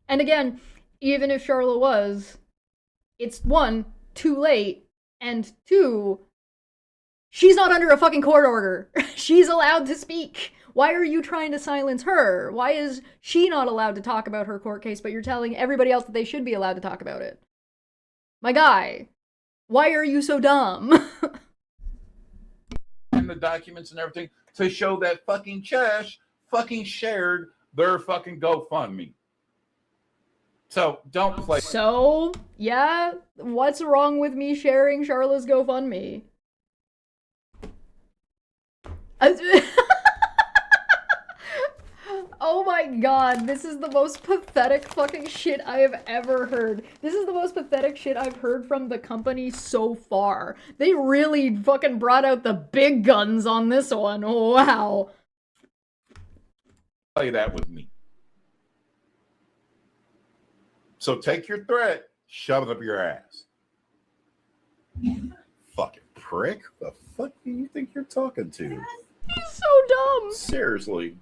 And again, even if Charla was, it's 1, too late, and 2, she's not under a fucking court order. She's allowed to speak. Why are you trying to silence her? Why is she not allowed to talk about her court case, but you're telling everybody else that they should be allowed to talk about it? My guy, why are you so dumb? And the documents and everything to show that fucking Chesh fucking shared their fucking GoFundMe. So don't play. So, yeah, what's wrong with me sharing Charla's GoFundMe? Oh my god, this is the most pathetic fucking shit I have ever heard. This is the most pathetic shit I've heard from the company so far. They really fucking brought out the big guns on this one. Wow. Play that with me. So take your threat, shove it up your ass. Fucking prick. The fuck do you think you're talking to? He's so dumb. Seriously.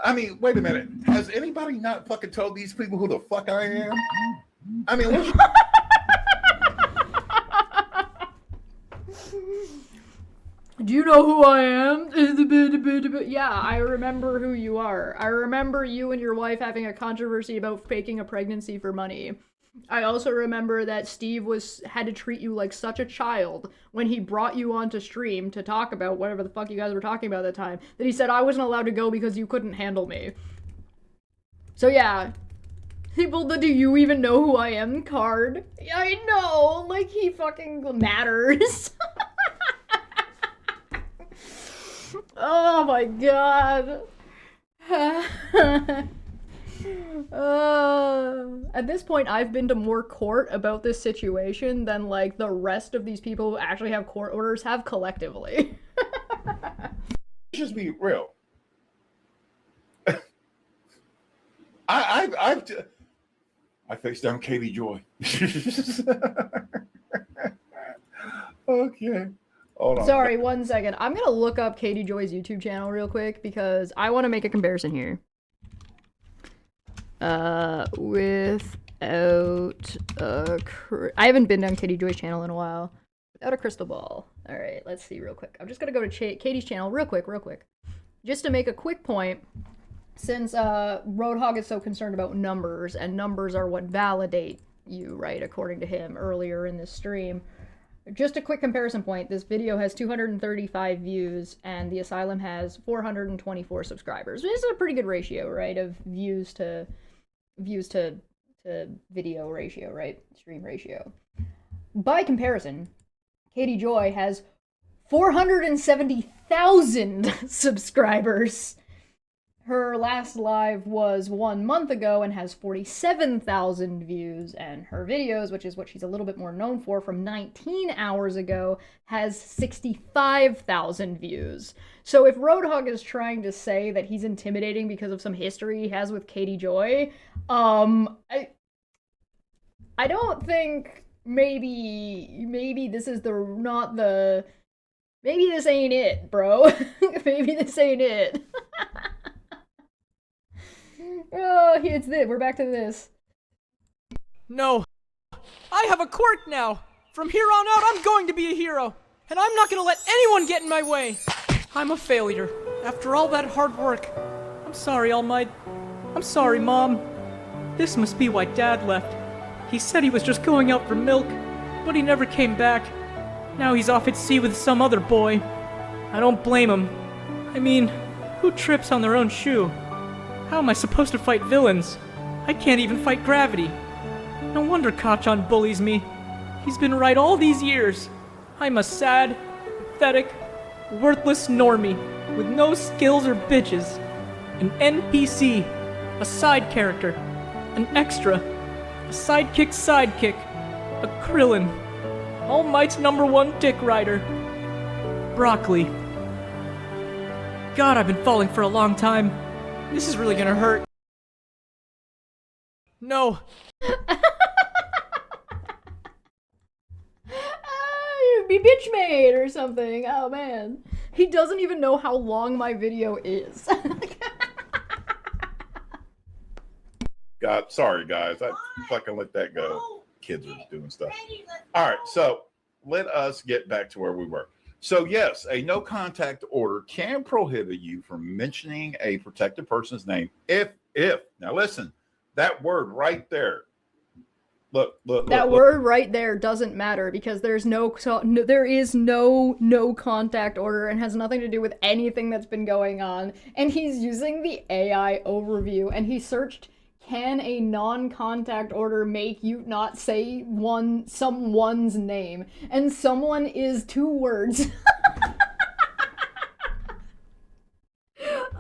I mean, wait a minute. Has anybody not fucking told these people who the fuck I am? I mean, what Do you know who I am? Yeah, I remember who you are. I remember you and your wife having a controversy about faking a pregnancy for money. I also remember that Steve had to treat you like such a child when he brought you onto stream to talk about whatever the fuck you guys were talking about at the time, that he said I wasn't allowed to go because you couldn't handle me. So yeah, people, the do you even know who I am card. I know, like he fucking matters. Oh my god. At this point, I've been to more court about this situation than, like, the rest of these people who actually have court orders have collectively. Just be real. I faced down Katie Joy. Okay. Hold on. Sorry, 1 second. I'm gonna look up Katie Joy's YouTube channel real quick because I want to make a comparison here. Without a I haven't been on Katie Joy's channel in a while. Without a crystal ball. All right, let's see real quick. I'm just gonna go to Katie's channel real quick. Just to make a quick point, since Roadhog is so concerned about numbers, and numbers are what validate you, right, according to him earlier in this stream. Just a quick comparison point, this video has 235 views, and the Asylum has 424 subscribers. This is a pretty good ratio, right, of views to video ratio, right, stream ratio. By comparison, Katie Joy has 470,000 subscribers. Her last live was 1 month ago and has 47,000 views, and her videos, which is what she's a little bit more known for, from 19 hours ago, has 65,000 views. So if Roadhog is trying to say that he's intimidating because of some history he has with Katie Joy, I don't think maybe this is maybe this ain't it, bro. Maybe this ain't it. Oh, it's this. We're back to this. No. I have a quirk now. From here on out, I'm going to be a hero. And I'm not going to let anyone get in my way. I'm a failure. After all that hard work. I'm sorry, All Might. I'm sorry, Mom. This must be why Dad left. He said he was just going out for milk, but he never came back. Now he's off at sea with some other boy. I don't blame him. I mean, who trips on their own shoe? How am I supposed to fight villains? I can't even fight gravity. No wonder Kachan bullies me. He's been right all these years. I'm a sad, pathetic, worthless normie with no skills or bitches. An NPC, a side character, an extra, a sidekick's sidekick, a Krillin, All Might's #1 dick rider. Broccoli. God, I've been falling for a long time. This is really gonna hurt. No. Be bitch made or something. Oh man. He doesn't even know how long my video is. God, sorry guys. I fucking let that go. Kids are doing stuff. All right, so let us get back to where we were. So yes, a no contact order can prohibit you from mentioning a protected person's name if now listen, that word right there. Look. That word right there doesn't matter because there is no contact order and has nothing to do with anything that's been going on. And he's using the AI overview and he searched, can a non-contact order make you not say someone's name? And someone is 2 words.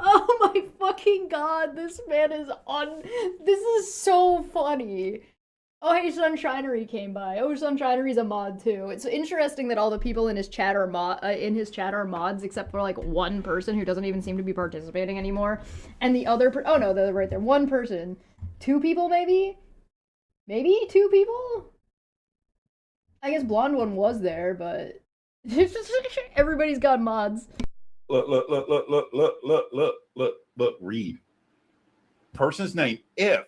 Oh my fucking god, this man is this is so funny. Oh hey, Sunshinery came by. Oh, Sunshinery's a mod too. It's interesting that all the people in his chat are mods, except for like 1 person who doesn't even seem to be participating anymore. And the other oh no, they're right there. 1 person. 2 people maybe? Maybe 2 people? I guess blonde one was there, but everybody's got mods. Look, read. Person's name if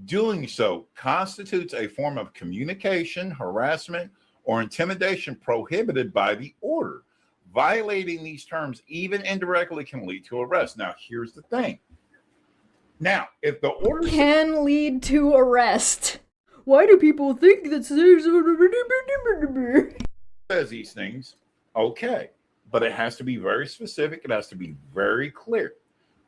doing so constitutes a form of communication, harassment, or intimidation prohibited by the order. Violating these terms, even indirectly, can lead to arrest. Now, here's the thing. Now, if the order can lead to arrest. Why do people think that says these things? Okay, but it has to be very specific. It has to be very clear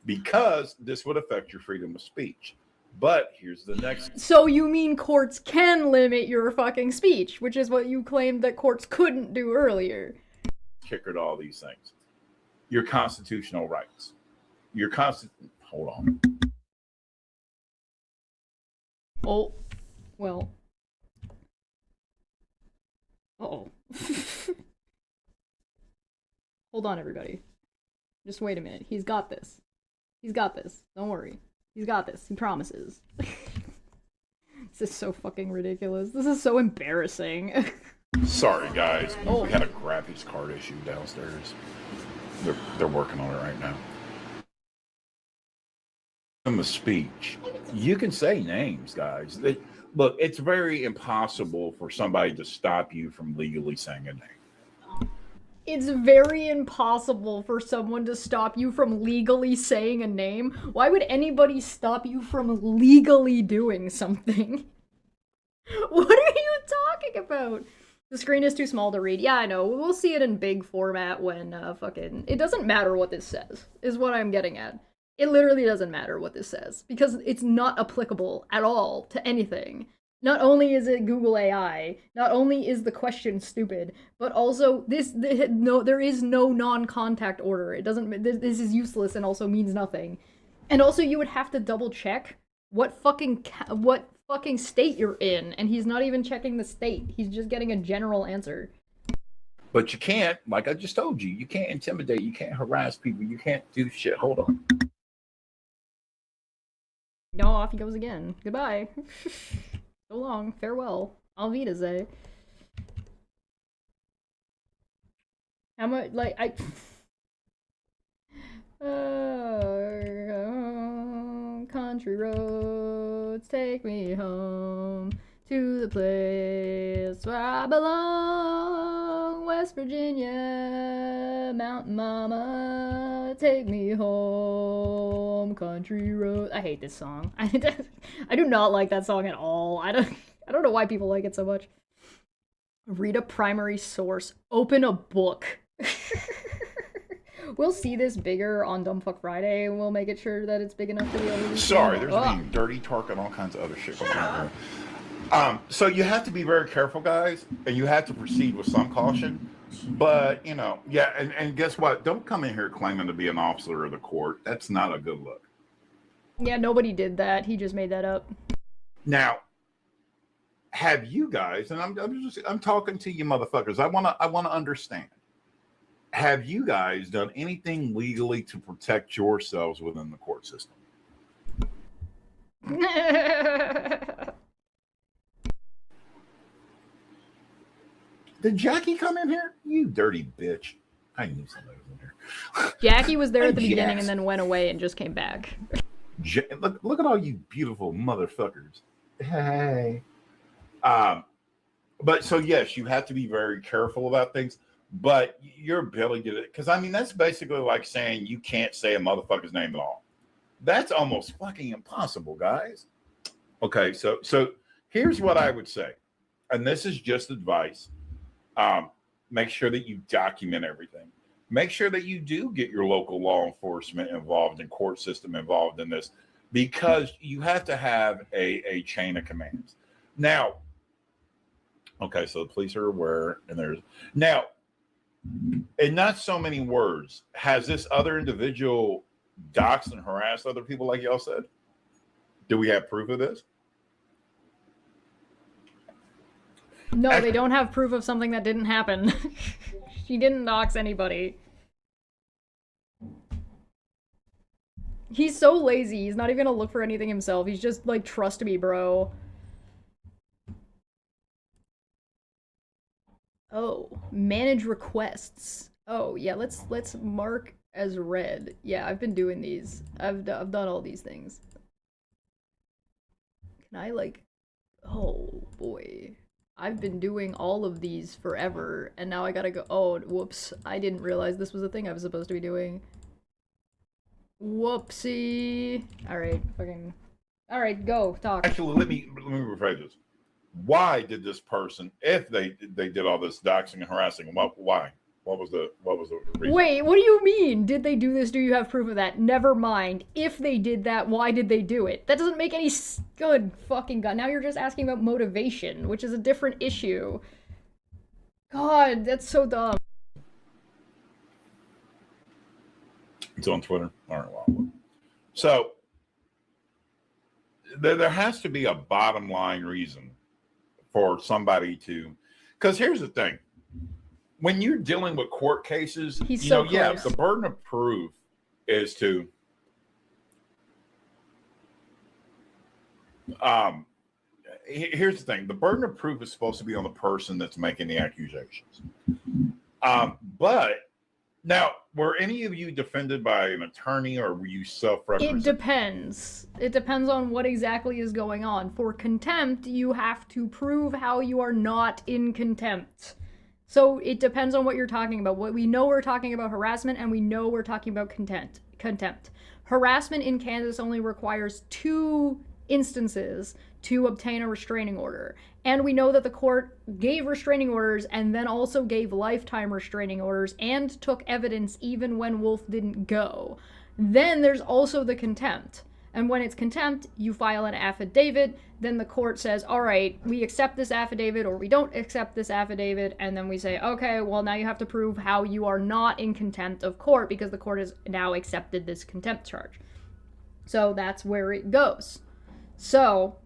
because this would affect your freedom of speech. But here's the next. So you mean courts can limit your fucking speech, which is what you claimed that courts couldn't do earlier. Kicker to all these things. Your constitutional rights. Hold on. Oh, well. Uh-oh. Hold on, everybody. Just wait a minute. He's got this. He's got this. Don't worry. He's got this. He promises. This is so fucking ridiculous. This is so embarrassing. Sorry, guys. Oh. We had a graphics card issue downstairs. They're working on it right now. From a speech, you can say names, guys. Look, it's very impossible for somebody to stop you from legally saying a name. It's very impossible for someone to stop you from legally saying a name. Why would anybody stop you from legally doing something? What are you talking about? The screen is too small to read. Yeah, I know. We'll see it in big format when fucking... It doesn't matter what this says, is what I'm getting at. It literally doesn't matter what this says, because it's not applicable at all to anything. Not only is it Google AI, not only is the question stupid, but also there is no non-contact order. It doesn't. This is useless and also means nothing. And also, you would have to double check what fucking state you're in, and he's not even checking the state. He's just getting a general answer. But you can't, like I just told you, you can't intimidate, you can't harass people, you can't do shit. Hold on. No, off he goes again. Goodbye. So long. Farewell. Auf Wiedersehen. How much, like, country roads take me home to the place where I belong. West Virginia, Mountain Mama, take me home. Country road. I hate this song. I do not like that song at all. I don't know why people like it so much. Read a primary source. Open a book. We'll see this bigger on Dumbfuck Friday, and we'll make it sure that it's big enough to be able to... Sorry, there's being dirty talk and all kinds of other shit going on here. So you have to be very careful, guys, and you have to proceed with some caution. But, you know, yeah, and guess what? Don't come in here claiming to be an officer of the court. That's not a good look. Yeah, nobody did that. He just made that up. Now, have you guys, and I'm talking to you motherfuckers, I wanna understand. Have you guys done anything legally to protect yourselves within the court system? Did Jackie come in here? You dirty bitch. I knew somebody was in here. Jackie was there at the beginning and then went away and just came back. Look at all you beautiful motherfuckers. Hey. But so yes, you have to be very careful about things. But your ability to, because I mean, that's basically like saying you can't say a motherfucker's name at all. That's almost fucking impossible, guys. Okay, so here's what I would say, and this is just advice. Make sure that you document everything. Make sure that you do get your local law enforcement involved and court system involved in this, because you have to have a chain of commands. Now, okay, so the police are aware, and there's now. In not so many words, has this other individual doxed and harassed other people like y'all said? Do we have proof of this? No, they don't have proof of something that didn't happen. She didn't dox anybody. He's so lazy, he's not even gonna look for anything himself. He's just like, trust me, bro. Oh, manage requests. Oh, yeah, let's mark as read. Yeah, I've been doing these. I've done all these things. Can I, like... Oh, boy. I've been doing all of these forever, and now I gotta go... Oh, whoops. I didn't realize this was a thing I was supposed to be doing. Whoopsie. Alright, fucking... Alright, go, talk. Actually, let me rephrase this. Why did this person, if they did all this doxing and harassing, why? What was the reason? Wait, what do you mean? Did they do this? Do you have proof of that? Never mind. If they did that, why did they do it? That doesn't make any good fucking god. Now you're just asking about motivation, which is a different issue. God, that's so dumb. It's on Twitter. All right, well. So there has to be a bottom line reason for somebody to, because here's the thing. When you're dealing with court cases, He's you so know, yeah, close. the burden of proof is to here's the thing. The burden of proof is supposed to be on the person that's making the accusations. But now, were any of you defended by an attorney, or were you self-represented? It depends. It depends on what exactly is going on. For contempt, you have to prove how you are not in contempt. So it depends on what you're talking about. What we know, we're talking about harassment, and we know we're talking about contempt. Harassment in Kansas only requires 2 instances to obtain a restraining order. And we know that the court gave restraining orders and then also gave lifetime restraining orders and took evidence even when Wolf didn't go. Then there's also the contempt. And when it's contempt, you file an affidavit, then the court says, all right, we accept this affidavit or we don't accept this affidavit, and then we say, okay, well, now you have to prove how you are not in contempt of court because the court has now accepted this contempt charge. So that's where it goes. So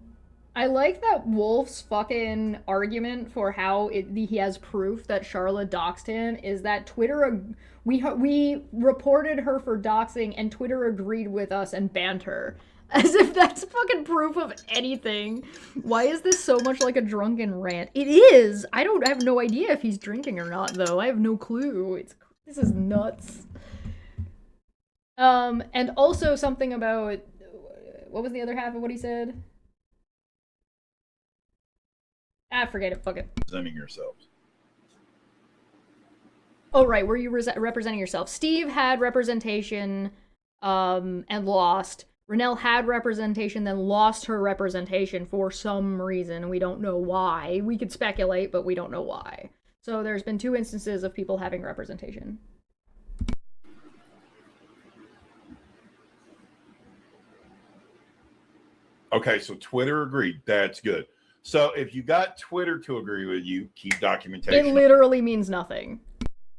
I like that Wolf's fucking argument for how he has proof that Charlotte doxed him is that Twitter, we reported her for doxing and Twitter agreed with us and banned her. As if that's fucking proof of anything. Why is this so much like a drunken rant? It is! I have no idea if he's drinking or not, though. I have no clue. This is nuts. And also something about, what was the other half of what he said? Forget it, fuck it. Representing yourselves. Oh, right, were you representing yourself? Steve had representation, and lost. Renelle had representation, then lost her representation for some reason. We don't know why. We could speculate, but we don't know why. So there's been 2 instances of people having representation. Okay, so Twitter agreed. That's good. So if you got Twitter to agree with you, keep documentation. It literally means nothing.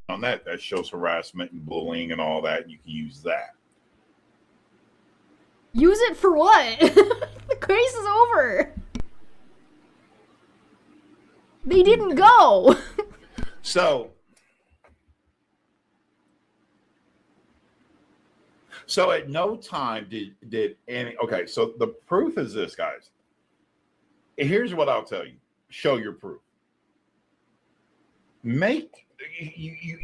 On that shows harassment and bullying and all that. You can use that. Use it for what? The case is over. They didn't go. So at no time did any. Okay, so the proof is this, guys. Here's what I'll tell you. Show your proof.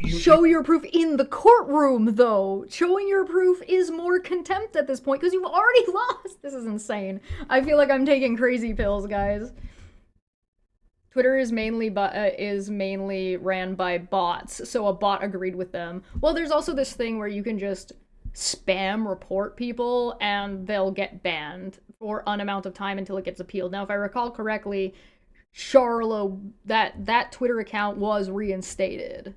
Show your proof in the courtroom, though. Showing your proof is more contempt at this point because you've already lost. This is insane. I feel like I'm taking crazy pills, guys. Twitter is mainly ran by bots, so a bot agreed with them. Well, there's also this thing where you can just spam report people and they'll get banned for an amount of time until it gets appealed. Now, if I recall correctly, Charlo, that Twitter account was reinstated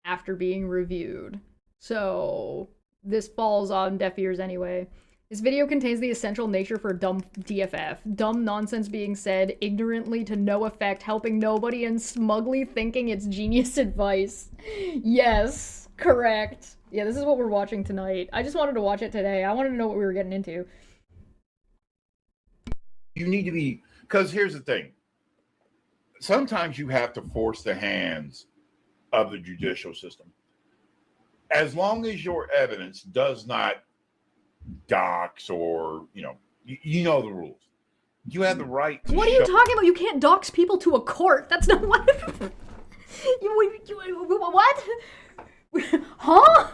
after being reviewed. So this falls on deaf ears anyway. This video contains the essential nature for dumb DFF. Dumb nonsense being said, ignorantly to no effect, helping nobody, and smugly thinking it's genius advice. Yes, correct. Yeah, this is what we're watching tonight. I just wanted to watch it today. I wanted to know what we were getting into. You need to be, because here's the thing. Sometimes you have to force the hands of the judicial system. As long as your evidence does not dox or, you know the rules. You have the right to What are you talking about? You can't dox people to a court. That's not what... What? Huh?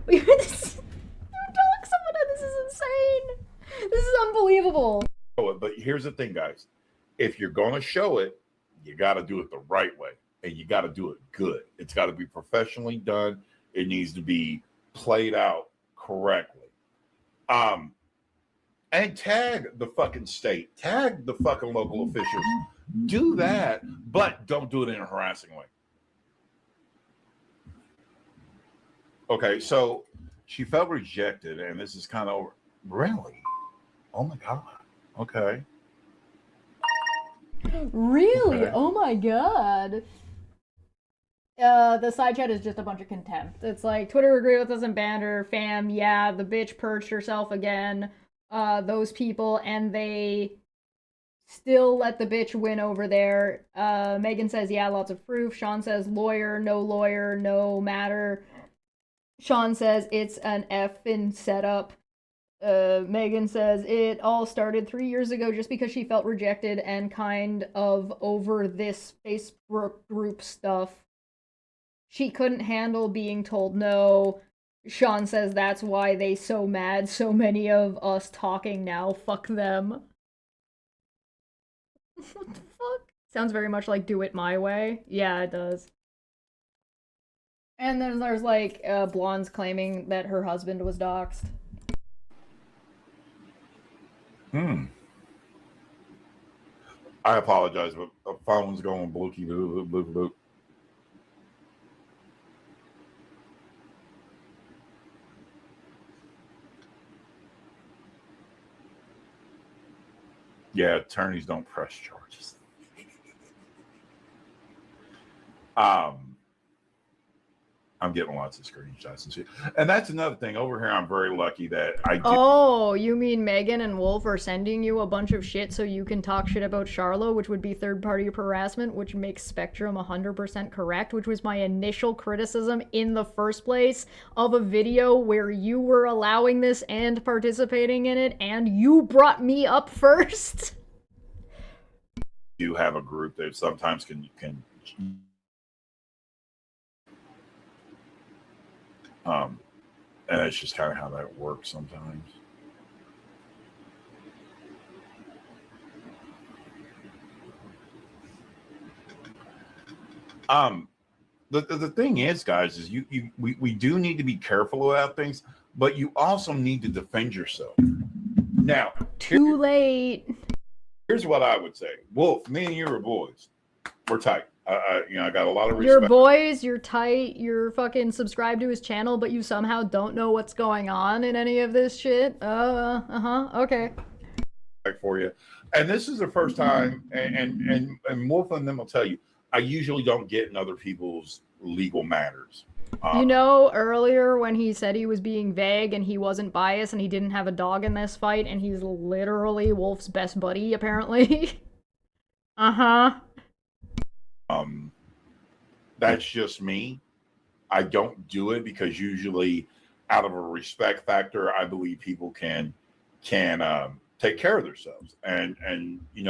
You dox someone? This is insane. This is unbelievable. But here's the thing, guys. If you're going to show it, you got to do it the right way. And you got to do it good. It's got to be professionally done. It needs to be played out correctly. And tag the fucking state. Tag the fucking local officials. Do that, but don't do it in a harassing way. Okay, so she felt rejected, and this is kind of really. Oh my god. Okay. Really? Okay. Oh my god. The side chat is just a bunch of contempt. It's like, Twitter agreed with us and banned her. Fam, yeah, the bitch purged herself again. those people, and they still let the bitch win over there. Megan says, yeah, lots of proof. Sean says, lawyer, no matter. Sean says, it's an effing setup. Megan says, it all started 3 years ago just because she felt rejected and kind of over this Facebook group stuff. She couldn't handle being told no. Sean says that's why they so mad, so many of us talking now, fuck them. What the fuck? Sounds very much like Do It My Way. Yeah, it does. And then there's like blondes claiming that her husband was doxxed. I apologize, but the phone's going blooky bloop bloop bloop. Yeah, attorneys don't press charges. I'm getting lots of screenshots and shit. And that's another thing. Over here, I'm very lucky that I do. Oh, you mean Megan and Wolf are sending you a bunch of shit so you can talk shit about Charlo, which would be third-party harassment, which makes Spectrum 100% correct, which was my initial criticism in the first place of a video where you were allowing this and participating in it, and you brought me up first. You have a group that sometimes can and it's just kind of how that works sometimes. The thing is, guys, is we do need to be careful about things, but you also need to defend yourself. Now, too late. Here's what I would say. Wolf, me and you are boys. We're tight. I got a lot of respect. You're boys, you're tight, you're fucking subscribed to his channel, but you somehow don't know what's going on in any of this shit. Okay. For you. And this is the first time, and Wolf and them will tell you, I usually don't get in other people's legal matters. You know, earlier when he said he was being vague and he wasn't biased and he didn't have a dog in this fight, and he's literally Wolf's best buddy, apparently. That's just me. I don't do it because usually out of a respect factor, I believe people can take care of themselves. And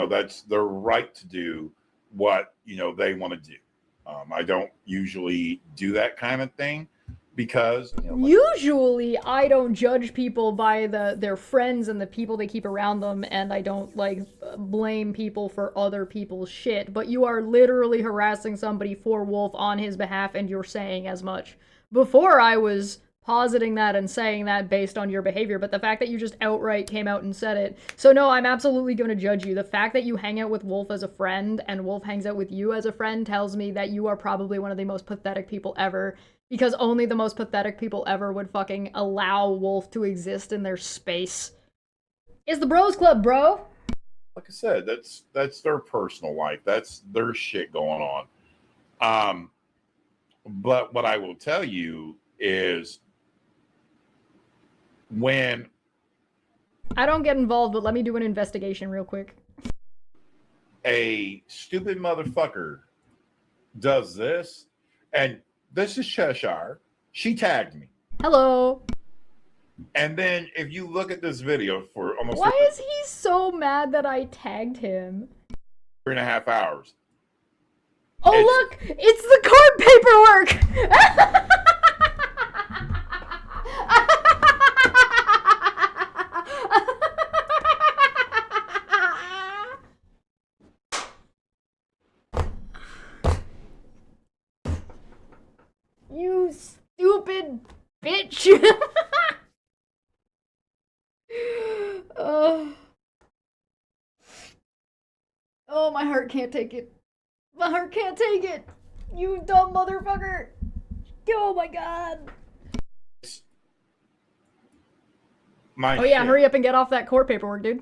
that's their right to do what, they want to do. I don't usually do that kind of thing because usually I don't judge people by their friends and the people they keep around them, and I don't blame people for other people's shit, but you are literally harassing somebody for Wolf on his behalf, and you're saying as much. Before I was positing that and saying that based on your behavior, but the fact that you just outright came out and said it. So no, I'm absolutely going to judge you. The fact that you hang out with Wolf as a friend and Wolf hangs out with you as a friend tells me that you are probably one of the most pathetic people ever, because only the most pathetic people ever would fucking allow Wolf to exist in their space. It's the Bros Club, bro! Like I said, that's their personal life. That's their shit going on. But what I will tell you is, when I don't get involved, but let me do an investigation real quick. A stupid motherfucker does this, and this is Cheshire. She tagged me. Hello. And then if you look at this video for almost... Why is he so mad that I tagged him? 3.5 hours. Oh, look! It's the court paperwork! You stupid bitch! Oh, my heart can't take it. My heart can't take it! You dumb motherfucker! Oh my god! Oh yeah, hurry up and get off that court paperwork, dude.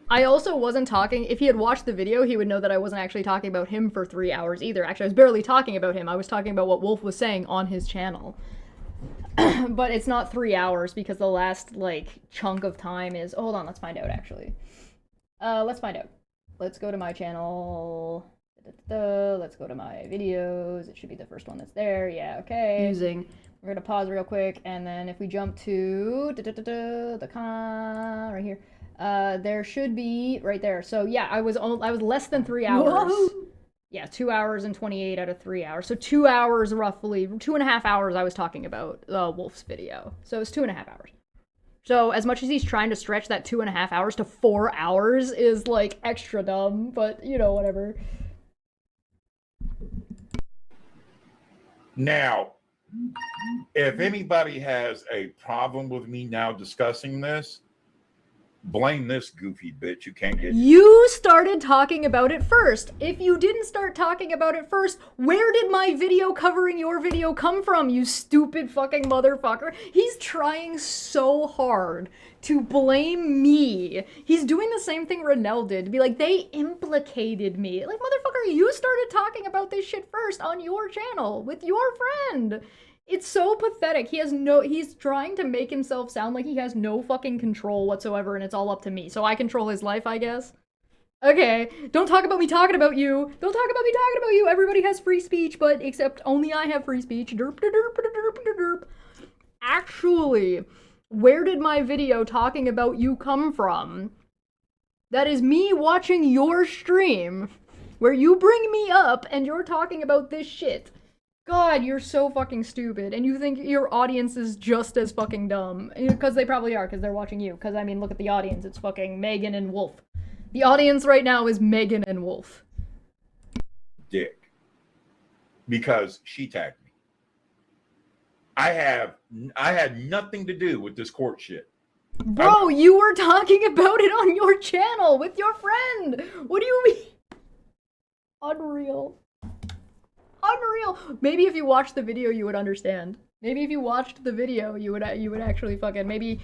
I also wasn't talking, if he had watched the video, he would know that I wasn't actually talking about him for 3 hours either. Actually, I was barely talking about him. I was talking about what Wolf was saying on his channel. but it's not 3 hours because the last, like, chunk of time is... hold on, let's find out, actually. Let's find out. Let's go to my channel. Let's go to my videos. It should be the first one that's there. Yeah, okay. We're gonna pause real quick, and then if we jump to the right here, there should be right there. So yeah, I was less than 3 hours. Whoa. Yeah, 2 hours and 28 out of 3 hours. So 2 hours roughly, 2.5 hours I was talking about Wolf's video. So it's 2.5 hours. So as much as he's trying to stretch that 2.5 hours to 4 hours is like extra dumb, but you know, whatever. Now, if anybody has a problem with me now discussing this, blame this goofy bitch who can't get... You started talking about it first. If you didn't start talking about it first, where did my video covering your video come from, you stupid fucking motherfucker? He's trying so hard to blame me. He's doing the same thing Renell did, to be like, they implicated me. Like, motherfucker, you started talking about this shit first on your channel with your friend. It's so pathetic. He's trying to make himself sound like he has no fucking control whatsoever and it's all up to me. So I control his life, I guess. Okay, don't talk about me talking about you. Don't talk about me talking about you. Everybody has free speech, but except only I have free speech. Derp, derp, derp, derp, derp. Actually, where did my video talking about you come from? That is me watching your stream where you bring me up and you're talking about this shit. God, you're so fucking stupid, and you think your audience is just as fucking dumb. Because they probably are, because they're watching you. Because, I mean, look at the audience. It's fucking Megan and Wolf. The audience right now is Megan and Wolf. Dick. Because she tagged me. I had nothing to do with this court shit. Bro, you were talking about it on your channel with your friend. What do you mean? Unreal. Unreal. Maybe if you watched the video, you would understand. Maybe if you watched the video, you would actually fucking maybe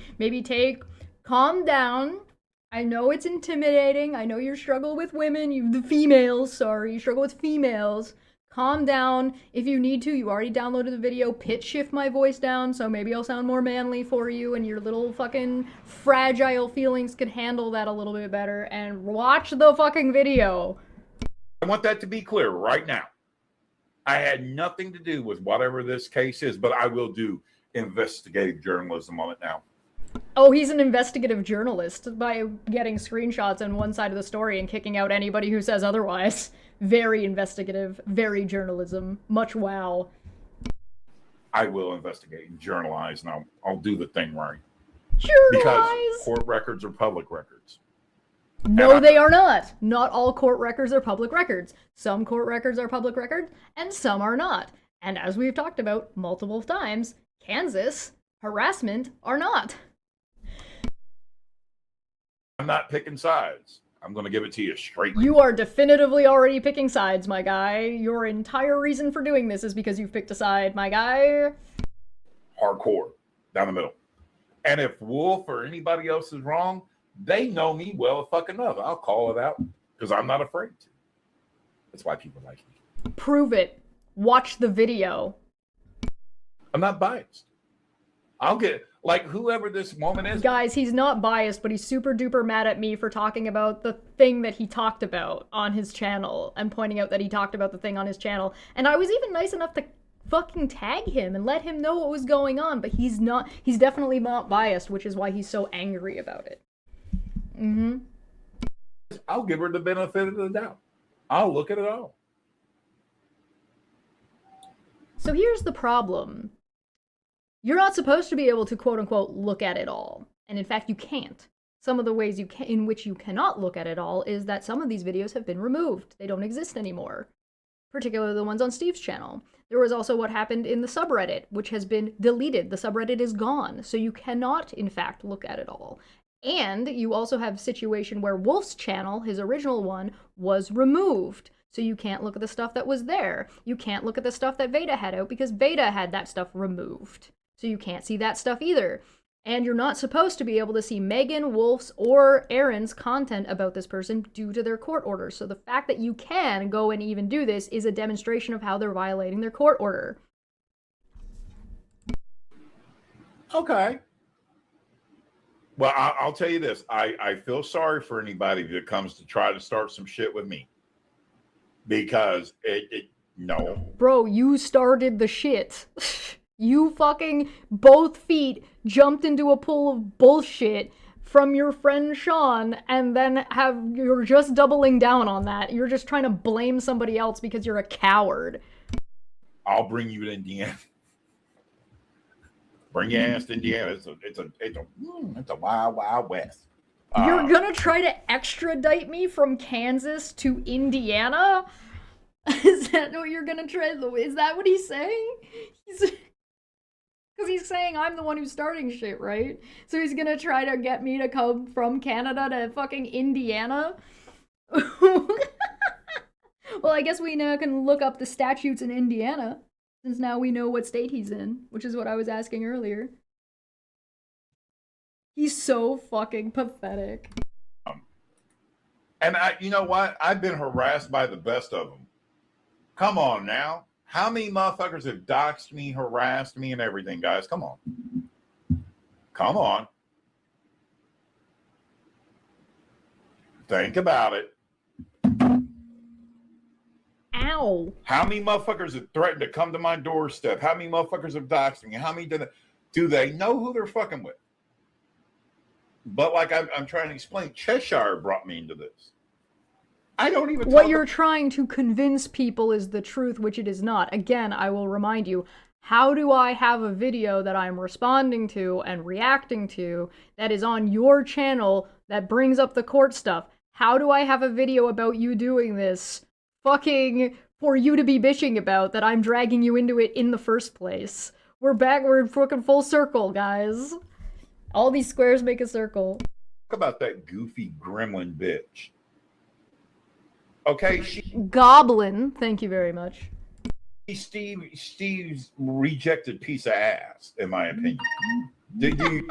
calm down. I know it's intimidating. I know you struggle with women. The females, sorry, you struggle with females. Calm down. If you need to, you already downloaded the video. Pitch shift my voice down, so maybe I'll sound more manly for you, and your little fucking fragile feelings could handle that a little bit better. And watch the fucking video. I want that to be clear right now. I had nothing to do with whatever this case is, but I will do investigative journalism on it now. Oh, he's an investigative journalist by getting screenshots on one side of the story and kicking out anybody who says otherwise. Very investigative, very journalism. Much wow. I will investigate and journalize, and I'll do the thing right. Journalize! Because court records are public records. No, they are not. Not all court records are public records. Some court records are public records, and some are not. And as we've talked about multiple times, Kansas, harassment are not. I'm not picking sides. I'm going to give it to you straight. You are definitively already picking sides, my guy. Your entire reason for doing this is because you've picked a side, my guy. Hardcore. Down the middle. And if Wolf or anybody else is wrong, they know me well fucking enough. I'll call it out because I'm not afraid to. That's why people like me. Prove it. Watch the video. I'm not biased. I'll get, like, whoever this woman is. Guys, he's not biased, but he's super duper mad at me for talking about the thing that he talked about on his channel and pointing out that he talked about the thing on his channel. And I was even nice enough to fucking tag him and let him know what was going on, but he's definitely not biased, which is why he's so angry about it. Mm-hmm. I'll give her the benefit of the doubt. I'll look at it all. So here's the problem. You're not supposed to be able to quote-unquote look at it all. And in fact, you can't. Some of the ways in which you cannot look at it all is that some of these videos have been removed. They don't exist anymore. Particularly the ones on Steve's channel. There was also what happened in the subreddit, which has been deleted. The subreddit is gone, so you cannot, in fact, look at it all. And you also have a situation where Wolf's channel, his original one, was removed. So you can't look at the stuff that was there. You can't look at the stuff that Veda had out because Veda had that stuff removed. So you can't see that stuff either. And you're not supposed to be able to see Megan, Wolf's, or Aaron's content about this person due to their court order. So the fact that you can go and even do this is a demonstration of how they're violating their court order. Okay. Well, I'll tell you this. I feel sorry for anybody that comes to try to start some shit with me. Because no. Bro, you started the shit. You fucking both feet jumped into a pool of bullshit from your friend Sean, and then you're just doubling down on that. You're just trying to blame somebody else because you're a coward. I'll bring you to Indiana. Bring your ass to Indiana. It's a wild, wild west. You're gonna try to extradite me from Kansas to Indiana? Is that what you're gonna try? Is that what he's saying? Because he's saying I'm the one who's starting shit, right? So he's gonna try to get me to come from Canada to fucking Indiana? Well, I guess we now can look up the statutes in Indiana, since now we know what state he's in, which is what I was asking earlier. He's so fucking pathetic. And you know what? I've been harassed by the best of them. Come on now. How many motherfuckers have doxed me, harassed me, and everything, guys? Come on. Come on. Think about it. Ow. How many motherfuckers have threatened to come to my doorstep? How many motherfuckers have doxed me? How many do they know who they're fucking with? But like I'm trying to explain, Cheshire brought me into this. I don't even. What you're trying to convince people is the truth, which it is not. Again, I will remind you, how do I have a video that I'm responding to and reacting to that is on your channel that brings up the court stuff? How do I have a video about you doing this fucking for you to be bitching about that I'm dragging you into it in the first place? We're back, we're fucking full circle, guys. All these squares make a circle. Talk about that goofy gremlin bitch. Okay, Goblin, thank you very much. Steve's rejected piece of ass, in my opinion. Did you?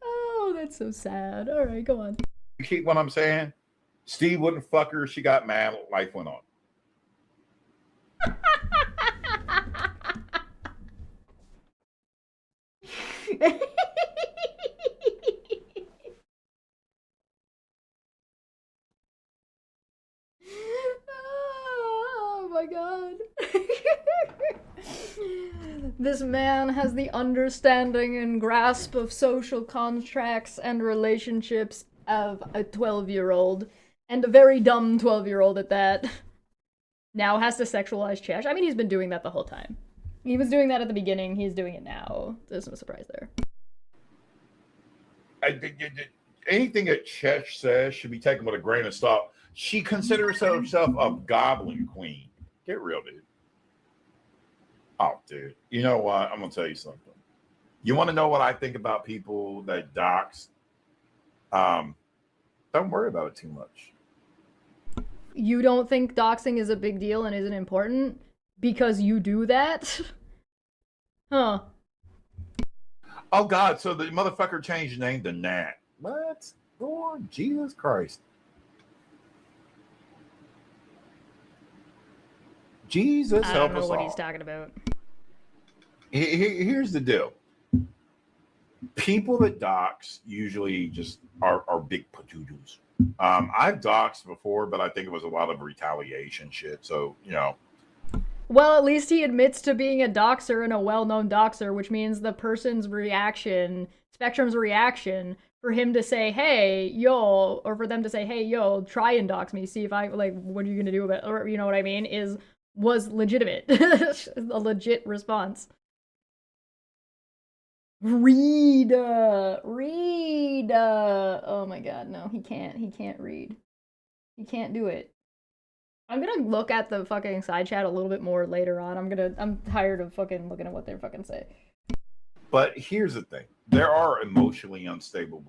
Oh, that's so sad. All right, go on. You keep what I'm saying? Steve wouldn't fuck her. She got mad. Life went on. Oh my god. This man has the understanding and grasp of social contracts and relationships of a 12-year-old, and a very dumb 12-year-old at that. Now has to sexualize Chesh. I mean, he's been doing that the whole time. He was doing that at the beginning, he's doing it now. There's no surprise there. Anything that Chesh says should be taken with a grain of salt. She considers herself a goblin queen. Get real, dude. Oh, dude. You know what? I'm going to tell you something. You want to know what I think about people that dox? Don't worry about it too much. You don't think doxing is a big deal and isn't important because you do that? Huh. Oh, God. So the motherfucker changed his name to Nat. What? Lord Jesus Christ. Jesus help us all. I don't know what he's talking about. Here's the deal. People that dox usually just are big potatoes. I've doxed before, but I think it was a lot of retaliation shit. So, you know. Well, at least he admits to being a doxer and a well-known doxer, which means the person's reaction, Spectrum's reaction, for him to say, hey, yo, or for them to say, hey, yo, try and dox me, see if I, like, what are you gonna do about it, or, you know what I mean, was legitimate. A legit response. Read, oh my god, no, he can't read. He can't do it. I'm gonna look at the fucking side chat a little bit more later on. I'm tired of fucking looking at what they fucking say. But here's the thing. There are emotionally unstable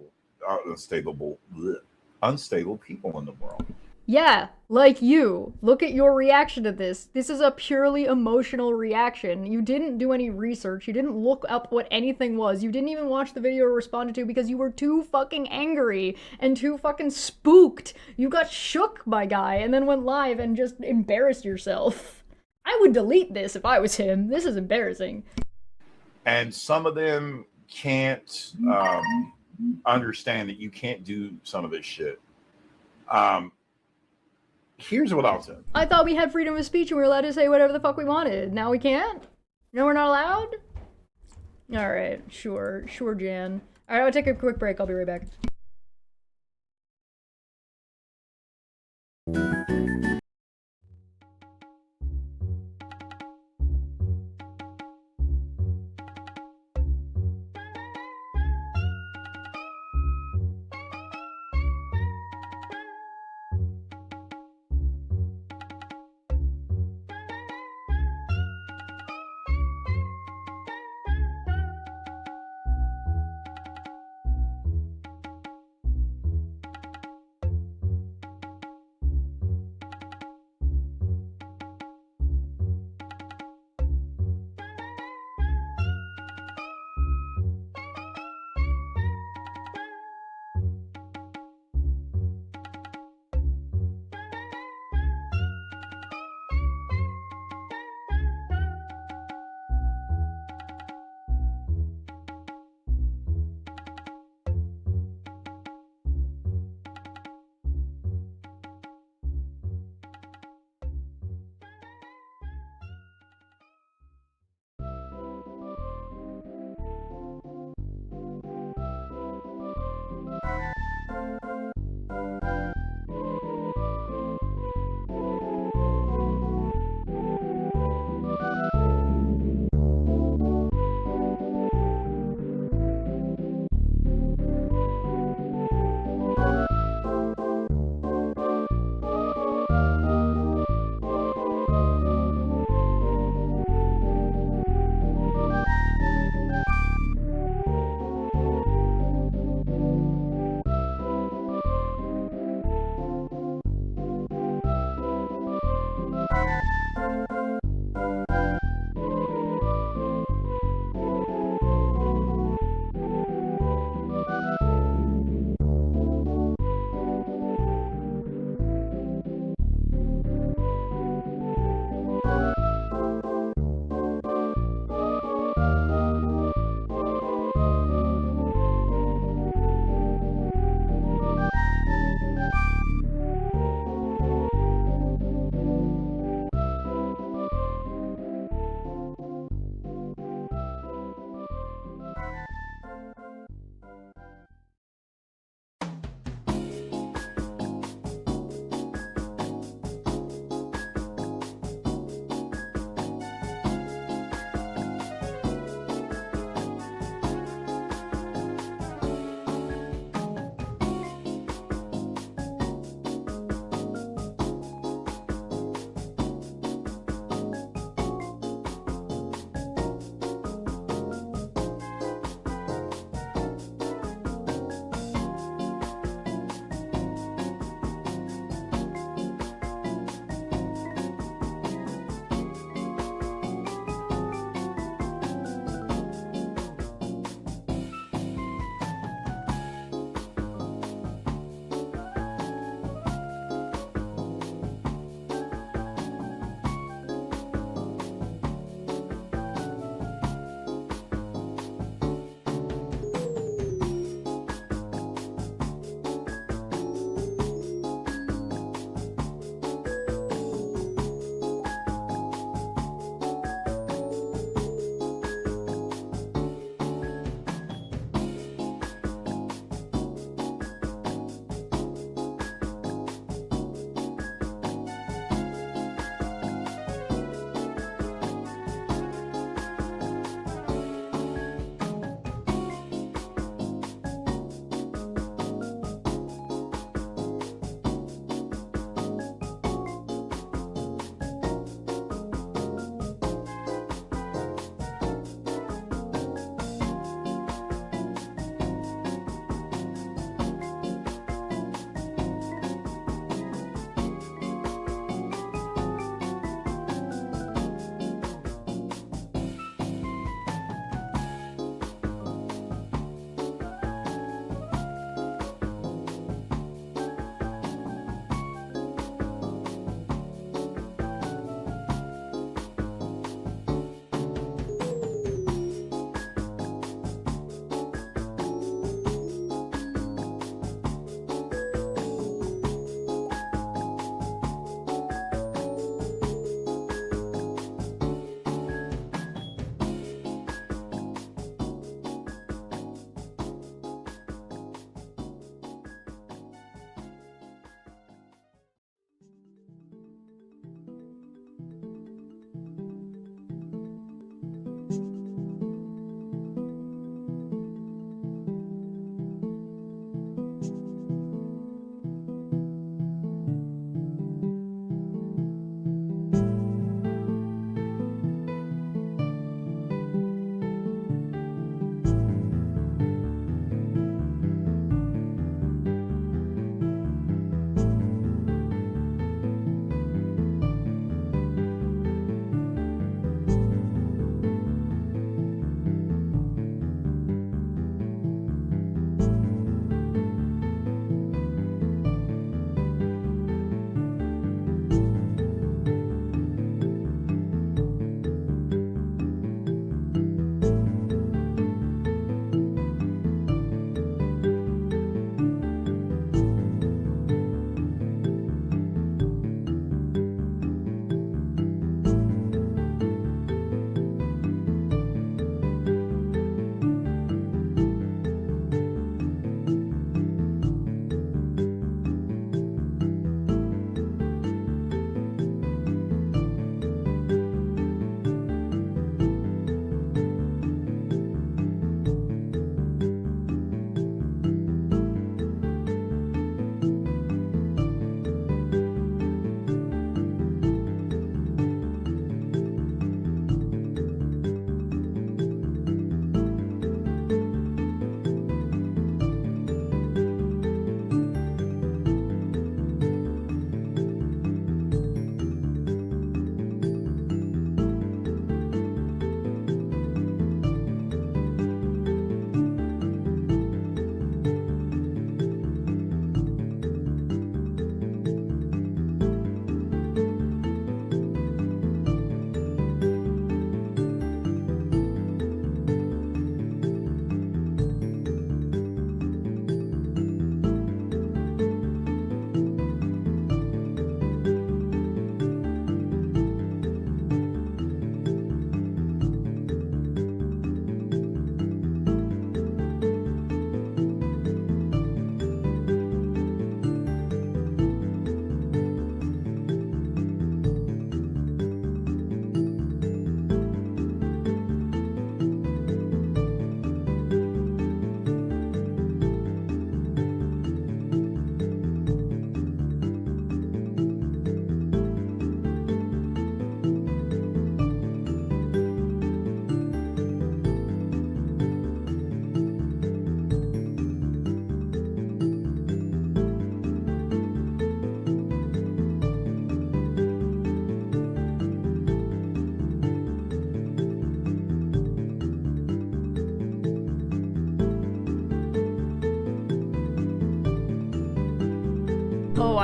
people in the world. Yeah, like you. Look at your reaction to this. This is a purely emotional reaction. You didn't do any research. You didn't look up what anything was. You didn't even watch the video or responded to because you were too fucking angry and too fucking spooked. You got shook, my guy, and then went live and just embarrassed yourself. I would delete this if I was him. This is embarrassing. And some of them can't understand that you can't do some of this shit. Here's what I'll say. I thought we had freedom of speech and we were allowed to say whatever the fuck we wanted. Now we can't? No, we're not allowed? Alright, sure, Jan. Alright, I'll take a quick break. I'll be right back.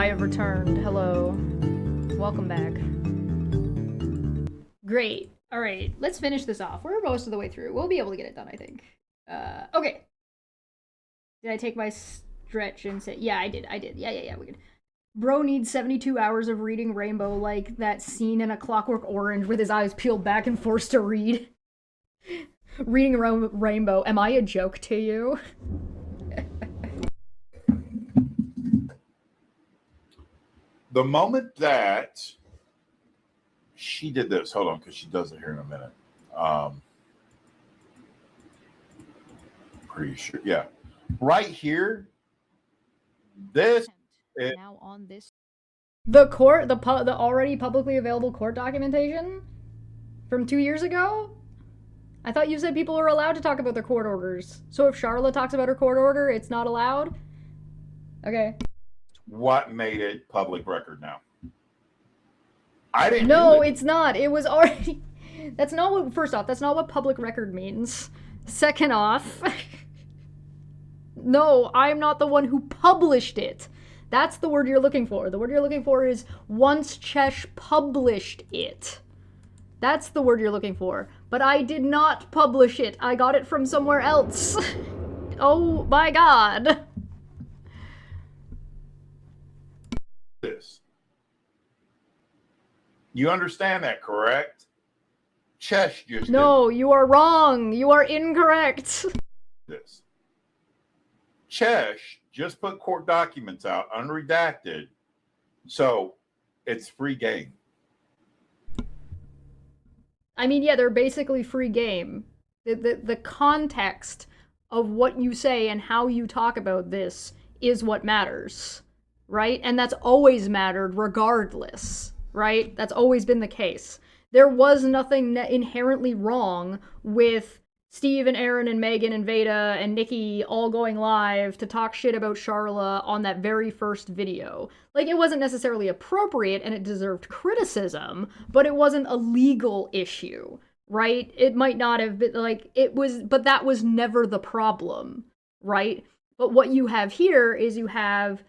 I have returned. Hello. Welcome back. Great. Alright, let's finish this off. We're most of the way through. We'll be able to get it done, I think. Okay. Did I take my stretch and say... Yeah, I did. Yeah, we good. Bro needs 72 hours of reading Rainbow like that scene in A Clockwork Orange with his eyes peeled back and forced to read. Reading Rainbow. Am I a joke to you? The moment that she did this, hold on, because she does it here in a minute. Pretty sure, yeah. Right here, this is now on this. The court, the already publicly available court documentation from 2 years ago? I thought you said people are allowed to talk about their court orders. So if Charlotte talks about her court order, it's not allowed? Okay. what made it public record now. I didn't. No, it's not. It was already. That's not what. First off, that's not what public record means. Second off, no, I'm not the one who published it. That's the word you're looking for. The word you're looking for is once Chesh published it. That's the word you're looking for. But I did not publish it. I got it from somewhere else. Oh my god. This. You understand that, correct? Chesh just No, you are wrong. You are incorrect. This. Chesh just put court documents out, unredacted, so it's free game. I mean, yeah, they're basically free game. The context of what you say and how you talk about this is what matters, right? And that's always mattered regardless, right? That's always been the case. There was nothing inherently wrong with Steve and Aaron and Megan and Veda and Nikki all going live to talk shit about Charla on that very first video. Like, it wasn't necessarily appropriate and it deserved criticism, but it wasn't a legal issue, right? It might not have been, like, it was, but that was never the problem, right? But what you have here is you have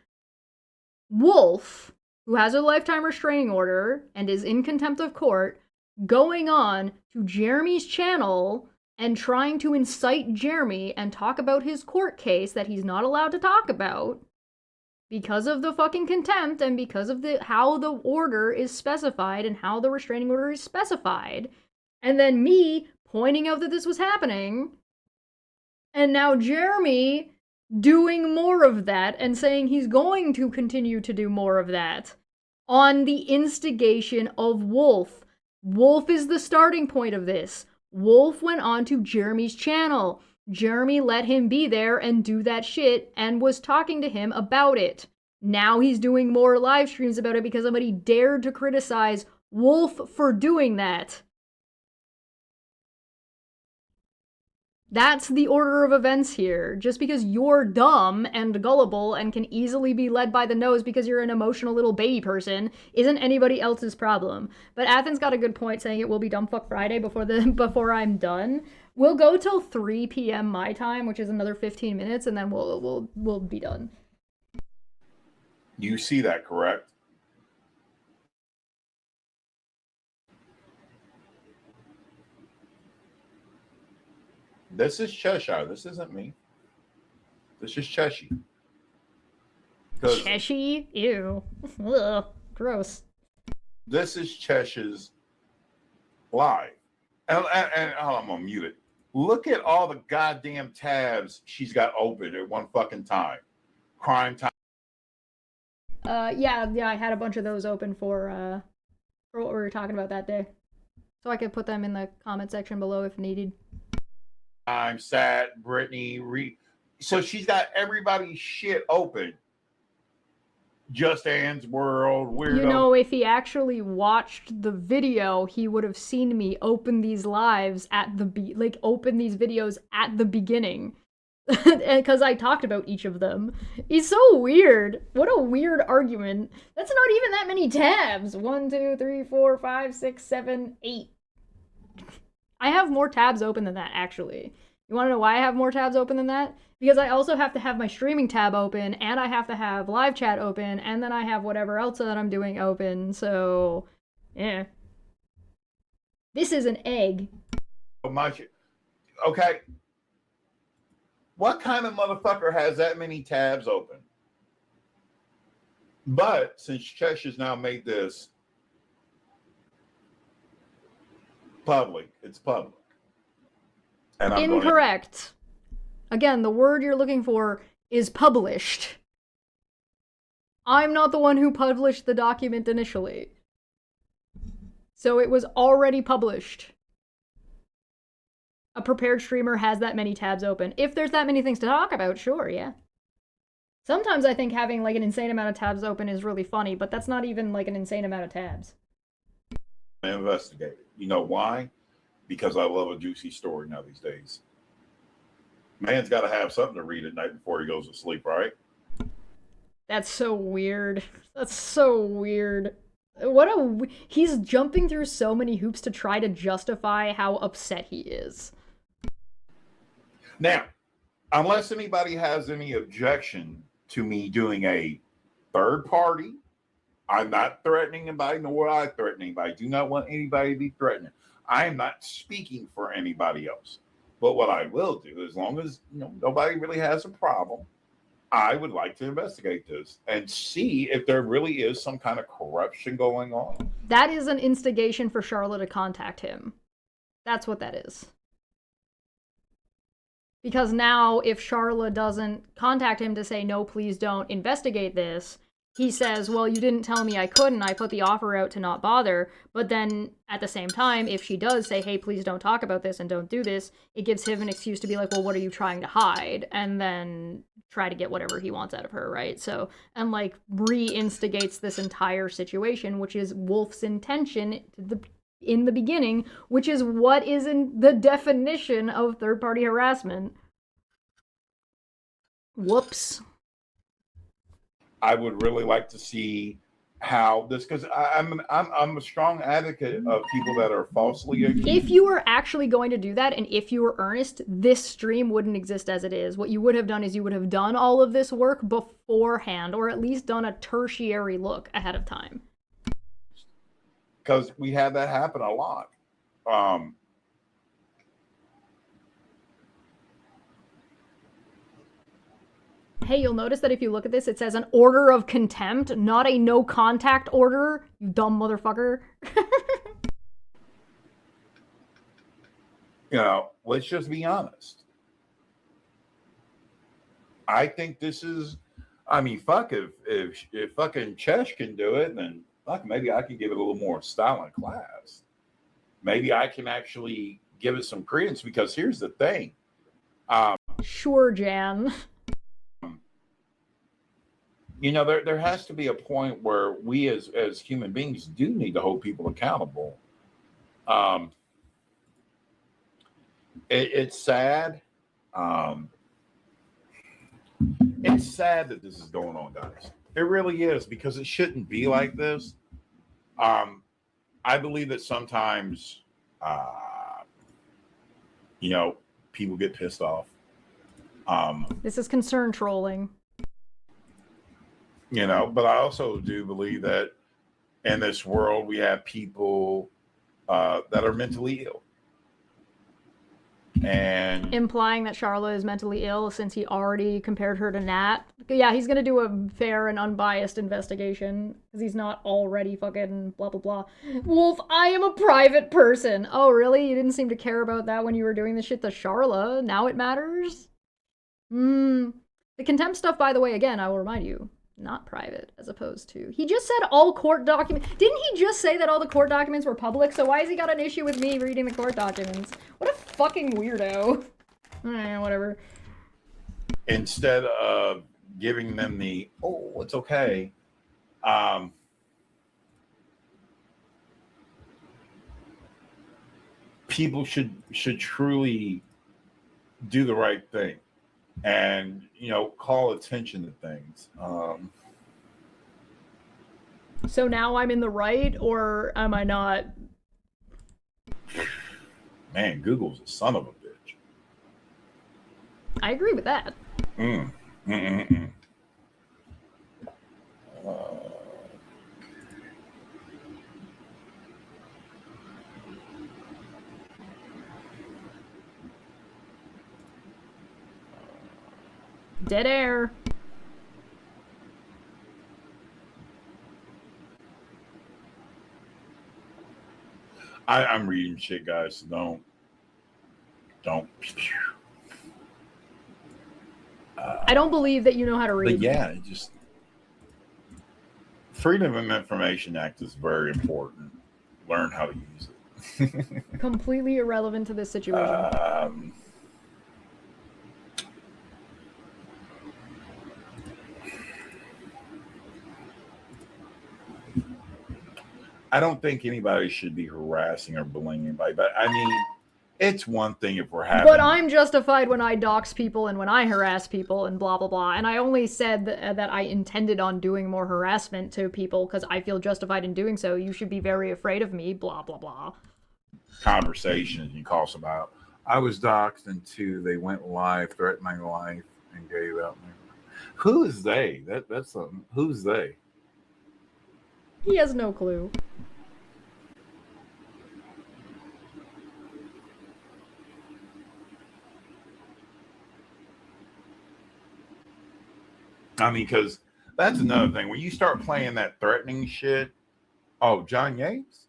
Wolf, who has a lifetime restraining order and is in contempt of court, going on to Jeremy's channel and trying to incite Jeremy and talk about his court case that he's not allowed to talk about because of the fucking contempt and because of how the order is specified and how the restraining order is specified. And then me pointing out that this was happening. And now Jeremy doing more of that and saying he's going to continue to do more of that on the instigation of Wolf. Wolf is the starting point of this. Wolf went on to Jeremy's channel. Jeremy let him be there and do that shit and was talking to him about it. Now he's doing more live streams about it because somebody dared to criticize Wolf for doing that. That's the order of events here. Just because you're dumb and gullible and can easily be led by the nose because you're an emotional little baby person isn't anybody else's problem. But Athens got a good point saying it will be Dumbfuck Friday before I'm done. We'll go till 3 p.m. my time, which is another 15 minutes, and then we'll be done. You see that, correct? This is Cheshire. This isn't me. This is Cheshire. Cheshire? Ew. Ugh. Gross. This is Cheshire's live. And I'm going to mute it. Look at all the goddamn tabs she's got open at one fucking time. Crime time. Yeah, I had a bunch of those open for what we were talking about that day. So I could put them in the comment section below if needed. I'm sad, Brittany, so she's got everybody's shit open. Just Anne's World, Weirdo. You know, if he actually watched the video, he would have seen me open these lives at the open these videos at the beginning. Because I talked about each of them. He's so weird. What a weird argument. That's not even that many tabs. 1, 2, 3, 4, 5, 6, 7, 8. I have more tabs open than that, actually. You want to know why I have more tabs open than that? Because I also have to have my streaming tab open, and I have to have live chat open, and then I have whatever else that I'm doing open, so... yeah. This is an egg. Okay. What kind of motherfucker has that many tabs open? But since Cheshire's now made this public, it's public. And I'm incorrect. Again, the word you're looking for is published. I'm not the one who published the document initially. So it was already published. A prepared streamer has that many tabs open. If there's that many things to talk about, sure, yeah. Sometimes I think having like an insane amount of tabs open is really funny, but that's not even like an insane amount of tabs. Investigate it. You know why? Because I love a juicy story now these days. Man's got to have something to read at night before he goes to sleep, right? That's so weird. That's so weird. He's jumping through so many hoops to try to justify how upset he is. Now, unless anybody has any objection to me doing a third party, I'm not threatening anybody, nor will I threaten anybody. I do not want anybody to be threatened. I am not speaking for anybody else. But what I will do, as long as nobody really has a problem, I would like to investigate this and see if there really is some kind of corruption going on. That is an instigation for Charlotte to contact him. That's what that is. Because now, if Charlotte doesn't contact him to say, no, please don't investigate this, he says, well, you didn't tell me I couldn't. I put the offer out to not bother. But then, at the same time, if she does say, hey, please don't talk about this and don't do this, it gives him an excuse to be like, well, what are you trying to hide? And then try to get whatever he wants out of her, right? So, and like, re-instigates this entire situation, which is Wolf's intention in the beginning, which is what is in the definition of third-party harassment. Whoops. I would really like to see how this, because I'm a strong advocate of people that are falsely accused. If you were actually going to do that, and if you were earnest, this stream wouldn't exist as it is. What you would have done is you would have done all of this work beforehand, or at least done a tertiary look ahead of time. Because we had that happen a lot. Hey, you'll notice that if you look at this, it says an order of contempt, not a no contact order, you dumb motherfucker. Let's just be honest. I think this is, fuck, if fucking Chesh can do it, then fuck, maybe I can give it a little more style and class. Maybe I can actually give it some credence, because here's the thing. Sure, Jan. There has to be a point where we as human beings do need to hold people accountable. It's sad. It's sad that this is going on, guys. It really is, because it shouldn't be like this. I believe that sometimes, people get pissed off. This is concern trolling. But I also do believe that in this world we have people that are mentally ill. And implying that Charlotte is mentally ill since he already compared her to Nat. Yeah, he's gonna do a fair and unbiased investigation because he's not already fucking blah blah blah. Wolf, I am a private person. Oh, really? You didn't seem to care about that when you were doing this shit to Charlotte. Now it matters? The contempt stuff, by the way, again, I will remind you, not private, as opposed to... He just said all court documents... Didn't he just say that all the court documents were public? So why has he got an issue with me reading the court documents? What a fucking weirdo. Whatever. Instead of giving them the, oh, it's okay. People should truly do the right thing. And, call attention to things. So now I'm in the right, or am I not? Man, Google's a son of a bitch. I agree with that. Mm. Mm-mm-mm. Dead air. I'm reading shit, guys. So don't. I don't believe that you know how to read. But yeah, it just Freedom of Information Act is very important. Learn how to use it. Completely irrelevant to this situation. I don't think anybody should be harassing or bullying anybody, but I mean, it's one thing if we're having. But I'm justified when I dox people and when I harass people and blah blah blah. And I only said that I intended on doing more harassment to people because I feel justified in doing so. You should be very afraid of me, blah blah blah. Conversations you call somebody out. I was doxxed, and two, they went live, threatened my life, and gave out my. Who is they? That's something. Who's they? He has no clue. I mean, because that's another thing. When you start playing that threatening shit, oh, John Yates?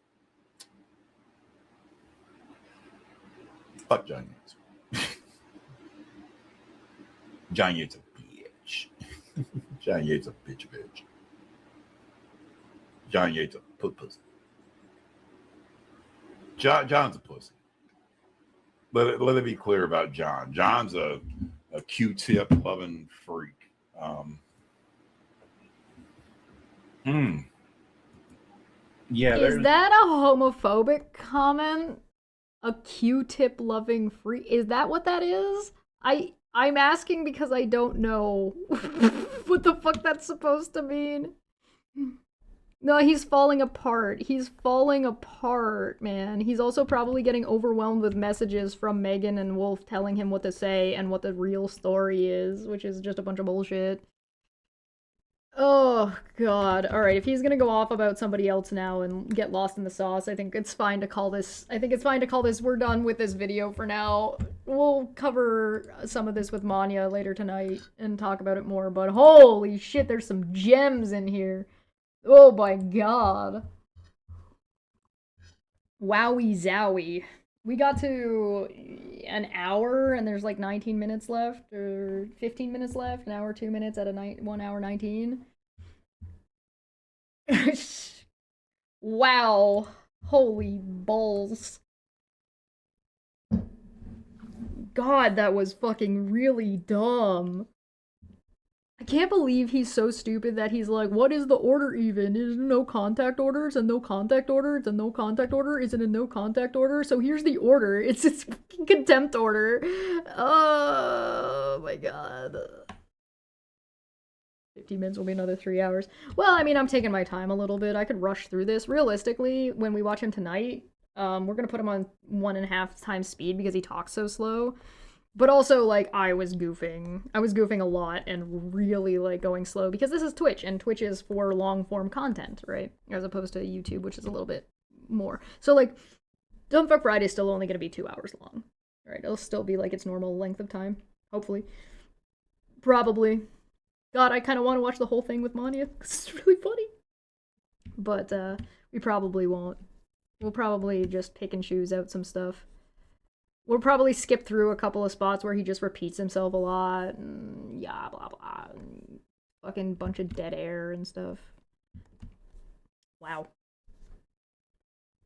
Fuck John Yates. John Yates a bitch. John Yates a bitch. John Yates a pussy. John's a pussy. Let it be clear about John. John's a Q-tip loving freak. Yeah, is that a homophobic comment? A Q-tip loving freak? Is that what that is? I'm asking because I don't know what the fuck that's supposed to mean. No, he's falling apart. He's falling apart, man. He's also probably getting overwhelmed with messages from Megan and Wolf telling him what to say and what the real story is, which is just a bunch of bullshit. Oh, God. Alright, if he's gonna go off about somebody else now and get lost in the sauce, I think it's fine to call this... we're done with this video for now. We'll cover some of this with Manya later tonight and talk about it more, but holy shit, there's some gems in here. Oh my god. Wowie zowie. We got to an hour and there's like 19 minutes left, or 15 minutes left, an hour, 2 minutes at a 1 hour 19. Wow. Holy balls. God, that was fucking really dumb. I can't believe he's so stupid that he's like, what is the order even? Is no contact orders and no contact order? It's a no contact order? Is it a no contact order? So here's the order. It's fucking contempt order. Oh my god. 15 minutes will be another 3 hours. Well, I mean, I'm taking my time a little bit. I could rush through this. Realistically, when we watch him tonight, we're gonna put him on 1.5 times speed because he talks so slow. But also, like, I was goofing. I was goofing a lot and really, like, going slow because this is Twitch, and Twitch is for long-form content, right? As opposed to YouTube, which is a little bit more. So, like, Dumb Fuck Friday is still only going to be 2 hours long. Right? It'll still be, like, its normal length of time. Hopefully. Probably. God, I kind of want to watch the whole thing with Manya, because it's really funny. But, we probably won't. We'll probably just pick and choose out some stuff. We'll probably skip through a couple of spots where he just repeats himself a lot, and yeah, blah blah, and fucking bunch of dead air and stuff. Wow.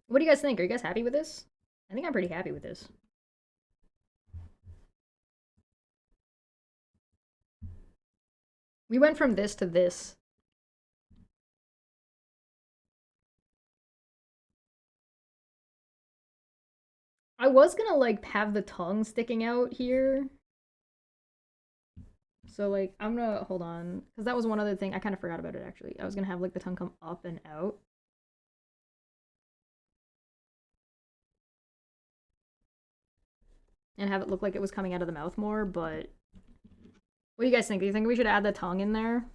What do you guys think? Are you guys happy with this? I think I'm pretty happy with this. We went from this to this. I was gonna, like, have the tongue sticking out here. So, like, I'm gonna... Hold on. Because that was one other thing. I kind of forgot about it, actually. I was gonna have, like, the tongue come up and out. And have it look like it was coming out of the mouth more, but What do you guys think? Do you think we should add the tongue in there?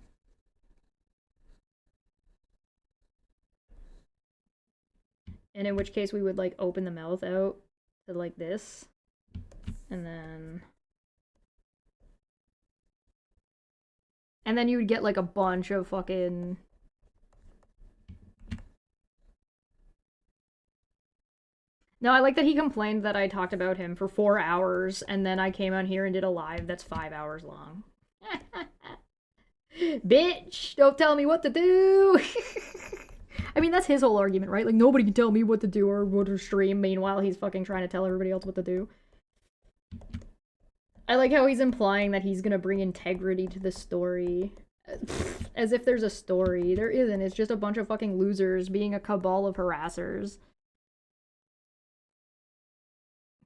And in which case we would like open the mouth out to like this. And then you would get like a bunch of fucking No, I like that he complained that I talked about him for 4 hours and then I came on here and did a live that's 5 hours long. Bitch, don't tell me what to do. I mean, that's his whole argument, right? Like, nobody can tell me what to do or what to stream. Meanwhile, he's fucking trying to tell everybody else what to do. I like how he's implying that he's gonna bring integrity to the story. As if there's a story. There isn't. It's just a bunch of fucking losers being a cabal of harassers.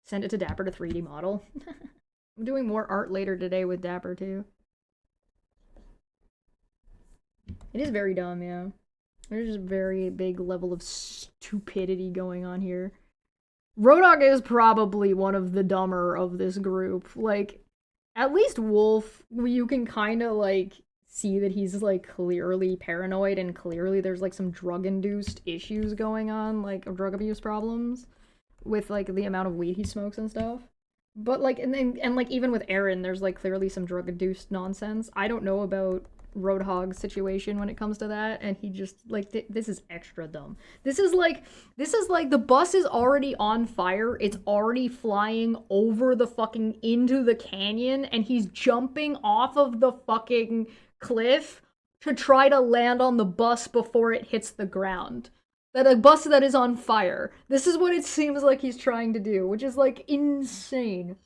Send it to Dapper to 3D model. I'm doing more art later today with Dapper, too. It is very dumb, yeah. There's a very big level of stupidity going on here. Roadhog is probably one of the dumber of this group. Like, at least Wolf, you can kind of, like, see that he's, like, clearly paranoid and clearly there's, like, some drug-induced issues going on, like, drug abuse problems with, like, the amount of weed he smokes and stuff. But, like, and like, even with Aaron, there's, like, clearly some drug-induced nonsense. I don't know about Roadhog's situation when it comes to that, and he just, like, this is extra dumb. This is like the bus is already on fire, it's already flying over the fucking into the canyon, and he's jumping off of the fucking cliff to try to land on the bus before it hits the ground. That a bus that is on fire. This is what it seems like he's trying to do, which is, like, insane.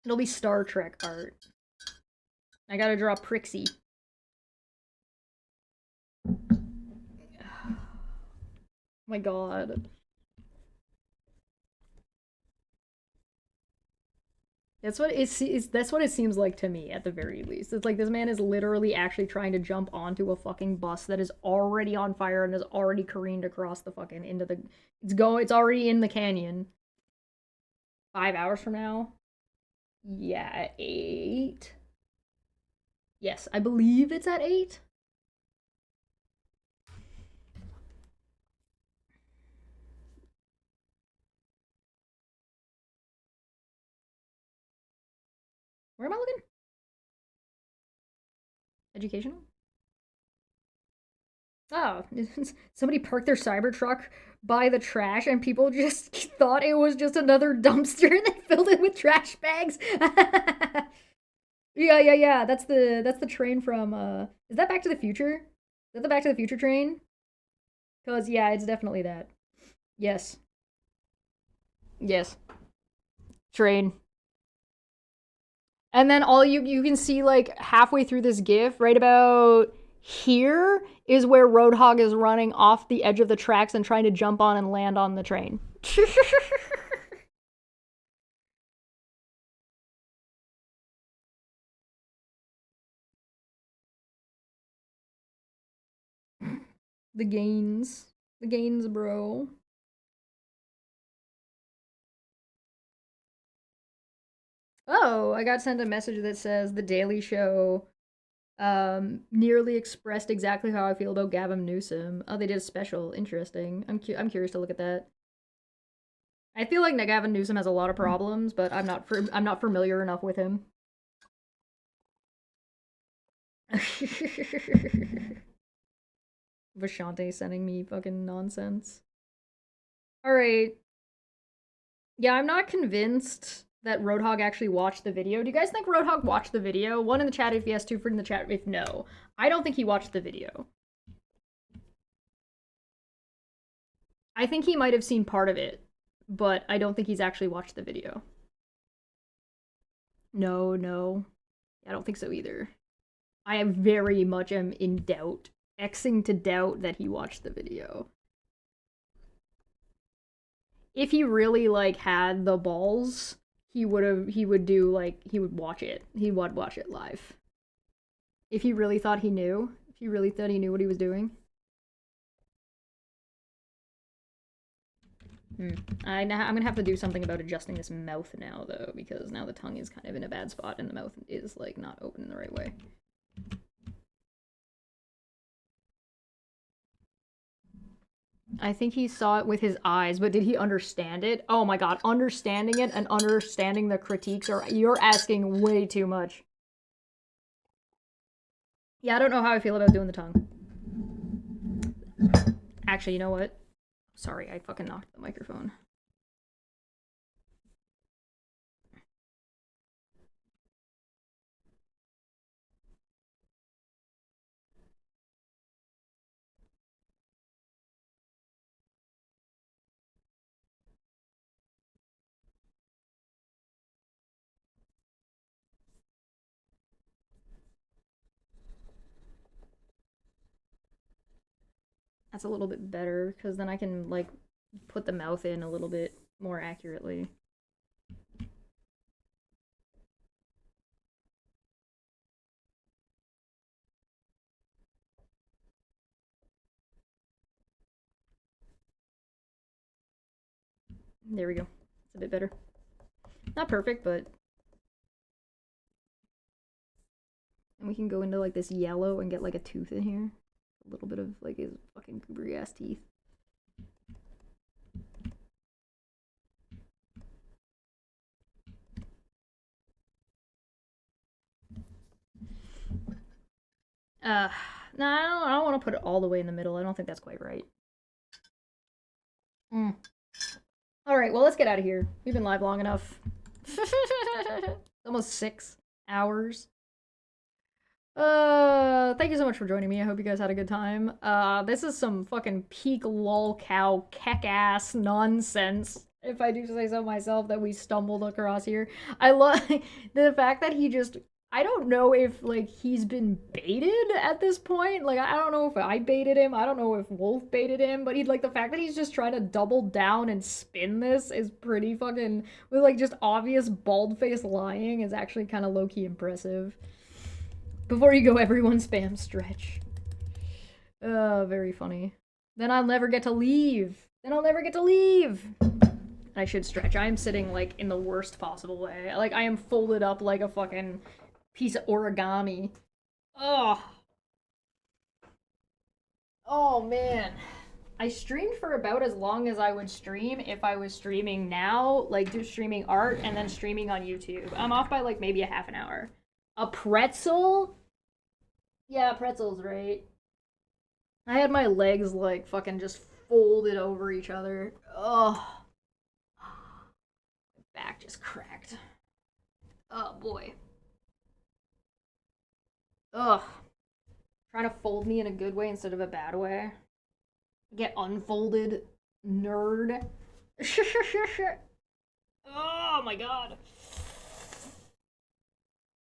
It'll be Star Trek art. I gotta draw Prixie. My god. That's what it seems like to me, at the very least. It's like this man is literally actually trying to jump onto a fucking bus that is already on fire and is already careened across the fucking into the it's already in the canyon. 5 hours from now? Yeah, at 8. Yes, I believe it's at 8. Where am I looking? Educational? Oh, somebody parked their Cybertruck by the trash and people just thought it was just another dumpster and they filled it with trash bags. Yeah. That's the train from, is that Back to the Future? Is that the Back to the Future train? Because, yeah, it's definitely that. Yes. Yes. Train. And then all you can see, like, halfway through this GIF, right about here, is where Roadhog is running off the edge of the tracks and trying to jump on and land on the train. The gains. The gains, bro. Oh, I got sent a message that says The Daily Show nearly expressed exactly how I feel about Gavin Newsom. Oh, they did a special. Interesting. I'm curious to look at that. I feel like Gavin Newsom has a lot of problems, but I'm not familiar enough with him. Vashante sending me fucking nonsense. Alright. Yeah, I'm not convinced that Roadhog actually watched the video. Do you guys think Roadhog watched the video? 1 in the chat if yes, 2 in the chat if no. I don't think he watched the video. I think he might have seen part of it, but I don't think he's actually watched the video. No. I don't think so either. I very much am in doubt. Xing to doubt that he watched the video. If he really, like, had the balls, he would watch it. He would watch it live. If he really thought he knew. If he really thought he knew what he was doing. I'm gonna have to do something about adjusting this mouth now, though, because now the tongue is kind of in a bad spot and the mouth is, like, not open in the right way. I think he saw it with his eyes, but did he understand it? Oh my god, understanding it and understanding the critiques are- you're asking way too much. Yeah, I don't know how I feel about doing the tongue. Actually, you know what? Sorry, I fucking knocked the microphone. That's a little bit better, because then I can, like, put the mouth in a little bit more accurately. There we go. It's a bit better. Not perfect, but... And we can go into, like, this yellow and get, like, a tooth in here. A little bit of, like, his fucking goobery-ass teeth. No, I don't want to put it all the way in the middle. I don't think that's quite right. Alright, well, let's get out of here. We've been live long enough. Almost 6 hours. Thank you so much for joining me. I hope you guys had a good time. This is some fucking peak lol cow keck-ass nonsense, if I do say so myself, that we stumbled across here. I love the fact that he just... I don't know if, like, he's been baited at this point. Like, I don't know if I baited him. I don't know if Wolf baited him. But like, the fact that he's just trying to double down and spin this is pretty fucking... With, like, just obvious bald-faced lying is actually kind of low-key impressive. Before you go, everyone spam stretch. Very funny. Then I'll never get to leave. I should stretch. I am sitting, like, in the worst possible way. Like, I am folded up like a fucking piece of origami. Ugh. Oh, man. I streamed for about as long as I would stream if I was streaming now, like, streaming art and then streaming on YouTube. I'm off by, like, maybe a half an hour. A pretzel? Yeah, pretzel's right. I had my legs, like, fucking just folded over each other. Ugh. My back just cracked. Oh, boy. Ugh. Trying to fold me in a good way instead of a bad way. Get unfolded, nerd. Oh, my God.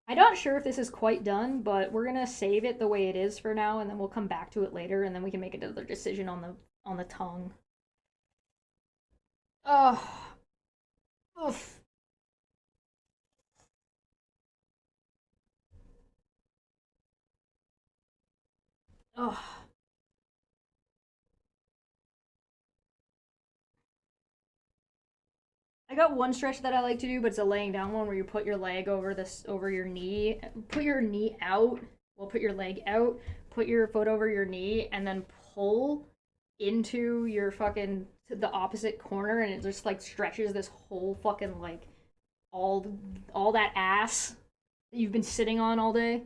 I'm not sure if this is quite done, but we're gonna save it the way it is for now, and then we'll come back to it later, and then we can make another decision on the tongue. Ugh. Oof. Ugh. I got one stretch that I like to do, but it's a laying down one where you put your leg over your knee, put your knee out, well, put your leg out, put your foot over your knee, and then pull into your fucking the opposite corner, and it just like stretches this whole fucking like all that ass that you've been sitting on all day.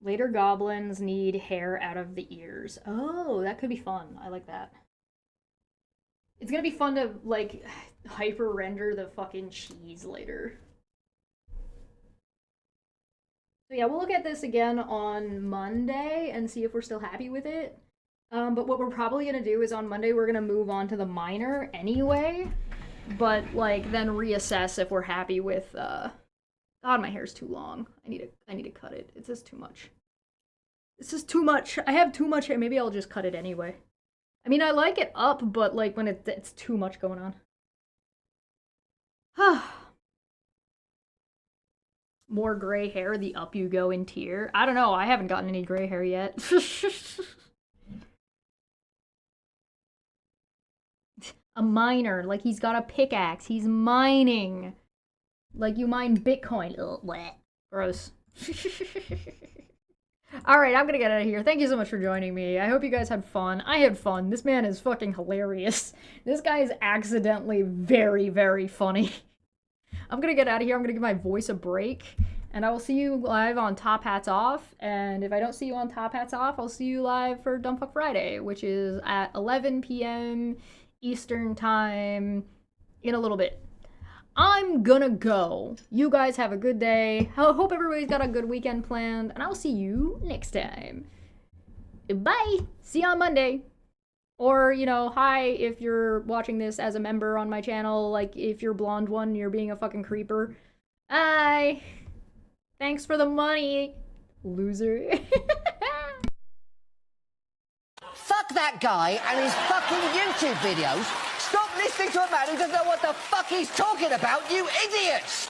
Later goblins need hair out of the ears. Oh, that could be fun. I like that. It's gonna be fun to, like, hyper render the fucking cheese later. So yeah, we'll look at this again on Monday and see if we're still happy with it. But what we're probably gonna do is on Monday we're gonna move on to the minor anyway. But, like, then reassess if we're happy with, God, my hair's too long. I need to cut it. It's just too much. This is too much. I have too much hair. Maybe I'll just cut it anyway. I mean, I like it up, but, like, when it's too much going on. More gray hair, the up you go in tier. I don't know, I haven't gotten any gray hair yet. A miner, like he's got a pickaxe. He's mining. Like you mine Bitcoin. Ugh, bleh. Gross. Alright, I'm gonna get out of here. Thank you so much for joining me. I hope you guys had fun. I had fun. This man is fucking hilarious. This guy is accidentally very, very funny. I'm gonna get out of here. I'm gonna give my voice a break. And I will see you live on Top Hats Off. And if I don't see you on Top Hats Off, I'll see you live for Dumbfuck Friday, which is at 11 p.m. Eastern Time in a little bit. I'm gonna go. You guys have a good day. I hope everybody's got a good weekend planned, and I'll see you next time. Bye! See you on Monday. Or, you know, hi if you're watching this as a member on my channel, like if you're blonde one, you're being a fucking creeper. Bye! Thanks for the money, loser. Fuck that guy and his fucking YouTube videos. Stop listening to a man who doesn't know what the fuck he's talking about, you idiots!